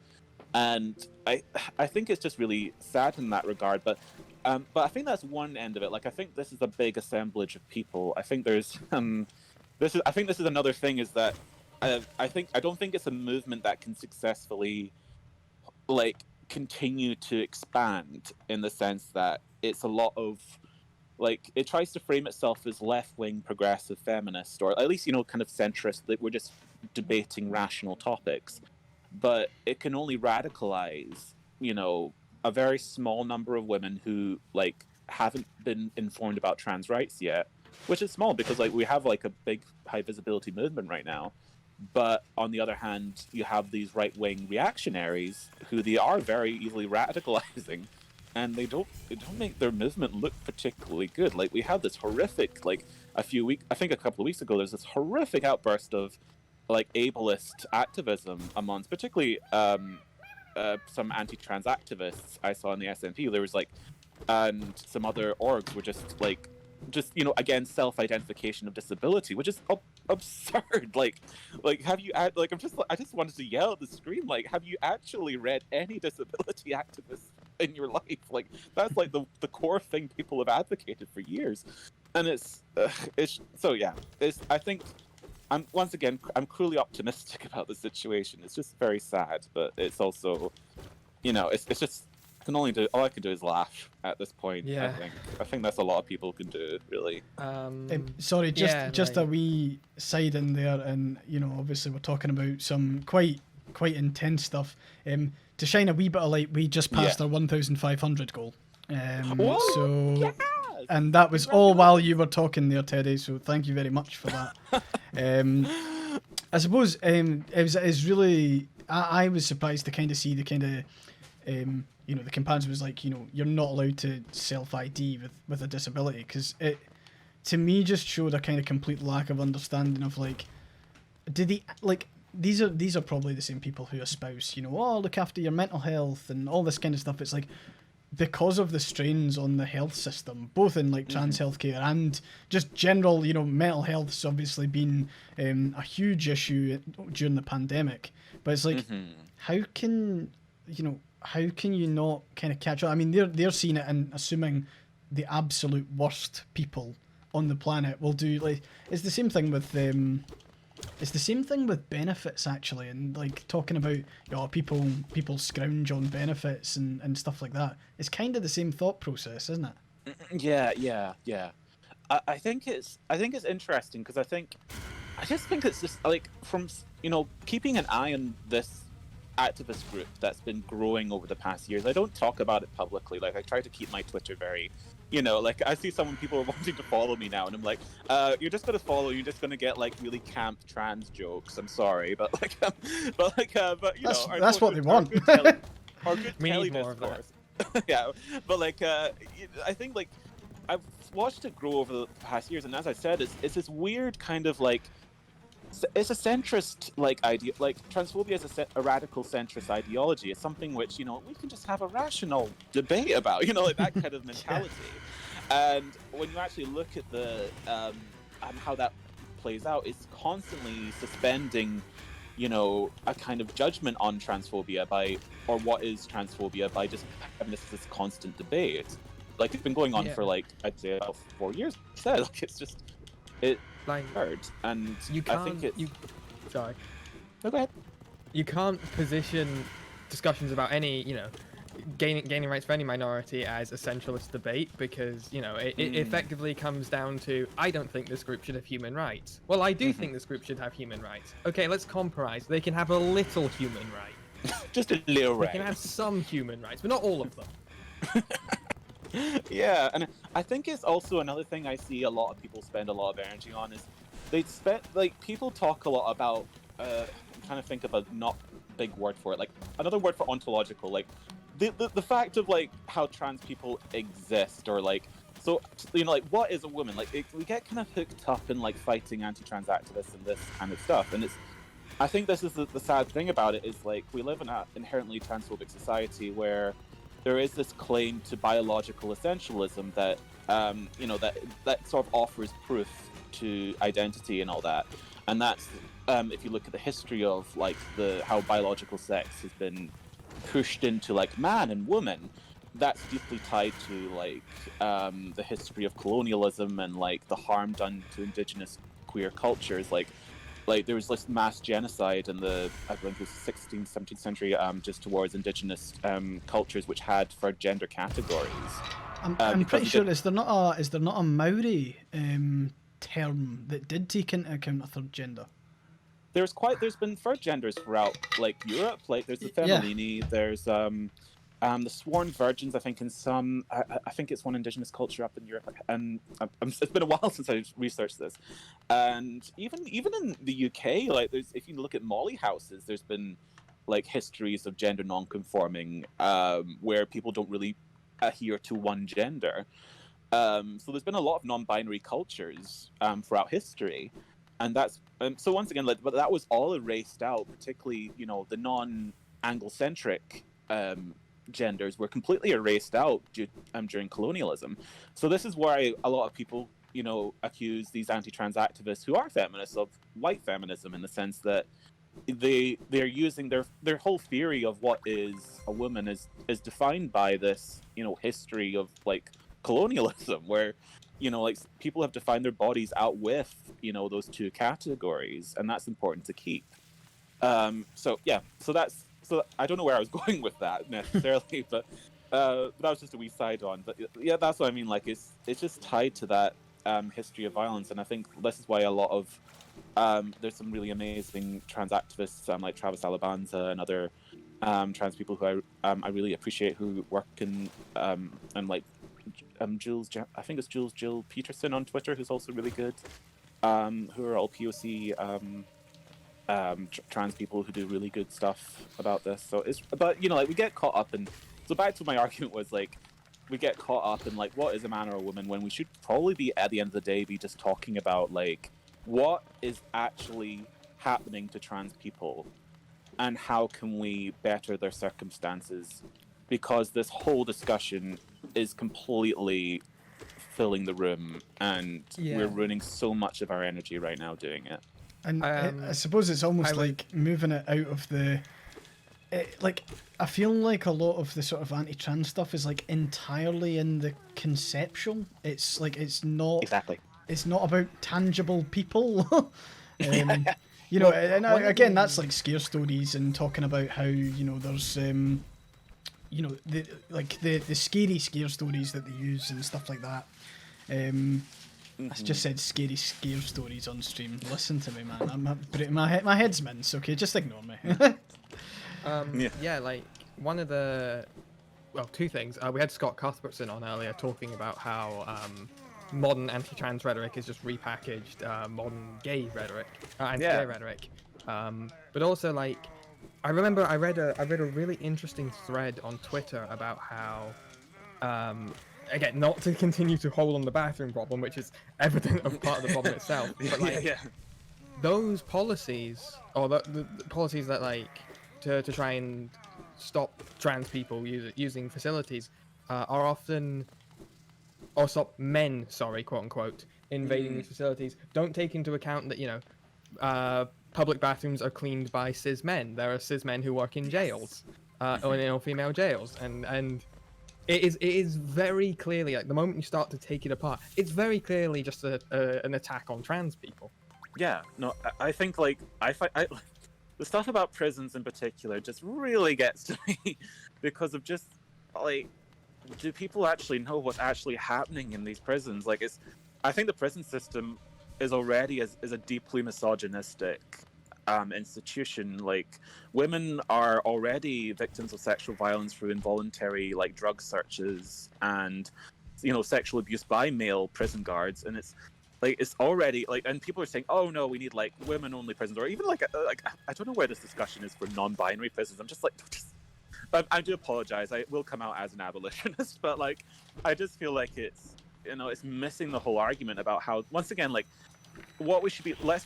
And I think it's just really sad in that regard. But I think that's one end of it. Like, I think this is a big assemblage of people. I think there's this is another thing, is that I don't think it's a movement that can successfully like continue to expand, in the sense that it's a lot of, like, it tries to frame itself as left-wing progressive feminist, or at least, kind of centrist, that we're just debating rational topics. But it can only radicalize, a very small number of women who, like, haven't been informed about trans rights yet, which is small because, like, we have, like, a big high visibility movement right now. But on the other hand, you have these right-wing reactionaries who they are very easily radicalizing, and they don't make their movement look particularly good. Like, we have this horrific, like, I think a couple of weeks ago, there's this horrific outburst of like ableist activism amongst particularly some anti-trans activists I saw in the SNP. There was like, and some other orgs were just again, self-identification of disability, which is absurd. Like have you I just wanted to yell at the screen, like, have you actually read any disability activist in your life. Like that's like the core thing people have advocated for years, and it's so yeah. I think I'm cruelly optimistic about the situation. It's just very sad, but it's also, it's just all I can do is laugh at this point. Yeah. I think that's a lot of people can do, really. Sorry, just no, a wee side in there, and obviously we're talking about some quite intense stuff. To shine a wee bit of light, we just passed our 1,500 goal. Whoa, So, yes! and that was all while you were talking there, Teddy. So thank you very much for that. I suppose it's really I was surprised to kind of see the kind of the comparison was like you're not allowed to self ID with a disability, because it to me just showed a kind of complete lack of understanding of like, these are probably the same people who espouse look after your mental health and all this kind of stuff. It's like, because of the strains on the health system, both in like trans healthcare and just general, mental health's obviously been a huge issue during the pandemic. But it's like, how can you not kind of catch on? I mean, they're seeing it and assuming the absolute worst people on the planet will do. Like, it's the same thing with benefits, actually, and like talking about people scrounge on benefits and stuff like that. It's kind of the same thought process, isn't it? Yeah. I think it's interesting because I just think it's just like from keeping an eye on this activist group that's been growing over the past years. I don't talk about it publicly. Like, I try to keep my Twitter very, like I see people are wanting to follow me now, and I'm like, you're just gonna follow. You're just gonna get like really camp trans jokes. I'm sorry, but that's what they want. Our good We telly need more of that. discourse. Yeah, but I think like I've watched it grow over the past years, and as I said, it's this weird kind of like. It's a centrist idea. Like, transphobia is a radical centrist ideology. It's something which we can just have a rational debate about. Like that kind of mentality. And when you actually look at the how that plays out, it's constantly suspending a kind of judgment on transphobia or what is transphobia by just having this constant debate. Like, it's been going on for I'd say about 4 years. It's just hard, and you can't. I think it's. Sorry. No, go ahead. You can't position discussions about any, gaining rights for any minority as a centralist debate, because it effectively comes down to, I don't think this group should have human rights. Well, I do think this group should have human rights. Okay, let's compromise. They can have a little human right. Just a little right. They can have some human rights, but not all of them. Yeah, and I think it's also another thing I see a lot of people spend a lot of energy on is people talk a lot about I'm trying to think of a not big word for it, like another word for ontological, like the fact of like how trans people exist, or like, so like, what is a woman? Like, we get kind of hooked up in like fighting anti-trans activists and this kind of stuff, and I think this is the sad thing about it, is like we live in an inherently transphobic society where there is this claim to biological essentialism that that sort of offers proof to identity and all that, and that's if you look at the history of like how biological sex has been pushed into like man and woman, that's deeply tied to like the history of colonialism and like the harm done to indigenous queer cultures, like there was this mass genocide in I believe it was 16th, 17th century, just towards indigenous cultures which had third gender categories. I'm pretty sure is there not a Maori term that did take into account a third gender? There's been third genders throughout like Europe. Like, there's the Femellini, there's the Sworn Virgins, I think, in some, I think it's one indigenous culture up in Europe, and it's been a while since I researched this. And even in the UK, like, if you look at Molly houses, there's been like histories of gender non-conforming, where people don't really adhere to one gender. So there's been a lot of non-binary cultures throughout history, and that's so once again, but that was all erased out. Particularly, the non-Anglo-centric genders were completely erased out during colonialism. So this is why a lot of people, accuse these anti-trans activists who are feminists of white feminism, in the sense that they're using their whole theory of what is a woman is defined by this, history of like colonialism, where like people have defined their bodies out with those two categories, and that's important to keep. So I don't know where I was going with that necessarily, but that was just a wee side on. But yeah, that's what I mean. Like it's just tied to that history of violence, and I think this is why a lot of there's some really amazing trans activists like Travis Alabanza and other trans people who I really appreciate, who work in and like I think it's Jill Peterson on Twitter, who's also really good. Who are all POC trans people who do really good stuff about this. So but like we get caught up in. So back to my argument was like, we get caught up in like what is a man or a woman, when we should probably be at the end of the day be just talking about like what is actually happening to trans people and how can we better their circumstances, because this whole discussion is completely filling the room and we're ruining so much of our energy right now doing it. And I suppose it's almost like moving it out of the... like, I feel like a lot of the sort of anti-trans stuff is like entirely in the conceptual. It's like, it's not... Exactly. It's not about tangible people. You know, and again, that's like scare stories and talking about how, there's... the scary scare stories that they use and stuff like that. I just said scary scare stories on stream. Listen to me, man. My head's mince. Okay, just ignore me. Yeah, like one of the two things. We had Scott Cuthbertson on earlier talking about how modern anti-trans rhetoric is just repackaged modern gay rhetoric, anti-gay rhetoric. But also like. I remember I read a really interesting thread on Twitter about how, again, not to continue to hold on the bathroom problem, which is evident of part of the problem itself, but like those policies, or the policies that like to try and stop trans people using facilities, are often, or stop men, sorry, quote unquote, invading these facilities, don't take into account that public bathrooms are cleaned by cis men. There are cis men who work in jails, or in all-female jails, and it is very clearly, like the moment you start to take it apart, it's very clearly just an attack on trans people. Yeah, no, I think like the stuff about prisons in particular just really gets to me because of just like, do people actually know what's actually happening in these prisons? Like, I think the prison system is already is a deeply misogynistic institution. Like, women are already victims of sexual violence through involuntary like drug searches and sexual abuse by male prison guards, and it's already like, and people are saying, oh no, we need like women only prisons, or even like I don't know where this discussion is for non-binary prisons. I'm just like I do apologize, I will come out as an abolitionist, but like I just feel like it's it's missing the whole argument about how, once again, like what we should be less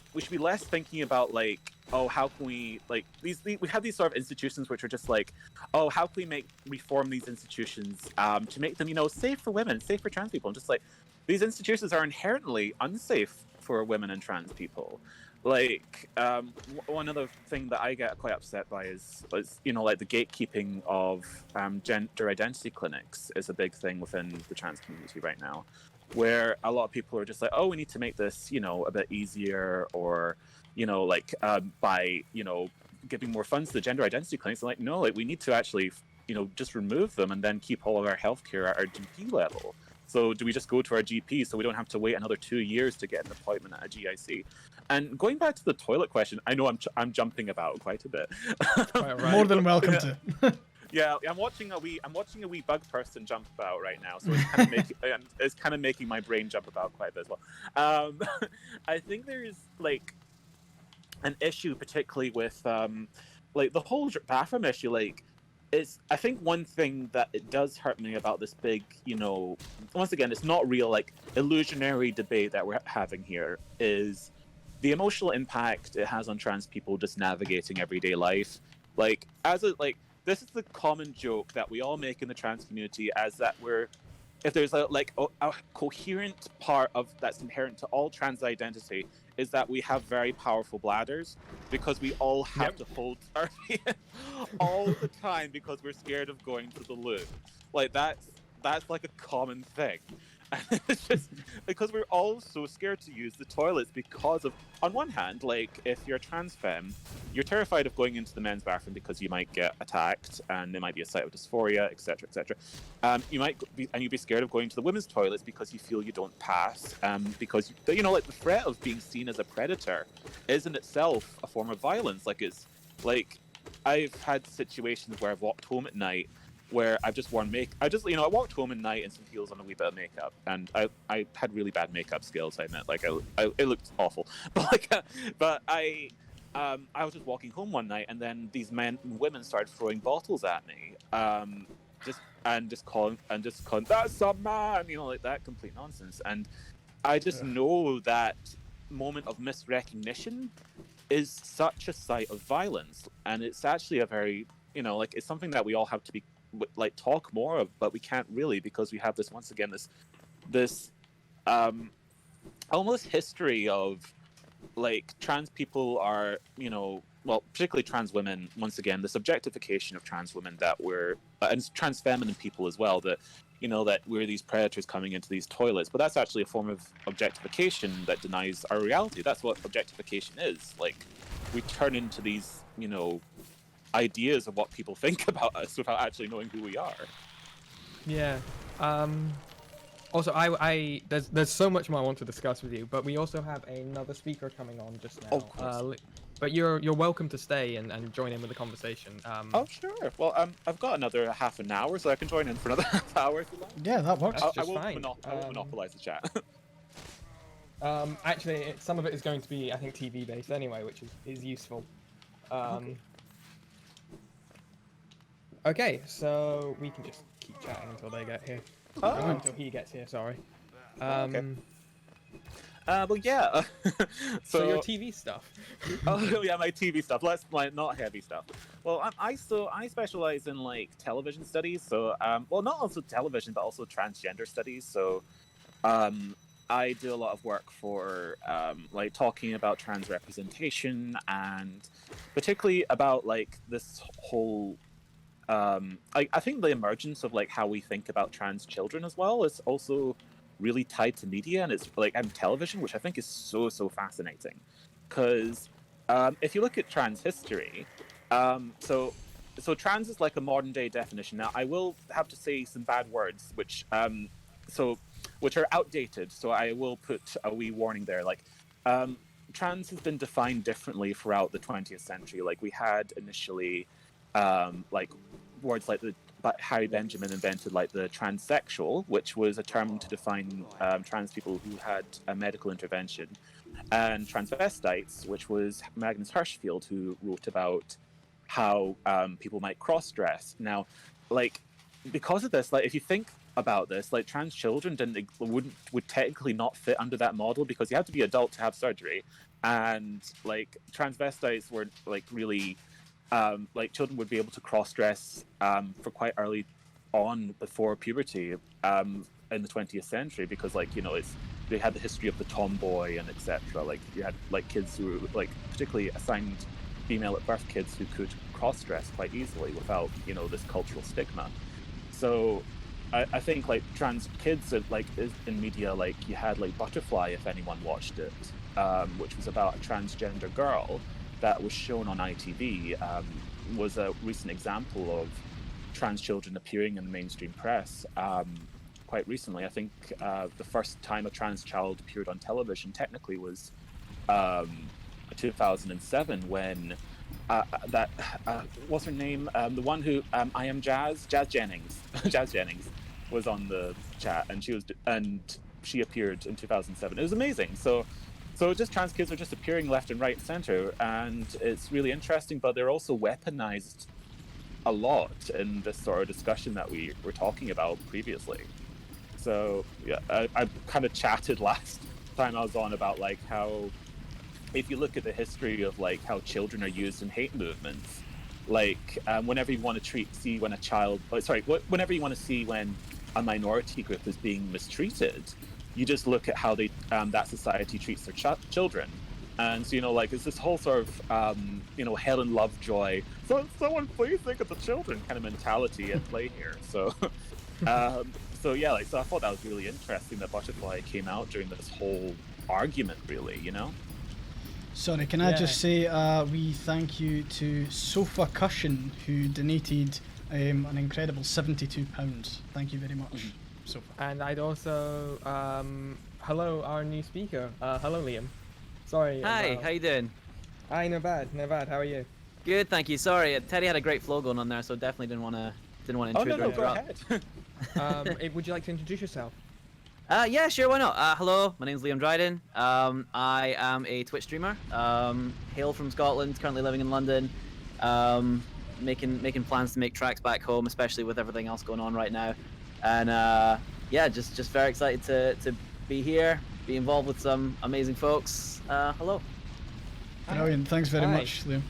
thinking about like, oh, how can we like we have these sort of institutions which are just like, oh, how can we reform these institutions to make them safe for women, safe for trans people. I'm just like, these institutions are inherently unsafe for women and trans people. Like one other thing that I get quite upset by is like the gatekeeping of gender identity clinics is a big thing within the trans community right now, where a lot of people are just like, oh, we need to make this a bit easier, or by giving more funds to the gender identity clinics. I'm like, no, like we need to actually just remove them and then keep all of our healthcare at our GP level. So do we just go to our GP so we don't have to wait another 2 years to get an appointment at a GIC? And going back to the toilet question, I know I'm jumping about quite a bit. Right. More than welcome to. Yeah, I'm watching a wee bug person jump about right now, so it's kind of making my brain jump about quite a bit as well. I think there's like an issue, particularly with like the whole bathroom issue. Like, I think one thing that it does hurt me about this big, once again, it's not real, like illusionary debate that we're having here, is the emotional impact it has on trans people just navigating everyday life. Like, this is the common joke that we all make in the trans community, as that if there's a coherent part of that's inherent to all trans identity, is that we have very powerful bladders because we all have to hold our all the time because we're scared of going to the loo. Like that's like a common thing. And it's just because we're all so scared to use the toilets because of, on one hand, like if you're a trans femme, you're terrified of going into the men's bathroom because you might get attacked and there might be a site of dysphoria, etc., etc. You might be, and you'd be scared of going to the women's toilets because you feel you don't pass, because you know, like the threat of being seen as a predator is in itself a form of violence. Like it's like I've had situations where I've walked home at night where I've just worn I walked home at night in some heels and a wee bit of makeup, and I had really bad makeup skills. I admit, like it looked awful, but I was just walking home one night, and then these men and women started throwing bottles at me, just calling that's a man, you know, like that complete nonsense. And I just know that moment of misrecognition is such a site of violence, and it's actually a very, you know, like it's something that we all have to be like talk more of, but we can't really because we have this, once again, this almost history of like trans people are, you know, well, particularly trans women, once again, this objectification of trans women that we're and trans feminine people as well, that, you know, that we're these predators coming into these toilets. But that's actually a form of objectification that denies our reality. That's what objectification is. Like, we turn into these, you know, ideas of what people think about us without actually knowing who we are. Yeah. Also, I there's so much more I want to discuss with you, but we also have another speaker coming on just now. Of course. But you're welcome to stay and join in with the conversation. Oh, sure. Well, I've got another half an hour, so I can join in for another half hour if you like. Yeah, that works. That's I just won't fine. monopolize the chat. Actually, some of it is going to be, I think, TV based anyway, which is useful. Okay, so we can just keep chatting until they get here. Until he gets here, sorry. Okay. Well, yeah. So your TV stuff. Oh yeah, my TV stuff. Let's like not heavy stuff. Well, I specialize in like television studies. So well, not also television, but also transgender studies. So I do a lot of work for like talking about trans representation, and particularly about like this whole. I think the emergence of like how we think about trans children as well is also really tied to media, and it's like and television, which I think is so fascinating. Because if you look at trans history, so trans is like a modern day definition. Now I will have to say some bad words, which are outdated. So I will put a wee warning there. Like trans has been defined differently throughout the 20th century. Like we had initially like words like Harry Benjamin invented like the transsexual, which was a term to define trans people who had a medical intervention, and transvestites, which was Magnus Hirschfeld, who wrote about how people might cross-dress. Now, like because of this, like if you think about this, like trans children would technically not fit under that model because you have to be adult to have surgery, and like transvestites were like really. Like children would be able to cross-dress for quite early on before puberty in the 20th century because, like, you know, they had the history of the tomboy and etc. Like you had like kids who were like particularly assigned female at birth kids who could cross-dress quite easily without, you know, this cultural stigma. So I think like trans kids like in media, like you had like Butterfly, if anyone watched it, which was about a transgender girl that was shown on ITV, was a recent example of trans children appearing in the mainstream press quite recently. I think the first time a trans child appeared on television technically was 2007 when what's her name? The one who I Am Jazz Jennings. Jazz Jennings was on the chat, and she appeared in 2007. It was amazing. So just trans kids are just appearing left and right and center, and it's really interesting, but they're also weaponized a lot in this sort of discussion that we were talking about previously. So yeah, I kind of chatted last time I was on about like how if you look at the history of like how children are used in hate movements, like whenever you want to see when a minority group is being mistreated, you just look at how that society treats their children, And so, like, it's this whole sort of, Helen Lovejoy, so someone please think of the children kind of mentality at play here. So, so I thought that was really interesting that Butterfly came out during this whole argument, really, Sorry, can I just say we thank you to Sofa Cushion, who donated an incredible £72. Thank you very much, Sofa. And I'd also hello our new speaker. Hello Liam. Sorry. Hi, how you doing? Hi, no bad. How are you? Good, thank you. Sorry, Teddy had a great flow going on there, so definitely didn't want to intrude or Go interrupt. ahead. Would you like to introduce yourself? Yeah, sure, why not? Hello, my name's Liam Dryden. I am a Twitch streamer. Hail from Scotland, currently living in London. Making plans to make tracks back home, especially with everything else going on right now. And just very excited to be here, be involved with some amazing folks. Hello. Brilliant. Thanks very much, Liam.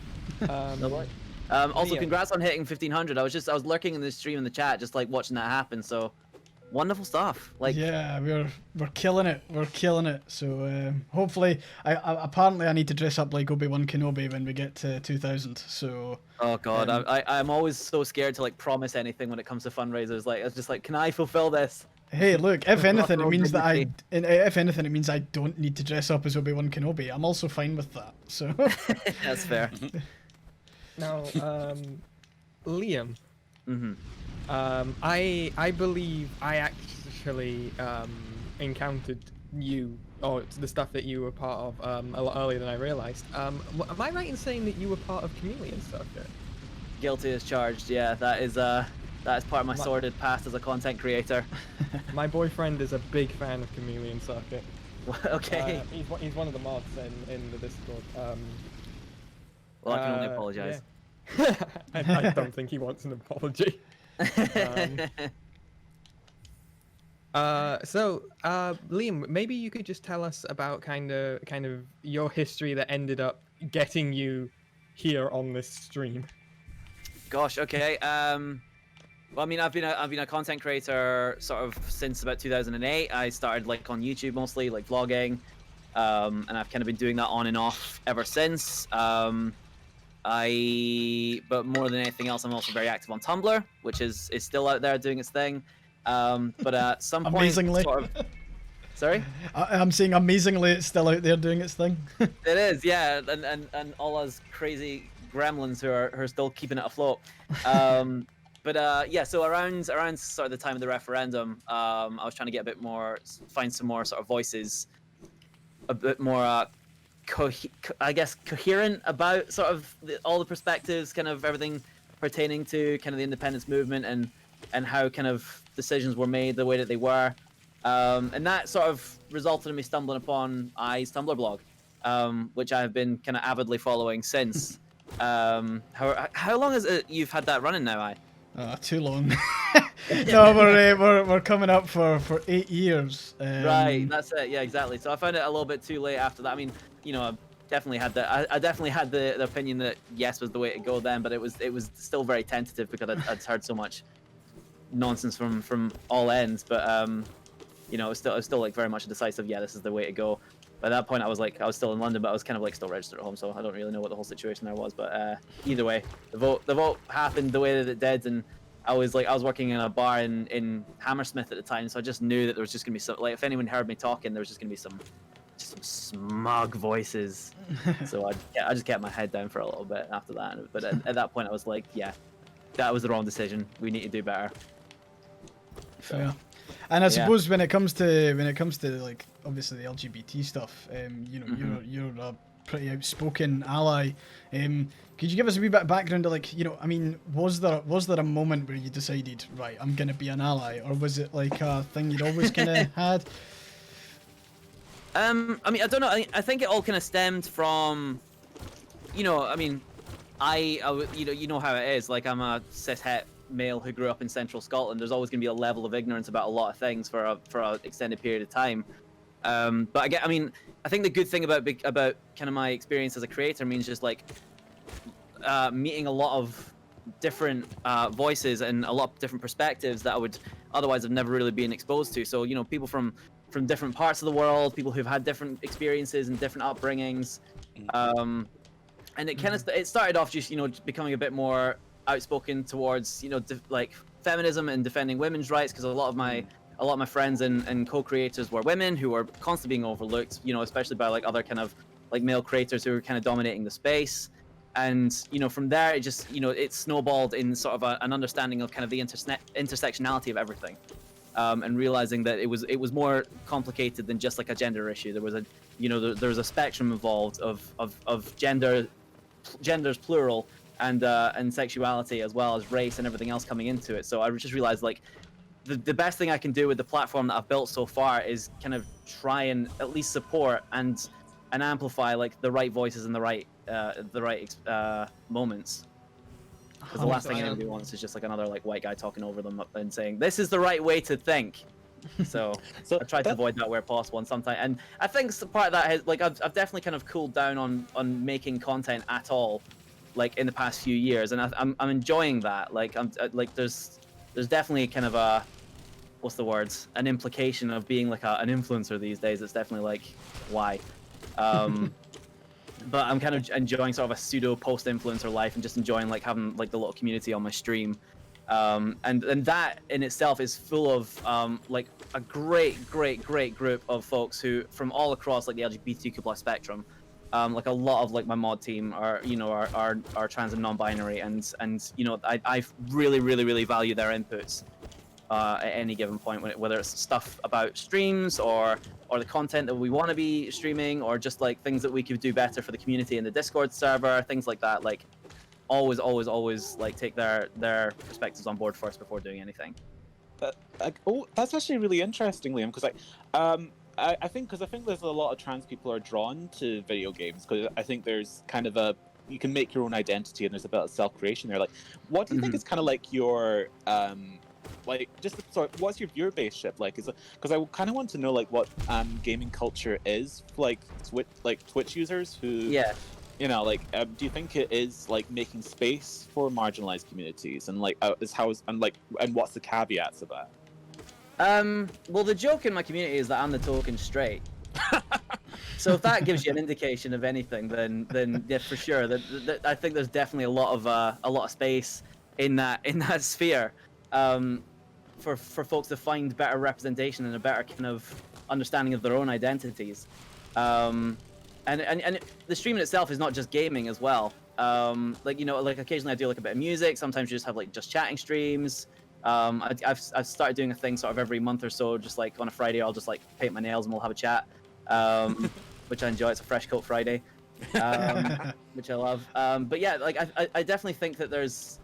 No worries. Also, Liam. congrats on hitting 1500. I was lurking in the stream in the chat, just like watching that happen. So, wonderful stuff. Like, yeah, we're killing it. We're killing it. So hopefully, apparently I need to dress up like Obi-Wan Kenobi when we get to 2000. So. Oh God, I'm always so scared to like promise anything when it comes to fundraisers. Like, it's just like, can I fulfill this? Hey, look. If anything, it means that it means I don't need to dress up as Obi-Wan Kenobi. I'm also fine with that. So. That's fair. Now, Liam. Mm-hmm. I believe I actually encountered you, or the stuff that you were part of, a lot earlier than I realized. Am I right in saying that you were part of Chameleon Circuit? Guilty as charged. Yeah, that is part of my sordid past as a content creator. My boyfriend is a big fan of Chameleon Circuit. Okay. He's one of the mods in the Discord. Well, I can only apologize. Yeah. I don't think he wants an apology. Liam, maybe you could just tell us about kind of your history that ended up getting you here on this stream. Gosh, okay. Well, I mean, I've been a content creator sort of since about 2008. I started like on YouTube mostly, like vlogging, and I've kind of been doing that on and off ever since. But more than anything else, I'm also very active on Tumblr, which is still out there doing its thing. But at some point, amazingly. Sorry? I'm saying amazingly, it's still out there doing its thing. It is, yeah, and all us crazy gremlins who are still keeping it afloat. So around sort of the time of the referendum, I was trying to get find some more sort of voices, a bit more coherent about sort of all the perspectives, kind of everything pertaining to kind of the independence movement and how kind of decisions were made the way that they were. And that sort of resulted in me stumbling upon Aye's Tumblr blog, which I have been kind of avidly following since. How long has you've had that running now, Aye? Too long. No, we're coming up for 8 years. Right, that's it. Yeah, exactly. So I found it a little bit too late after that. I mean, I definitely had the opinion that yes was the way to go then, but it was still very tentative because I'd heard so much nonsense from all ends. But it was still like very much a decisive this is the way to go. By that point, I was still in London, but I was kind of like still registered at home, so I don't really know what the whole situation there was. But either way, the vote happened the way that it did, and I was working in a bar in Hammersmith at the time, so I just knew that there was just gonna be some, like, if anyone heard me talking, there was just gonna be some smug voices. So I just kept my head down for a little bit after that. But at that point, I was like, yeah, that was the wrong decision. We need to do better. Fair. And I suppose when it comes to like obviously the LGBT stuff, you're a pretty outspoken ally. Could you give us a wee bit of background to, like, I mean, was there a moment where you decided, right, I'm gonna be an ally, or was it like a thing you'd always kind of had? I mean, I don't know. I think it all kind of stemmed from, I mean, you know how it is. Like, I'm a cis-het male who grew up in central Scotland. There's always going to be a level of ignorance about a lot of things for a extended period of time. But I think the good thing about kind of my experience as a creator means just like meeting a lot of different voices and a lot of different perspectives that I would otherwise have never really been exposed to. So, people from different parts of the world, people who've had different experiences and different upbringings, And it kind of it started off just becoming a bit more outspoken towards like feminism and defending women's rights, because a lot of my friends and co-creators were women who were constantly being overlooked, especially by like other kind of like male creators who were kind of dominating the space. And from there it just it snowballed in sort of an understanding of kind of the intersectionality of everything, and realizing that it was more complicated than just like a gender issue. There was there was a spectrum involved of genders plural, and sexuality, as well as race and everything else coming into it. So I just realized like the best thing I can do with the platform that I've built so far is kind of try and at least support and amplify like the right voices and the right moments. Because the last thing anybody wants is just like another like white guy talking over them and saying this is the right way to think. So I try to avoid that where possible, and sometimes, and I think part of that has like I've definitely kind of cooled down on making content at all, like in the past few years, and I'm enjoying that. Like there's definitely kind of a what's the words, an implication of being like an influencer these days. It's definitely like why. But I'm kind of enjoying sort of a pseudo post-influencer life, and just enjoying like having like the little community on my stream. And that in itself is full of like a great group of folks who from all across like the LGBTQ+ spectrum. Like a lot of like my mod team are are trans and non-binary, and I really value their inputs at any given point, whether it's stuff about streams or the content that we want to be streaming, or just like things that we could do better for the community in the Discord server, things like that. Like always like take their perspectives on board first before doing anything. That's actually really interesting, Liam, because I think there's a lot of trans people are drawn to video games, because I think there's kind of you can make your own identity, and there's a bit of self-creation there. Like, what do you think is kind of like your like just sort of, what's your viewer base ship like? Because I kind of want to know like what gaming culture is like Twitch users who like do you think it is like making space for marginalized communities, and like and what's the caveats of that? Well, the joke in my community is that I'm the token straight. So if that gives you an indication of anything, then yeah, for sure. I think there's definitely a lot of space in that sphere, for folks to find better representation and a better kind of understanding of their own identities. And the stream in itself is not just gaming as well. Like occasionally I do like a bit of music. Sometimes you just have like just chatting streams. I've started doing a thing sort of every month or so, just like on a Friday I'll just like paint my nails and we'll have a chat, which I enjoy. It's a fresh coat Friday, which I love. But yeah, like I definitely think that there's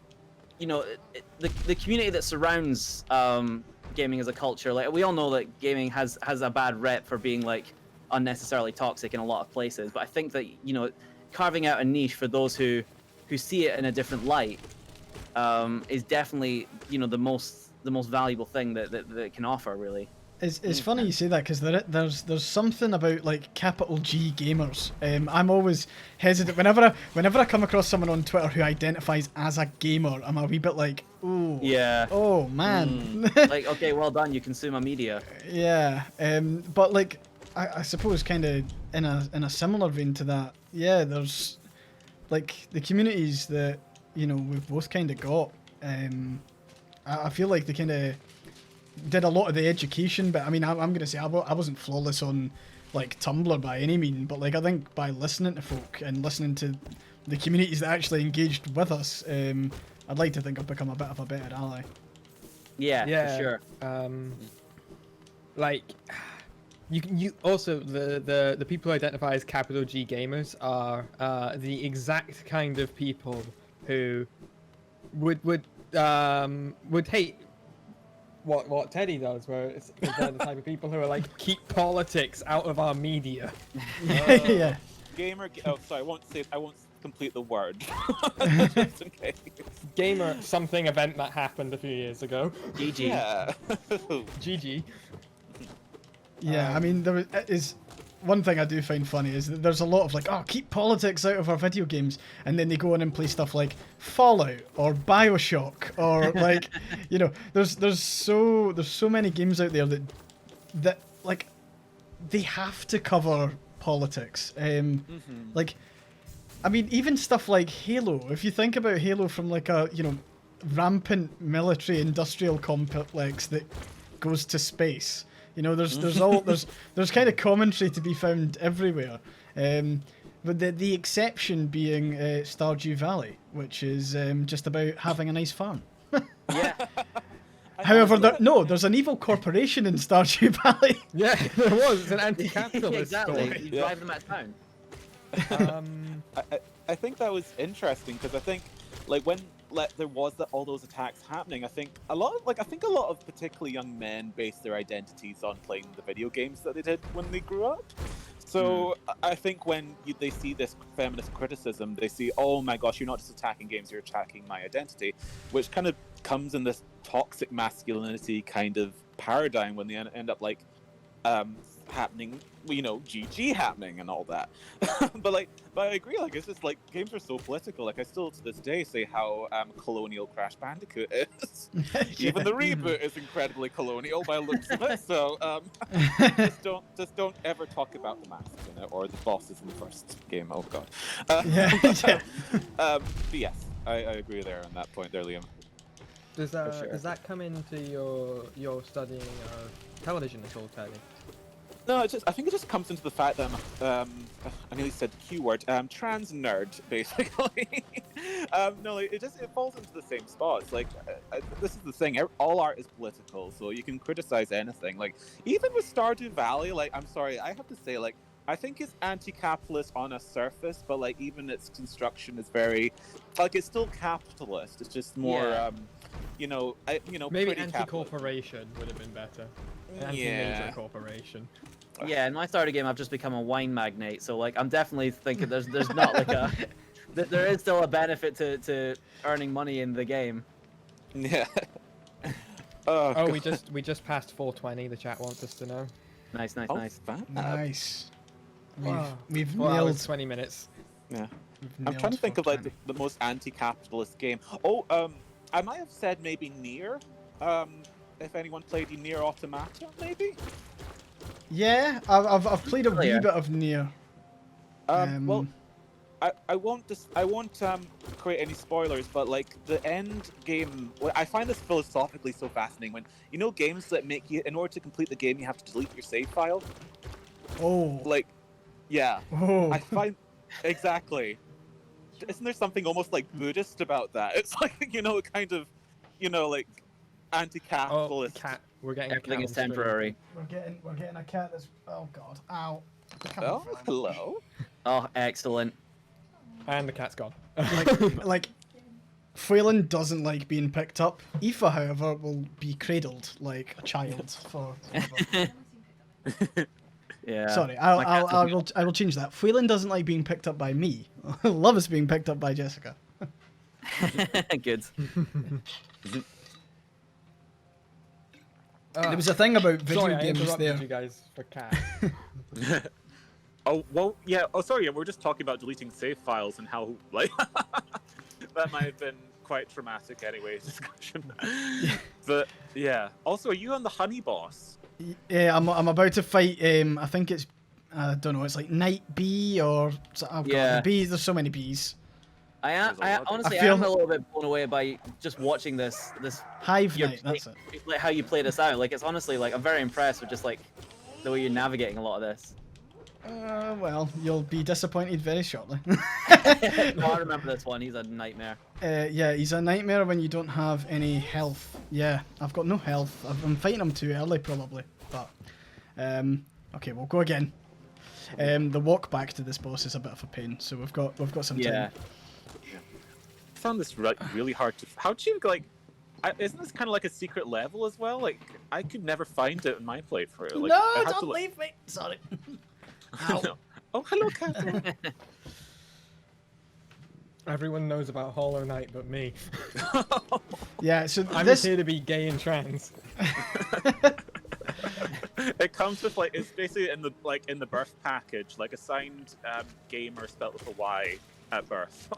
the community that surrounds gaming as a culture. Like we all know that gaming has a bad rep for being like unnecessarily toxic in a lot of places, but I think that carving out a niche for those who see it in a different light is definitely the most valuable thing that it can offer, really. It's funny you say that, because there's something about like capital G gamers. I'm always hesitant whenever I come across someone on Twitter who identifies as a gamer. I'm a wee bit like, ooh, yeah, oh man. Like, okay, well done, you consume a media. Yeah, but like I suppose kind of in a similar vein to that, yeah, there's like the communities that we've both kind of got. I feel like they kind of did a lot of the education, but I mean, I'm gonna say I wasn't flawless on like Tumblr by any mean, but like I think by listening to folk and listening to the communities that actually engaged with us, I'd like to think I've become a bit of a better ally. Yeah, for sure. Like you also the people who identify as capital G gamers are the exact kind of people who would hate what Teddy does, where they're the type of people who are like, keep politics out of our media. Yeah. Gamer. Oh, sorry. I won't complete the word. Just in case. Gamer something event that happened a few years ago. GG. Yeah. GG. Yeah, I mean, there is one thing I do find funny is that there's a lot of like, oh, keep politics out of our video games, and then they go in and play stuff like Fallout or BioShock or like, there's so many games out there that like they have to cover politics. Like, I mean, even stuff like Halo. If you think about Halo from like a rampant military-industrial complex that goes to space, there's kind of commentary to be found everywhere. But the exception being Stardew Valley, which is just about having a nice farm. Yeah. However, there's an evil corporation in Stardew Valley. Yeah, there was. It's an anti-capitalist Exactly. story. You drive them out of town. I think that was interesting because I think like when there was all those attacks happening, I think a lot of particularly young men base their identities on playing the video games that they did when they grew up. So I think when they see this feminist criticism, they see, oh my gosh, you're not just attacking games, you're attacking my identity, which kind of comes in this toxic masculinity kind of paradigm when they end up like happening, GG happening and all that. but I agree, like it's just like games are so political. Like I still to this day say how colonial Crash Bandicoot is. Even the reboot is incredibly colonial by the looks of it. So just don't ever talk about the masks in it or the bosses in the first game. Oh god. But yes, I agree there on that point there, Liam. Does that come into your studying of television at all, Teddy? No, I think it just comes into the fact that I nearly said the Q word, trans nerd, basically. No, it falls into the same spots. Like, this is the thing, all art is political, so you can criticize anything. Like, even with Stardew Valley, like, I'm sorry, I have to say, like, I think it's anti-capitalist on a surface, but, like, even its construction is very, like, it's still capitalist. It's just more, maybe anti-corporation would have been better. Anti-major corporation. Yeah, in my starter game, I've just become a wine magnate, so like I'm definitely thinking there's not like there is still a benefit to earning money in the game. Yeah. we just passed 420. The chat wants us to know. Nice. Nice. We've Well, nailed 20 minutes. Yeah. I'm trying to think of like the most anti-capitalist game. I might have said maybe Nier. If anyone played Nier Automata, maybe. Yeah, I've played a wee bit of Nier. Well, I won't create any spoilers, but like the end game, I find this philosophically so fascinating. When games that make you, in order to complete the game, you have to delete your save file. Oh. Like, yeah. Oh. I find exactly. Isn't there something almost like Buddhist about that? It's like kind of, like anti-capitalist. Cat. We're getting everything is temporary. We're getting a cat that's. Oh god. Ow. Hello. Oh, excellent. And the cat's gone. like Phelan doesn't like being picked up. Aoife, however, will be cradled like a child for. Yeah. Sorry, I will change that. Phelan doesn't like being picked up by me. Loves being picked up by Jessica. Good. There was a thing about video sorry, games I interrupted there. you guys for cat. Oh well, yeah. Oh, sorry. Yeah, we're just talking about deleting save files and how like that might have been quite traumatic, anyway. Discussion. But yeah. Also, are you on the honey boss? Yeah, I'm about to fight. I think it's I don't know. It's like Night Bee or bees. There's so many bees. I honestly I feel- am a little bit blown away by just watching this Hive your Night. That's it. like how you play this out. Like it's honestly like I'm very impressed with just like the way you're navigating a lot of this. Well, you'll be disappointed very shortly. No, I remember this one. He's a nightmare. Yeah, he's a nightmare when you don't have any health. Yeah, I've got no health. I'm fighting him too early, probably. But okay, we'll go again. The walk back to this boss is a bit of a pain, so we've got some time. I found this really hard to. How do you like? Isn't this kind of like a secret level as well? Like I could never find it in my playthrough. Like, No, don't leave me. Sorry. No. Oh, hello, Catherine. Everyone knows about Hollow Knight but me. Yeah, so I'm this just here to be gay and trans. It comes with like it's basically in the birth package, like assigned gamer spelled with a Y at birth.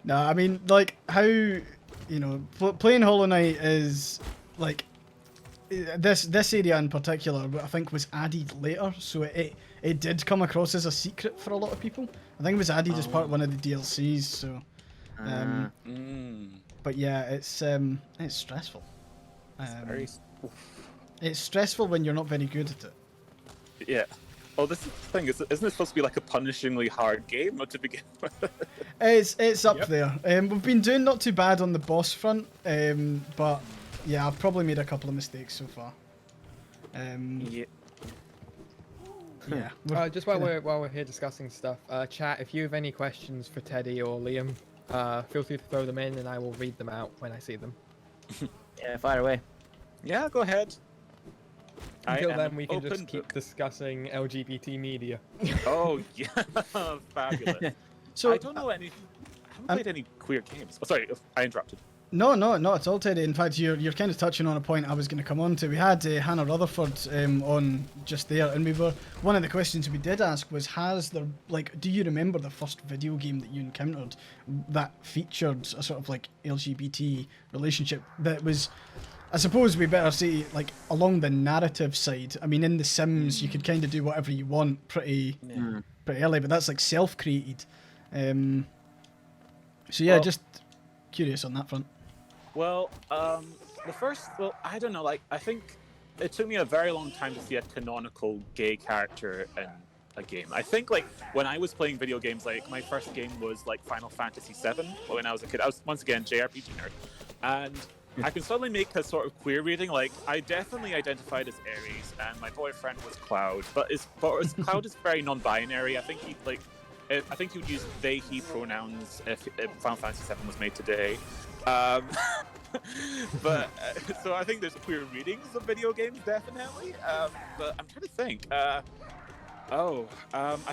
No, I mean like how playing Hollow Knight is like this area in particular, I think, was added later, so it did come across as a secret for a lot of people. I think it was added as part of one of the DLCs. So, but yeah, it's stressful. It's stressful when you're not very good at it. Yeah. Oh, this is the thing. Isn't it supposed to be like a punishingly hard game to begin with? It's up there. We've been doing not too bad on the boss front, but yeah, I've probably made a couple of mistakes so far. Yeah. Yeah. Just while we're here discussing stuff, chat. If you have any questions for Teddy or Liam, feel free to throw them in, and I will read them out when I see them. Yeah, fire away. Yeah, go ahead. Until then, we can just keep discussing LGBT media. Oh yeah, fabulous. So I don't know any. I haven't played any queer games. Oh, sorry, I interrupted. No, not at all, Teddy. In fact, you're kind of touching on a point I was going to come on to. We had Hannah Rutherford on just there, and one of the questions we did ask was, do you remember the first video game that you encountered that featured a sort of like LGBT relationship that was, I suppose we better say, like, along the narrative side. I mean, in The Sims, you could kind of do whatever you want pretty early, but that's like self-created. So yeah, just curious on that front. Well, I don't know, like, I think it took me a very long time to see a canonical gay character in a game. I think, like, when I was playing video games, like, my first game was, like, Final Fantasy VII when I was a kid. I was, once again, JRPG nerd. And I can suddenly make a sort of queer reading. Like, I definitely identified as Aries, and my boyfriend was Cloud. But Cloud is very non-binary. I think he would use they, he pronouns if Final Fantasy VII was made today. But so I think there's queer readings of video games, definitely. But I'm trying to think. I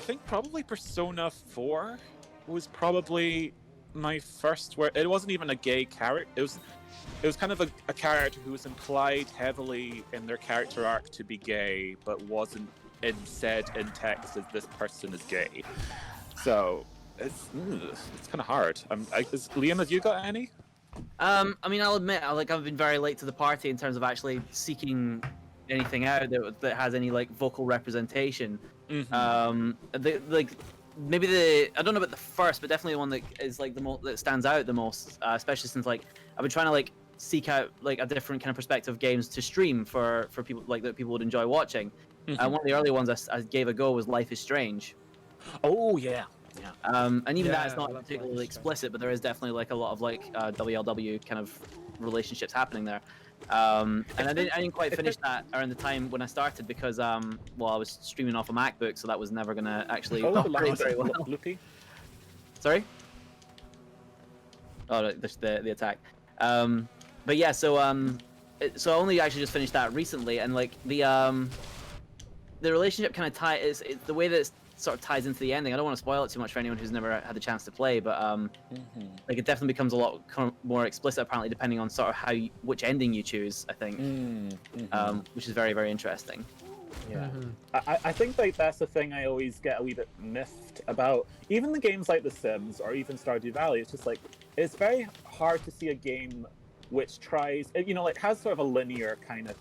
think probably Persona 4 was probably my first where it wasn't even a gay character. It was kind of a character who was implied heavily in their character arc to be gay, but wasn't said in text as this person is gay. So it's kind of hard. Liam, have you got any? I mean, I'll admit, I've been very late to the party in terms of actually seeking anything out that has any like vocal representation. Maybe I don't know about the first, but definitely the one that is like the most that stands out the most, especially since like I've been trying to like seek out like a different kind of perspective of games to stream for people like that people would enjoy watching. One of the early ones I gave a go was Life is Strange. Oh yeah. And even that is not particularly explicit, but there is definitely like a lot of like WLW kind of relationships happening there. And I didn't quite finish that around the time when I started because I was streaming off a MacBook, so that was never gonna actually operate very well. Loopy? Sorry? Oh, the attack. But yeah, so I only actually just finished that recently, and like the relationship kind of is the way that it sort of ties into the ending. I don't want to spoil it too much for anyone who's never had the chance to play, but like it definitely becomes a lot more explicit apparently depending on sort of which ending you choose. I think, which is very, very interesting. Yeah, I think like that's the thing I always get a wee bit miffed about. Even the games like The Sims or even Stardew Valley, it's just like it's very hard to see a game which tries, like has sort of a linear kind of,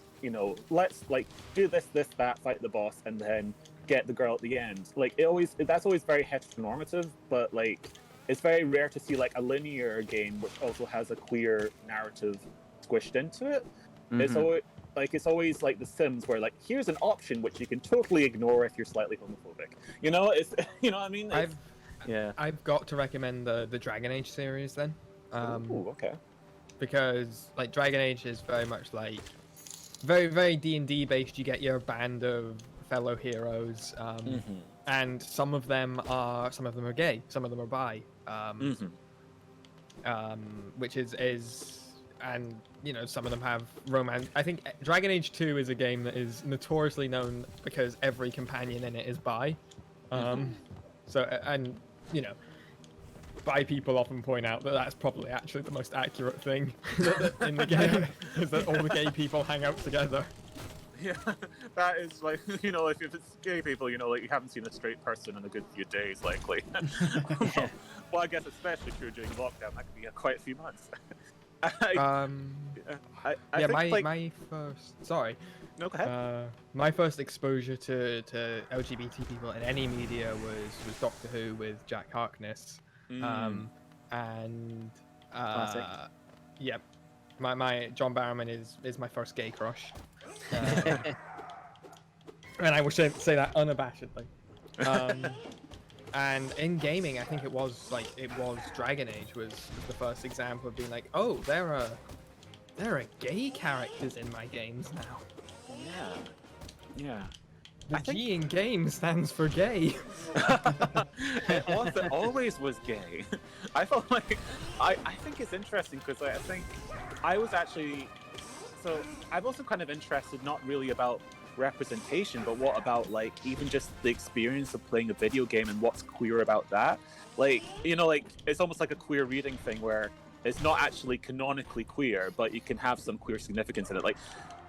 let's like do this, that, fight the boss, and then get the girl at the end. Like that's always very heteronormative, but like it's very rare to see like a linear game which also has a queer narrative squished into it. It's always like The Sims where like here's an option which you can totally ignore if you're slightly homophobic. It's what I mean. I've got to recommend the Dragon Age series then. Okay. Because like Dragon Age is very much like very, very D&D based. You get your band of fellow heroes, and some of them are gay, some of them are bi, which is and some of them have romance. I think Dragon Age 2 is a game that is notoriously known because every companion in it is bi. So and bi people often point out that that's probably actually the most accurate thing in the game is that all the gay people hang out together. Yeah, that is like, if it's gay people, like you haven't seen a straight person in a good few days, likely. Well, I guess especially if you're doing lockdown, that could be quite a few months. Yeah, think, my like, my first. Sorry. no, go ahead. My first exposure to LGBT people in any media was Doctor Who with Jack Harkness, and Classic. yeah, my John Barrowman is my first gay crush, and I would say that unabashedly. And in gaming, I think it was Dragon Age was the first example of being like, oh, there are gay characters in my games now. Yeah. The G in game stands for gay. It always was gay. I felt like I think it's interesting because I think I was actually I'm also kind of interested not really about representation, but what about like even just the experience of playing a video game and what's queer about that? Like, you know, like it's almost like a queer reading thing where it's not actually canonically queer, but you can have some queer significance in it. Like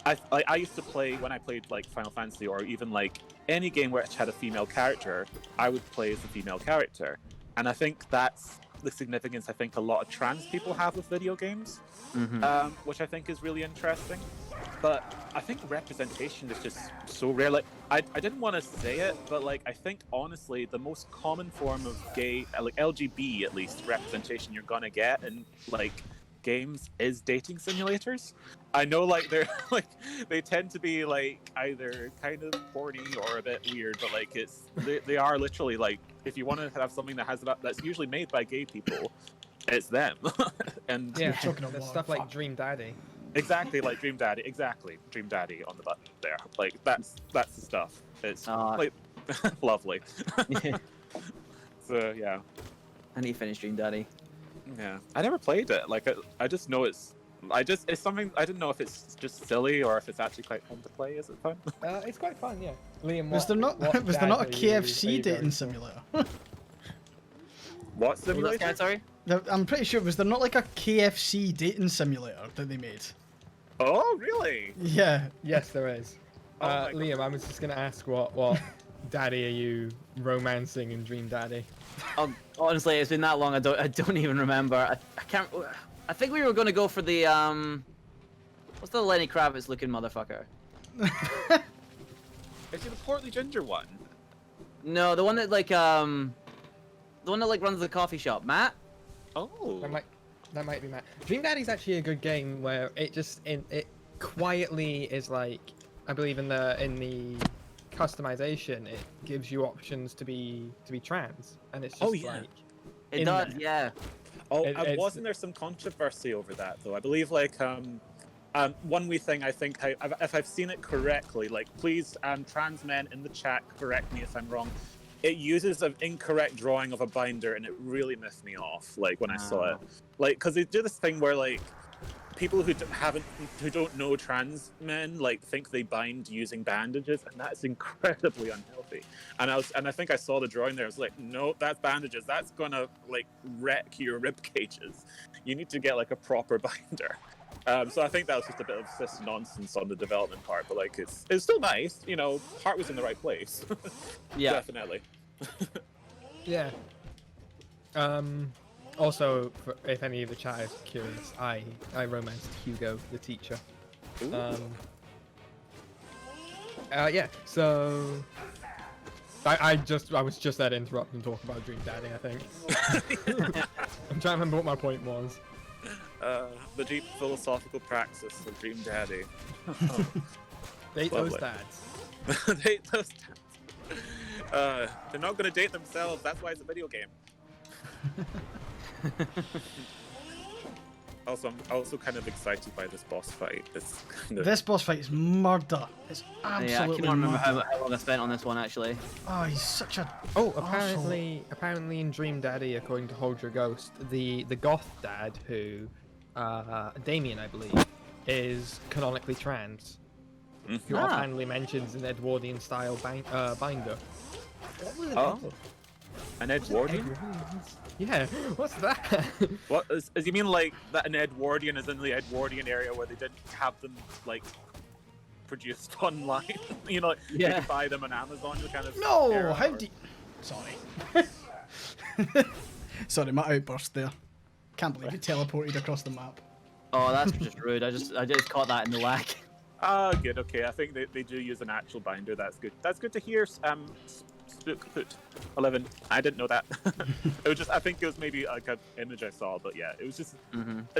I used to play, when I played like Final Fantasy or even like any game which had a female character, I would play as a female character. And I think that's the significance I think a lot of trans people have with video games, which I think is really interesting. But I think representation is just so rare. Like I didn't want to say it, but like I think honestly the most common form of gay, like LGB at least, representation you're gonna get in like games is dating simulators. I know like they're like they tend to be like either kind of corny or a bit weird, but like they are literally like, if you want to have something that has that's usually made by gay people, it's them. And Yeah, there's stuff like Dream Daddy. Exactly, like Dream Daddy. Exactly, Dream Daddy on the button there. Like that's the stuff. It's like lovely. So yeah. I need to finish Dream Daddy. Yeah, I never played it. Like I just know it's something. I didn't know if it's just silly or if it's actually quite fun to play. Is it fun? It's quite fun, yeah. Liam, Was there not was there not a KFC dating simulator? What simulator? Sorry. I'm pretty sure, was there not like a KFC dating simulator that they made? Oh, really? Yeah. Yes, there is. Oh my Liam, God. I was just gonna ask what daddy are you romancing in Dream Daddy? Honestly, it's been that long. I don't even remember. I can't. I think we were gonna go for the what's the Lenny Kravitz looking motherfucker? Is it the portly ginger one? No, the one that like runs the coffee shop. Matt. Oh. That might be Matt. Dream Daddy's actually a good game where it quietly is like, I believe in the customization, it gives you options to be trans, and it's just like It does, yeah. Oh, wasn't there some controversy over that though? I believe like one wee thing I think if I've seen it correctly, like please trans men in the chat correct me if I'm wrong. It uses an incorrect drawing of a binder, and it really missed me off. Like when I saw it, like because they do this thing where like people who don't know trans men like think they bind using bandages, and that's incredibly unhealthy. And I think I saw the drawing there. I was like, no, that's bandages. That's gonna like wreck your rib cages. You need to get like a proper binder. So I think that was just a bit of this nonsense on the development part, but like it's still nice. You know, heart was in the right place. Yeah, definitely. Yeah. Also, if any of the chat is curious, I romanced Hugo, the teacher. Yeah. So I was just there to interrupt and talk about Dream Daddy. I think. I'm trying to remember what my point was. The deep philosophical praxis of Dream Daddy. Date those dads. Date those dads. They're not going to date themselves. That's why it's a video game. I'm also kind of excited by this boss fight. This boss fight is murder. It's absolutely Yeah, I can't remember murder. how long I spent on this one actually. Oh, he's such a apparently in Dream Daddy, according to Hold Your Ghost, the goth dad who Damien, I believe, is canonically trans. Who offhandedly mentions an Edwardian style binder. An Edwardian? Yeah, what's that? What is you mean like that an Edwardian is in the Edwardian area where they didn't have them like produced online? You know, you can buy them on Amazon. Kind of. No, era, how do? Sorry. Sorry, my outburst there. Can't believe you teleported across the map. Oh, that's just rude. I just caught that in the lag. Ah, good. Okay, I think they do use an actual binder. That's good. That's good to hear. Spookfoot 11. I didn't know that. It was just. I think it was maybe like an image I saw, but yeah, it was just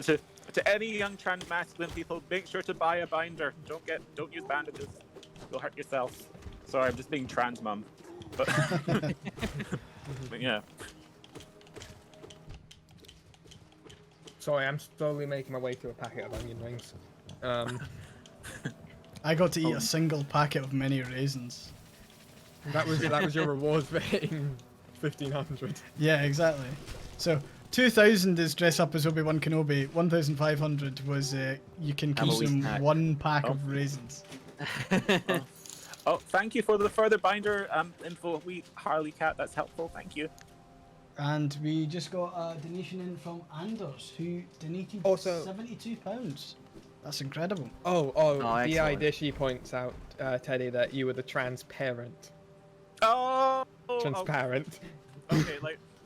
to any young trans masculine people. Make sure to buy a binder. Don't use bandages. You'll hurt yourself. Sorry, I'm just being trans mum. But, but yeah. Sorry, I'm slowly making my way through a packet of onion rings. I got to eat a single packet of mini raisins. That was your reward for hitting 1500. Yeah, exactly. So 2000 is dress up as Obi-Wan Kenobi. 1500 was you can consume snack. 1 pack of raisins. Oh, thank you for the further binder info. Harley Cat, that's helpful. Thank you. And we just got a donation in from Anders, who donated Also- £72. That's incredible. Oh, excellent. DI Dishy points out, Teddy, that you were the transparent. Oh, Transparent.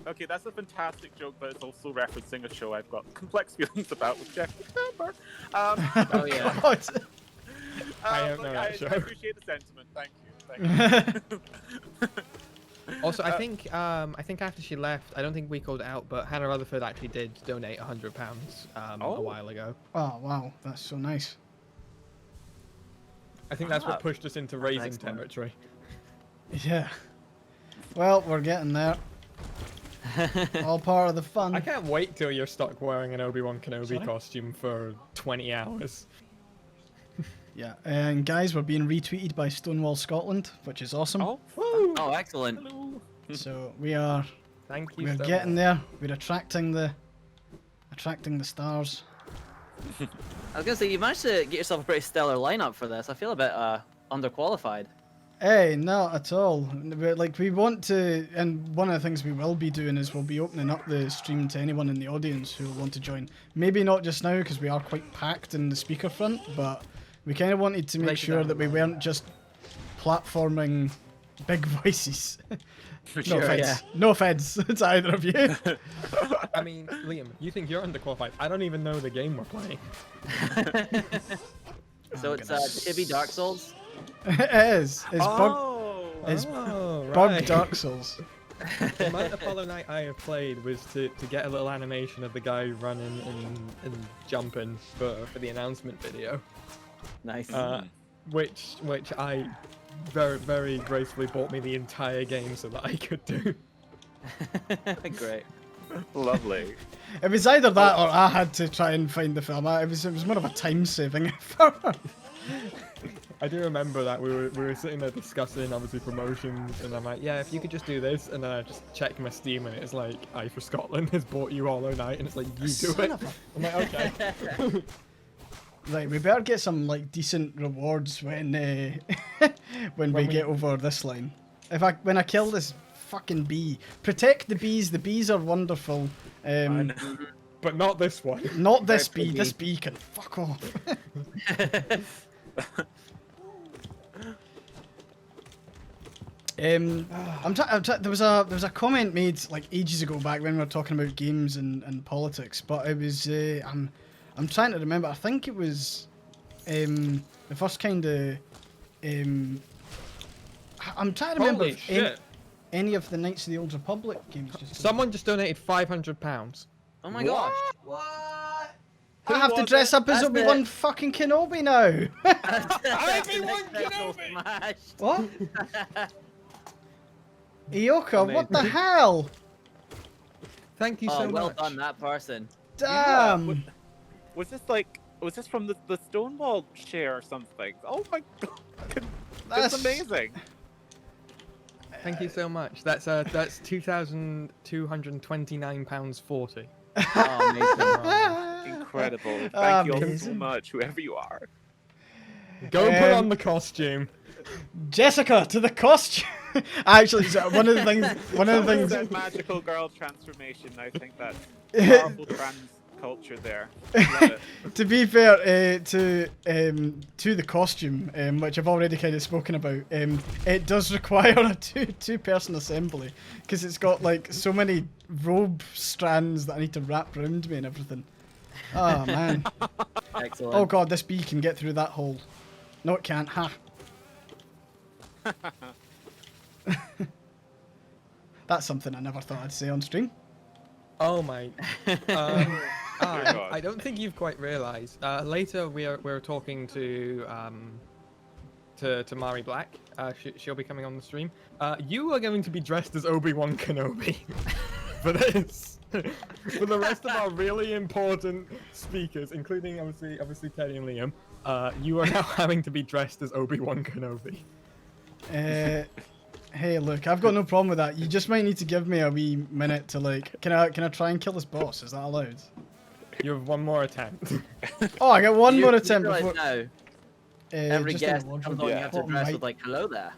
Okay, that's a fantastic joke, but it's also referencing a show I've got complex feelings about with Jeffrey Stamper. Oh yeah. God. I don't know that I show. appreciate the sentiment. Thank you. Also, I think after she left, I don't think we called it out, but Hannah Rutherford actually did donate £100 a while ago. Oh, wow. That's so nice. I think that's what pushed us into raising excellent. territory. Yeah. Well, we're getting there. All part of the fun. I can't wait till you're stuck wearing an Obi-Wan Kenobi Sorry? costume for 20 hours. Yeah, and guys, we're being retweeted by Stonewall Scotland, which is awesome. Oh, Oh, excellent. hello. So we're Thank you. so getting much. there. We're attracting the stars. I was gonna say you managed to get yourself a pretty stellar lineup for this. I feel a bit underqualified. Hey, not at all. Like we want to, and one of the things we will be doing is we'll be opening up the stream to anyone in the audience who will want to join. Maybe not just now because we are quite packed in the speaker front, but we kind of wanted to make Write it sure down. that we weren't just platforming big voices. For No sure. offense. No offense to either of you. I mean, Liam, you think you're underqualified? I don't even know the game we're playing. So it's Chibi Dark Souls. It is. It's It's Oh, Bug right. Dark Souls. The amount of Hollow Knight I have played was to get a little animation of the guy running and jumping for the announcement video, Nice. which I very, very gracefully bought me the entire game so that I could do. Great. Lovely. It was either that or I had to try and find the film. It was more of a time-saving effort. I do remember that we were sitting there discussing obviously promotions, and I'm like, yeah, if you could just do this, and then I just checked my Steam, and it's like, AyeforScotland has bought you Hollow Knight, and it's like, you do it. I'm like, okay. Right, we better get some like decent rewards when when we get over this line. When I kill this fucking bee, protect the bees. The bees are wonderful. But not this one. Not this Very bee. cool This bee. bee can fuck off. There was a comment made like ages ago back when we were talking about games and politics, but it was I'm trying to remember. I think it was the first kind of I'm trying to remember Holy if shit. any of the Knights of the Old Republic games. Just Someone just donated £500. Oh my gosh. I have to dress up as That's Obi-Wan it. fucking Kenobi now. Everyone smashed. What? Ioka, what the Amazing. hell? Thank you Oh, so well much. done, that person. Damn. Was this from the Stonewall share or something? Oh my god. That's amazing. Thank you so much. That's £2,229.40. Oh, amazing. Incredible. Thank you all so Amazing. much, whoever you are. Go put on the costume. Jessica to the costume. Actually, so one of the things. That magical girl transformation. I think that's powerful trans culture there. Love it. To be fair, to the costume, which I've already kind of spoken about, it does require a two-person assembly because it's got like so many robe strands that I need to wrap around me and everything. Oh man. Excellent. Oh god, this bee can get through that hole. No, it can't. Ha. That's something I never thought I'd say on stream. Oh my. God. I don't think you've quite realised. Later, we're talking to Mari Black. She'll be coming on the stream. You are going to be dressed as Obi-Wan Kenobi for this. For the rest of our really important speakers, including obviously Teddy and Liam, you are now having to be dressed as Obi-Wan Kenobi. Hey, look, I've got no problem with that. You just might need to give me a wee minute to like. Can I try and kill this boss? Is that allowed? You have one more attempt. Oh, I get one You- more you attempt realise before. now, every just in the guest wardrobe. comes on, you have to Bottom dress right. with like, hello there.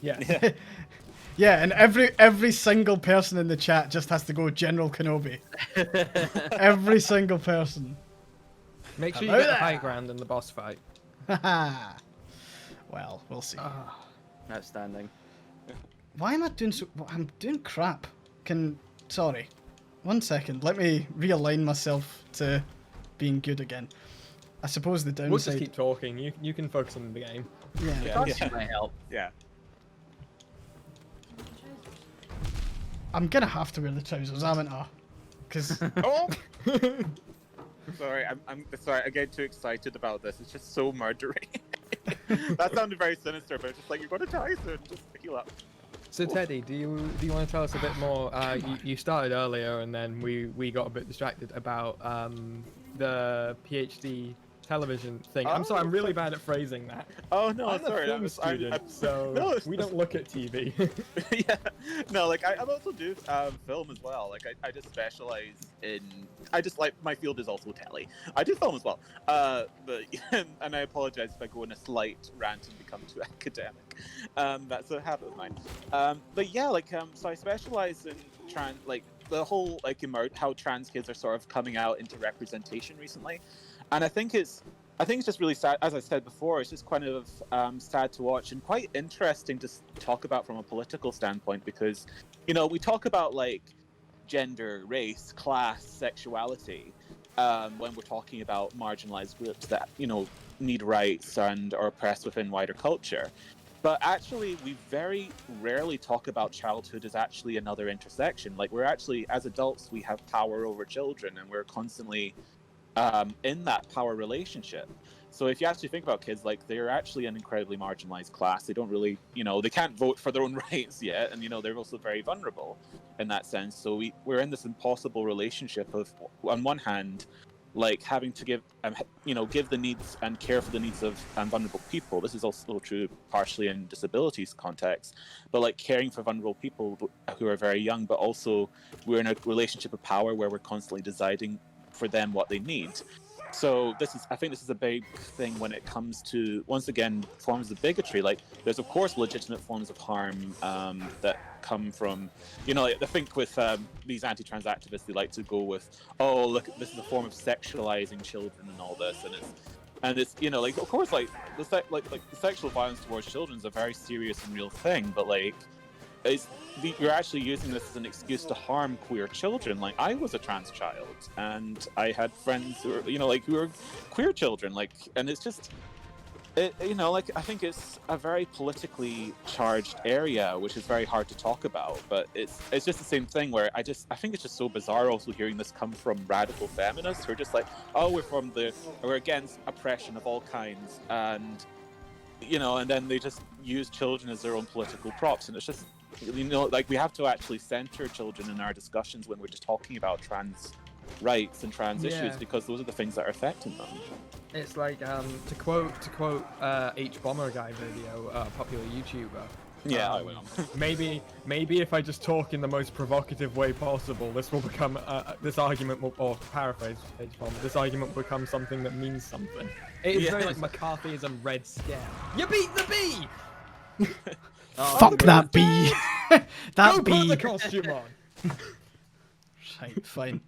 Yeah. Yeah, and every single person in the chat just has to go General Kenobi. Every single person. Make sure you Hello get the there. high ground in the boss fight. Well, we'll see. Outstanding. Why am I doing so? I'm doing crap. Sorry. 1 second. Let me realign myself to being good again. I suppose the We'll just downside. keep talking. You can focus on the game. Yeah. Costume might help. Yeah. I'm gonna have to wear the trousers, haven't I? Because Oh. Sorry, I'm sorry. I get too excited about this. It's just so murdery. That sounded very sinister, but it's just like you're going to die soon. Just heal up. So Teddy, do you want to tell us a bit more? You started earlier, and then we got a bit distracted about the PhD television thing. I'm sorry, I'm really bad at phrasing that. Oh no, I'm sorry. a film student, so No, we don't look at TV. Yeah, no, like I also do film as well. Like I just specialize in. I just like my field is also telly. I do film as well. But and I apologize if I go in a slight rant and become too academic. That's a habit of mine. But yeah, like so I specialize in like the whole like how trans kids are sort of coming out into representation recently. And I think it's just really sad. As I said before, it's just kind of sad to watch and quite interesting to talk about from a political standpoint because, you know, we talk about like gender, race, class, sexuality when we're talking about marginalized groups that, you know, need rights and are oppressed within wider culture. But actually, we very rarely talk about childhood as actually another intersection. Like we're actually, as adults, we have power over children and we're constantly in that power relationship. So if you actually think about kids, like they're actually an incredibly marginalized class. They don't really, you know, they can't vote for their own rights yet, and you know they're also very vulnerable in that sense. So we're in this impossible relationship of, on one hand, like having to give the needs and care for the needs of vulnerable people. This is also true partially in disabilities context, but like caring for vulnerable people who are very young, but also we're in a relationship of power where we're constantly deciding for them what they need. So I think this is a big thing when it comes to, once again, forms of bigotry. Like there's of course legitimate forms of harm that come from, you know, I think with these anti-trans activists, they like to go with, oh look, this is a form of sexualizing children and all this, and it's you know, like of course like the sexual violence towards children is a very serious and real thing, but like you're actually using this as an excuse to harm queer children. Like I was a trans child and I had friends who were, you know, like who were queer children, like, and it's just you know, like I think it's a very politically charged area which is very hard to talk about, but it's just the same thing where I think it's just so bizarre also hearing this come from radical feminists who are just like, oh, we're against oppression of all kinds, and you know, and then they just use children as their own political props, and it's just, you know, like we have to actually center children in our discussions when we're just talking about trans rights and trans issues, because those are the things that are affecting them. It's like to quote H Bomber Guy video, popular YouTuber. Yeah, I will. maybe if I just talk in the most provocative way possible, this will become this argument will, or paraphrase H Bomber, this argument will become something that means something. It's very like McCarthyism, Red Scare. You beat the bee. fuck that bee. That Go bee. put the costume on. Right, fine.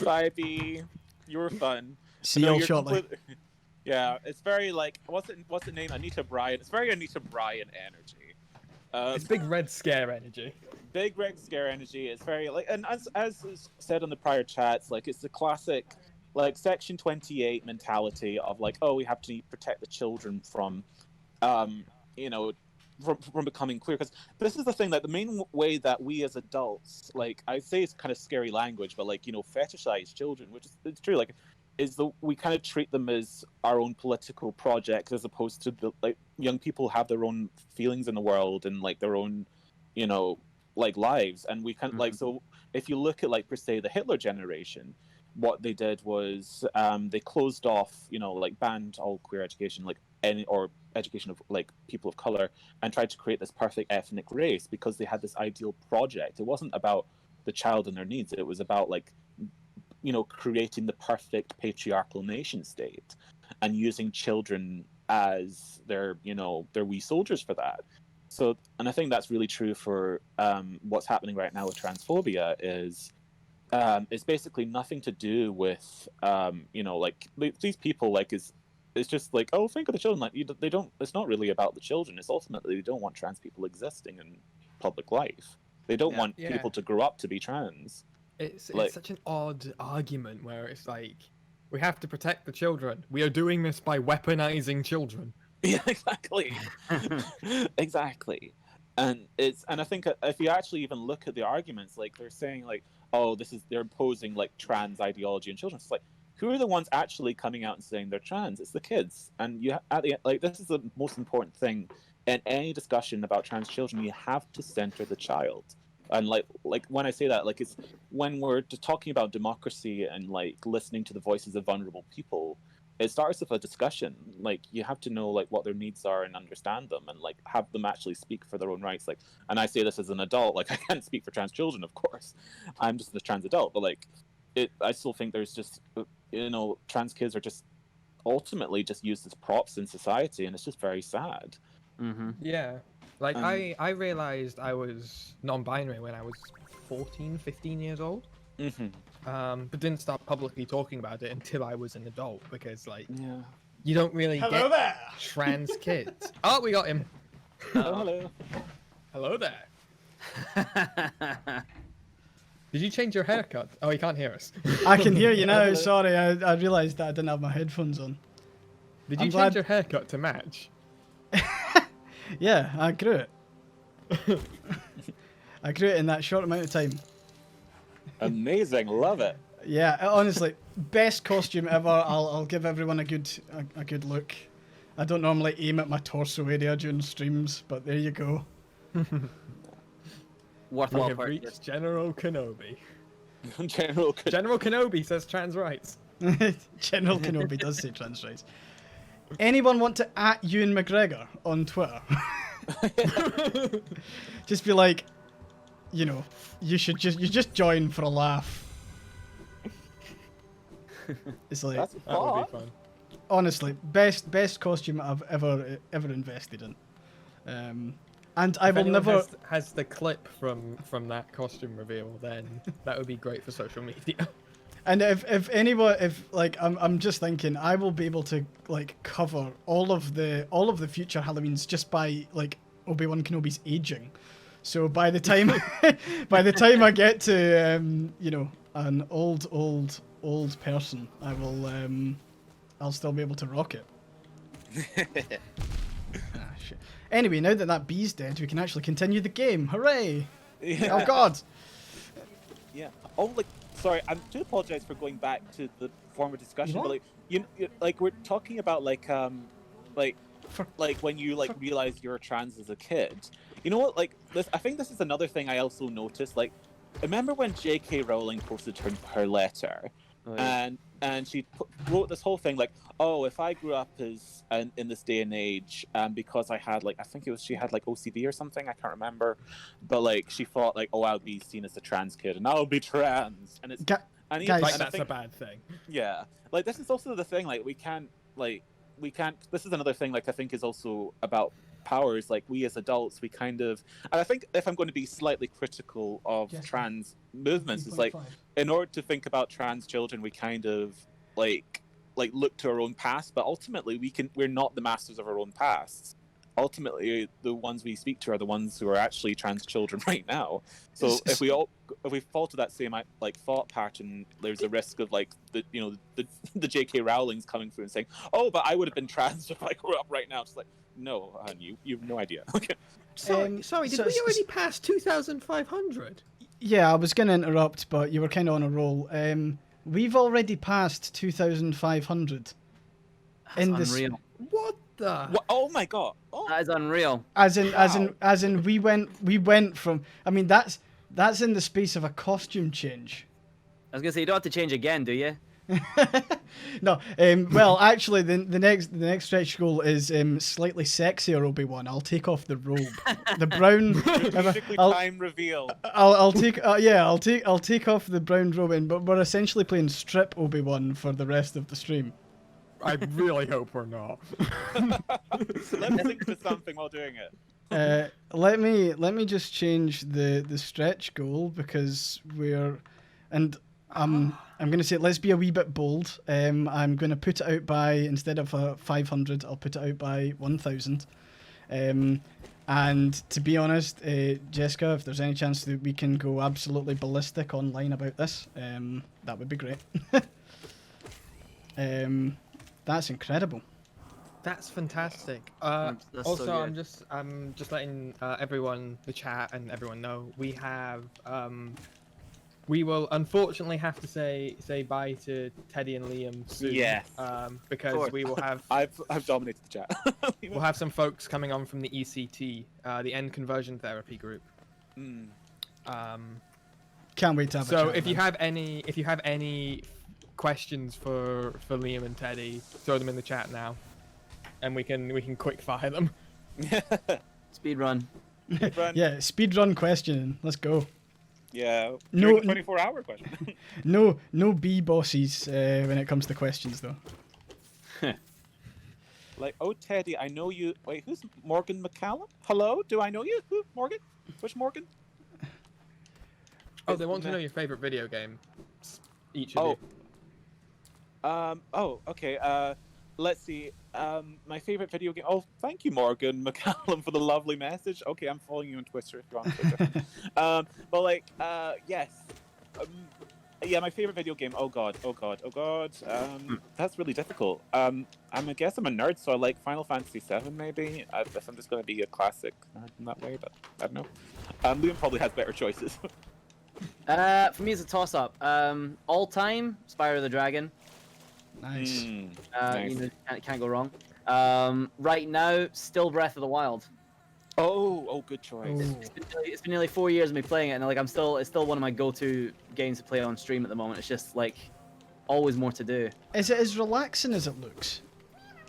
Bye, bee. You were fun. See No, you you're shortly. Yeah, it's very like what's the name? Anita Bryan. It's very Anita Bryan energy. It's big Red Scare energy. Big Red Scare energy. It's very like, and as is said on the prior chats, like it's the classic like Section 28 mentality of like, oh, we have to protect the children from, you know, from becoming queer. Because this is the thing, that the main way that we as adults, like, I say it's kind of scary language, but like, you know, fetishize children, which is it's true, like, is we kind of treat them as our own political project, as opposed to the, like, young people have their own feelings in the world and like their own, you know, like lives. And we kind of like, so if you look at like per se the Hitler generation, what they did was they closed off, you know, like banned all queer education, like any or education of like people of color, and tried to create this perfect ethnic race because they had this ideal project. It wasn't about the child and their needs. It was about like, you know, creating the perfect patriarchal nation state and using children as their, you know, their wee soldiers for that. So, and I think that's really true for what's happening right now with transphobia is it's basically nothing to do with you know, like these people, like, it's just like, oh, think of the children, like they don't, it's not really about the children. It's ultimately they don't want trans people existing in public life. They don't want people to grow up to be trans. It's like, such an odd argument where it's like, we have to protect the children. We are doing this by weaponizing children. Yeah, exactly. Exactly. And I think if you actually even look at the arguments, like they're saying like, oh, they're imposing like trans ideology on children. It's like, who are the ones actually coming out and saying they're trans? It's the kids. And you at the like, this is the most important thing in any discussion about trans children. You have to center the child. And like when I say that, like, it's when we're talking about democracy and like listening to the voices of vulnerable people, it starts with a discussion. Like, you have to know like what their needs are and understand them, and like have them actually speak for their own rights. Like, and I say this as an adult, like I can't speak for trans children, of course. I'm just a trans adult, but like I still think there's just, you know, trans kids are just ultimately just used as props in society, and it's just very sad. Yeah. Like, I realized I was non-binary when I was 14, 15 years old. But didn't start publicly talking about it until I was an adult, because like, you don't really get trans kids. Oh, we got him. Hello. Hello there. Did you change your haircut? Oh, he can't hear us. I can hear you now. Sorry, I realised that I didn't have my headphones on. Did you change your haircut to match? Yeah, I grew it. I grew it in that short amount of time. Amazing, love it. Yeah, honestly, best costume ever. I'll give everyone a good look. I don't normally aim at my torso area during streams, but there you go. Worth We well have reached purchased. General Kenobi. General Kenobi says trans rights. General Kenobi does say trans rights. Anyone want to @ Ewan McGregor on Twitter? Just be like, you know, you just join for a laugh. It's like, That's That would be fun. honestly, best costume I've ever invested in. And I If will anyone never. has the clip from that costume reveal, then that would be great for social media. And if anyone, like, I'm just thinking, I will be able to like cover all of the future Halloweens just by like Obi-Wan Kenobi's aging. So by the time I get to you know, an old person, I will I'll still be able to rock it. Shit. Anyway, now that bee's dead, we can actually continue the game. Hooray! Yeah. Oh God! Yeah. Oh, like, sorry, I do apologize for going back to the former discussion, but like, you like, we're talking about like when you like realize you're trans as a kid. You know what? Like, I think this is another thing I also noticed. Like, remember when J.K. Rowling posted her letter, and she wrote this whole thing like, oh, if I grew up as in this day and age, because I had like, I think she had like OCD or something, I can't remember, but like she thought like, oh, I'll be seen as a trans kid and I'll be trans, and it's guys, Like, that's a bad thing. yeah, like this is also the thing, like we can't. This is another thing, like I think is also about powers. Like, we as adults, we kind of, and I think if I'm going to be slightly critical of trans movements, it's like, in order to think about trans children, we kind of like look to our own past, but ultimately we're not the masters of our own pasts. ultimately the ones we speak to are the ones who are actually trans children right now. So if we fall to that same like thought pattern, there's a risk of like the J.K. Rowling's coming through and saying, "Oh, but I would have been trans if I grew up right now." It's like, no, honey, you have no idea. Okay. Sorry, did we already pass 2,500? Yeah, I was going to interrupt, but you were kind of on a roll. We've already passed 2,500. That's unreal. What the? What? Oh my god! Oh. That is unreal. As in, we went from. I mean, that's in the space of a costume change. I was gonna say you don't have to change again, do you? No. Well, actually, the next stretch goal is slightly sexier Obi-Wan. I'll take off the robe, the brown. Time reveal. I'll take I'll take off the brown robe, but we're essentially playing strip Obi-Wan for the rest of the stream. I really hope we're not. Let's think of something while doing it. Let me just change the stretch goal because I'm going to say let's be a wee bit bold. I'm going to put it out by, instead of 500, I'll put it out by 1,000. And to be honest, Jessica, if there's any chance that we can go absolutely ballistic online about this, that would be great. That's incredible. That's fantastic. That's Also, so I'm just letting everyone, the chat and everyone know, we have we will unfortunately have to say bye to Teddy and Liam soon. Yes. Because we will have I've dominated the chat. we'll have some folks coming on from the ECT, the End Conversion Therapy group. Can't wait to have a So chat if you then. have any questions for Liam and Teddy, throw them in the chat now, and we can quick fire them. Speed run. Yeah, speedrun question. Let's go. Yeah. No- 24-hour question. No B bosses when it comes to questions though. Like, oh Teddy, I know you. Wait, who's Morgan McCallum? Hello, do I know you? Who? Morgan? Which Morgan? Oh, they want to know your favorite video game. Each of you. Oh, okay. Let's see. My favorite video game. Oh, thank you, Morgan McCallum, for the lovely message. Okay, I'm following you on Twitter if you're on Twitter. But like, yes. Yeah, my favorite video game. Oh god. That's really difficult. I guess I'm a nerd, so I like Final Fantasy VII. Maybe. I guess I'm just going to be a classic nerd in that way, but I don't know. Liam probably has better choices. For me, it's a toss-up. All time, Spyro the Dragon. Nice. Nice. You know, can't go wrong. Right now, still Breath of the Wild. Oh, good choice. Ooh. It's been nearly 4 years of me playing it, and like it's still one of my go-to games to play on stream at the moment. It's just like always more to do. Is it as relaxing as it looks?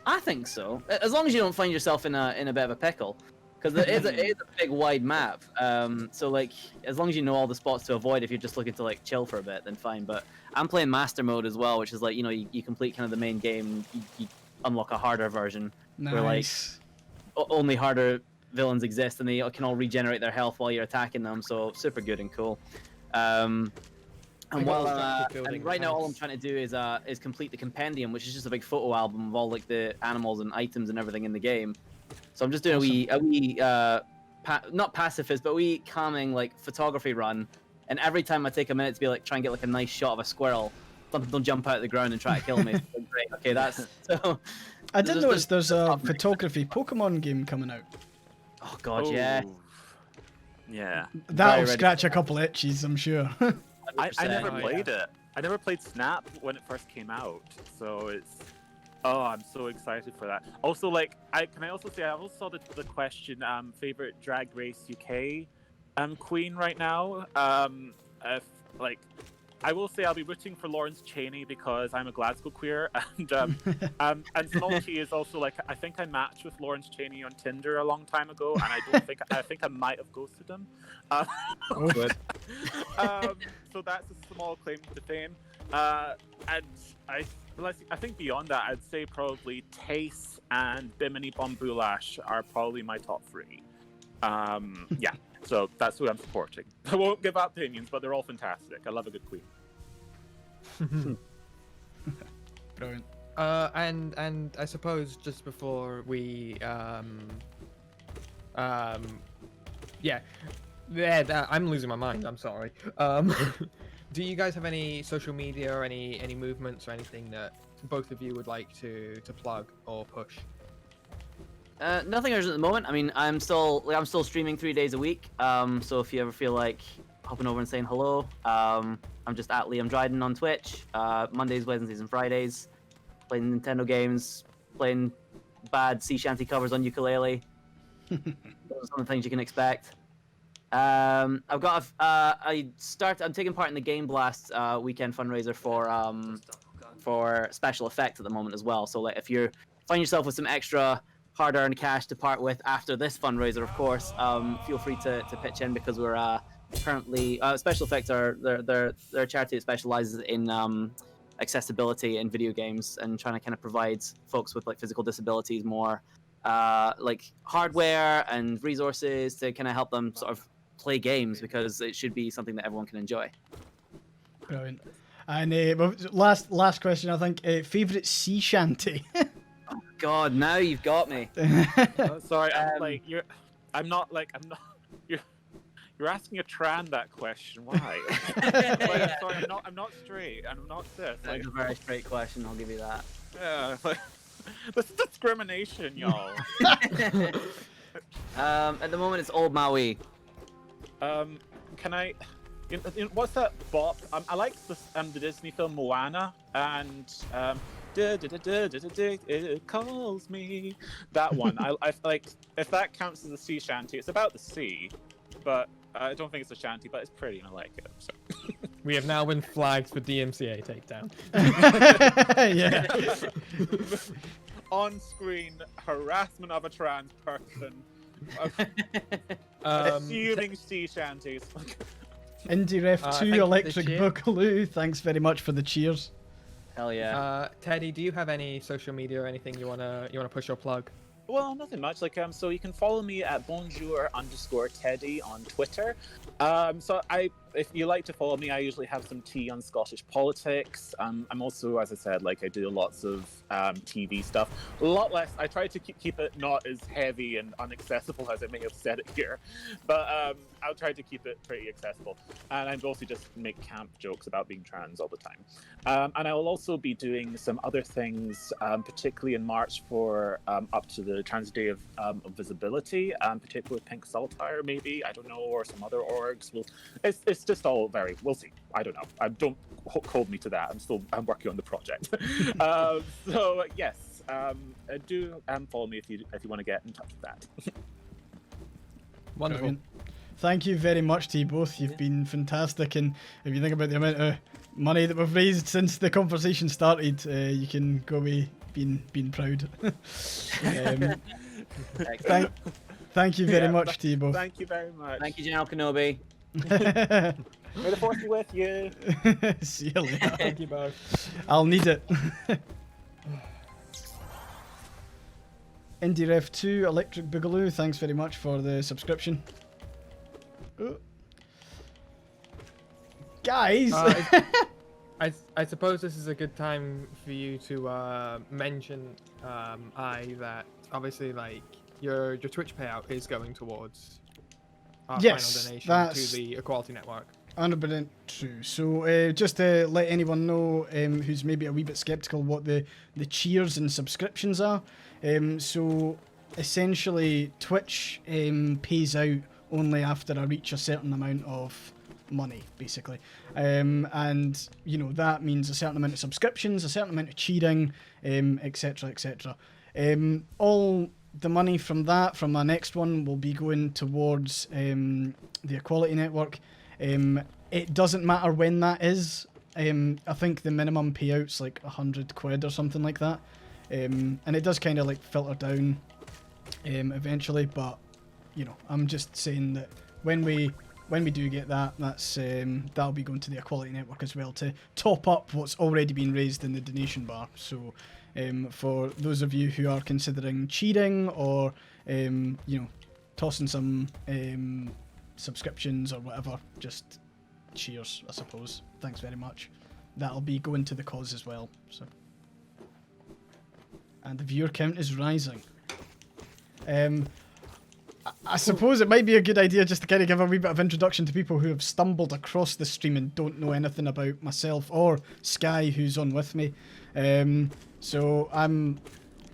I think so, as long as you don't find yourself in a bit of a pickle, because it is a big wide map. So like as long as you know all the spots to avoid, if you're just looking to like chill for a bit, then fine. But I'm playing Master Mode as well, which is like you complete kind of the main game, you unlock a harder version where like only harder villains exist and they can all regenerate their health while you're attacking them. So super good and cool. And right now all I'm trying to do is complete the compendium, which is just a big photo album of all like the animals and items and everything in the game. So I'm just doing a wee not pacifist, but a wee calming like photography run. And every time I take a minute to be like try and get like a nice shot of a squirrel, something will jump out of the ground and try to kill me. Great. Okay, that's so. I did notice there's a photography Pokemon game coming out. Oh god, yeah. Yeah. That'll scratch a couple itches, I'm sure. I never played it. I never played Snap when it first came out, so it's. Oh, I'm so excited for that. Also, like, I also say I also saw the question favorite Drag Race UK queen right now. If like. I will say I'll be rooting for Lawrence Chaney because I'm a Glasgow queer, and Smolty is also like I think I matched with Lawrence Chaney on Tinder a long time ago, and I think I might have ghosted him. So that's a small claim to fame. And I think beyond that, I'd say probably Tace and Bimini Bombulash are probably my top three. Yeah. So that's who I'm supporting. I won't give out opinions, but they're all fantastic. I love a good queen. Brilliant. And I suppose just before we Yeah, I'm losing my mind. I'm sorry. Do you guys have any social media or any movements or anything that both of you would like to plug or push? Nothing urgent at the moment. I mean, I'm still streaming 3 days a week. So if you ever feel like hopping over and saying hello, I'm just at Liam Dryden on Twitch. Mondays, Wednesdays, and Fridays, playing Nintendo games, playing bad sea shanty covers on ukulele. Those are some of the things you can expect. I'm taking part in the Game Blast weekend fundraiser for Special Effects at the moment as well. So like, if you find yourself with some extra hard-earned cash to part with after this fundraiser, of course, feel free to pitch in, because we're currently Special Effects they're a charity that specializes in accessibility in video games and trying to kind of provide folks with like physical disabilities more like hardware and resources to kind of help them sort of play games, because it should be something that everyone can enjoy. Brilliant. And last question, I think. Favorite sea shanty? God, now you've got me. Sorry, I'm not. You're asking a tran that question. Why? Sorry, I'm not straight. I'm not cis. That's a very straight question. I'll give you that. Yeah, this is discrimination, y'all. At the moment, it's Old Maui. Can I? What's that bop? I like the Disney film Moana, and it calls me. That one. I like, if that counts as a sea shanty. It's about the sea, but I don't think it's a shanty, but it's pretty and I like it. So. We have now been flagged for DMCA takedown. Yeah. On-screen harassment of a trans person. Assuming sea shanties. Indie Ref 2 thank you for the Electric cheer. Boogaloo, thanks very much for the cheers. Hell yeah. Teddy, do you have any social media or anything you wanna push or plug? Well, nothing much. So you can follow me at bonjour_Teddy on Twitter. If you like to follow me, I usually have some tea on Scottish politics. I'm also, as I said, I do lots of TV stuff. A lot less. I try to keep it not as heavy and inaccessible as I may have said it here, but I'll try to keep it pretty accessible. And I mostly just make camp jokes about being trans all the time. And I will also be doing some other things, particularly in March for up to the Trans Day of Visibility, particularly with Pink Saltire, maybe, I don't know, or some other orgs. It's just all we'll see. I don't know. Don't hold me to that. I'm working on the project. So yes, do follow me if you want to get in touch with that. Wonderful. Brilliant. Thank you very much to you both. You've been fantastic, and if you think about the amount of money that we've raised since the conversation started, you can go away being proud. Thank you very much to you both. Thank you very much. Thank you, General Kenobi. May the force be with you. See you later. Thank you both. I'll need it. Indie Ref 2 Electric Boogaloo, thanks very much for the subscription. Oh. Guys! I suppose this is a good time for you to mention, that obviously, your Twitch payout is going towards our Yes, final donation that's to the Equality Network. 100% true. So just to let anyone know who's maybe a wee bit sceptical what the cheers and subscriptions are. So essentially Twitch pays out only after I reach a certain amount of money, basically. And that means a certain amount of subscriptions, a certain amount of cheering, etc, etc. All the money from my next one, will be going towards the Equality Network. It doesn't matter when that is. I think the minimum payout's like £100 or something like that. And it does kind of filter down eventually, but I'm just saying that when we do get that, that'll be going to the Equality Network as well to top up what's already been raised in the donation bar. So for those of you who are considering cheating or tossing some subscriptions or whatever, just cheers, I suppose. Thanks very much. That'll be going to the cause as well. So, and the viewer count is rising. I suppose it might be a good idea just to kind of give a wee bit of introduction to people who have stumbled across the stream and don't know anything about myself or Sky, who's on with me. So I'm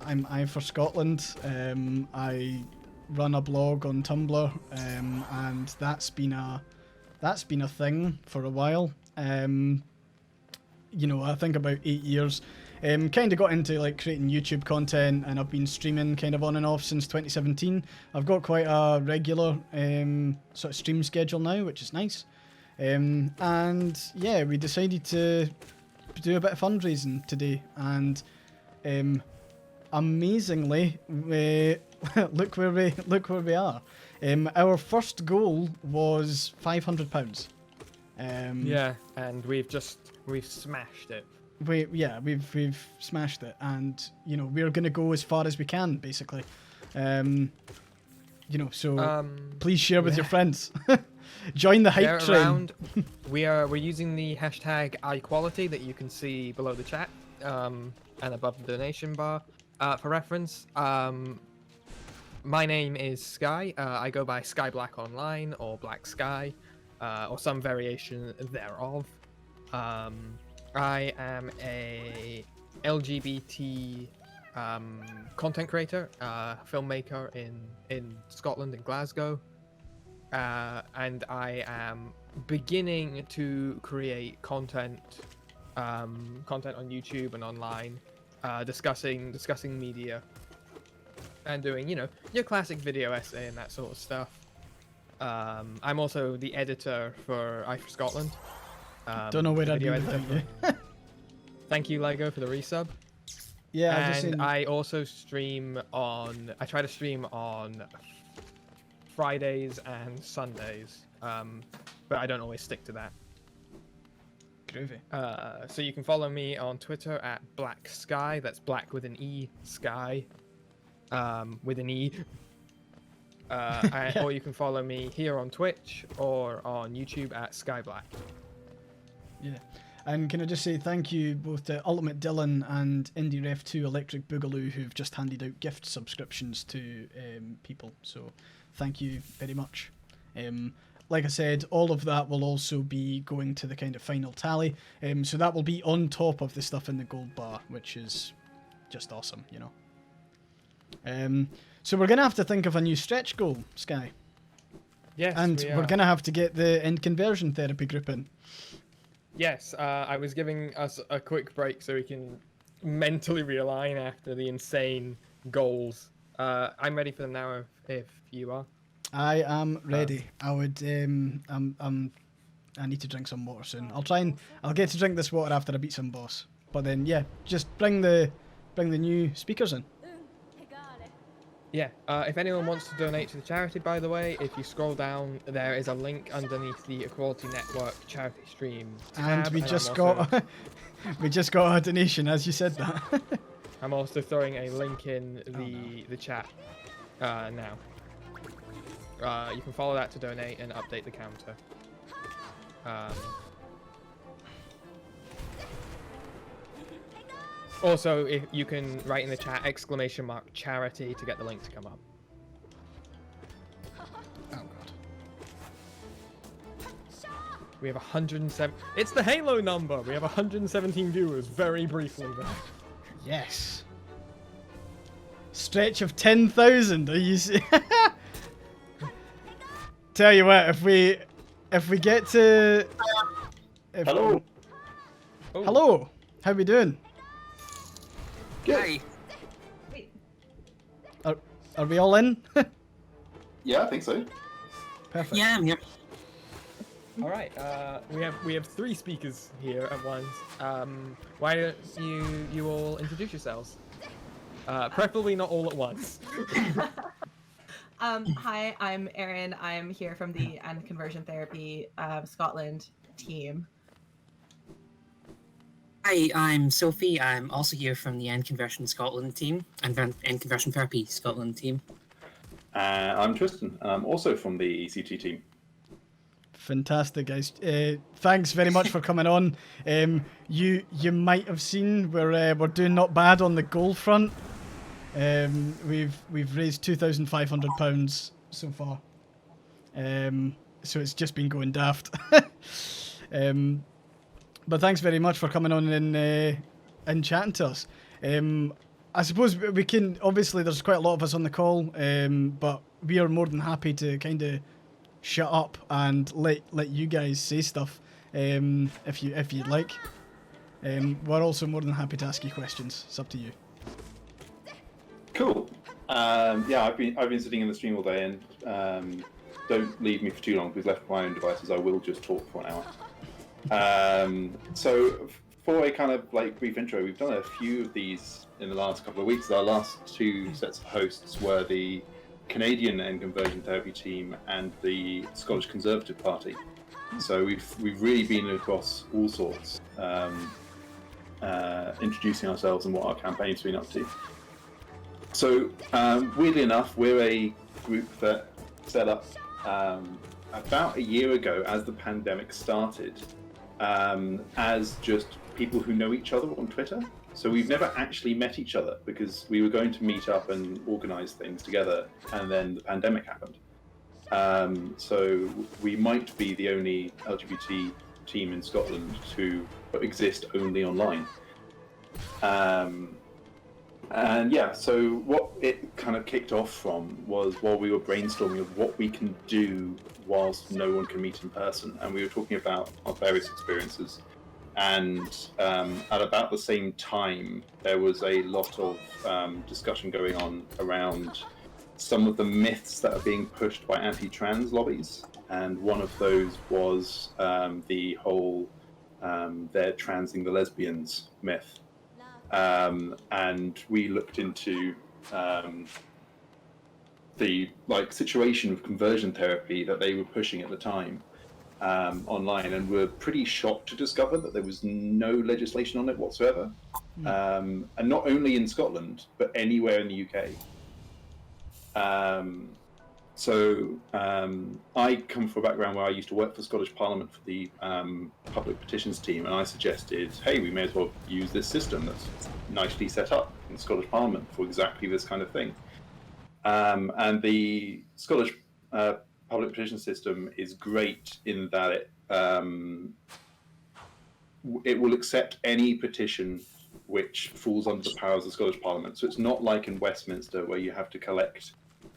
AyeforScotland. I run a blog on Tumblr, and that's been a thing for a while. You know, I think about 8 years. Kind of got into like creating YouTube content, and I've been streaming kind of on and off since 2017. I've got quite a regular sort of stream schedule now, which is nice. And yeah, we decided to do a bit of fundraising today, and amazingly, look where we are. Our first goal was £500. Yeah, and we've smashed it. We've smashed it, and you know we're gonna go as far as we can, basically. You know, so please share with your friends. Join the hype train. Around, we're using the hashtag Ayequality that you can see below the chat and above the donation bar. For reference, my name is Sky. I go by Sky Black Online or Black Sky, or some variation thereof. I am a LGBT content creator, filmmaker in Scotland, in Glasgow, and I am beginning to create content on YouTube and online, discussing media, and doing, you know, your classic video essay and that sort of stuff. I'm also the editor for AyeforScotland. Don't know where I'd be without you. Thank you, Lego, for the resub. Yeah, and I also stream on. I try to stream on Fridays and Sundays, but I don't always stick to that. Groovy. So you can follow me on Twitter at Black Sky. That's black with an E, Sky, with an E. Or you can follow me here on Twitch or on YouTube at Sky Black. Yeah, and can I just say thank you both to Ultimate Dylan and IndieRef2 Electric Boogaloo, who've just handed out gift subscriptions to people. So thank you very much. Like I said, all of that will also be going to the kind of final tally. So that will be on top of the stuff in the gold bar, which is just awesome, you know. So we're going to have to think of a new stretch goal, Sky. Yes, and we're going to have to get the end conversion therapy group in. Yes, I was giving us a quick break so we can mentally realign after the insane goals. I'm ready for them now if you are. I am ready. I would. I need to drink some water soon. I'll get to drink this water after I beat some boss. But then, yeah, just bring the new speakers in. Yeah. If anyone wants to donate to the charity, by the way, if you scroll down, there is a link underneath the Equality Network charity stream tab, and we just got a donation as you said that. I'm also throwing a link in the chat now. You can follow that to donate and update the counter. Also, if you can write in the chat !charity to get the link to come up. Oh god. We have 107. It's the Halo number. We have 117 viewers. Very briefly there. Yes. Stretch of 10,000. Are you? Tell you what, if we get to. Hello. Hello. How we doing? Good. Are we all in? Yeah, I think so. Perfect. Yeah, I'm here. All right. We have 3 speakers here at once. Why don't you all introduce yourselves? Preferably not all at once. Hi, I'm Erin. I'm here from the End Conversion Therapy Scotland team. Hi, I'm Sophie. I'm also here from the End Conversion Scotland team and End Conversion Therapy Scotland team. I'm Tristan. I'm also from the ECT team. Fantastic, guys. Thanks very much for coming on. You might have seen we're doing not bad on the goal front. We've raised £2,500 so far. So it's just been going daft. But thanks very much for coming on and chatting to us. I suppose we can, obviously there's quite a lot of us on the call, but we are more than happy to kind of shut up and let you guys say stuff if you'd like. We're also more than happy to ask you questions. It's up to you. Cool. Yeah, I've been sitting in the stream all day, and don't leave me for too long because left to my own devices, I will just talk for an hour. So for a kind of like brief intro, we've done a few of these in the last couple of weeks. Our last two sets of hosts were the Canadian and conversion therapy team and the Scottish Conservative Party. So we've really been across all sorts, introducing ourselves and what our campaign's been up to. So weirdly enough, we're a group that set up about a year ago as the pandemic started, as just people who know each other on Twitter. So we've never actually met each other because we were going to meet up and organise things together, and then the pandemic happened. So we might be the only LGBT team in Scotland to exist only online. And yeah, so what it kind of kicked off from was while we were brainstorming of what we can do whilst no one can meet in person, and we were talking about our various experiences. And at about the same time, there was a lot of discussion going on around some of the myths that are being pushed by anti-trans lobbies. And one of those was the whole they're transing the lesbians myth. And we looked into the situation of conversion therapy that they were pushing at the time online, and were pretty shocked to discover that there was no legislation on it whatsoever. And not only in Scotland, but anywhere in the UK. I come from a background where I used to work for Scottish Parliament for the public petitions team, and I suggested, hey, we may as well use this system that's nicely set up in Scottish Parliament for exactly this kind of thing. And the Scottish public petition system is great in that it will accept any petition which falls under the powers of the Scottish Parliament. So it's not like in Westminster where you have to collect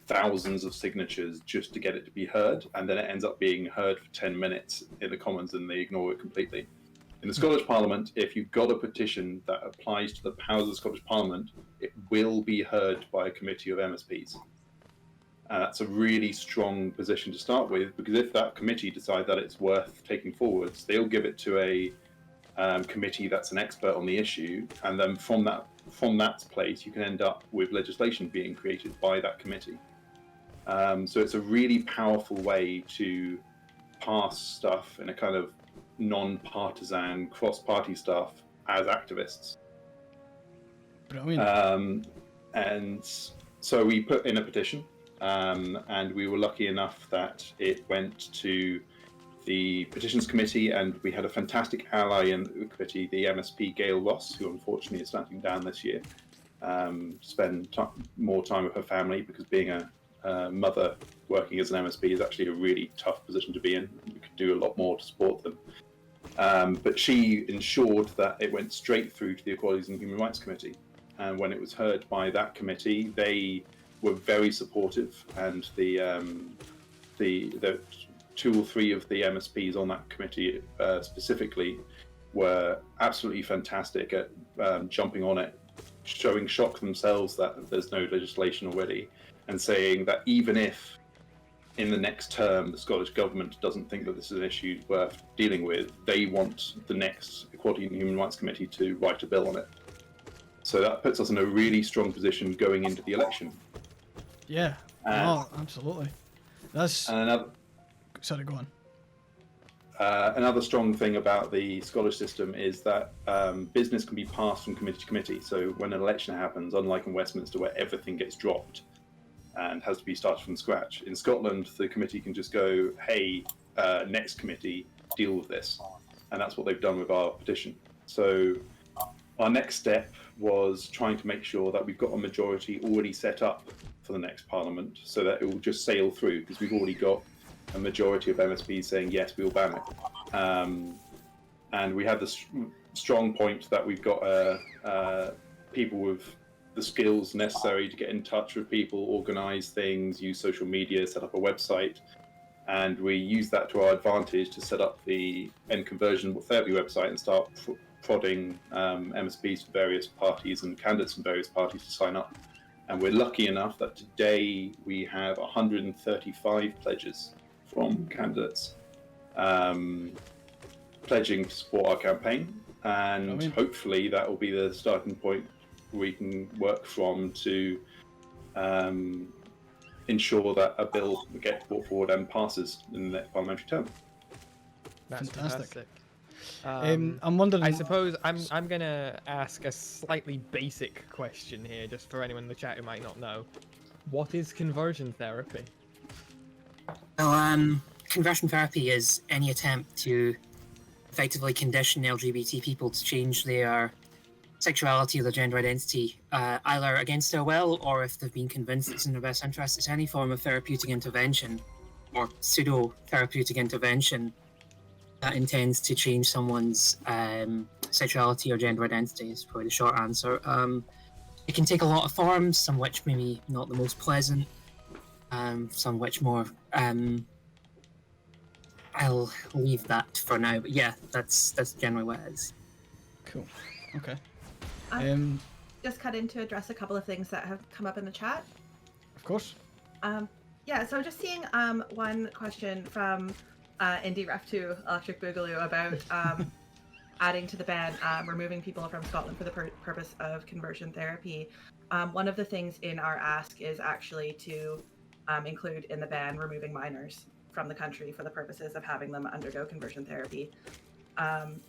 thousands of signatures just to get it to be heard, and then it ends up being heard for 10 minutes in the Commons and they ignore it completely. In the Scottish Parliament, if you've got a petition that applies to the powers of the Scottish Parliament, it will be heard by a committee of MSPs. That's a really strong position to start with, because if that committee decide that it's worth taking forwards, they'll give it to a committee that's an expert on the issue, and then from that place you can end up with legislation being created by that committee. So it's a really powerful way to pass stuff in a kind of non-partisan, cross-party stuff as activists. Brilliant. And so we put in a petition, and we were lucky enough that it went to the petitions committee, and we had a fantastic ally in the committee, the MSP Gail Ross, who unfortunately is standing down this year, spend more time with her family, because being a mother working as an MSP is actually a really tough position to be in. We could do a lot more to support them. But she ensured that it went straight through to the Equalities and Human Rights Committee. And when it was heard by that committee, they were very supportive, and the two or three of the MSPs on that committee specifically were absolutely fantastic at jumping on it, showing shock themselves that there's no legislation already, and saying that even if in the next term the Scottish Government doesn't think that this is an issue worth dealing with, they want the next Equality and Human Rights Committee to write a bill on it. So that puts us in a really strong position going into the election. Yeah, absolutely. That's... Sorry, go on. Another strong thing about the Scottish system is that business can be passed from committee to committee. So when an election happens, unlike in Westminster where everything gets dropped and has to be started from scratch, in Scotland the committee can just go, hey, next committee, deal with this. And that's what they've done with our petition. So our next step was trying to make sure that we've got a majority already set up for for the next Parliament, so that it will just sail through, because we've already got a majority of MSPs saying yes, we will ban it. And we have the strong point that we've got people with the skills necessary to get in touch with people, organise things, use social media, set up a website, and we use that to our advantage to set up the end conversion therapy website and start prodding MSPs from various parties and candidates from various parties to sign up. And we're lucky enough that today we have 135 pledges from candidates pledging to support our campaign, and hopefully that will be the starting point we can work from to ensure that a bill gets brought forward and passes in the next parliamentary term. That's Fantastic. fantastic. I'm wondering. I suppose I'm gonna ask a slightly basic question here, just for anyone in the chat who might not know. What is conversion therapy? Well, conversion therapy is any attempt to effectively condition LGBT people to change their sexuality or their gender identity, either against their will or if they've been convinced it's in their best interest. It's any form of therapeutic intervention or pseudo-therapeutic intervention that intends to change someone's sexuality or gender identity, is probably the short answer. It can take a lot of forms, some which maybe not the most pleasant, some which more... I'll leave that for now, but yeah, that's generally what it is. Cool. Okay. Just cut in to address a couple of things that have come up in the chat. Of course. Yeah, so I'm just seeing one question from Indie Ref 2 Electric Boogaloo about adding to the ban, removing people from Scotland for the purpose of conversion therapy. One of the things in our ask is actually to include in the ban removing minors from the country for the purposes of having them undergo conversion therapy.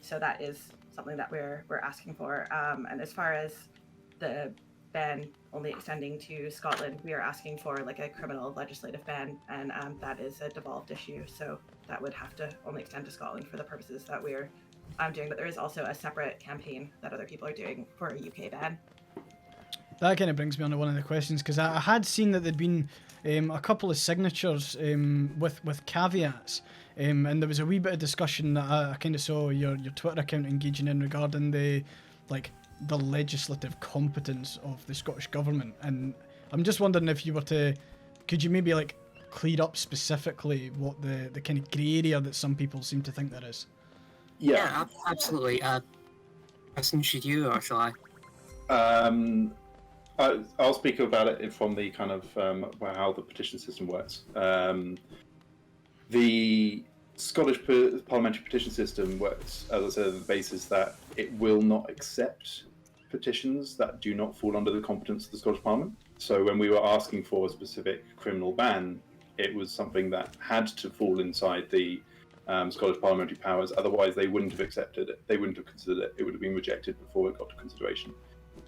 So that is something that we're asking for. And as far as the ban only extending to Scotland, we are asking for like a criminal legislative ban, and that is a devolved issue. So that would have to only extend to Scotland for the purposes that we're doing. But there is also a separate campaign that other people are doing for a UK ban. That kind of brings me on to one of the questions, because I had seen that there'd been a couple of signatures with caveats, and there was a wee bit of discussion that I kind of saw your Twitter account engaging in regarding the legislative competence of the Scottish Government. And I'm just wondering if you were to, could you maybe like clear up specifically what the kind of grey area that some people seem to think there is? Yeah, absolutely. Preston, should you or shall I? I'll speak about it from the kind of how the petition system works. The Scottish parliamentary petition system works, as I said, on the basis that it will not accept petitions that do not fall under the competence of the Scottish Parliament. So when we were asking for a specific criminal ban, it was something that had to fall inside the Scottish parliamentary powers. Otherwise, they wouldn't have accepted it. They wouldn't have considered it. It would have been rejected before it got to consideration.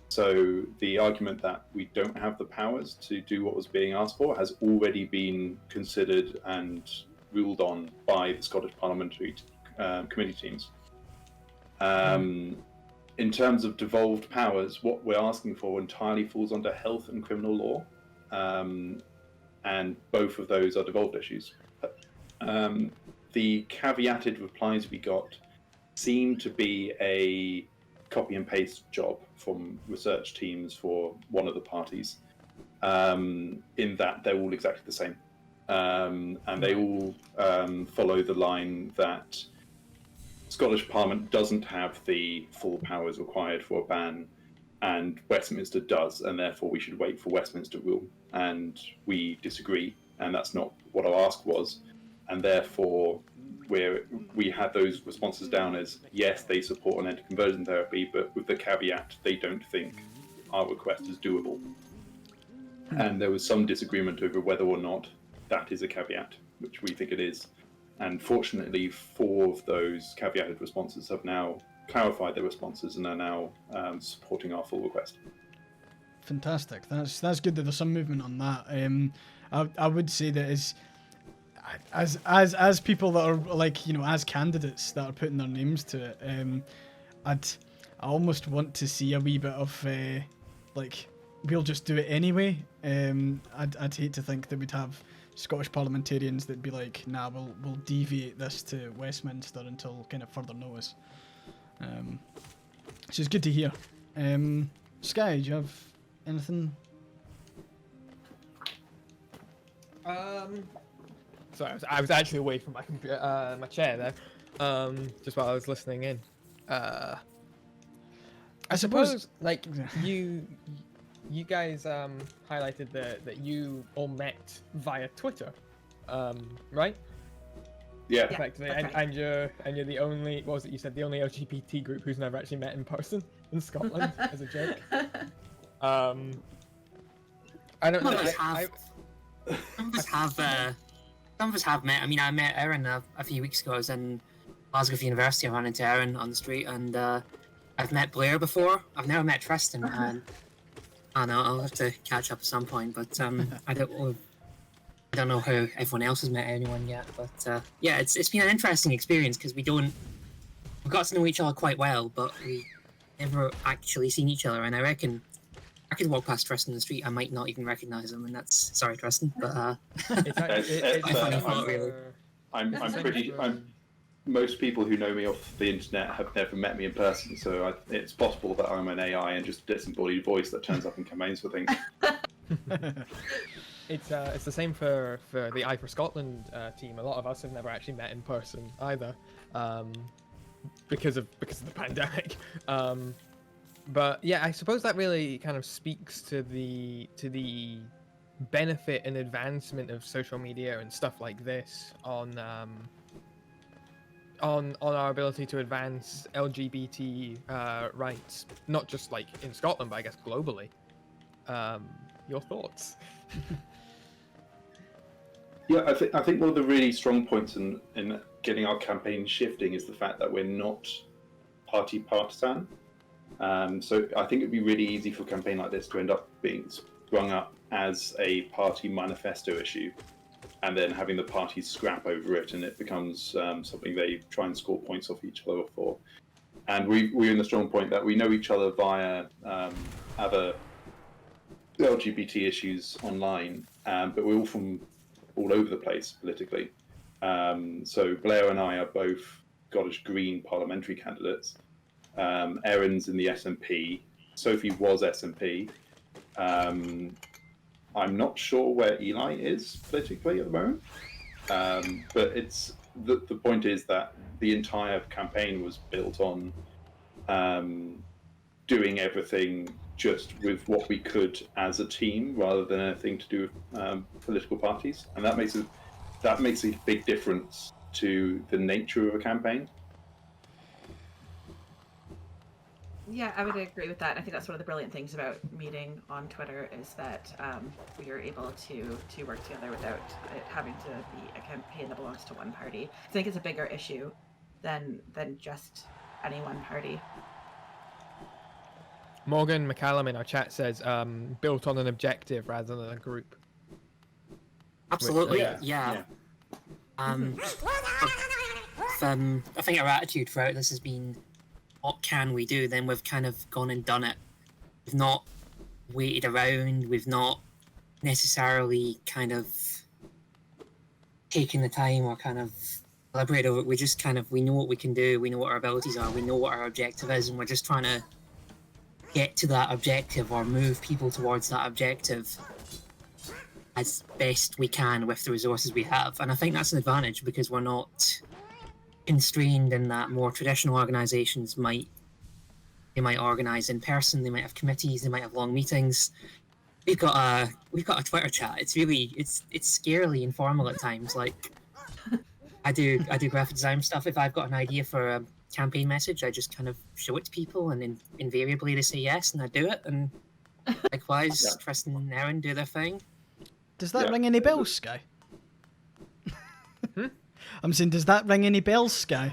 So the argument that we don't have the powers to do what was being asked for has already been considered and ruled on by the Scottish parliamentary committee teams. In terms of devolved powers, what we're asking for entirely falls under health and criminal law, and both of those are devolved issues. The caveated replies we got seem to be a copy and paste job from research teams for one of the parties, in that they're all exactly the same. And they all follow the line that Scottish Parliament doesn't have the full powers required for a ban, and Westminster does, and therefore we should wait for Westminster rule. And we disagree, and that's not what our ask was. And therefore, we had those responses down as, yes, they support an end to conversion therapy, but with the caveat they don't think our request is doable. And there was some disagreement over whether or not that is a caveat, which we think it is. And fortunately, 4 of those caveated responses have now clarified their responses and are now supporting our full request. Fantastic. That's good that there's some movement on that. I would say that as people that are like, you know, as candidates that are putting their names to it, I almost want to see a wee bit of like we'll just do it anyway. I'd hate to think that we'd have Scottish parliamentarians that'd be like, nah, we'll deviate this to Westminster until kind of further notice. Which is good to hear. Sky, do you have anything? Sorry, I was actually away from my computer, my chair there, just while I was listening in. I suppose, like, you guys highlighted that you all met via Twitter, right? Yeah. Effectively, that's and you're the only, what was it you said, the only LGBT group who's never actually met in person in Scotland, as a joke. I don't know. Some of us have met. I mean, I met Erin a few weeks ago. I was in Glasgow University. I ran into Erin on the street, and I've met Blair before. I've never met Tristan, and I know I'll have to catch up at some point. But I don't know how everyone else has met anyone yet. But yeah, it's been an interesting experience because we got to know each other quite well, but we never actually seen each other. And I reckon I could walk past Tristan in the street, I might not even recognise him, and that's sorry, Tristan, but most people who know me off the internet have never met me in person, so it's possible that I'm an AI and just a disembodied voice that turns up in campaigns for things. It's the same for the AyeforScotland team. A lot of us have never actually met in person either, because of the pandemic. But yeah, I suppose that really kind of speaks to the benefit and advancement of social media and stuff like this on our ability to advance LGBT rights, not just like in Scotland, but I guess globally. Your thoughts? Yeah, I think one of the really strong points in getting our campaign shifting is the fact that we're not party partisan. So I think it'd be really easy for a campaign like this to end up being sprung up as a party manifesto issue, and then having the parties scrap over it, and it becomes something they try and score points off each other for. And we're in the strong point that we know each other via other LGBT issues online, but we're all from all over the place politically. So Blair and I are both Scottish Green parliamentary candidates. Erin's in the SNP. Sophie was SNP. I'm not sure where Eli is politically at the moment. But it's the point is that the entire campaign was built on doing everything just with what we could as a team, rather than anything to do with political parties, and that makes a big difference to the nature of a campaign. Yeah, I would agree with that. I think that's one of the brilliant things about meeting on Twitter is that we are able to work together without it having to be a campaign that belongs to one party. I think it's a bigger issue than just any one party. Morgan McCallum in our chat says built on an objective rather than a group. Absolutely, Which, yeah. I think our attitude throughout this has been, what can we do? Then we've kind of gone and done it. We've not waited around. We've not necessarily kind of taken the time or kind of elaborated over it. We just we know what we can do. We know what our abilities are. We know what our objective is, and we're just trying to get to that objective or move people towards that objective as best we can with the resources we have. And I think that's an advantage because we're not constrained in that more traditional organizations might organize in person, they might have committees, they might have long meetings. We've got a Twitter chat. It's scarily informal at times. Like I do graphic design stuff. If I've got an idea for a campaign message, I just kind of show it to people, and invariably they say yes, and I do it. And likewise, Tristan and Erin do their thing. Does that ring any bells, Sky? I'm saying, does that ring any bells, Sky?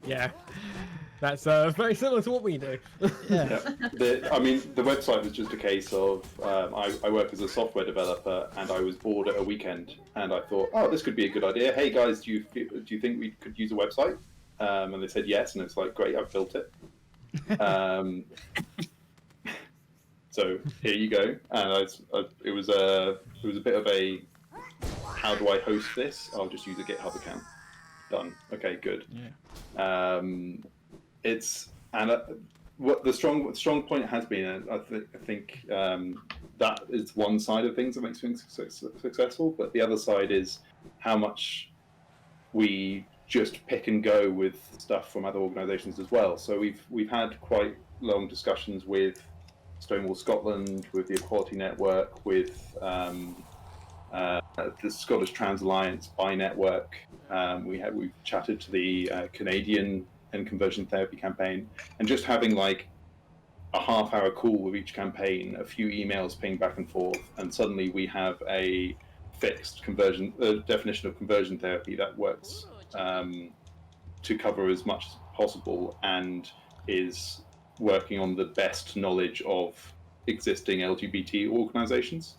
Yeah, that's very similar to what we do. Yeah. The website was just a case of I work as a software developer, and I was bored at a weekend, and I thought, oh, this could be a good idea. Hey guys, do you think we could use a website? And they said yes, and it's like, great, I've built it. So here you go. And it was a bit of a, how do I host this? I'll just use a GitHub account. Done. Okay, good. Yeah. What the strong point has been, and I think that is one side of things that makes things successful. But the other side is how much we just pick and go with stuff from other organisations as well. So we've had quite long discussions with Stonewall Scotland, with the Ayequality Network, with the Scottish Trans Alliance, Bi Network. We've chatted to the Canadian and Conversion Therapy campaign, and just having like a half-hour call with each campaign, a few emails ping back and forth, and suddenly we have a fixed definition of conversion therapy that works to cover as much as possible and is working on the best knowledge of existing LGBT organisations.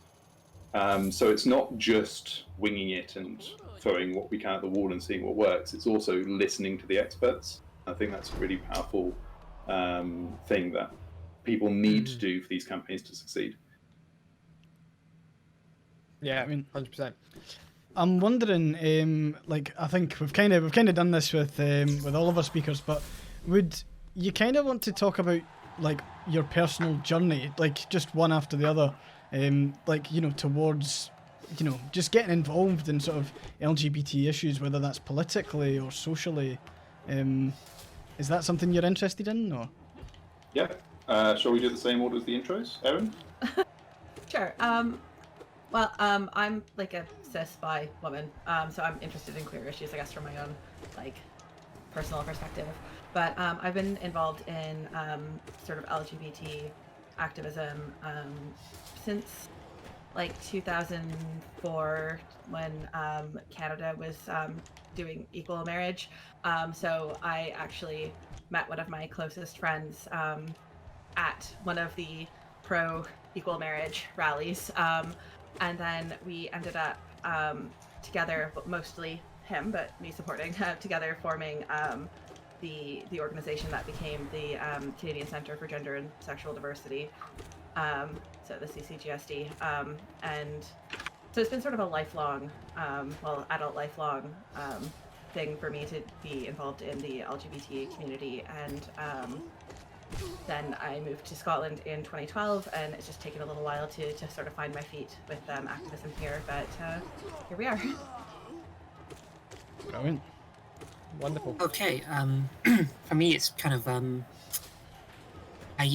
So it's not just winging it and throwing what we can at the wall and seeing what works. It's also listening to the experts. I think that's a really powerful thing that people need to do for these campaigns to succeed. Yeah, I mean, 100%. I'm wondering, like, I think we've kind of done this with all of our speakers, but would you kind of want to talk about like your personal journey, like just one after the other, like, you know, towards, you know, just getting involved in sort of LGBT issues, whether that's politically or socially? Is that something you're interested in, or? Yeah. Shall we do the same order as the intros, Erin? Sure. Well, I'm like a cis bi woman, so I'm interested in queer issues, I guess, from my own like personal perspective. But I've been involved in sort of LGBT activism since like 2004, when Canada was doing equal marriage. So I actually met one of my closest friends at one of the pro equal marriage rallies. And then we ended up together, but mostly him, but me supporting, together forming the organization that became the Canadian Centre for Gender and Sexual Diversity, so the CCGSD. And so it's been sort of a lifelong, adult lifelong thing for me to be involved in the LGBT community. And then I moved to Scotland in 2012, and it's just taken a little while to sort of find my feet with activism here, but here we are. Brilliant. Wonderful. Okay, for me it's kind of, I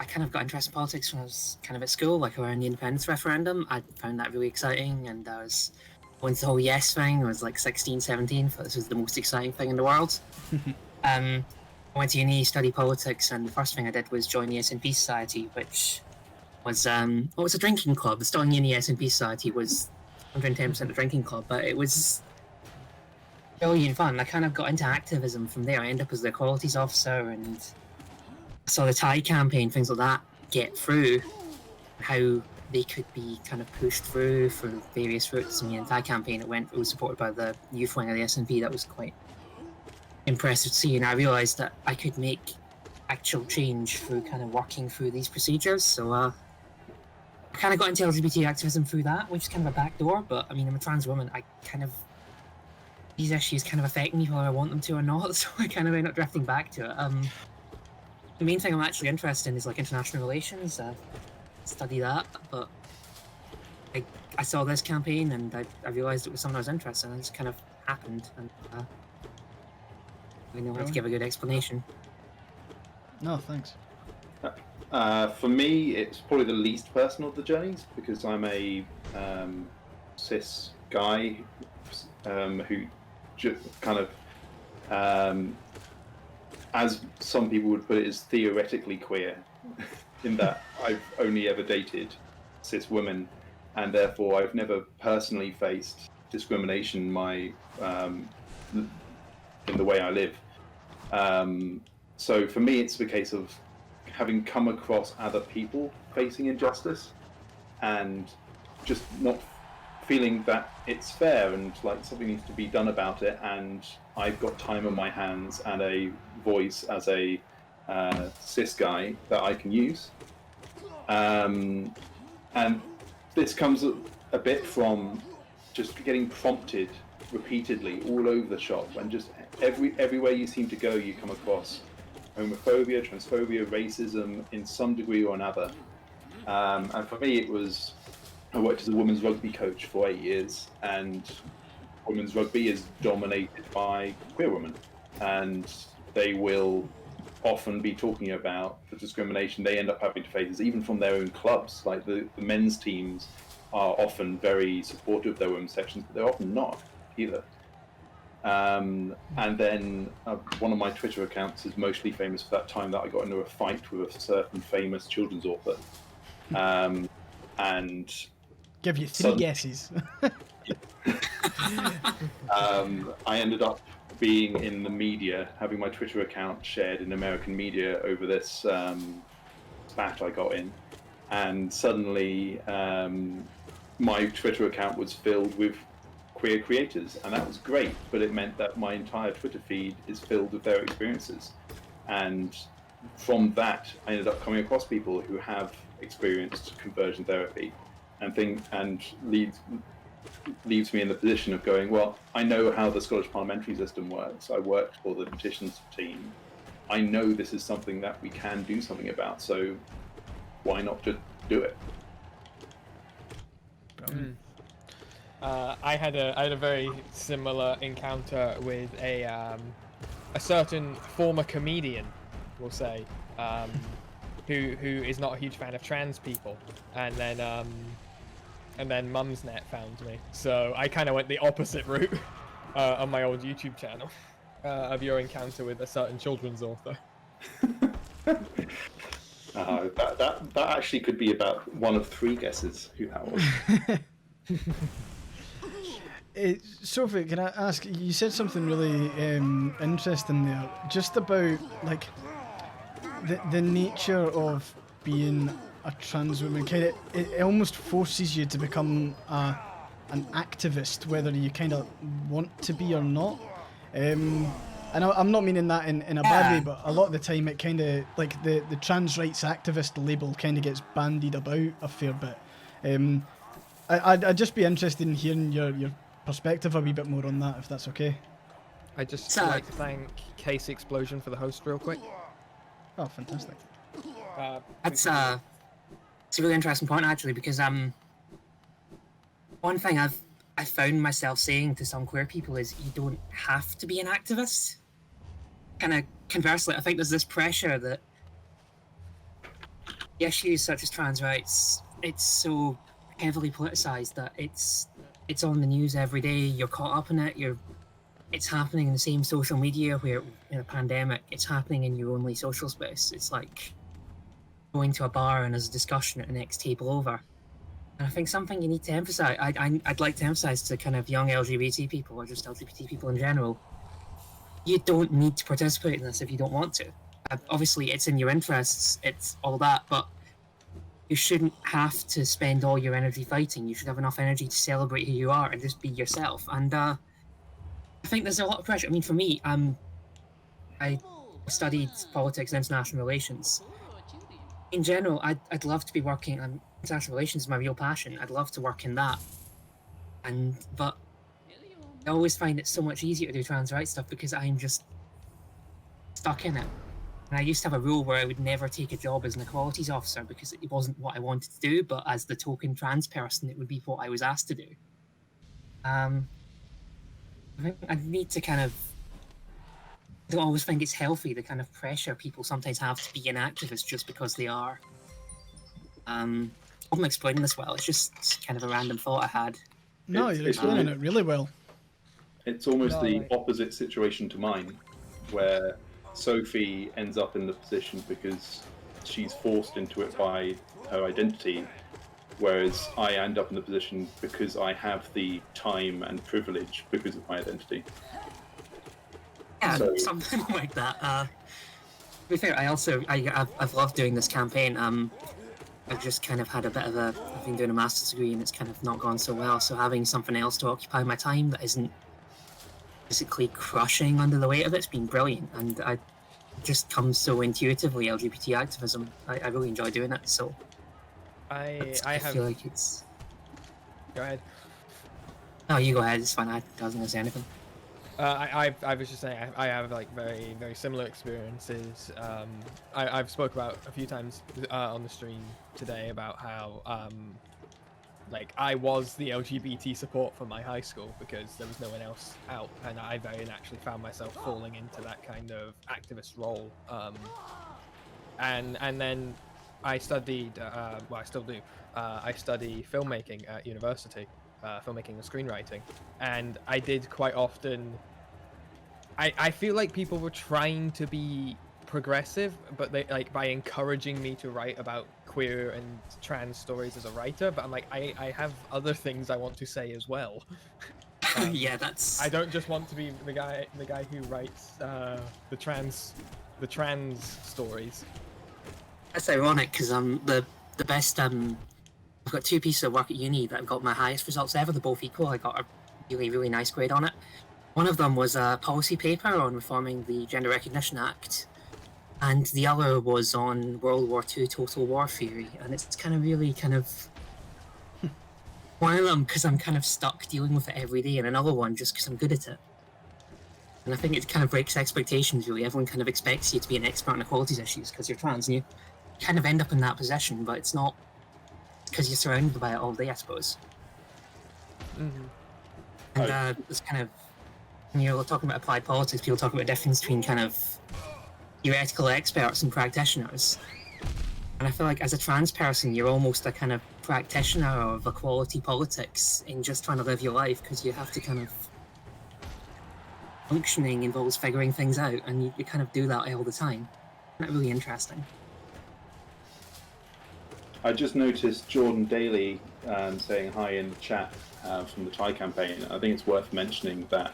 kind of got interested in politics when I was kind of at school, like around the independence referendum. I found that really exciting, and I was, once the whole yes thing, I was like 16, 17, thought this was the most exciting thing in the world. I went to uni, studied politics, and the first thing I did was join the SNP Society, which was a drinking club. Starting uni SNP Society was 110% a drinking club, but it was brilliant fun. I kind of got into activism from there. I ended up as the equalities officer, and I saw the Thai campaign, things like that, get through, how they could be kind of pushed through for various routes. I mean, the Thai campaign, it was supported by the youth wing of the SNP. That was quite impressive to see, and I realised that I could make actual change through kind of working through these procedures. So I kind of got into LGBT activism through that, which is kind of a backdoor. But I mean, I'm a trans woman. These issues kind of affect me whether I want them to or not. So I kind of end up drifting back to it. The main thing I'm actually interested in is like international relations. Study that, but I saw this campaign and I realised it was something I was interested in. And it just kind of happened, and I know how to give a good explanation. No, thanks. For me, it's probably the least personal of the journeys, because I'm a cis guy who just kind of, as some people would put it, is theoretically queer, in that I've only ever dated cis women, and therefore I've never personally faced discrimination in the way I live. So for me, it's the case of having come across other people facing injustice and just not feeling that it's fair and like something needs to be done about it, and I've got time on my hands and a voice as a cis guy that I can use. And this comes a bit from just getting prompted repeatedly all over the shop, and just everywhere you seem to go, you come across homophobia, transphobia, racism in some degree or another. And for me, I worked as a women's rugby coach for 8 years, and women's rugby is dominated by queer women, and they will often be talking about the discrimination they end up having to face, even from their own clubs. Like the men's teams are often very supportive of their women's sections, but they're often not either. And then one of my Twitter accounts is mostly famous for that time that I got into a fight with a certain famous children's author. And give you three guesses. I ended up being in the media, having my Twitter account shared in American media over this spat I got in, and suddenly my Twitter account was filled with queer creators, and that was great, but it meant that my entire Twitter feed is filled with their experiences. And from that, I ended up coming across people who have experienced conversion therapy, and leaves me in the position of going, well, I know how the Scottish parliamentary system works. I worked for the petitions team. I know this is something that we can do something about, so why not just do it? I had a very similar encounter with a certain former comedian, we'll say, who is not a huge fan of trans people, and then Mumsnet found me, so I kind of went the opposite route on my old YouTube channel of your encounter with a certain children's author. That actually could be about one of three guesses who that was. Sophie, can I ask, you said something really interesting there, just about like the nature of being a trans woman. It almost forces you to become an activist, whether you kind of want to be or not. And I'm not meaning that in a bad way, but a lot of the time it kind of, like the trans rights activist label kind of gets bandied about a fair bit. I'd just be interested in hearing your perspective a wee bit more on that, if that's okay. I'd just like to thank Case Explosion for the host real quick. Oh, fantastic. It's a really interesting point, actually, because one thing I found myself saying to some queer people is you don't have to be an activist. Kind of conversely, I think there's this pressure that issues such as trans rights, it's so heavily politicized that it's on the news every day. You're caught up in it. It's happening in the same social media where in a pandemic, it's happening in your only social space. It's like going to a bar and there's a discussion at the next table over. And I think something you need to emphasize, I'd like to emphasize to kind of young LGBT people or just LGBT people in general, you don't need to participate in this if you don't want to. Obviously, it's in your interests, it's all that, but you shouldn't have to spend all your energy fighting. You should have enough energy to celebrate who you are and just be yourself. And I think there's a lot of pressure. I mean, for me, I studied politics and international relations. In general, I'd love to be working on international relations. Is my real passion. I'd love to work in that. But I always find it so much easier to do trans rights stuff because I'm just stuck in it. And I used to have a rule where I would never take a job as an equalities officer because it wasn't what I wanted to do, but as the token trans person, it would be what I was asked to do. I think I need to kind of, I don't always think it's healthy, the kind of pressure people sometimes have to be an activist just because they are. I'm explaining this well, it's just kind of a random thought I had. No, you're explaining it really well. It's almost the opposite situation to mine, where Sophie ends up in the position because she's forced into it by her identity, whereas I end up in the position because I have the time and privilege because of my identity. Yeah, something like that. To be fair, I've loved doing this campaign. I've just kind of had a bit of I've been doing a master's degree and it's kind of not gone so well, so having something else to occupy my time that isn't basically crushing under the weight of it's been brilliant, and I just comes so intuitively, LGBT activism. I really enjoy doing it, so But I have. feel like it's. Go ahead. No, you go ahead. It's fine. I wasn't gonna say anything. I was just saying I have like very similar experiences. I've spoke about a few times on the stream today about how like I was the LGBT support for my high school because there was no one else out, and I very naturally found myself falling into that kind of activist role. And then I studied, well, I still do. I study filmmaking at university, filmmaking and screenwriting, and I did quite often. I feel like people were trying to be progressive, but they like by encouraging me to write about queer and trans stories as a writer. But I'm like, I have other things I want to say as well. Yeah, that's. I don't just want to be the guy who writes the trans stories. That's ironic because the best I've got 2 pieces of work at uni that I've got my highest results ever. They're both equal. I got a really nice grade on it. One of them was a policy paper on reforming the Gender Recognition Act, and the other was on World War II total war theory. And it's kind of one of them because I'm kind of stuck dealing with it every day, and another one just because I'm good at it. And I think it kind of breaks expectations, really. Everyone kind of expects you to be an expert on equalities issues because you're trans, and you kind of end up in that position, but it's not because you're surrounded by it all day, I suppose. Mm-hmm. And it's kind of, when you're talking about applied politics, people talk about the difference between kind of theoretical experts and practitioners. And I feel like as a trans person, you're almost a kind of practitioner of equality politics in just trying to live your life, because you have to kind of functioning involves figuring things out, and you kind of do that all the time. Not really interesting. I just noticed Jordan Daly saying hi in the chat from the Thai campaign. I think it's worth mentioning that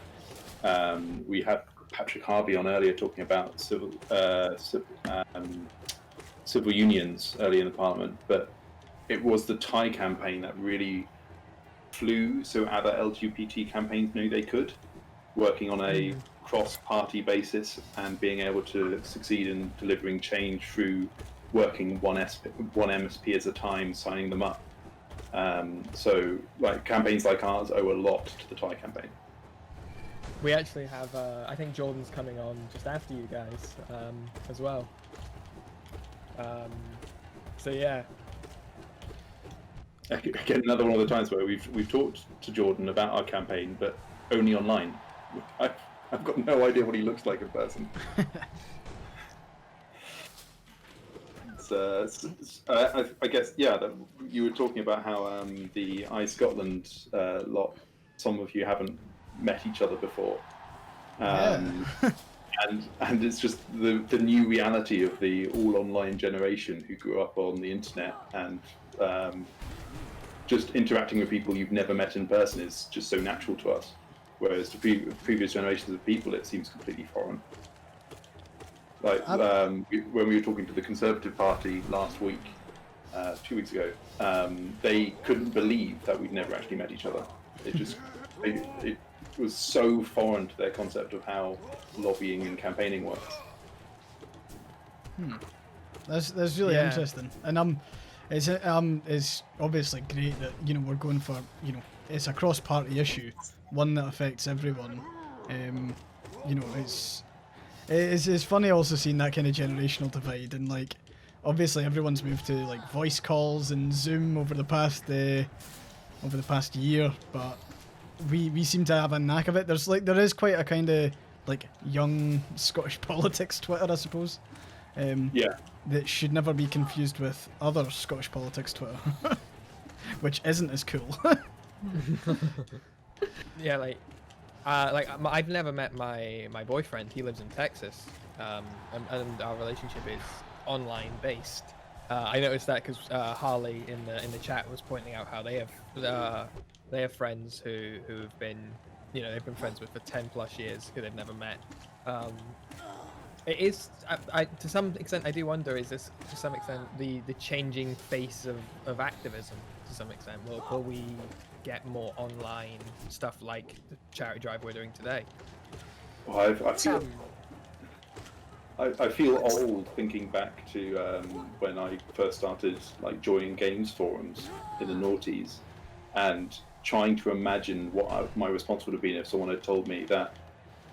we had Patrick Harvey on earlier talking about civil unions early in the parliament, but it was the Thai campaign that really flew so other LGBT campaigns knew they could, working on a cross-party basis and being able to succeed in delivering change through working one MSP at a time, signing them up. So like campaigns like ours owe a lot to the Thai campaign. We actually have, I think Jordan's coming on just after you guys as well. So yeah. Again, another one of the times where we've talked to Jordan about our campaign, but only online. I've got no idea what he looks like in person. I guess, yeah, you were talking about how the AyeScotland lot, some of you haven't met each other before. And it's just the new reality of the all online generation who grew up on the internet, and just interacting with people you've never met in person is just so natural to us. Whereas to previous generations of people, it seems completely foreign. Like when we were talking to the Conservative Party last week, 2 weeks ago, they couldn't believe that we'd never actually met each other. It was so foreign to their concept of how lobbying and campaigning works. That's really interesting, and it's obviously great that we're going for it's a cross-party issue, one that affects everyone. It's funny also seeing that kind of generational divide, and like obviously everyone's moved to like voice calls and Zoom over the past year, but we seem to have a knack of it. There is quite a kind of like young Scottish politics Twitter, I suppose. That should never be confused with other Scottish politics Twitter, which isn't as cool. Yeah, like I've never met my boyfriend. He lives in Texas, and our relationship is online based. I noticed that because Harley in the chat was pointing out how they have friends who've been they've been friends with for 10+ years who they've never met. It is to some extent I do wonder, is this to some extent the changing face of activism to some extent? Will we get more online stuff like the charity drive we're doing today? Well, I feel old thinking back to when I first started like joining games forums in the noughties, and trying to imagine what my response would have been if someone had told me that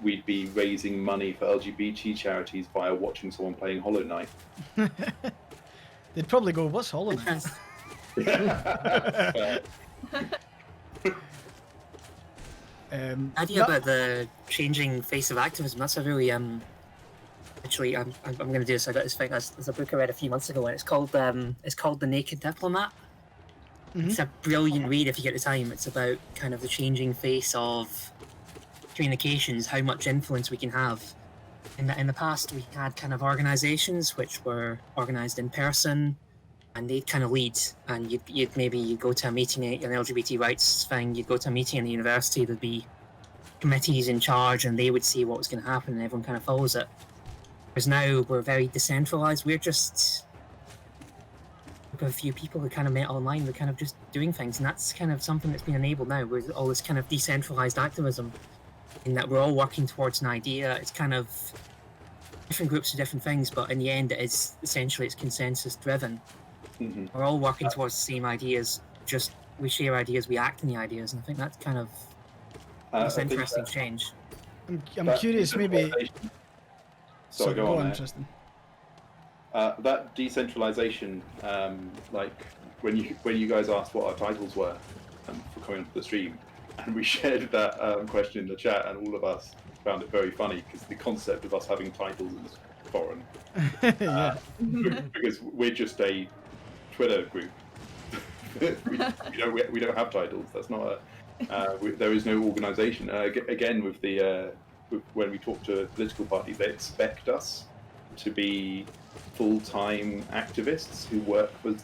we'd be raising money for LGBT charities via watching someone playing Hollow Knight. They'd probably go, "What's Hollow Knight?" Idea about the changing face of activism. That's a really actually I'm going to do this. I got this thing as a book I read a few months ago, and it's called The Naked Diplomat. It's a brilliant read if you get the time. It's about kind of the changing face of communications, how much influence we can have. In the past, we had kind of organizations which were organized in person, and they'd kind of lead. And you'd go to a meeting, an LGBT rights thing. You'd go to a meeting in the university. There'd be committees in charge, and they would see what was going to happen, and everyone kind of follows it. Whereas now we're very decentralized. We're just a few people who kind of met online. We're kind of just doing things, and that's kind of something that's been enabled now with all this kind of decentralized activism, in that we're all working towards an idea. It's kind of different groups do different things, but in the end, it is essentially it's consensus driven. We're all working towards the same ideas. Just we share ideas, we act on the ideas, and I think that's kind of an interesting change. I'm curious, maybe. Sorry, go on. Tristan. That decentralization, like when you guys asked what our titles were for coming onto the stream, and we shared that question in the chat, and all of us found it very funny because the concept of us having titles is foreign. Because we're just a Twitter group. we don't have titles. That's not there is no organisation. Again, with when we talk to political parties, they expect us to be full-time activists who work with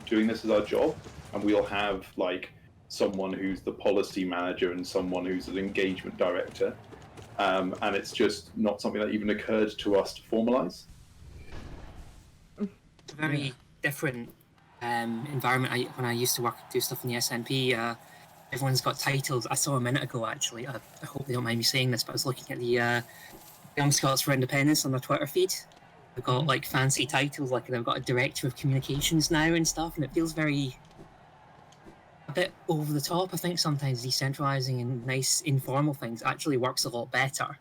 doing this as our job, and we'll have like someone who's the policy manager and someone who's an engagement director, and it's just not something that even occurred to us to formalise. It's a very different environment. When I used to do stuff in the SNP, everyone's got titles. I saw a minute ago, actually. I hope they don't mind me saying this, but I was looking at the Young Scots for Independence on their Twitter feed. They've got like fancy titles, like they've got a director of communications now and stuff, and it feels a bit over the top. I think sometimes decentralizing and nice informal things actually works a lot better.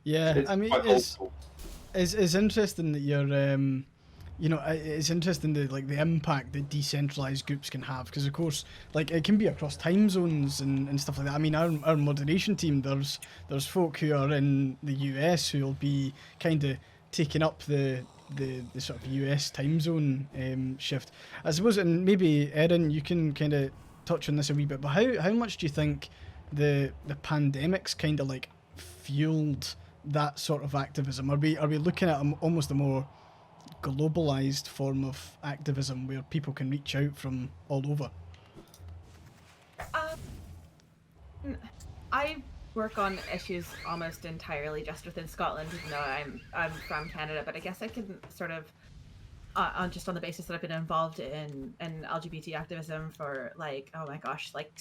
Yeah, I mean, it's interesting that you're, it's interesting the impact that decentralized groups can have, because of course, like it can be across time zones and stuff like that. I mean, our moderation team, there's folk who are in the US who will be kind of taking up the sort of US time zone shift, I suppose. And maybe Erin, you can kind of touch on this a wee bit, but how much do you think the pandemic's kind of like fueled that sort of activism? Are we looking at almost a more globalized form of activism where people can reach out from all over? I work on issues almost entirely just within Scotland, even though I'm from Canada, but I guess I can sort of on the basis that I've been involved in LGBT activism for like, oh my gosh, like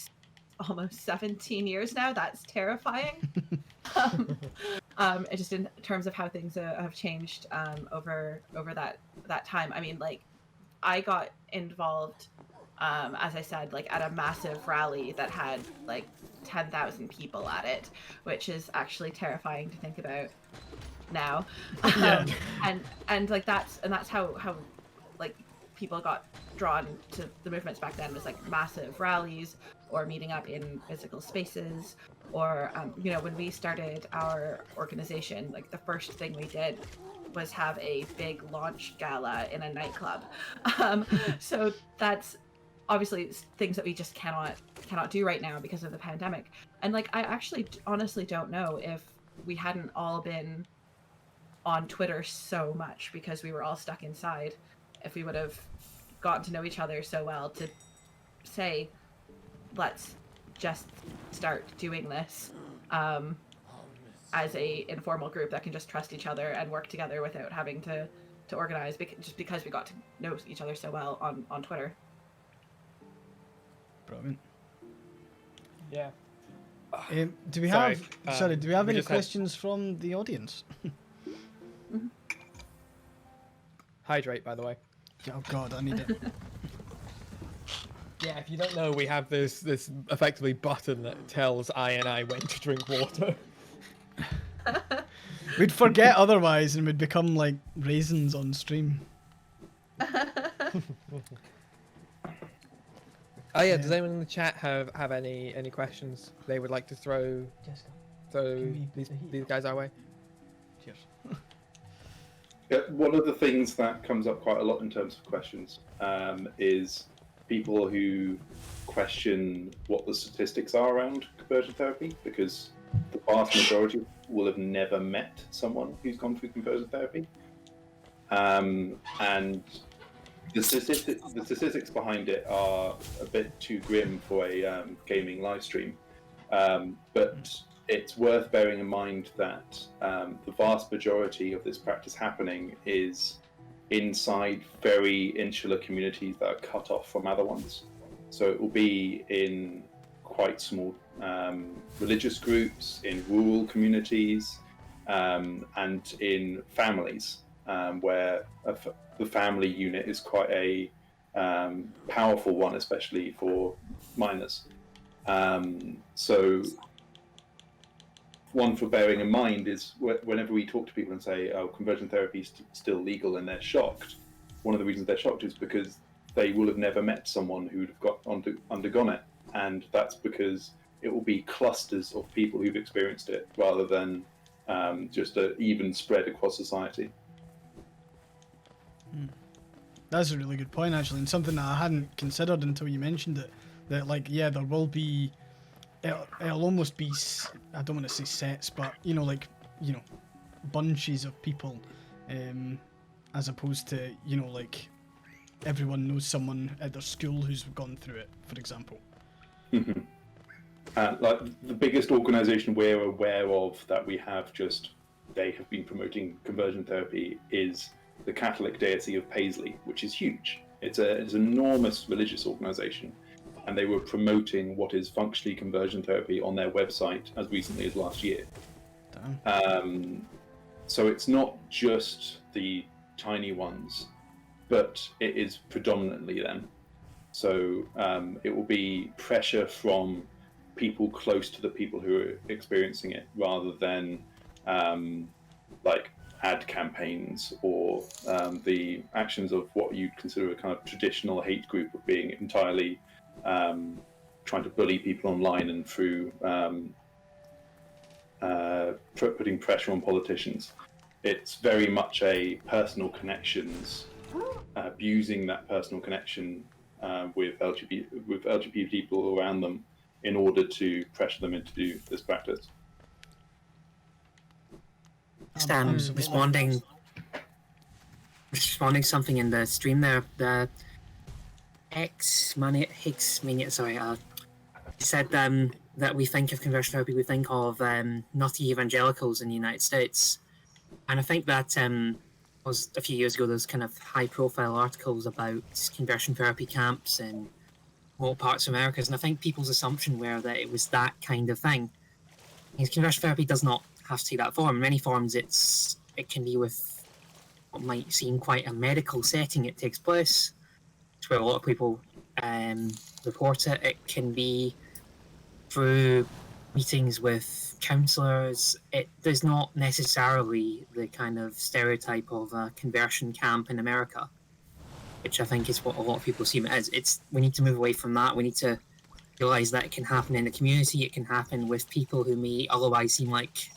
almost 17 years now. That's terrifying. Just in terms of how things have changed over that time. I mean, like, I got involved, as I said, like at a massive rally that had like 10,000 people at it, which is actually terrifying to think about now. And like that's how like people got drawn to the movements back then, was like massive rallies or meeting up in physical spaces, or when we started our organization, like the first thing we did was have a big launch gala in a nightclub. So that's obviously things that we just cannot do right now because of the pandemic. And like, I actually honestly don't know if we hadn't all been on Twitter so much because we were all stuck inside, if we would have gotten to know each other so well to say, let's just start doing this as a informal group that can just trust each other and work together without having to organize, just because we got to know each other so well on Twitter. Brilliant. Yeah. Do we Sorry, have? Sorry, do we have we any just had- questions from the audience? Hydrate, by the way. Oh God, I need it. Yeah, if you don't know, we have this effectively button that tells I when to drink water. We'd forget otherwise, and we'd become like raisins on stream. Oh yeah, does anyone in the chat have any questions they would like to throw these guys our way? Cheers. Yeah, one of the things that comes up quite a lot in terms of questions is people who question what the statistics are around conversion therapy, because the vast majority will have never met someone who's gone through conversion therapy. And the statistics behind it are a bit too grim for a gaming live stream. But it's worth bearing in mind that the vast majority of this practice happening is inside very insular communities that are cut off from other ones. So it will be in quite small religious groups, in rural communities, and in families where the family unit is quite a powerful one, especially for minors. So one for bearing in mind is whenever we talk to people and say, oh, conversion therapy is still legal, and they're shocked, one of the reasons they're shocked is because they will have never met someone who'd have undergone it. And that's because it will be clusters of people who've experienced it rather than just an even spread across society. That's a really good point, actually, and something that I hadn't considered until you mentioned it. That, like, yeah, there will be. It'll almost be. I don't want to say sets, but bunches of people, as opposed to like everyone knows someone at their school who's gone through it, for example. Like the biggest organisation we're aware of that we have they have been promoting conversion therapy is the Catholic Diocese of Paisley, which is huge. It's an enormous religious organisation, and they were promoting what is functionally conversion therapy on their website as recently as last year. So it's not just the tiny ones, but it is predominantly them. So it will be pressure from people close to the people who are experiencing it, rather than like ad campaigns or the actions of what you'd consider a kind of traditional hate group of being entirely trying to bully people online and through putting pressure on politicians. It's very much a personal connections, abusing that personal connection with LGBT people around them in order to pressure them into this practice. Responding something in the stream there. The Higgsmania, sorry, said that we think of conversion therapy, we think of nutty evangelicals in the United States, and I think that was a few years ago. There's kind of high-profile articles about conversion therapy camps in remote parts of America, and I think people's assumption were that it was that kind of thing. Because conversion therapy does not have to take that form. In many forms, it can be with what might seem quite a medical setting. It takes place. It's where a lot of people report it. It can be through meetings with counsellors. There's not necessarily the kind of stereotype of a conversion camp in America, which I think is what a lot of people assume it is. We need to move away from that. We need to realise that it can happen in the community. It can happen with people who may otherwise seem like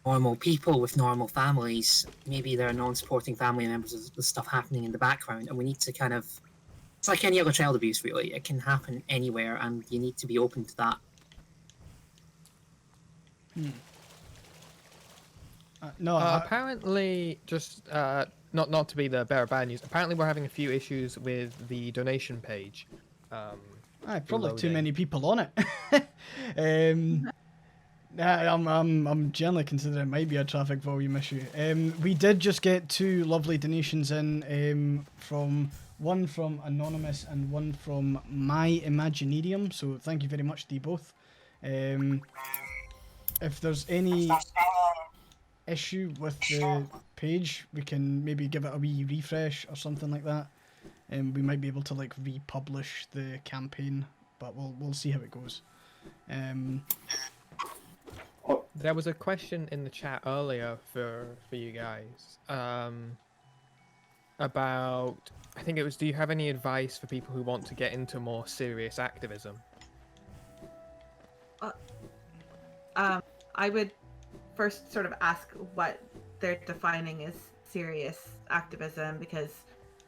normal people with normal families. Maybe they're non-supporting family members of the stuff happening in the background, and we need to kind of... It's like any other child abuse, really. It can happen anywhere, and you need to be open to that. Apparently, just not to be the bearer of bad news, apparently we're having a few issues with the donation page. Probably too many people on it. I'm generally considering it might be a traffic volume issue. We did just get 2 lovely donations in, from one from Anonymous and one from My Imaginarium, so thank you very much to you both. If there's any issue with the page, we can maybe give it a wee refresh or something like that, and we might be able to like republish the campaign, but we'll see how it goes. There was a question in the chat earlier for you guys about, I think it was, do you have any advice for people who want to get into more serious activism? I would first sort of ask what they're defining as serious activism, because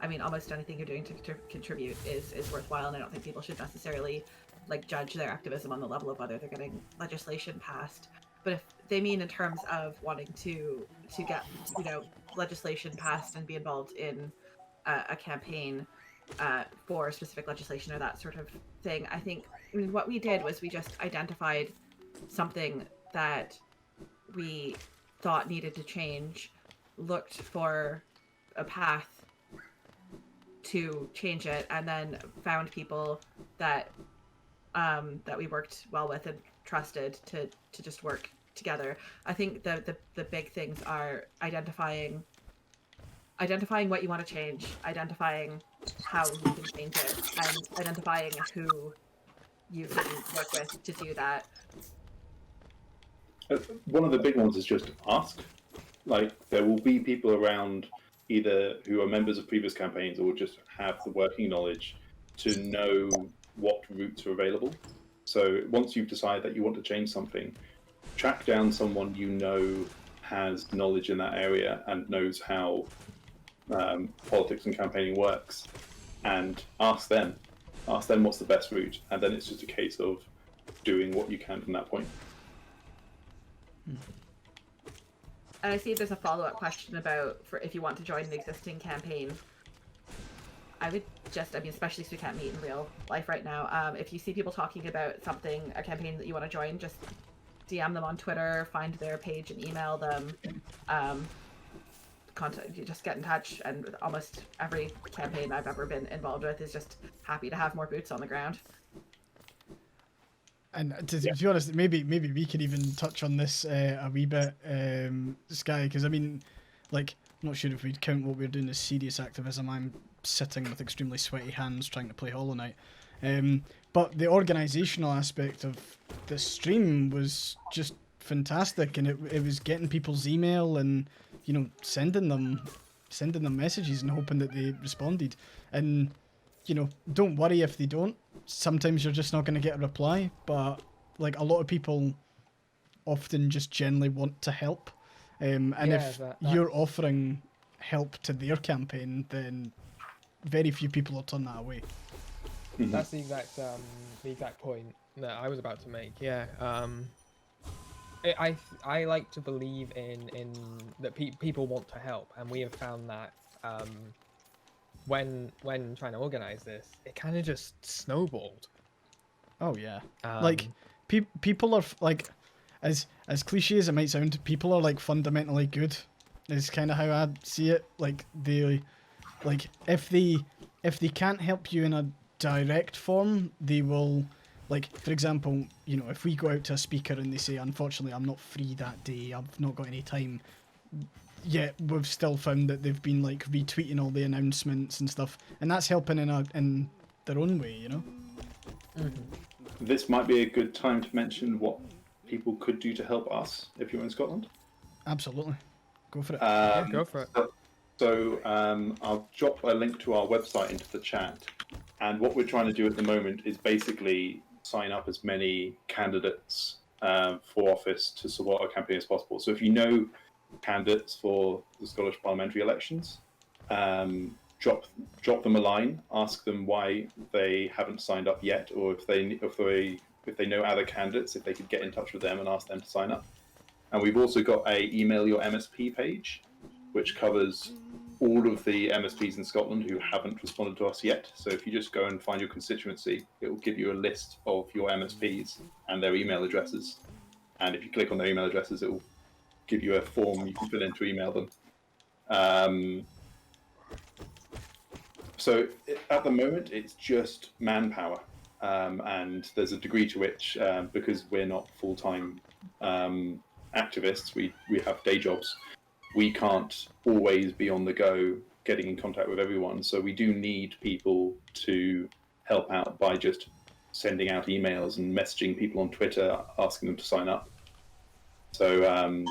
I mean, almost anything you're doing to contribute is worthwhile, and I don't think people should necessarily like judge their activism on the level of whether they're getting legislation passed. But if they mean in terms of wanting to get, you know, legislation passed and be involved in a campaign for specific legislation or that sort of thing, I mean, what we did was we just identified something that we thought needed to change, looked for a path to change it, and then found people that that we worked well with and trusted to just work together. I think the big things are identifying what you want to change, identifying how you can change it, and identifying who you can work with to do that. One of the big ones is just ask. Like, there will be people around either who are members of previous campaigns or just have the working knowledge to know what routes are available. So once you've decided that you want to change something, track down someone you know has knowledge in that area and knows how politics and campaigning works, and ask them what's the best route, and then it's just a case of doing what you can from that point. And I see there's a follow-up question about for if you want to join the existing campaign. I would just, I mean, especially since we can't meet in real life right now, if you see people talking about something, a campaign that you want to join, just DM them on Twitter, find their page and email them. You just get in touch, and almost every campaign I've ever been involved with is just happy to have more boots on the ground. And to be honest, maybe we could even touch on this a wee bit, Sky, because I mean, like, I'm not sure if we'd count what we're doing as serious activism. I'm sitting with extremely sweaty hands trying to play Hollow Knight. But the organisational aspect of the stream was just fantastic, and it was getting people's email and, you know, sending them messages and hoping that they responded. And, you know, don't worry if they don't. Sometimes you're just not going to get a reply, but like a lot of people often just generally want to help. And if you're offering help to their campaign, then very few people will turn that away. That's the exact point that I was about to make. Yeah. I like to believe in that people want to help, and we have found that when trying to organize this, it kind of just snowballed. Oh yeah, like people are like, as cliche as it might sound, people are like fundamentally good. Is kind of how I see it. Like if they can't help you in a direct form, they will. Like, for example, you know, if we go out to a speaker and they say, unfortunately, I'm not free that day, I've not got any time, yet we've still found that they've been, like, retweeting all the announcements and stuff, and that's helping in their own way, you know? Mm-hmm. This might be a good time to mention what people could do to help us if you're in Scotland. Absolutely. Go for it. Yeah, go for it. So I'll drop a link to our website into the chat, and what we're trying to do at the moment is basically sign up as many candidates for office to support our campaign as possible. So if you know candidates for the Scottish parliamentary elections, drop them a line, ask them why they haven't signed up yet, or if they know other candidates, if they could get in touch with them and ask them to sign up. And we've also got a email your MSP page, which covers all of the MSPs in Scotland who haven't responded to us yet. So if you just go and find your constituency, it will give you a list of your MSPs and their email addresses. And if you click on their email addresses, it will give you a form you can fill in to email them. So at the moment, it's just manpower. and there's a degree to which, because we're not full-time activists, we have day jobs. We can't always be on the go getting in contact with everyone. So we do need people to help out by just sending out emails and messaging people on Twitter, asking them to sign up. So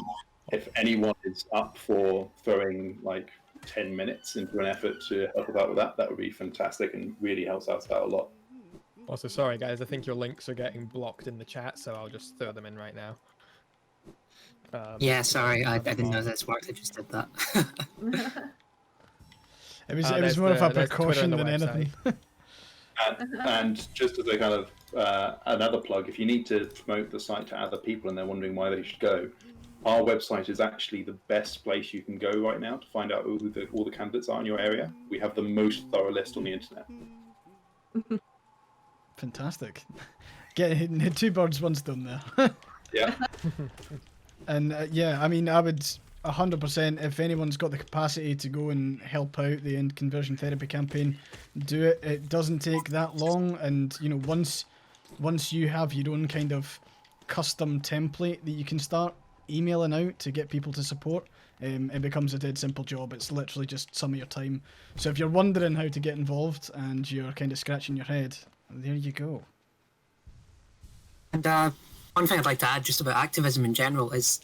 if anyone is up for throwing like 10 minutes into an effort to help us out with that, that would be fantastic and really helps us out a lot. Also, sorry guys, I think your links are getting blocked in the chat, so I'll just throw them in right now. Yeah, sorry, I didn't know this worked. I just did that. It was more of a precaution than anything. And just as a kind of another plug, if you need to promote the site to other people and they're wondering why they should go, our website is actually the best place you can go right now to find out who all the candidates are in your area. We have the most thorough list on the internet. Fantastic. Getting 2 birds, 1 stone there. Yeah. And yeah, I mean, I would 100%, if anyone's got the capacity to go and help out the end conversion therapy campaign, do it. It doesn't take that long, and you know, once you have your own kind of custom template that you can start emailing out to get people to support, it becomes a dead simple job. It's literally just some of your time. So if you're wondering how to get involved and you're kind of scratching your head, there you go. And one thing I'd like to add just about activism in general is,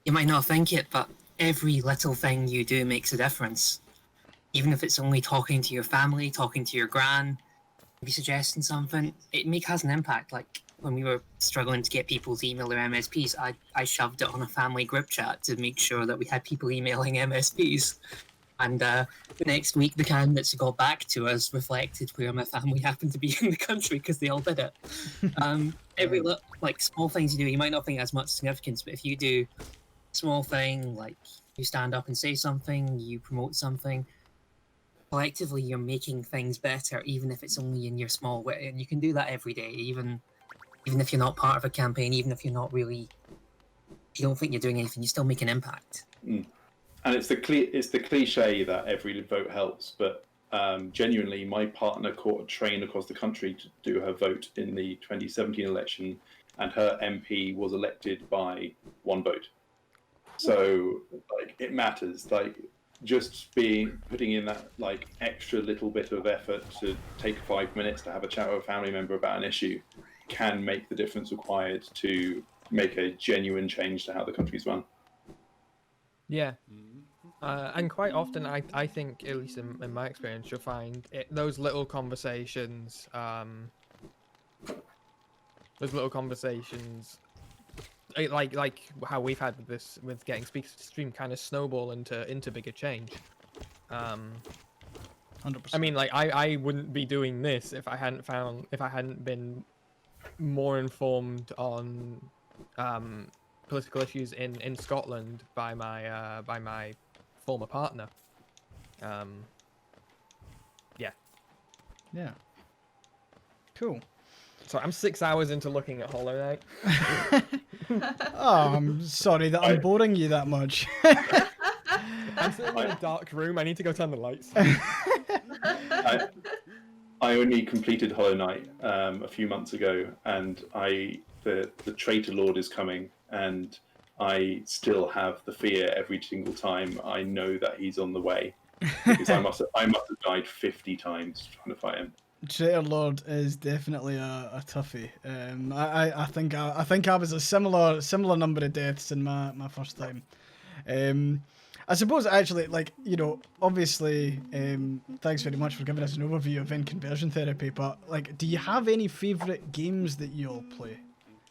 you might not think it, but every little thing you do makes a difference. Even if it's only talking to your family, talking to your gran, maybe suggesting something, it has an impact. Like when we were struggling to get people to email their MSPs, I shoved it on a family group chat to make sure that we had people emailing MSPs. And the next week, the candidates who got back to us reflected where my family happened to be in the country because they all did it. Every like small things you do, you might not think it has much significance, but if you do small thing like you stand up and say something, you promote something, collectively you're making things better, even if it's only in your small way. And you can do that every day, even if you're not part of a campaign, even if you're not really, if you don't think you're doing anything, you still make an impact. And it's the cliche that every vote helps, but genuinely, my partner caught a train across the country to do her vote in the 2017 election, and her MP was elected by 1 vote. So, like, it matters. Like, just putting in that like extra little bit of effort to take 5 minutes to have a chat with a family member about an issue can make the difference required to make a genuine change to how the country's run. Yeah. And quite often, I think, at least in my experience, you'll find those little conversations, like how we've had with this, with getting speakers to stream, kind of snowball into bigger change. 100%. I mean, like I wouldn't be doing this if I hadn't been more informed on political issues in Scotland by my former partner. Yeah. Cool. So I'm 6 hours into looking at Hollow Knight. Oh, I'm sorry that I'm boring you that much. I'm sitting in a dark room. I need to go turn the lights. I only completed Hollow Knight a few months ago, and the Traitor Lord is coming, and I still have the fear every single time I know that he's on the way, because I must have died 50 times trying to fight him. Traitor Lord is definitely a toughie. I think I was a similar number of deaths in my first time. I suppose actually, like, you know, obviously, thanks very much for giving us an overview of end conversion therapy. But like, do you have any favourite games that you all play,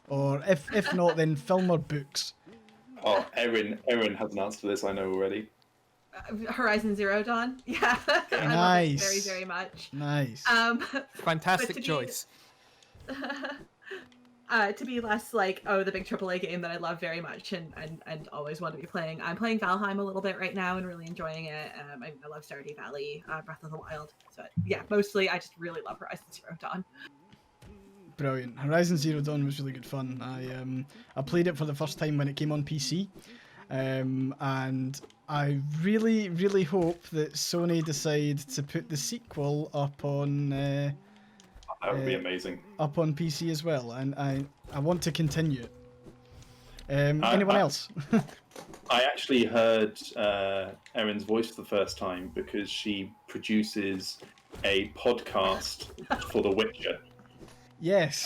or if not, then film or books? Oh, Erin has an answer to this, I know already. Horizon Zero Dawn. Yeah. Nice. I love it very, very much. Nice. Fantastic choice. To be less like, oh, the big AAA game that I love very much and always want to be playing. I'm playing Valheim a little bit right now and really enjoying it. I love Stardew Valley, Breath of the Wild. So yeah, mostly I just really love Horizon Zero Dawn. Brilliant. Horizon Zero Dawn was really good fun. I played it for the first time when it came on PC, and I really, really hope that Sony decide to put the sequel up on That would be amazing. Up on PC as well, and I want to continue it. Anyone else? I actually heard Erin's voice for the first time because she produces a podcast for The Witcher. Yes.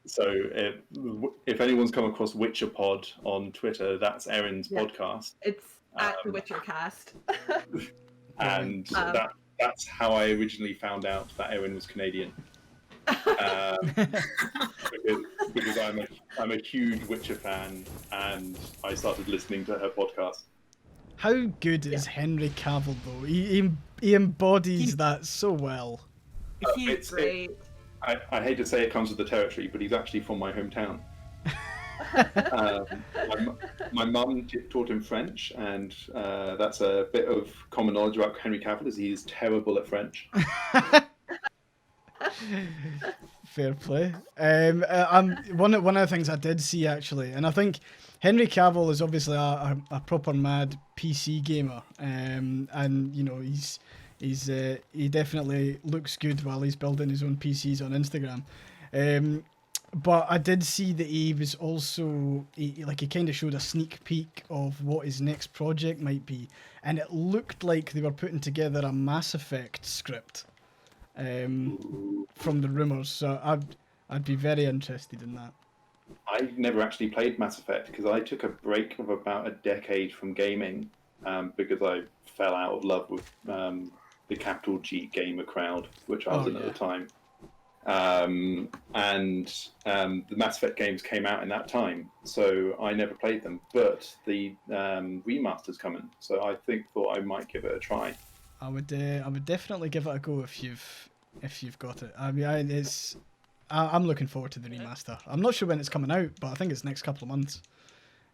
So if anyone's come across Witcher Pod on Twitter, that's Erin's podcast. It's at the Witcher Cast. And that's how I originally found out that Erin was Canadian. Because I'm a huge Witcher fan, and I started listening to her podcast. How good is Henry Cavill though? He embodies that so well. He's great. I hate to say it comes with the territory, but he's actually from my hometown. My mum taught him French, and that's a bit of common knowledge about Henry Cavill, is he's terrible at French. Fair play. One of the things I did see actually, and I think Henry Cavill is obviously a proper mad PC gamer, and you know he definitely looks good while he's building his own PCs on Instagram. But I did see that he was also he kind of showed a sneak peek of what his next project might be, and it looked like they were putting together a Mass Effect script. From the rumours, so I'd be very interested in that. I never actually played Mass Effect because I took a break of about a decade from gaming because I fell out of love with the capital G gamer crowd, which I was in at the time. And the Mass Effect games came out in that time, so I never played them. But the remaster's coming, so I thought I might give it a try. I would definitely give it a go if you've got it. I mean, I'm looking forward to the remaster. I'm not sure when it's coming out, but I think it's next couple of months.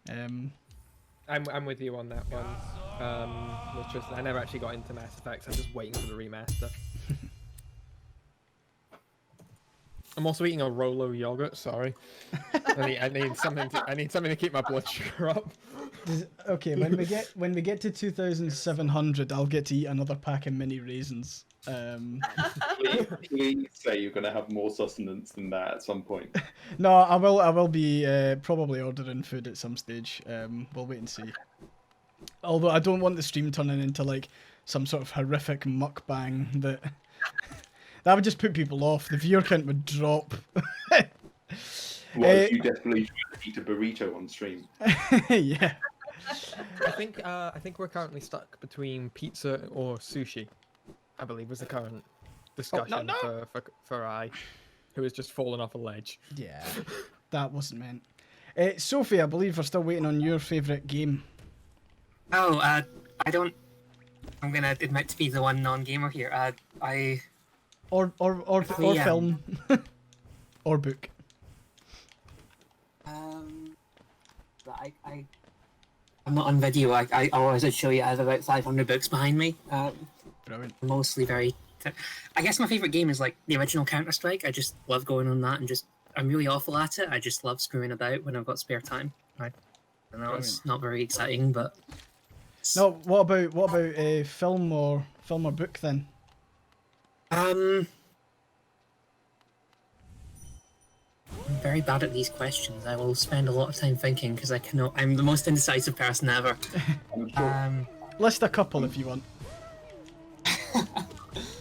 I'm with you on that one. I never actually got into Mass Effect. I'm just waiting for the remaster. I'm also eating a Rolo yogurt. Sorry, I need something to keep my blood sugar up. Okay, when we get to 2,700, I'll get to eat another pack of mini raisins. Please say you're going to have more sustenance than that at some point. No, I will be probably ordering food at some stage. We'll wait and see. Although I don't want the stream turning into like some sort of horrific mukbang that would just put people off. The viewer count would drop. What if you desperately try to eat a burrito on stream? Yeah. I think we're currently stuck between pizza or sushi. I believe was the current discussion for I, who has just fallen off a ledge. Yeah, that wasn't meant. Sophie, I believe we're still waiting on your favourite game. Oh, I don't. I'm gonna admit to be the one non-gamer here. Or film, or book. I'm not on video. I always would show you I have about 500 books behind me. Brilliant. Mostly very. I guess my favorite game is like the original Counter-Strike. I just love going on that and I'm really awful at it. I just love screwing about when I've got spare time. I know it's not very exciting, but. No, what about a film or book then? I'm very bad at these questions. I will spend a lot of time thinking because I cannot. I'm the most indecisive person ever. List a couple if you want.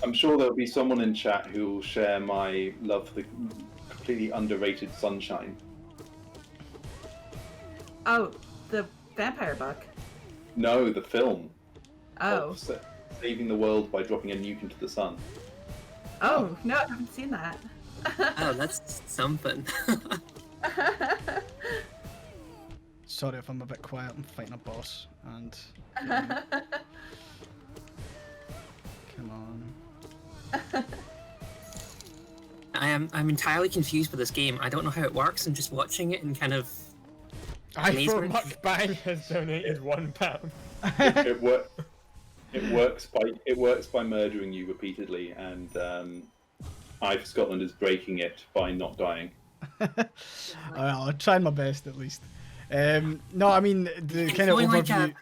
I'm sure there'll be someone in chat who will share my love for the completely underrated Sunshine. Oh, the vampire book. No, the film. Oh. Saving the world by dropping a nuke into the sun. Oh, no, I haven't seen that. Oh, that's something. Sorry if I'm a bit quiet. I'm fighting a boss, and come on. I'm entirely confused with this game. I don't know how it works, and just watching it and kind of. AyeforMukbang has donated £1. It works by murdering you repeatedly, and AyeforScotland is breaking it by not dying. I'll try my best at least. No, I mean the kind of overview.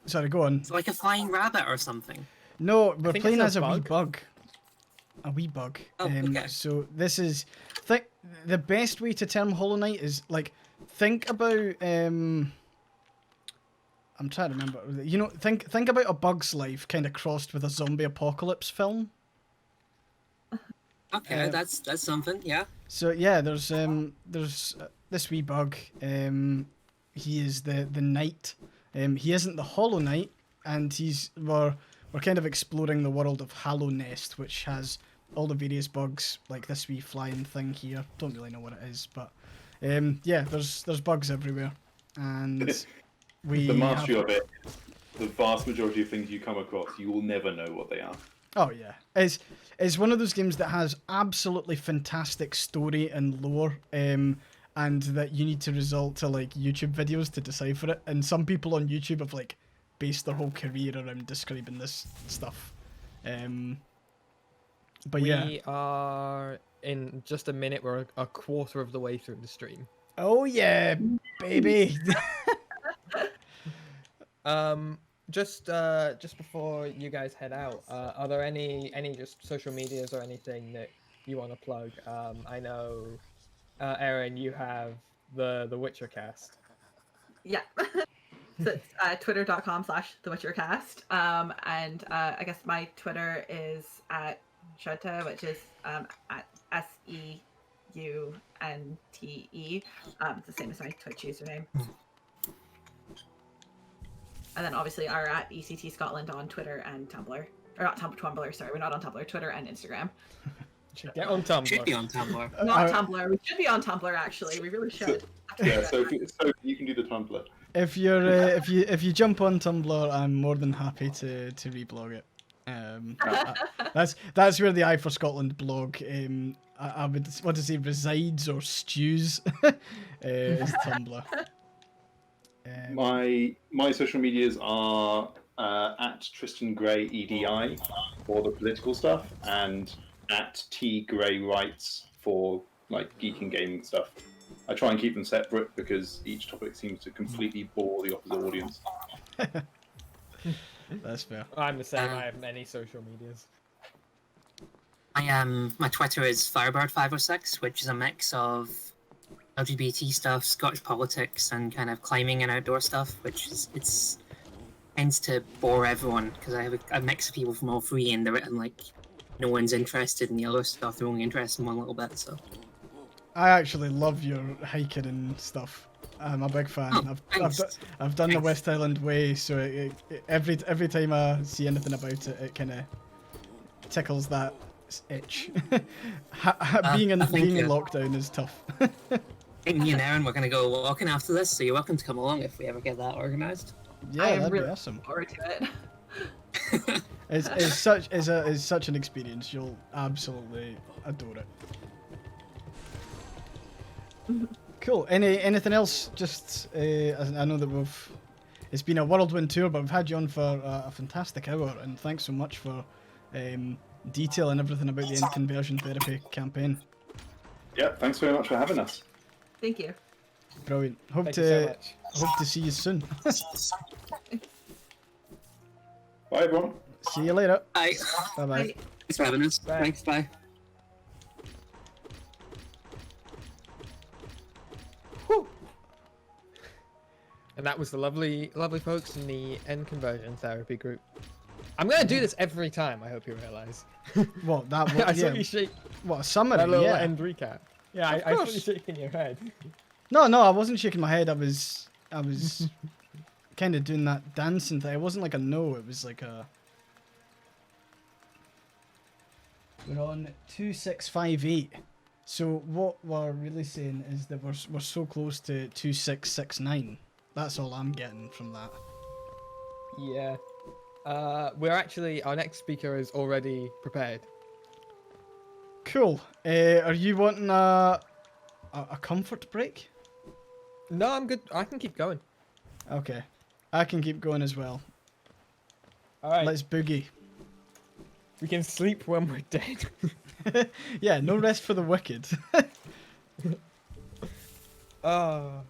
Sorry, go on. It's like a flying rabbit or something. No, we're playing as a wee bug. a wee bug. Oh, okay. So this is the best way to term Hollow Knight is like think about I'm trying to remember. You know, think about A Bug's Life kind of crossed with a zombie apocalypse film. Okay, that's something. Yeah. So yeah, there's this wee bug. He is the knight. He isn't the Hollow Knight, and we're kind of exploring the world of Hallow Nest, which has all the various bugs like this wee flying thing here. Don't really know what it is, but yeah, there's bugs everywhere, and The mastery of it, the vast majority of things you come across, you will never know what they are. Oh yeah, it's one of those games that has absolutely fantastic story and lore, and that you need to resort to like YouTube videos to decipher it. And some people on YouTube have like based their whole career around describing this stuff. But yeah, we are in just a minute. We're a quarter of the way through the stream. Oh yeah, baby. Just before you guys head out, are there any just social medias or anything that you want to plug? I know, Erin, you have the Witcher cast. Yeah. So it's twitter.com/thewitchercast. And I guess my Twitter is at Shunta, which is at SEUNTE. It's the same as my Twitch username. And then obviously are at ECT Scotland on Twitter and Tumblr. Or not Tumblr, sorry, we're not on Tumblr, Twitter and Instagram. Should get on Tumblr. Should be on Tumblr. Not Tumblr, we should be on Tumblr actually, we really should. Yeah, so you can do the Tumblr. If you're if you jump on Tumblr, I'm more than happy to reblog it. That's where the AyeforScotland blog I would want to say resides or stews is Tumblr. My social medias are at Tristan Gray EDI for the political stuff, and at T Gray Writes for like geek and gaming stuff. I try and keep them separate because each topic seems to completely bore the opposite audience. That's fair. I'm the same. I have many social medias. My Twitter is Firebird506, which is a mix of LGBT stuff, Scottish politics, and kind of climbing and outdoor stuff, which is tends to bore everyone because I have a mix of people from all three, and like no one's interested in the other stuff. They're only interested in one little bit. So I actually love your hiking and stuff. I'm a big fan. Oh, I've done the West Highland Way, so every time I see anything about it, it kind of tickles that itch. Being in lockdown is tough. Me and Aaron, we're gonna go walking after this, so you're welcome to come along if we ever get that organised. Yeah, that'd be awesome. Forward to it. It's such an experience. You'll absolutely adore it. Cool. Anything else? Just I know that it's been a whirlwind tour, but we've had you on for a fantastic hour, and thanks so much for detailing everything about the conversion therapy campaign. Yeah, thanks very much for having us. Thank you. Brilliant. Thank you so much. Hope to see you soon. Bye, everyone. See you later. Bye. Bye-bye. Thanks for having us. Bye. Thanks. Bye. And that was the lovely folks in the end conversion therapy group. I'm gonna do this every time. I hope you realise. What that? I saw Yeah. you shake What a summary? that little Yeah. end recap. Yeah, I saw you shaking your head. No, I wasn't shaking my head. I was kind of doing that dancing thing. It wasn't like a no. It was like a. We're on 2658. So what we're really saying is that we're so close to 2669. That's all I'm getting from that. Yeah. We're actually, our next speaker is already prepared. Cool. Are you wanting a comfort break? No, I'm good. I can keep going. Okay. I can keep going as well. Alright. Let's boogie. We can sleep when we're dead. Yeah, no rest for the wicked. Oh.